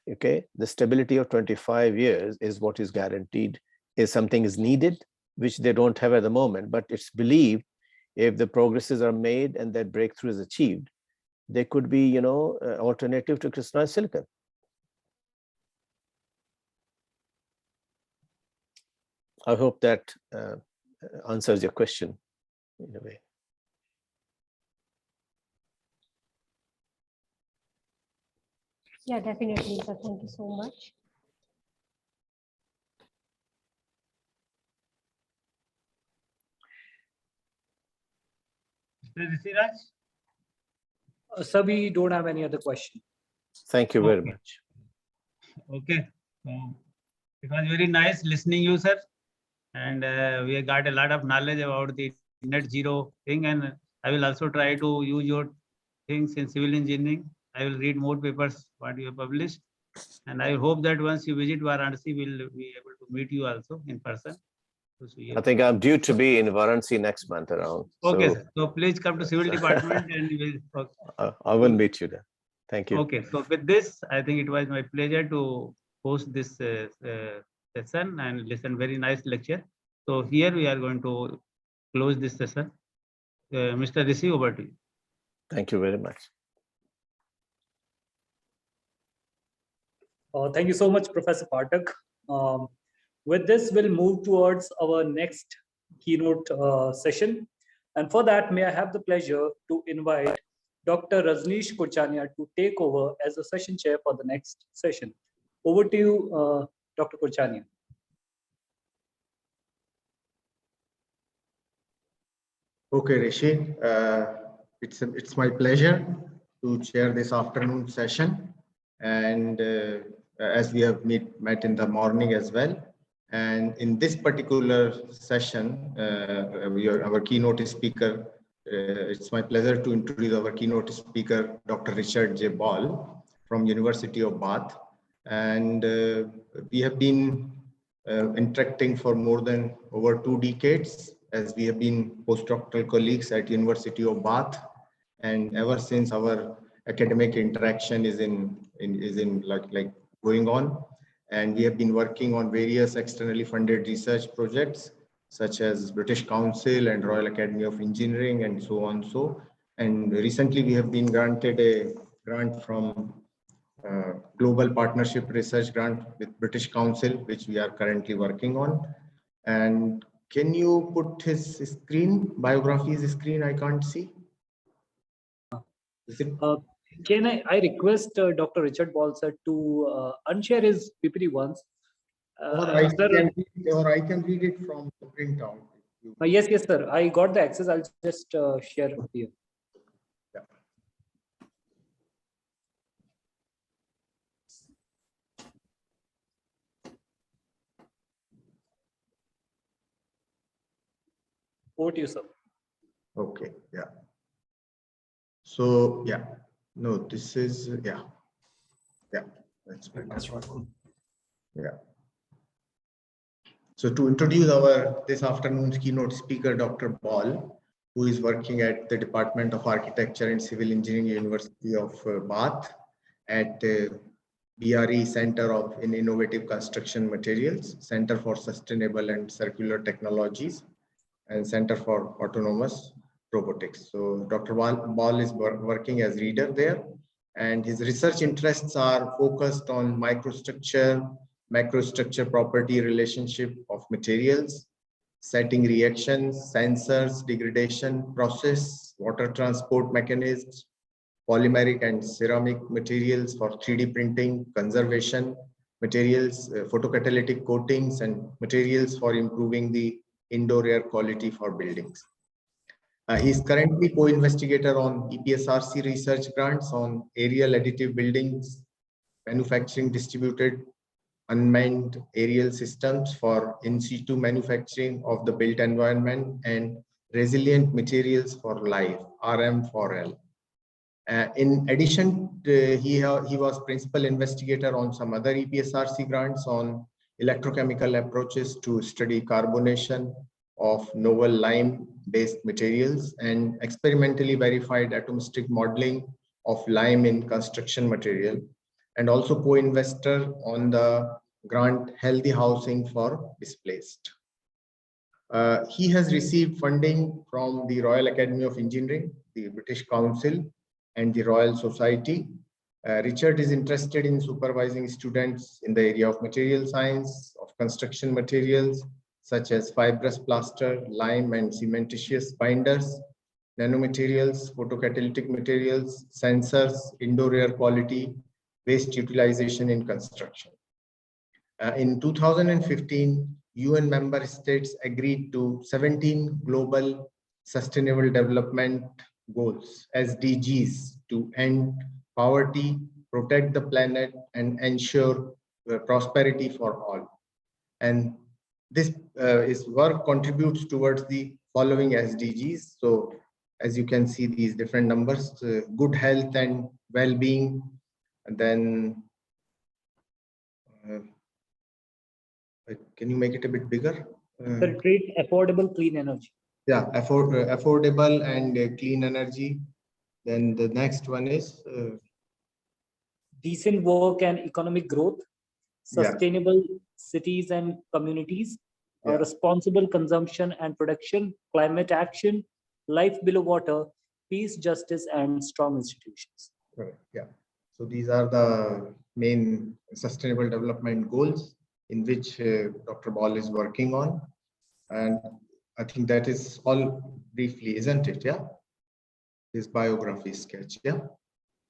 Okay, the stability of 25 years is what is guaranteed, is something is needed, which they don't have at the moment, but it's believed if the progresses are made and that breakthrough is achieved, there could be, alternative to crystallized silicon. I hope that answers your question in a way. Yeah, definitely, sir. Thank you so much. Sir, we don't have any other question. Thank you very much. Okay. It was very nice listening you, sir. And we got a lot of knowledge about the net zero thing. And I will also try to use your things in civil engineering. I will read more papers what you have published. And I hope that once you visit Varanasi, we'll be able to meet you also in person. I think I'm due to be in Varanasi next month around. Okay, sir. So please come to civil department and we'll. Okay. I will meet you there. Thank you. Okay. So with this, I think it was my pleasure to host this session and listen very nice lecture. So here we are going to close this session. Mr. Rishi, over to you. Thank you very much. Thank you so much, Professor Pathak. With this, we'll move towards our next keynote session. And for that, may I have the pleasure to invite Dr. Rajneesh Kochania to take over as the session chair for the next session. Over to you, Dr. Kochania. Okay, Rishi, it's my pleasure to chair this afternoon session. And as we have met in the morning as well. And in this particular session, our keynote speaker, it's my pleasure to introduce our keynote speaker, Dr. Richard J. Ball from University of Bath. And we have been interacting for more than over 2 decades, as we have been postdoctoral colleagues at University of Bath. And ever since, our academic interaction is like going on. And we have been working on various externally funded research projects, such as British Council and Royal Academy of Engineering and so on. And recently we have been granted a grant from Global Partnership Research Grant with British Council, which we are currently working on. And can you put his screen, biography's screen? I can't see. Is it? Can I request Dr. Richard Ball sir to unshare his PPT once? Or I can read it from the printout. Yes, sir. I got the access. I'll just share here. Yeah. Over to you, sir. Okay. Yeah. So yeah. No, this is yeah. That's right. Yeah. So to introduce this afternoon's keynote speaker, Dr. Ball, who is working at the Department of Architecture and Civil Engineering, University of Bath, at BRE Center in Innovative Construction Materials, Center for Sustainable and Circular Technologies, and Center for Autonomous robotics. So Dr. Ball is working as reader there, and his research interests are focused on macrostructure property relationship of materials, setting reactions, sensors, degradation process, water transport mechanisms, polymeric and ceramic materials for 3D printing, conservation, materials, photocatalytic coatings, and materials for improving the indoor air quality for buildings. He is currently co-investigator on EPSRC research grants on aerial additive buildings, manufacturing distributed unmanned aerial systems for in situ manufacturing of the built environment, and resilient materials for life, RM4L. In addition, he was principal investigator on some other EPSRC grants on electrochemical approaches to study carbonation of novel lime-based materials and experimentally verified atomistic modeling of lime in construction material, and also co-investor on the grant Healthy Housing for Displaced. He has received funding from the Royal Academy of Engineering, the British Council, and the Royal Society. Richard is interested in supervising students in the area of material science, of construction materials, such as fibrous plaster, lime, and cementitious binders, nanomaterials, photocatalytic materials, sensors, indoor air quality, waste utilization in construction. In 2015, UN member states agreed to 17 global sustainable development goals, SDGs, to end poverty, protect the planet, and ensure prosperity for all. And this work contributes towards the following SDGs. So as you can see, these different numbers, good health and well-being, and then can you make it a bit bigger? Create affordable clean energy. Yeah, affordable and clean energy. Then the next one is decent work and economic growth, Yeah. sustainable cities and communities, Yeah. responsible consumption and production, climate action, life below water, peace, justice, and strong institutions. Correct. Yeah. So these are the main sustainable development goals in which Dr. Ball is working on. And I think that is all briefly, isn't it? Yeah. His biography sketch. Yeah.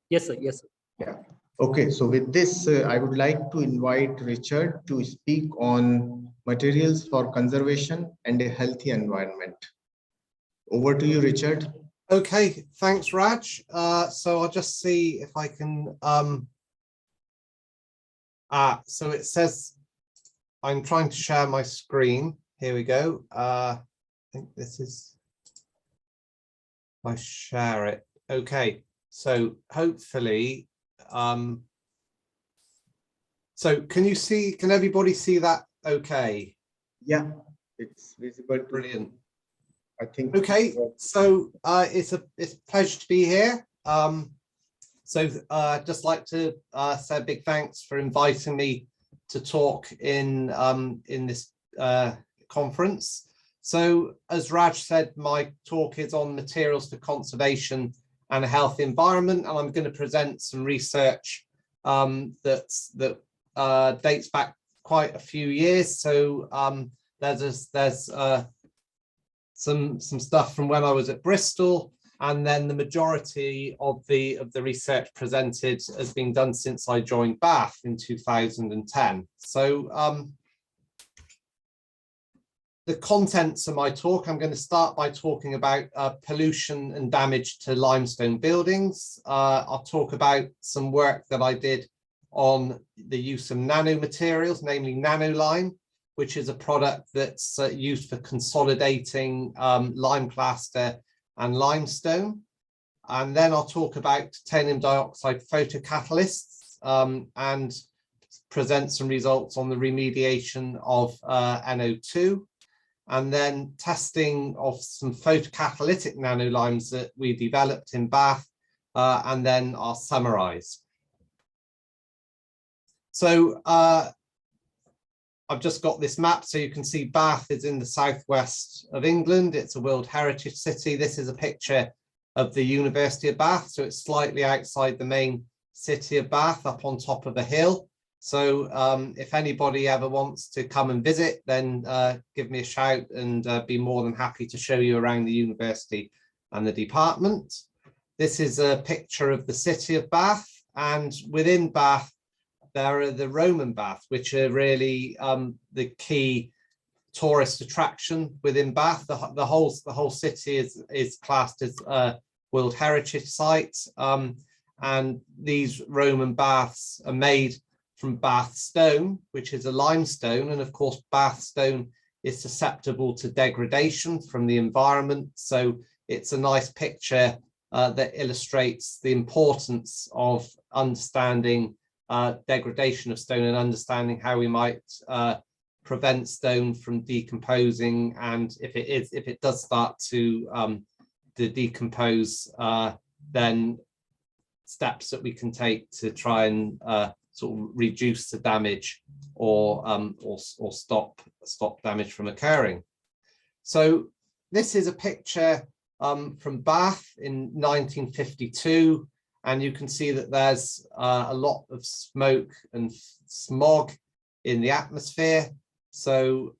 Yes, sir. Yes, sir. Yeah. Okay. So with this, I would like to invite Richard to speak on materials for conservation and a healthy environment. Over to you, Richard. Okay, thanks, Raj. So I'll just see if I can. So it says I'm trying to share my screen. Here we go. I think this is. I share it. Okay, so hopefully. So can you see? Can everybody see that? Okay. Yeah, it's visible. Brilliant. I think. Okay, so it's a pleasure to be here. So I'd just like to say a big thanks for inviting me to talk in this conference. So as Raj said, my talk is on materials for conservation and a healthy environment, and I'm going to present some research that dates back quite a few years. So there's some stuff from when I was at Bristol, and then the majority of the research presented has been done since I joined Bath in 2010. So the contents of my talk, I'm going to start by talking about pollution and damage to limestone buildings. I'll talk about some work that I did on the use of nanomaterials, namely nanolime, which is a product that's used for consolidating lime plaster and limestone. And then I'll talk about titanium dioxide photocatalysts and present some results on the remediation of NO2. And then testing of some photocatalytic nanolimes that we developed in Bath, and then I'll summarize. So I've just got this map so you can see Bath is in the southwest of England. It's a World Heritage City. This is a picture of the University of Bath. So it's slightly outside the main city of Bath, up on top of a hill. So if anybody ever wants to come and visit, then give me a shout, and be more than happy to show you around the university and the department. This is a picture of the city of Bath, and within Bath, there are the Roman baths, which are really the key tourist attraction within Bath. The whole city is classed as a World Heritage Site, and these Roman baths are made from Bath stone, which is a limestone, and of course Bath stone is susceptible to degradation from the environment. So it's a nice picture that illustrates the importance of understanding degradation of stone and understanding how we might prevent stone from decomposing, and if it does start to decompose, then steps that we can take to try and sort of reduce the damage or stop damage from occurring. So this is a picture from Bath in 1952. And you can see that there's a lot of smoke and smog in the atmosphere. So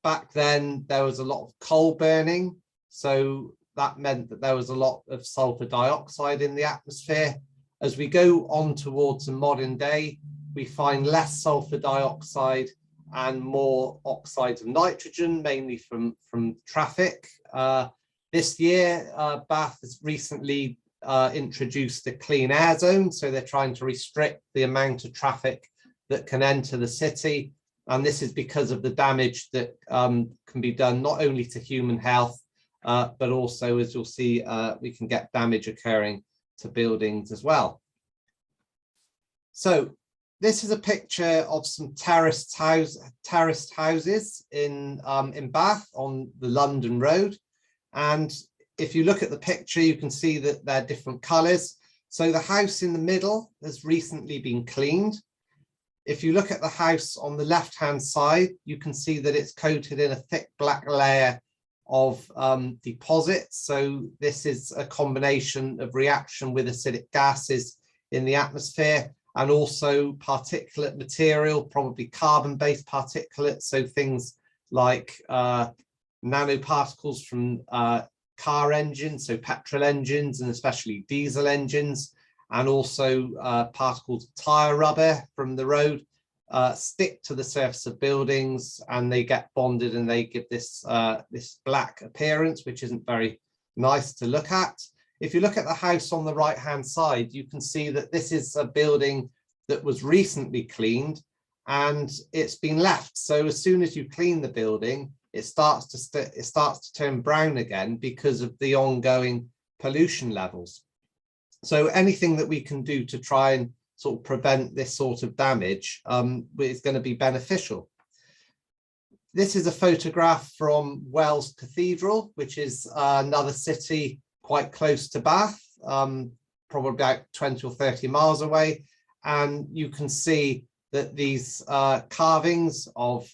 back then there was a lot of coal burning. So that meant that there was a lot of sulfur dioxide in the atmosphere. As we go on towards the modern day, we find less sulfur dioxide and more oxides of nitrogen, mainly from traffic. This year, Bath has recently introduced a clean air zone, so they're trying to restrict the amount of traffic that can enter the city, and this is because of the damage that can be done not only to human health, but also, as you'll see, we can get damage occurring to buildings as well. So this is a picture of some terraced houses in Bath on the London Road, and if you look at the picture, you can see that they're different colours. So the house in the middle has recently been cleaned. If you look at the house on the left-hand side, you can see that it's coated in a thick black layer of deposits. So this is a combination of reaction with acidic gases in the atmosphere, and also particulate material, probably carbon-based particulates. So things like nanoparticles from car engines, so petrol engines, and especially diesel engines, and also particles of tire rubber from the road stick to the surface of buildings, and they get bonded and they give this this black appearance, which isn't very nice to look at. If you look at the house on the right hand side, you can see that this is a building that was recently cleaned and it's been left. So as soon as you clean the building, it starts to turn brown again because of the ongoing pollution levels. So anything that we can do to try and sort of prevent this sort of damage is going to be beneficial. This is a photograph from Wells Cathedral, which is another city quite close to Bath, probably about 20 or 30 miles away. And you can see that these carvings of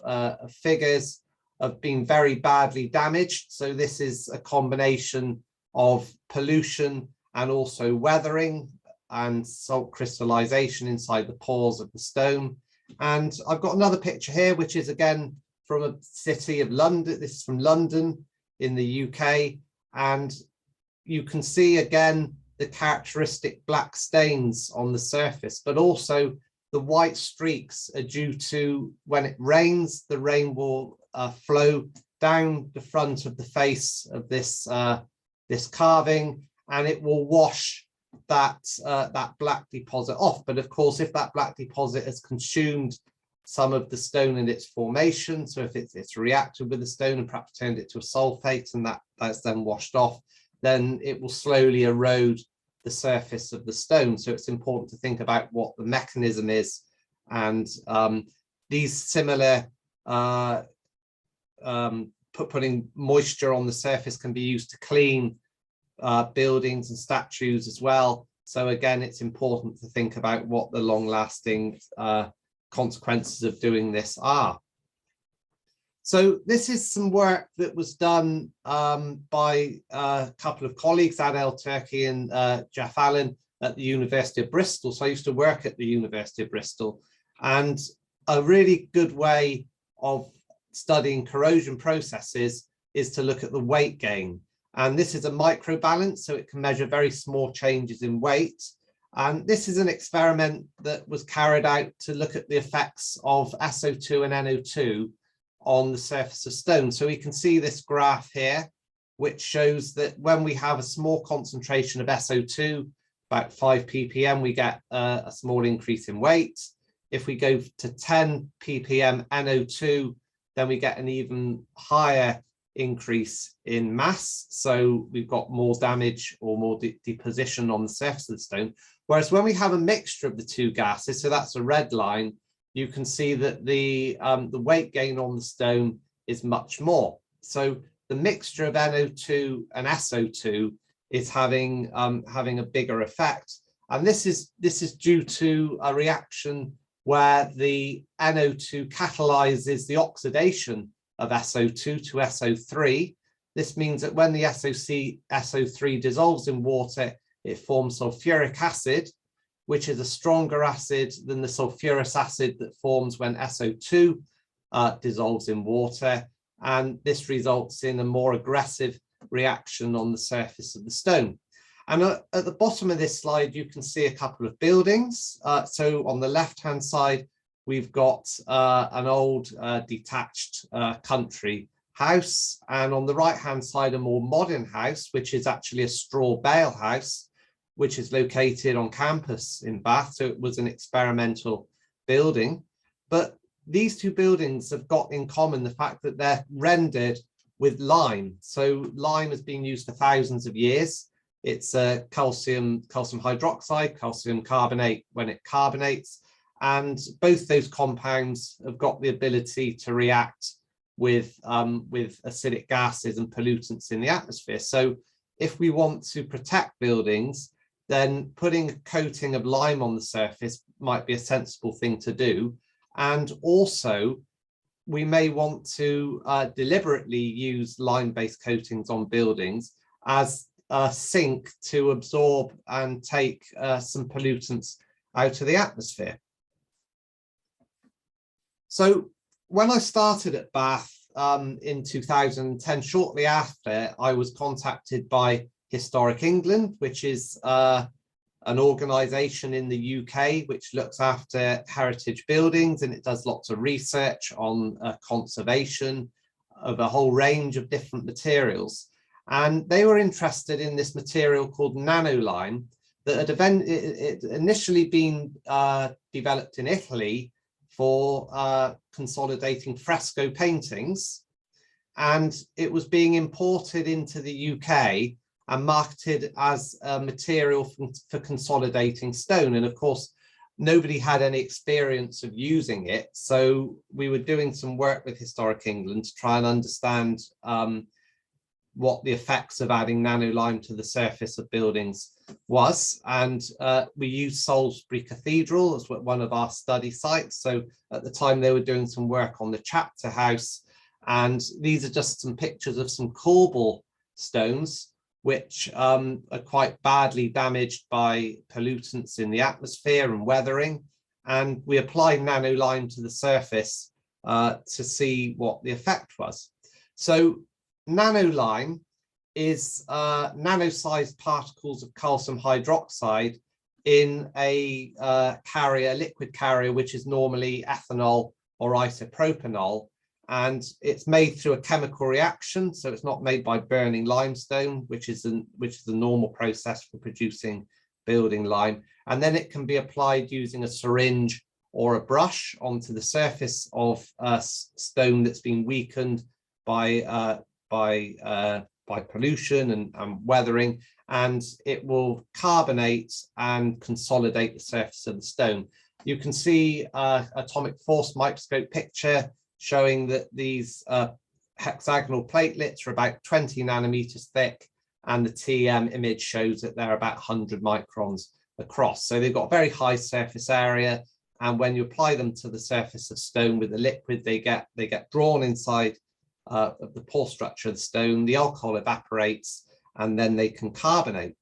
figures have been very badly damaged. So this is a combination of pollution and also weathering and salt crystallization inside the pores of the stone. And I've got another picture here, which is again from a city of London. This is from London in the UK. And you can see again the characteristic black stains on the surface, but also the white streaks are due to when it rains, the rain will flow down the front of the face of this this carving, and it will wash that that black deposit off. But of course, if that black deposit has consumed some of the stone in its formation, so if it's reacted with the stone and perhaps turned it to a sulfate, and that's then washed off, then it will slowly erode the surface of the stone. So it's important to think about what the mechanism is, and these similar putting moisture on the surface can be used to clean buildings and statues as well. So again, it's important to think about what the long-lasting consequences of doing this are. So this is some work that was done by a couple of colleagues, Adel Turkey and Jeff Allen at the University of Bristol. So I used to work at the University of Bristol, and a really good way of studying corrosion processes is to look at the weight gain. And this is a microbalance, so it can measure very small changes in weight. And this is an experiment that was carried out to look at the effects of SO2 and NO2 on the surface of stone. So we can see this graph here, which shows that when we have a small concentration of SO2, about 5 ppm, we get a small increase in weight. If we go to 10 ppm NO2, then we get an even higher increase in mass. So we've got more damage or more deposition on the surface of the stone. Whereas when we have a mixture of the two gases, so that's a red line, you can see that the weight gain on the stone is much more. So the mixture of NO2 and SO2 is having a bigger effect. And this is due to a reaction where the NO2 catalyzes the oxidation of SO2 to SO3. This means that when the SO3 dissolves in water, it forms sulfuric acid, which is a stronger acid than the sulfurous acid that forms when SO2 dissolves in water. And this results in a more aggressive reaction on the surface of the stone. And at the bottom of this slide, you can see a couple of buildings. So on the left-hand side, we've got an old detached country house. And on the right-hand side, a more modern house, which is actually a straw bale house, which is located on campus in Bath. So it was an experimental building. But these two buildings have got in common the fact that they're rendered with lime. So lime has been used for thousands of years. It's a calcium hydroxide, calcium carbonate when it carbonates. And both those compounds have got the ability to react with acidic gases and pollutants in the atmosphere. So if we want to protect buildings, then putting a coating of lime on the surface might be a sensible thing to do. And also, we may want to deliberately use lime-based coatings on buildings as a sink to absorb and take some pollutants out of the atmosphere. So when I started at Bath in 2010, shortly after, I was contacted by Historic England, which is an organisation in the UK which looks after heritage buildings, and it does lots of research on conservation of a whole range of different materials. And they were interested in this material called nanolime that had initially been developed in Italy for consolidating fresco paintings. And it was being imported into the UK and marketed as a material for consolidating stone. And of course, nobody had any experience of using it. So we were doing some work with Historic England to try and understand what the effects of adding nanolime to the surface of buildings was. And we used Salisbury Cathedral as one of our study sites. So at the time they were doing some work on the chapter house. And these are just some pictures of some corbel stones, which are quite badly damaged by pollutants in the atmosphere and weathering. And we applied nanolime to the surface to see what the effect was. So nanolime is nano-sized particles of calcium hydroxide in a carrier, liquid carrier, which is normally ethanol or isopropanol. And it's made through a chemical reaction, so it's not made by burning limestone, which is the normal process for producing building lime. And then it can be applied using a syringe or a brush onto the surface of stone that's been weakened by pollution and weathering, and it will carbonate and consolidate the surface of the stone. You can see atomic force microscope picture showing that these hexagonal platelets are about 20 nanometers thick, and the TM image shows that they're about 100 microns across. So they've got a very high surface area, And when you apply them to the surface of stone with the liquid, they get drawn inside of the pore structure of the stone, the alcohol evaporates, and then they can carbonate.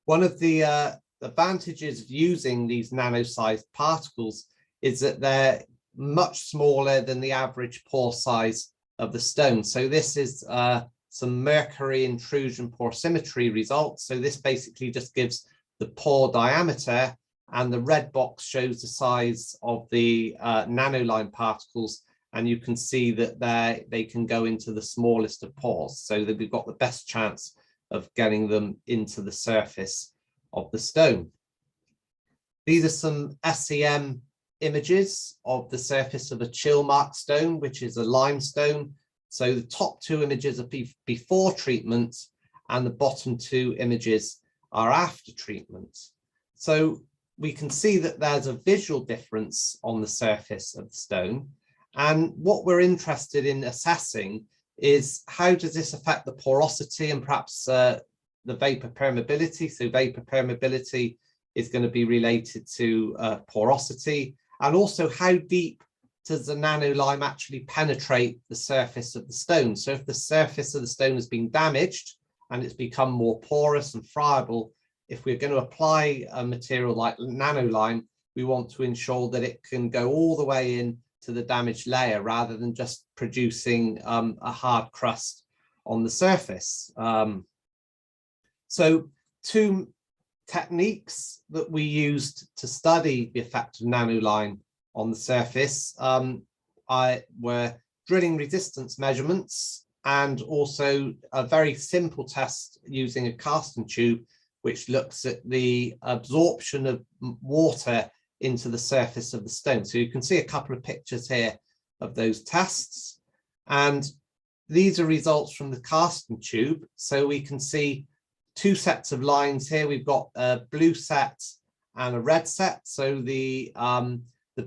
One of the advantages of using these nano-sized particles is that they're much smaller than the average pore size of the stone. So this is some mercury intrusion porosimetry results. So this basically just gives the pore diameter, and the red box shows the size of the nanoline particles, and you can see that they can go into the smallest of pores, so that we've got the best chance of getting them into the surface of the stone. These are some SEM images of the surface of a chill mark stone, which is a limestone. So the top two images are before treatment, and the bottom two images are after treatment. So we can see that there's a visual difference on the surface of the stone. And what we're interested in assessing is how does this affect the porosity and perhaps the vapor permeability. So vapor permeability is going to be related to porosity, and also how deep does the nanolime actually penetrate the surface of the stone. So if the surface of the stone has been damaged and it's become more porous and friable, if we're going to apply a material like nanolime, we want to ensure that it can go all the way in to the damaged layer rather than just producing a hard crust on the surface. So two techniques that we used to study the effect of nanolime on the surface were drilling resistance measurements, and also a very simple test using a casting tube, which looks at the absorption of water into the surface of the stone. So you can see a couple of pictures here of those tests, and these are results from the casting tube. So we can see two sets of lines here. We've got a blue set and a red set. So the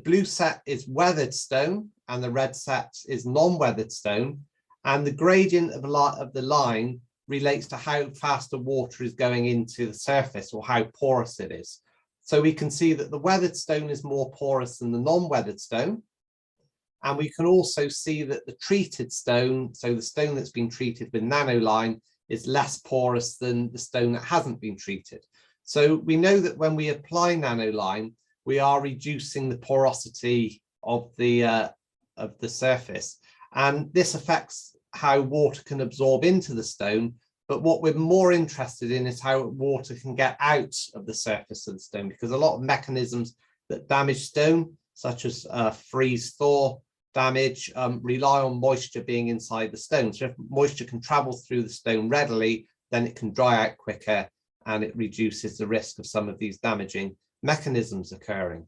blue set is weathered stone and the red set is non-weathered stone, and the gradient of the line relates to how fast the water is going into the surface or how porous it is. So we can see that the weathered stone is more porous than the non-weathered stone. And we can also see that the treated stone, so the stone that's been treated with nanolime, is less porous than the stone that hasn't been treated. So we know that when we apply nanolime, we are reducing the porosity of the surface. And this affects how water can absorb into the stone. But what we're more interested in is how water can get out of the surface of the stone, because a lot of mechanisms that damage stone, such as freeze-thaw damage, rely on moisture being inside the stone. So if moisture can travel through the stone readily, then it can dry out quicker, and it reduces the risk of some of these damaging mechanisms occurring.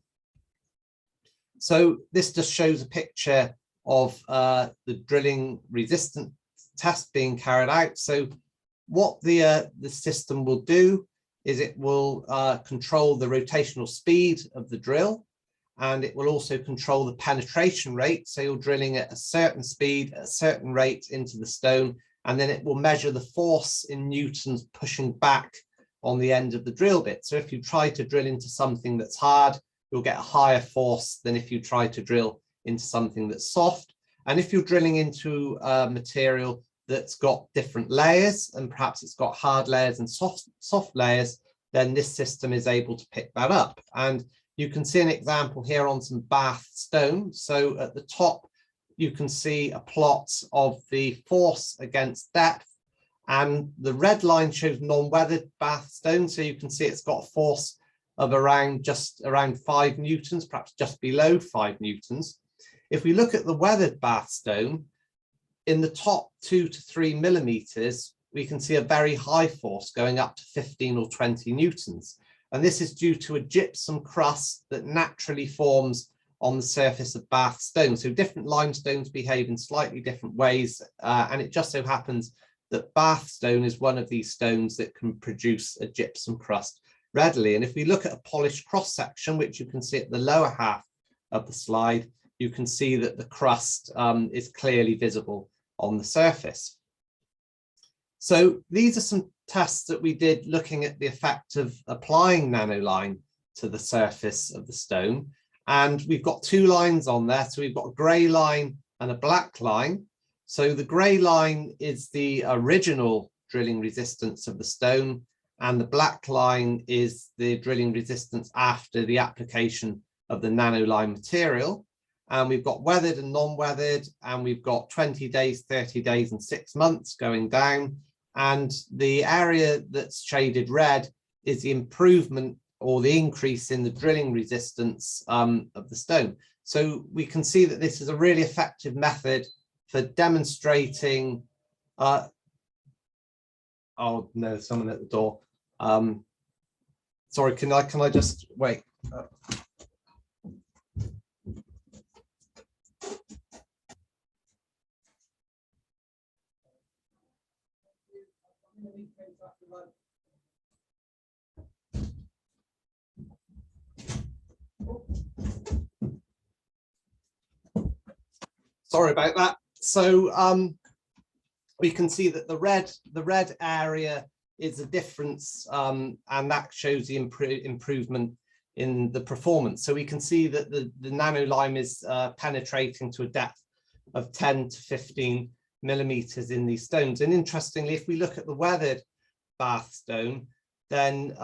So this just shows a picture of the drilling resistance test being carried out. So what the system will do is it will control the rotational speed of the drill, and it will also control the penetration rate. So you're drilling at a certain speed, at a certain rate into the stone, and then it will measure the force in newtons pushing back on the end of the drill bit. So if you try to drill into something that's hard, you'll get a higher force than if you try to drill into something that's soft. And if you're drilling into a material that's got different layers, and perhaps it's got hard layers and soft layers, then this system is able to pick that up. And you can see an example here on some Bath stone. So at the top, you can see a plot of the force against depth, and the red line shows non-weathered Bath stone. So you can see it's got a force of just around 5 newtons, perhaps just below 5 newtons. If we look at the weathered Bath stone, in the top 2 to 3 millimeters, we can see a very high force going up to 15 or 20 newtons. And this is due to a gypsum crust that naturally forms on the surface of Bath stone. So different limestones behave in slightly different ways. And it just so happens that Bath stone is one of these stones that can produce a gypsum crust readily. And if we look at a polished cross section, which you can see at the lower half of the slide, you can see that the crust is clearly visible on the surface. So these are some tests that we did looking at the effect of applying nanolime to the surface of the stone. And we've got two lines on there. So we've got a grey line and a black line. So the grey line is the original drilling resistance of the stone, and the black line is the drilling resistance after the application of the nanolime material. And we've got weathered and non-weathered, and we've got 20 days, 30 days, and 6 months going down. And the area that's shaded red is the improvement or the increase in the drilling resistance of the stone. So we can see that this is a really effective method for demonstrating. Oh no, someone at the door. Sorry, can I just wait? Sorry about that. So we can see that the red area is a difference, and that shows the improvement in the performance. So we can see that the nanolime is penetrating to a depth of 10 to 15 millimeters in these stones. And interestingly, if we look at the weathered Bath stone, then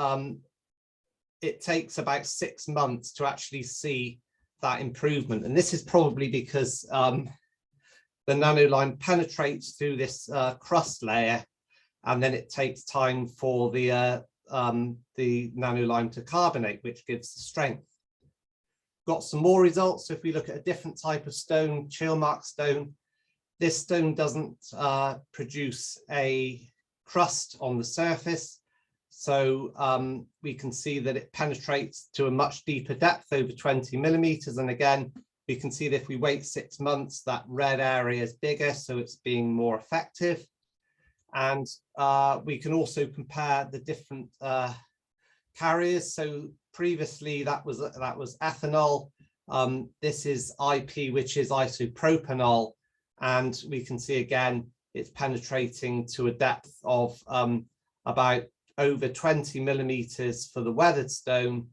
it takes about 6 months to actually see that improvement. And this is probably because the nanolime penetrates through this crust layer, and then it takes time for the nanolime to carbonate, which gives the strength. Got some more results. So if we look at a different type of stone, chill mark stone, this stone doesn't produce a crust on the surface. So we can see that it penetrates to a much deeper depth, over 20 millimeters. And again, we can see that if we wait 6 months, that red area is bigger, so it's being more effective. And we can also compare the different carriers. So previously that was ethanol. This is IP, which is isopropanol. And we can see again, it's penetrating to a depth of about over 20 millimeters for the weathered stone,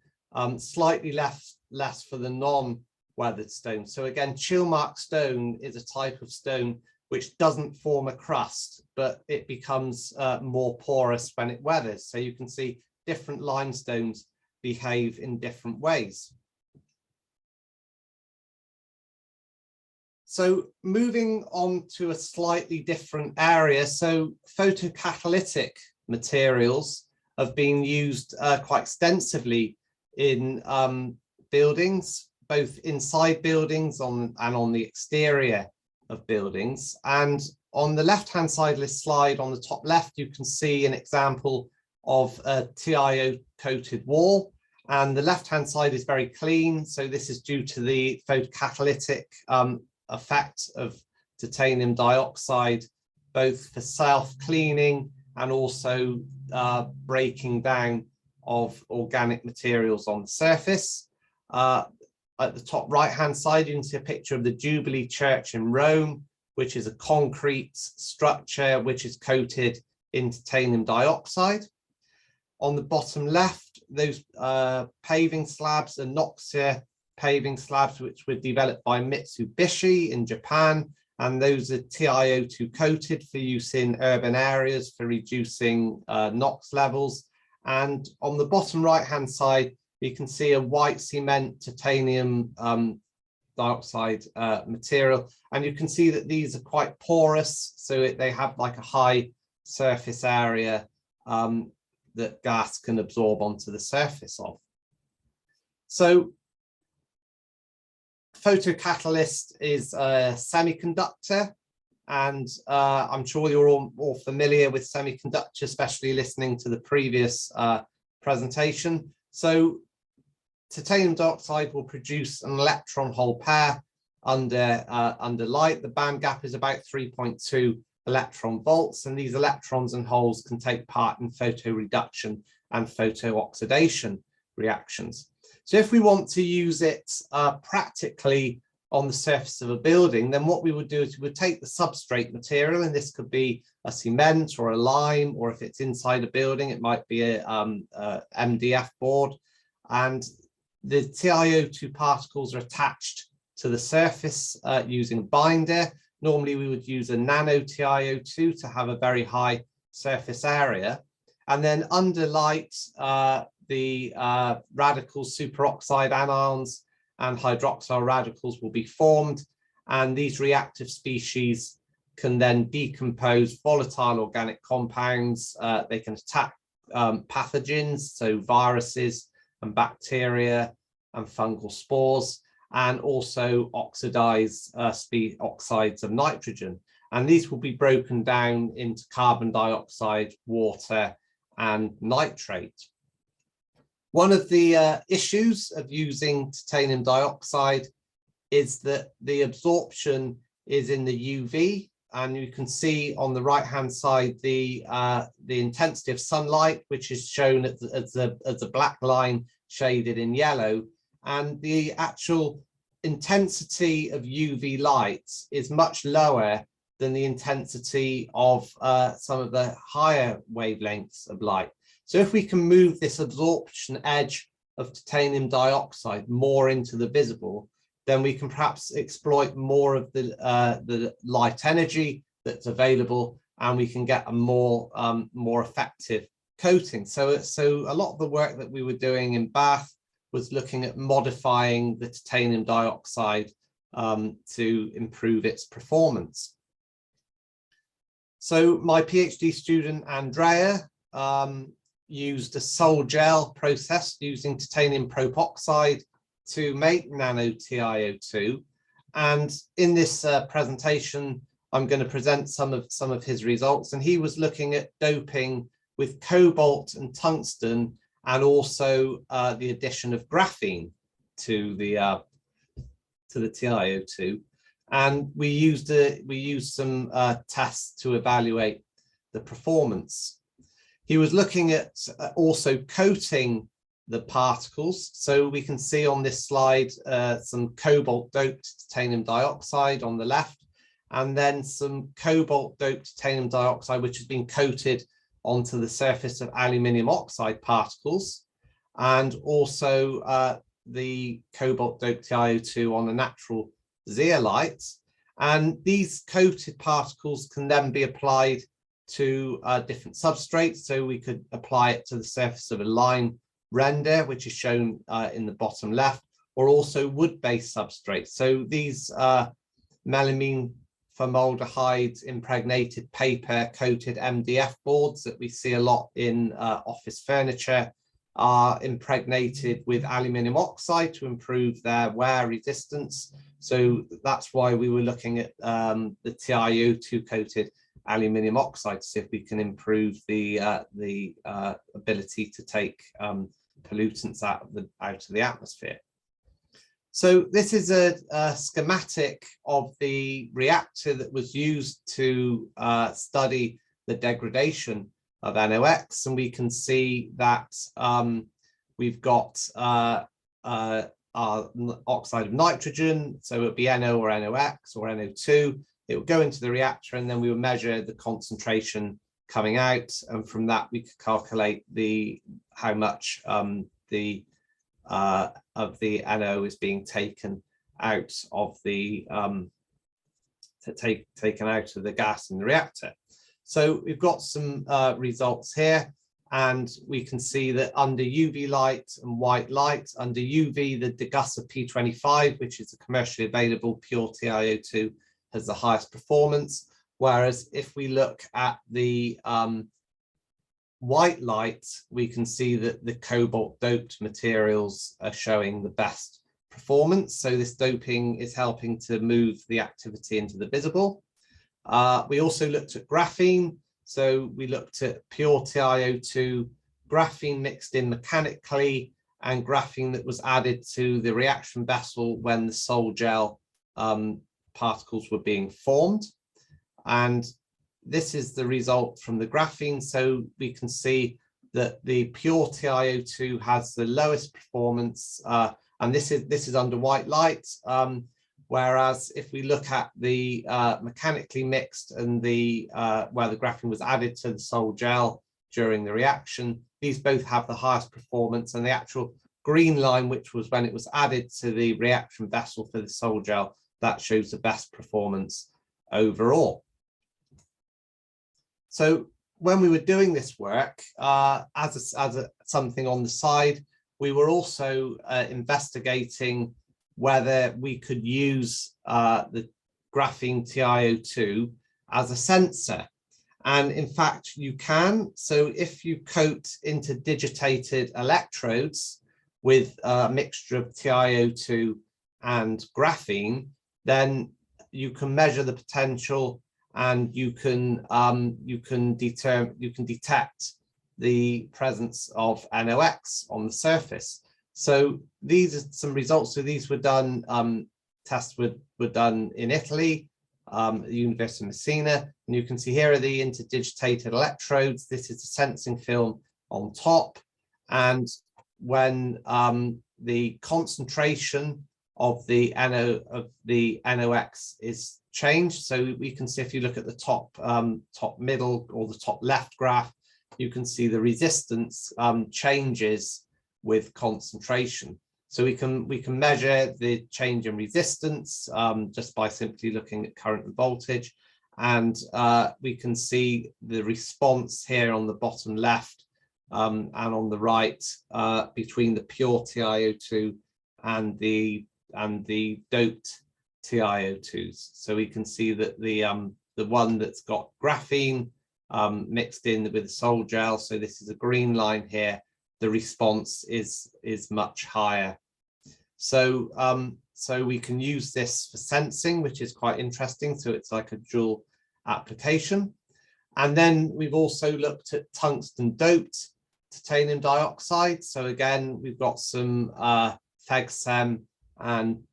slightly less for the non-weathered stone. So again, chill mark stone is a type of stone which doesn't form a crust, but it becomes more porous when it weathers. So you can see different limestones behave in different ways. So moving on to a slightly different area. So photocatalytic materials have been used quite extensively in buildings, both inside buildings and on the exterior of buildings. And on the left-hand side of this slide, on the top left, you can see an example of a TiO coated wall. And the left-hand side is very clean. So this is due to the photocatalytic effect of titanium dioxide, both for self-cleaning and also breaking down of organic materials on the surface. At the top right-hand side, you can see a picture of the Jubilee Church in Rome, which is a concrete structure which is coated in titanium dioxide. On the bottom left, those paving slabs are Noxia paving slabs, which were developed by Mitsubishi in Japan. And those are TiO2 coated for use in urban areas for reducing NOx levels. And on the bottom right-hand side, you can see a white cement titanium dioxide material. And you can see that these are quite porous, so they have like a high surface area that gas can absorb onto the surface of. So photocatalyst is a semiconductor, and I'm sure you're all familiar with semiconductor, especially listening to the previous presentation. So titanium dioxide will produce an electron hole pair under light. The band gap is about 3.2 electron volts, and these electrons and holes can take part in photoreduction and photooxidation reactions. So if we want to use it practically on the surface of a building, then what we would do is we would take the substrate material, and this could be a cement or a lime, or if it's inside a building, it might be a MDF board. and the TiO2 particles are attached to the surface using a binder. Normally we would use a nano TiO2 to have a very high surface area. And then under light, the radicals, superoxide anions and hydroxyl radicals will be formed. And these reactive species can then decompose volatile organic compounds. They can attack pathogens, so viruses and bacteria and fungal spores, and also oxidize oxides of nitrogen. And these will be broken down into carbon dioxide, water, and nitrate. One of the issues of using titanium dioxide is that the absorption is in the UV, and you can see on the right-hand side the intensity of sunlight, which is shown as a black line shaded in yellow, and the actual intensity of UV light is much lower than the intensity of some of the higher wavelengths of light. So if we can move this absorption edge of titanium dioxide more into the visible, then we can perhaps exploit more of the light energy that's available, and we can get a more effective coating. So a lot of the work that we were doing in Bath was looking at modifying the titanium dioxide to improve its performance. So my PhD student Andrea used a sol gel process using titanium propoxide to make nano TiO2, and in this presentation I'm going to present some of his results. And he was looking at doping with cobalt and tungsten, and also the addition of graphene to the TiO2. And we used some tests to evaluate the performance. He was looking at also coating the particles. So we can see on this slide some cobalt doped titanium dioxide on the left, and then some cobalt doped titanium dioxide which has been coated onto the surface of aluminium oxide particles, and also the cobalt doped TiO2 on a natural zeolite. And these coated particles can then be applied to different substrates. So we could apply it to the surface of a lime render, which is shown in the bottom left, or also wood-based substrates. So these melamine formaldehyde impregnated paper coated MDF boards that we see a lot in office furniture are impregnated with aluminium oxide to improve their wear resistance. So that's why we were looking at the TiO2 coated aluminium oxide to see if we can improve the ability to take pollutants out of the atmosphere. So this is a schematic of the reactor that was used to study the degradation of NOx, and we can see that we've got our oxide of nitrogen, so it would be NO or NOx or NO2. It would go into the reactor, and then we would measure the concentration coming out, and from that we could calculate how much of the NO is being taken out of the taken out of the gas in the reactor. So we've got some results here, and we can see that under UV light and white light, under UV, the Degussa P25, which is a commercially available pure TiO2, has the highest performance. Whereas if we look at the white light, we can see that the cobalt doped materials are showing the best performance. So this doping is helping to move the activity into the visible. We also looked at graphene. So we looked at pure TiO2, graphene mixed in mechanically, and graphene that was added to the reaction vessel when the sol gel particles were being formed. And this is the result from the graphene. So we can see that the pure TiO2 has the lowest performance, and this is under white light. Whereas if we look at the mechanically mixed and where the graphene was added to the sol gel during the reaction, these both have the highest performance, and the actual green line, which was when it was added to the reaction vessel for the sol gel, that shows the best performance overall. So when we were doing this work, as something on the side, we were also investigating whether we could use the graphene TiO2 as a sensor. And in fact, you can. So if you coat interdigitated electrodes with a mixture of TiO2 and graphene, then you can measure the potential, and you can detect the presence of NOx on the surface. So these are some results. So these were done, tests were done in Italy, at the University of Messina, and you can see here are the interdigitated electrodes. This is the sensing film on top, and when the concentration of the NOx is changed, so we can see if you look at the top middle or the top left graph, you can see the resistance changes with concentration. So we can measure the change in resistance just by simply looking at current and voltage, and we can see the response here on the bottom left and on the right between the pure TiO2 and the doped TiO2s. So we can see that the one that's got graphene mixed in with the sol gel, so this is a green line here, the response is much higher. So so we can use this for sensing, which is quite interesting. So it's like a dual application. And then we've also looked at tungsten doped titanium dioxide. So again, we've got some FEGSEM and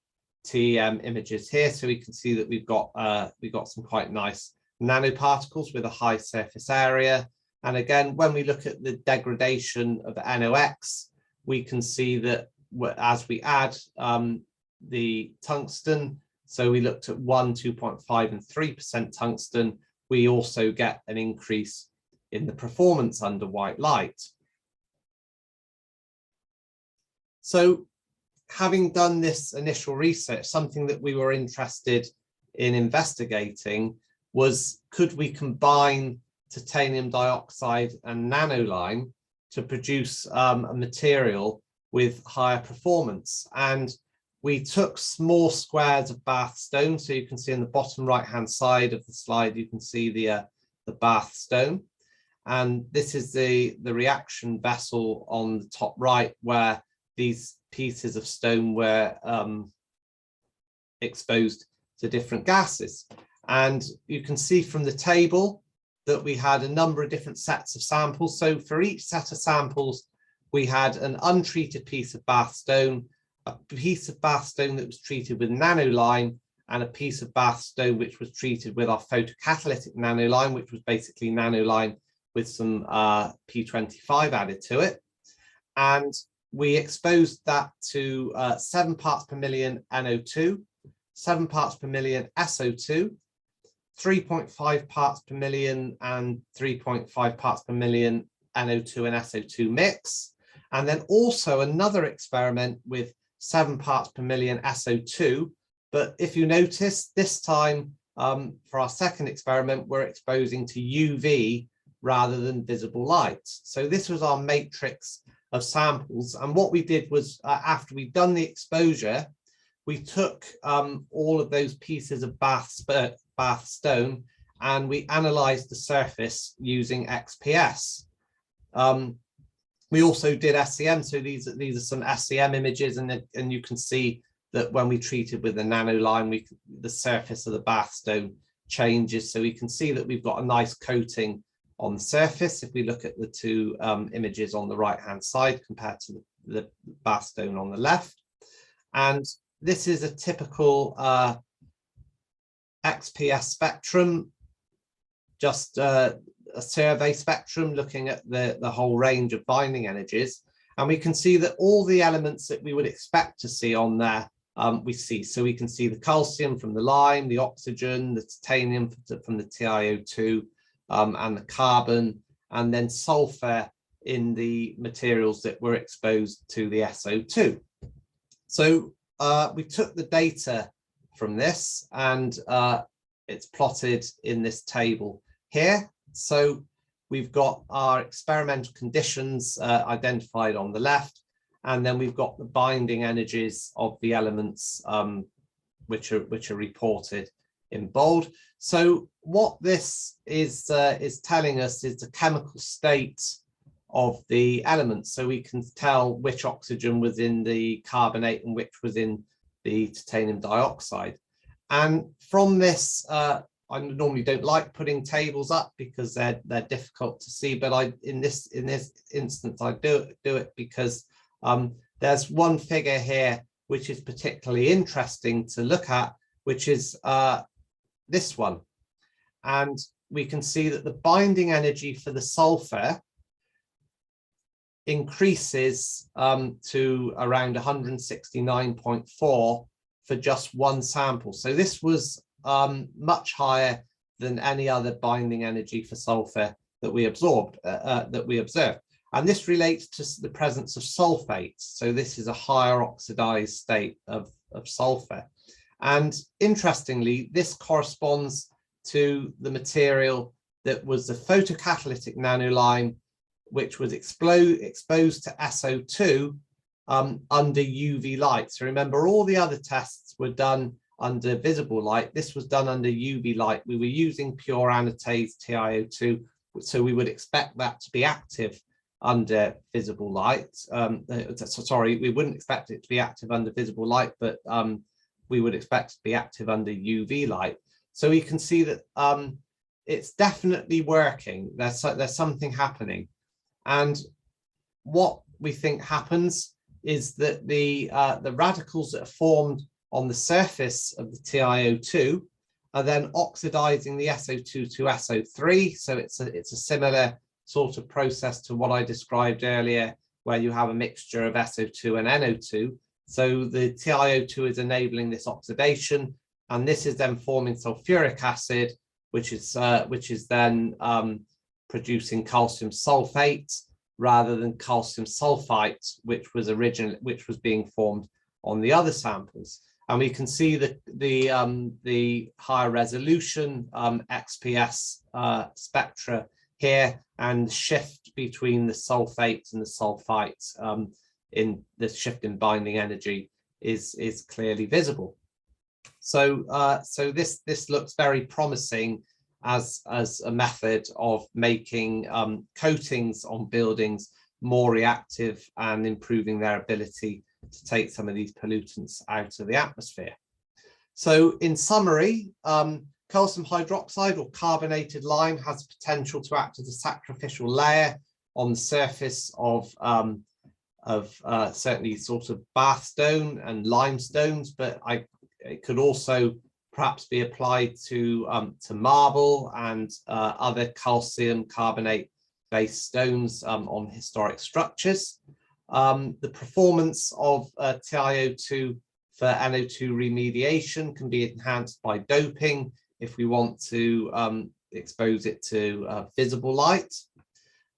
TEM images here. So we can see that we've got some quite nice nanoparticles with a high surface area. And again, when we look at the degradation of NOx, we can see that as we add the tungsten, so we looked at 1, 2.5 and 3% tungsten, we also get an increase in the performance under white light. So having done this initial research, something that we were interested in investigating was, could we combine titanium dioxide and nanoline to produce a material with higher performance? And we took small squares of bath stone. So you can see on the bottom right hand side of the slide, you can see the bath stone. And this is the reaction vessel on the top right, where these pieces of stone were exposed to different gases. And you can see from the table that we had a number of different sets of samples. So for each set of samples, we had an untreated piece of bath stone, a piece of bath stone that was treated with nanoline, and a piece of bath stone which was treated with our photocatalytic nanoline, which was basically nanoline with some P25 added to it. And we exposed that to 7 parts per million NO2, 7 parts per million SO2, 3.5 parts per million and 3.5 parts per million NO2 and SO2 mix. And then also another experiment with 7 parts per million SO2. But if you notice, this time for our second experiment, we're exposing to UV rather than visible light. So this was our matrix of samples. And what we did was, after we'd done the exposure, we took all of those pieces of bath stone and we analyzed the surface using XPS. We also did SEM, so these are some SEM images, and you can see that when we treated with the nanoline, the surface of the bath stone changes. So we can see that we've got a nice coating on the surface if we look at the two images on the right hand side compared to the bath stone on the left. And this is a typical XPS spectrum, just a survey spectrum looking at the whole range of binding energies. And we can see that all the elements that we would expect to see on there, we see. So we can see the calcium from the lime, the oxygen, the titanium from the TiO2, and the carbon, and then sulfur in the materials that were exposed to the SO2. So we took the data from this, and it's plotted in this table here. So we've got our experimental conditions identified on the left, and then we've got the binding energies of the elements which are reported in bold. So what this is telling us is the chemical state of the elements, so we can tell which oxygen was in the carbonate and which was in the titanium dioxide. And from this, I normally don't like putting tables up because they're difficult to see, but in this instance I do it because there's one figure here which is particularly interesting to look at, which is this one. And we can see that the binding energy for the sulfur increases to around 169.4 for just one sample. So this was much higher than any other binding energy for sulfur that we observed. And this relates to the presence of sulfates. So this is a higher oxidized state of sulfur. And interestingly, this corresponds to the material that was the photocatalytic nanolime, which was exposed to SO2 under UV light. So remember, all the other tests were done under visible light. This was done under UV light. We were using pure anatase TiO2, so we would expect that to be active under visible light. Sorry, we wouldn't expect it to be active under visible light, but we would expect it to be active under UV light. So we can see that it's definitely working. There's something happening. And what we think happens is that the radicals that are formed on the surface of the TiO2 are then oxidizing the SO2 to SO3. So it's a similar sort of process to what I described earlier, where you have a mixture of SO2 and NO2. So the TiO2 is enabling this oxidation, and this is then forming sulfuric acid, which is then producing calcium sulfate rather than calcium sulfite, which was being formed on the other samples. And we can see the higher resolution XPS spectra here, and shift between the sulfates and the sulfites in the shift in binding energy is clearly visible. So this looks very promising as a method of making coatings on buildings more reactive and improving their ability to take some of these pollutants out of the atmosphere. So in summary, calcium hydroxide or carbonated lime has the potential to act as a sacrificial layer on the surface of certainly sort of bath stone and limestones, but it could also perhaps be applied to marble and other calcium carbonate based stones on historic structures. The performance of TiO2 for NO2 remediation can be enhanced by doping if we want to expose it to visible light.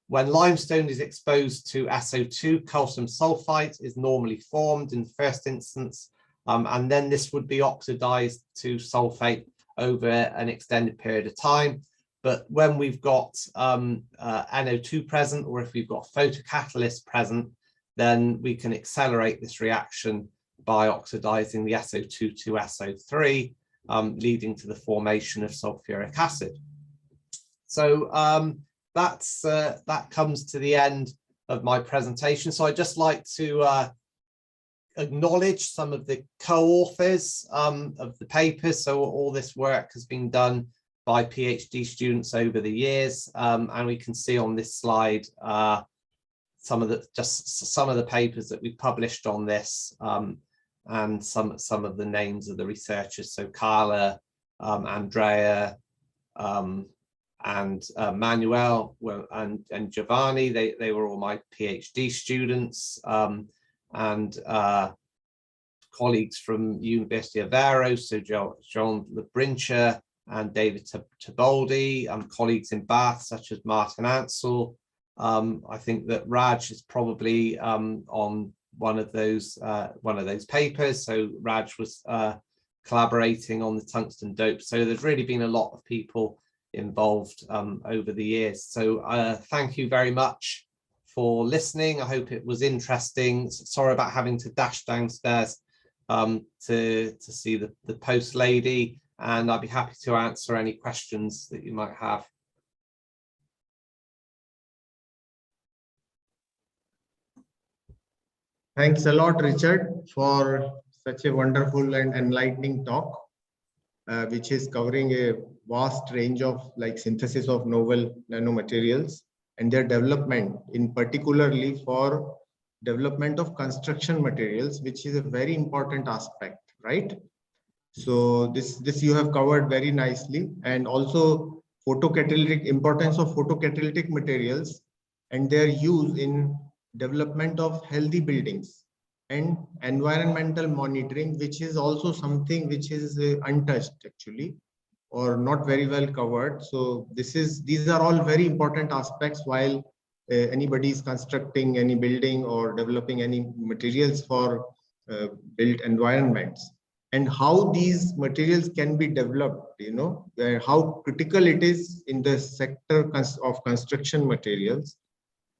When limestone is exposed to SO2, calcium sulfite is normally formed in the first instance, and then this would be oxidized to sulfate over an extended period of time. But when we've got NO2 present, or if we've got photocatalyst present, then we can accelerate this reaction by oxidizing the SO2 to SO3, leading to the formation of sulfuric acid. So that comes to the end of my presentation. So I'd just like to acknowledge some of the co-authors of the papers. So all this work has been done by PhD students over the years, and we can see on this slide some of the papers that we published on this, and some of the names of the researchers. So Carla, Andrea, and Manuel and Giovanni, they were all my PhD students, and colleagues from University of Aveiro, so John Labrincha and David Tiboldi, colleagues in Bath such as Martin Ansell, I think that Raj is probably on one of those papers. So Raj was collaborating on the tungsten dope. So there's really been a lot of people involved over the years. So thank you very much for listening. I hope it was interesting. Sorry about having to dash downstairs to see the post lady, and I'd be happy to answer any questions that you might have. Thanks a lot, Richard, for such a wonderful and enlightening talk, which is covering a vast range of like synthesis of novel nanomaterials and their development, in particularly for development of construction materials, which is a very important aspect, right? So this you have covered very nicely, and also importance of photocatalytic materials and their use in development of healthy buildings and environmental monitoring, which is also something which is untouched actually, or not very well covered. So these are all very important aspects while anybody is constructing any building or developing any materials for built environments, and how these materials can be developed, how critical it is in the sector of construction materials.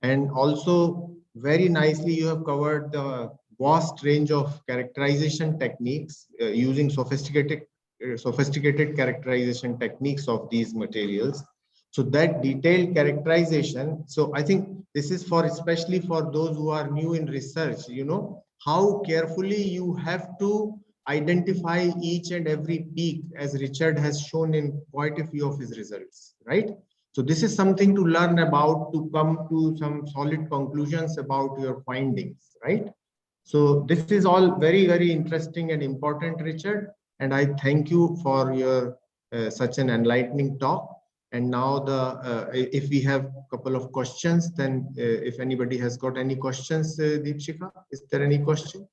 And also very nicely you have covered the vast range of characterization techniques using sophisticated characterization techniques of these materials. So that detailed characterization, so I think this is for especially for those who are new in research, how carefully you have to identify each and every peak, as Richard has shown in quite a few of his results, right? So this is something to learn about, to come to some solid conclusions about your findings, right? So this is all very, very interesting and important, Richard. And I thank you for your such an enlightening talk. And now if we have a couple of questions, then if anybody has got any questions, Deepshika, is there any question?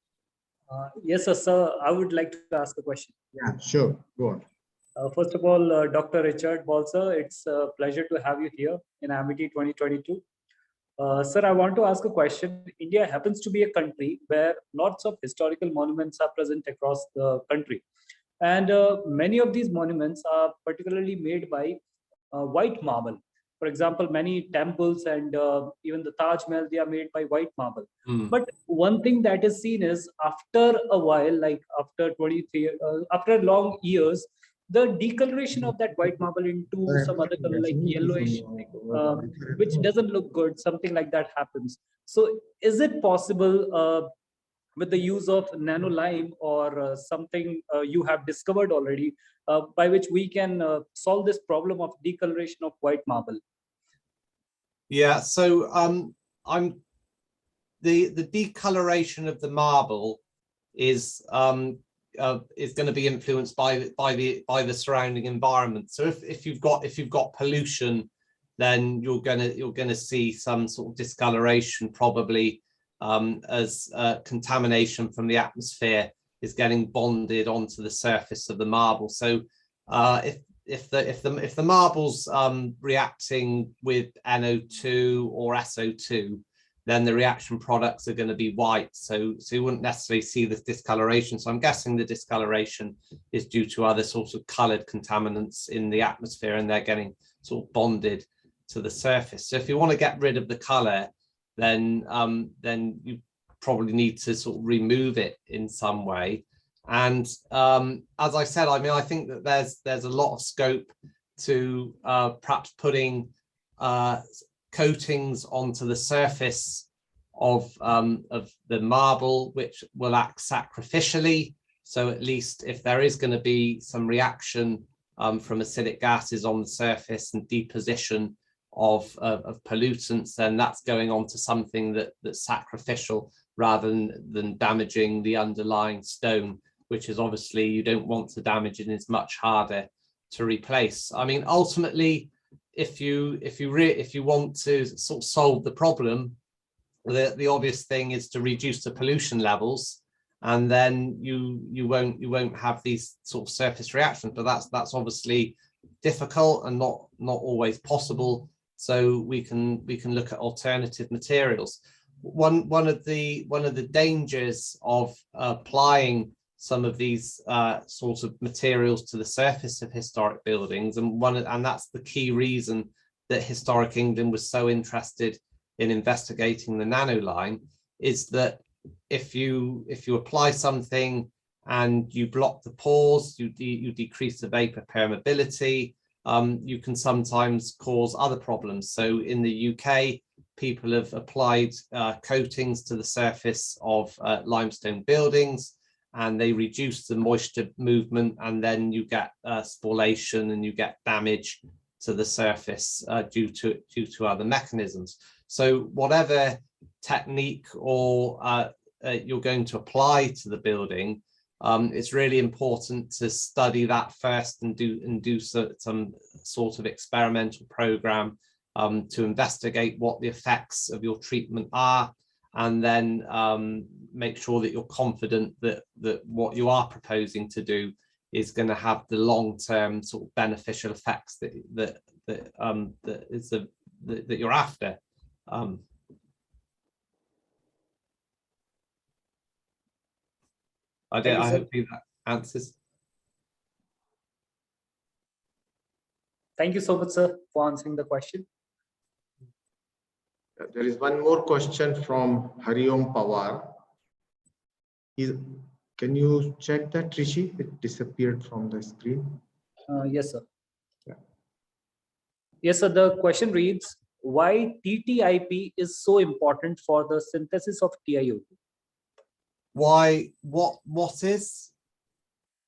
Yes, sir. I would like to ask a question. Yeah, sure. Go on. First of all, Dr. Richard Balsa, it's a pleasure to have you here in Amity 2022. Sir, I want to ask a question. India happens to be a country where lots of historical monuments are present across the country. And many of these monuments are particularly made by white marble. For example, many temples and even the Taj Mahal, they are made by white marble. But one thing that is seen is after a while, like after 23, after long years, the decoloration of that white marble into some other color like yellowish, which doesn't look good, something like that happens. So is it possible with the use of nano lime or something you have discovered already, by which we can solve this problem of decoloration of white marble? Yeah, so the decoloration of the marble is going to be influenced by the surrounding environment. So if you've got pollution, then you're gonna see some sort of discoloration, probably as contamination from the atmosphere is getting bonded onto the surface of the marble. So if the marble's reacting with NO2 or SO2, then the reaction products are going to be white. So you wouldn't necessarily see this discoloration. So I'm guessing the discoloration is due to other sorts of colored contaminants in the atmosphere, and they're getting sort of bonded to the surface. So if you want to get rid of the color, then you probably need to sort of remove it in some way. And as I said, I mean, I think that there's a lot of scope to perhaps putting coatings onto the surface of the marble, which will act sacrificially. So at least if there is going to be some reaction from acidic gases on the surface and deposition of pollutants, then that's going on to something that's sacrificial rather than damaging the underlying stone, which is obviously you don't want to damage and is much harder to replace. I mean, ultimately, if you want to sort of solve the problem, the obvious thing is to reduce the pollution levels, and then you won't have these sort of surface reactions. But that's obviously difficult and not always possible. so we can look at alternative materials. One of the dangers of applying some of these sorts of materials to the surface of historic buildings, and that's the key reason that Historic England was so interested in investigating the nanoline, is that if you apply something and you block the pores, you decrease the vapor permeability, you can sometimes cause other problems. So in the UK, people have applied coatings to the surface of limestone buildings, and they reduce the moisture movement, and then you get sporulation and you get damage to the surface due to other mechanisms. So whatever technique or you're going to apply to the building, it's really important to study that first and do some sort of experimental program to investigate what the effects of your treatment are, and then make sure that you're confident that what you are proposing to do is going to have the long-term sort of beneficial effects that you're after. I hope that answers. Thank you so much, sir, for answering the question. There is one more question from Hariom Pawar. Can you check that, Rishi? It disappeared from the screen. Yes, sir. Yeah. Yes, sir. The question reads, why TTIP is so important for the synthesis of TiO2? Why? What is?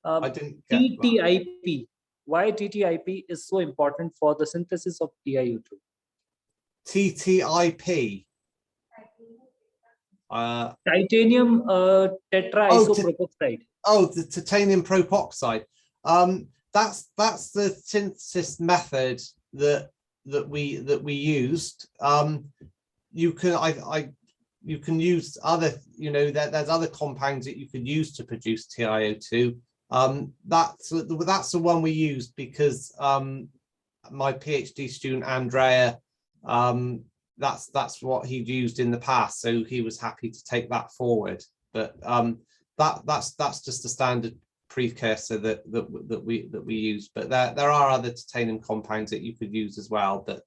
I didn't get TTIP. That. Why TTIP is so important for the synthesis of TiO2? TTIP. Titanium tetraisopropoxide. The titanium propoxide. That's the synthesis method that we used. You can use other, there's other compounds that you could use to produce TiO2. That's the one we used because my PhD student Andrea, that's what he'd used in the past, so he was happy to take that forward. But that's just a standard precursor that we use. But there are other titanium compounds that you could use as well. But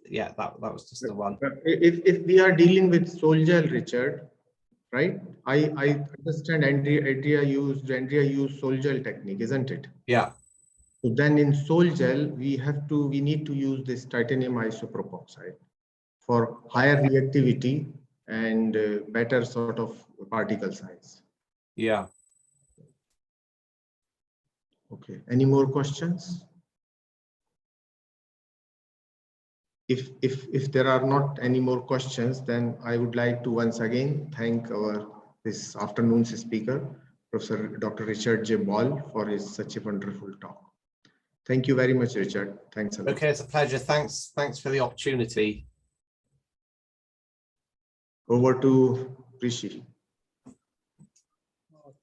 yeah, that was just the one. If we are dealing with sol gel, Richard, right? I understand Andrea used sol gel technique, isn't it? Yeah. So then in sol gel, we need to use this titanium isopropoxide for higher reactivity and better sort of particle size. Yeah. Okay. Any more questions? If there are not any more questions, then I would like to once again thank this afternoon's speaker, Professor Dr. Richard J. Ball, for such a wonderful talk. Thank you very much, Richard. Thanks a lot. Okay, it's a pleasure. Thanks for the opportunity. Over to Rishi.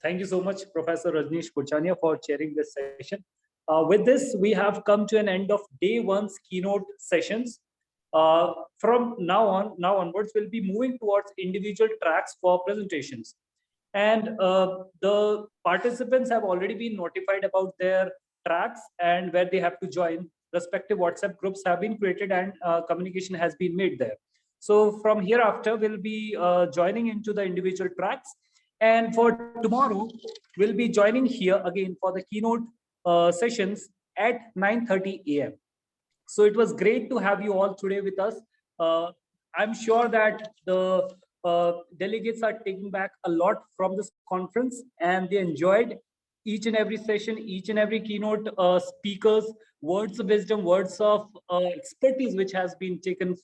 Thank you so much, Professor Rajneesh Kuchania, for chairing this session. With this, we have come to an end of day one's keynote sessions. From now onwards, we'll be moving towards individual tracks for presentations. And the participants have already been notified about their tracks and where they have to join. Respective WhatsApp groups have been created and communication has been made there. So from hereafter, we'll be joining into the individual tracks. And for tomorrow, we'll be joining here again for the keynote sessions at 9:30 a.m. So it was great to have you all today with us. I'm sure that the delegates are taking back a lot from this conference, and they enjoyed each and every session, each and every keynote speakers, words of wisdom, words of expertise, which has been taken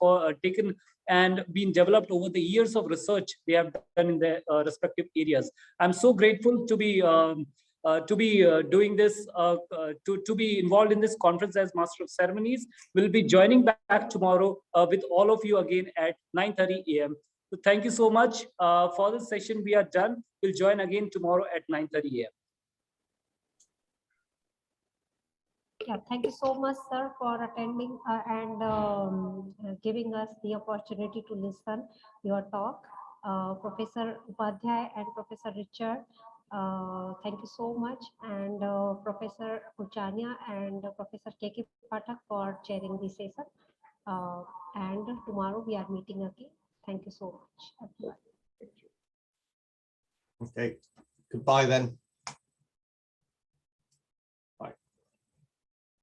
and been developed over the years of research they have done in their respective areas. I'm so grateful to be doing this, to be involved in this conference as Master of Ceremonies. We'll be joining back tomorrow with all of you again at 9:30 a.m. So thank you so much for this session. We are done. We'll join again tomorrow at 9:30 a.m. Yeah, thank you so much, sir, for attending and giving us the opportunity to listen your talk. Professor Upadhyay and Professor Richard, thank you so much. And Professor Kuchania and Professor K.K. Pathak for chairing this session. And tomorrow we are meeting again. Thank you so much, everyone. Okay, goodbye then.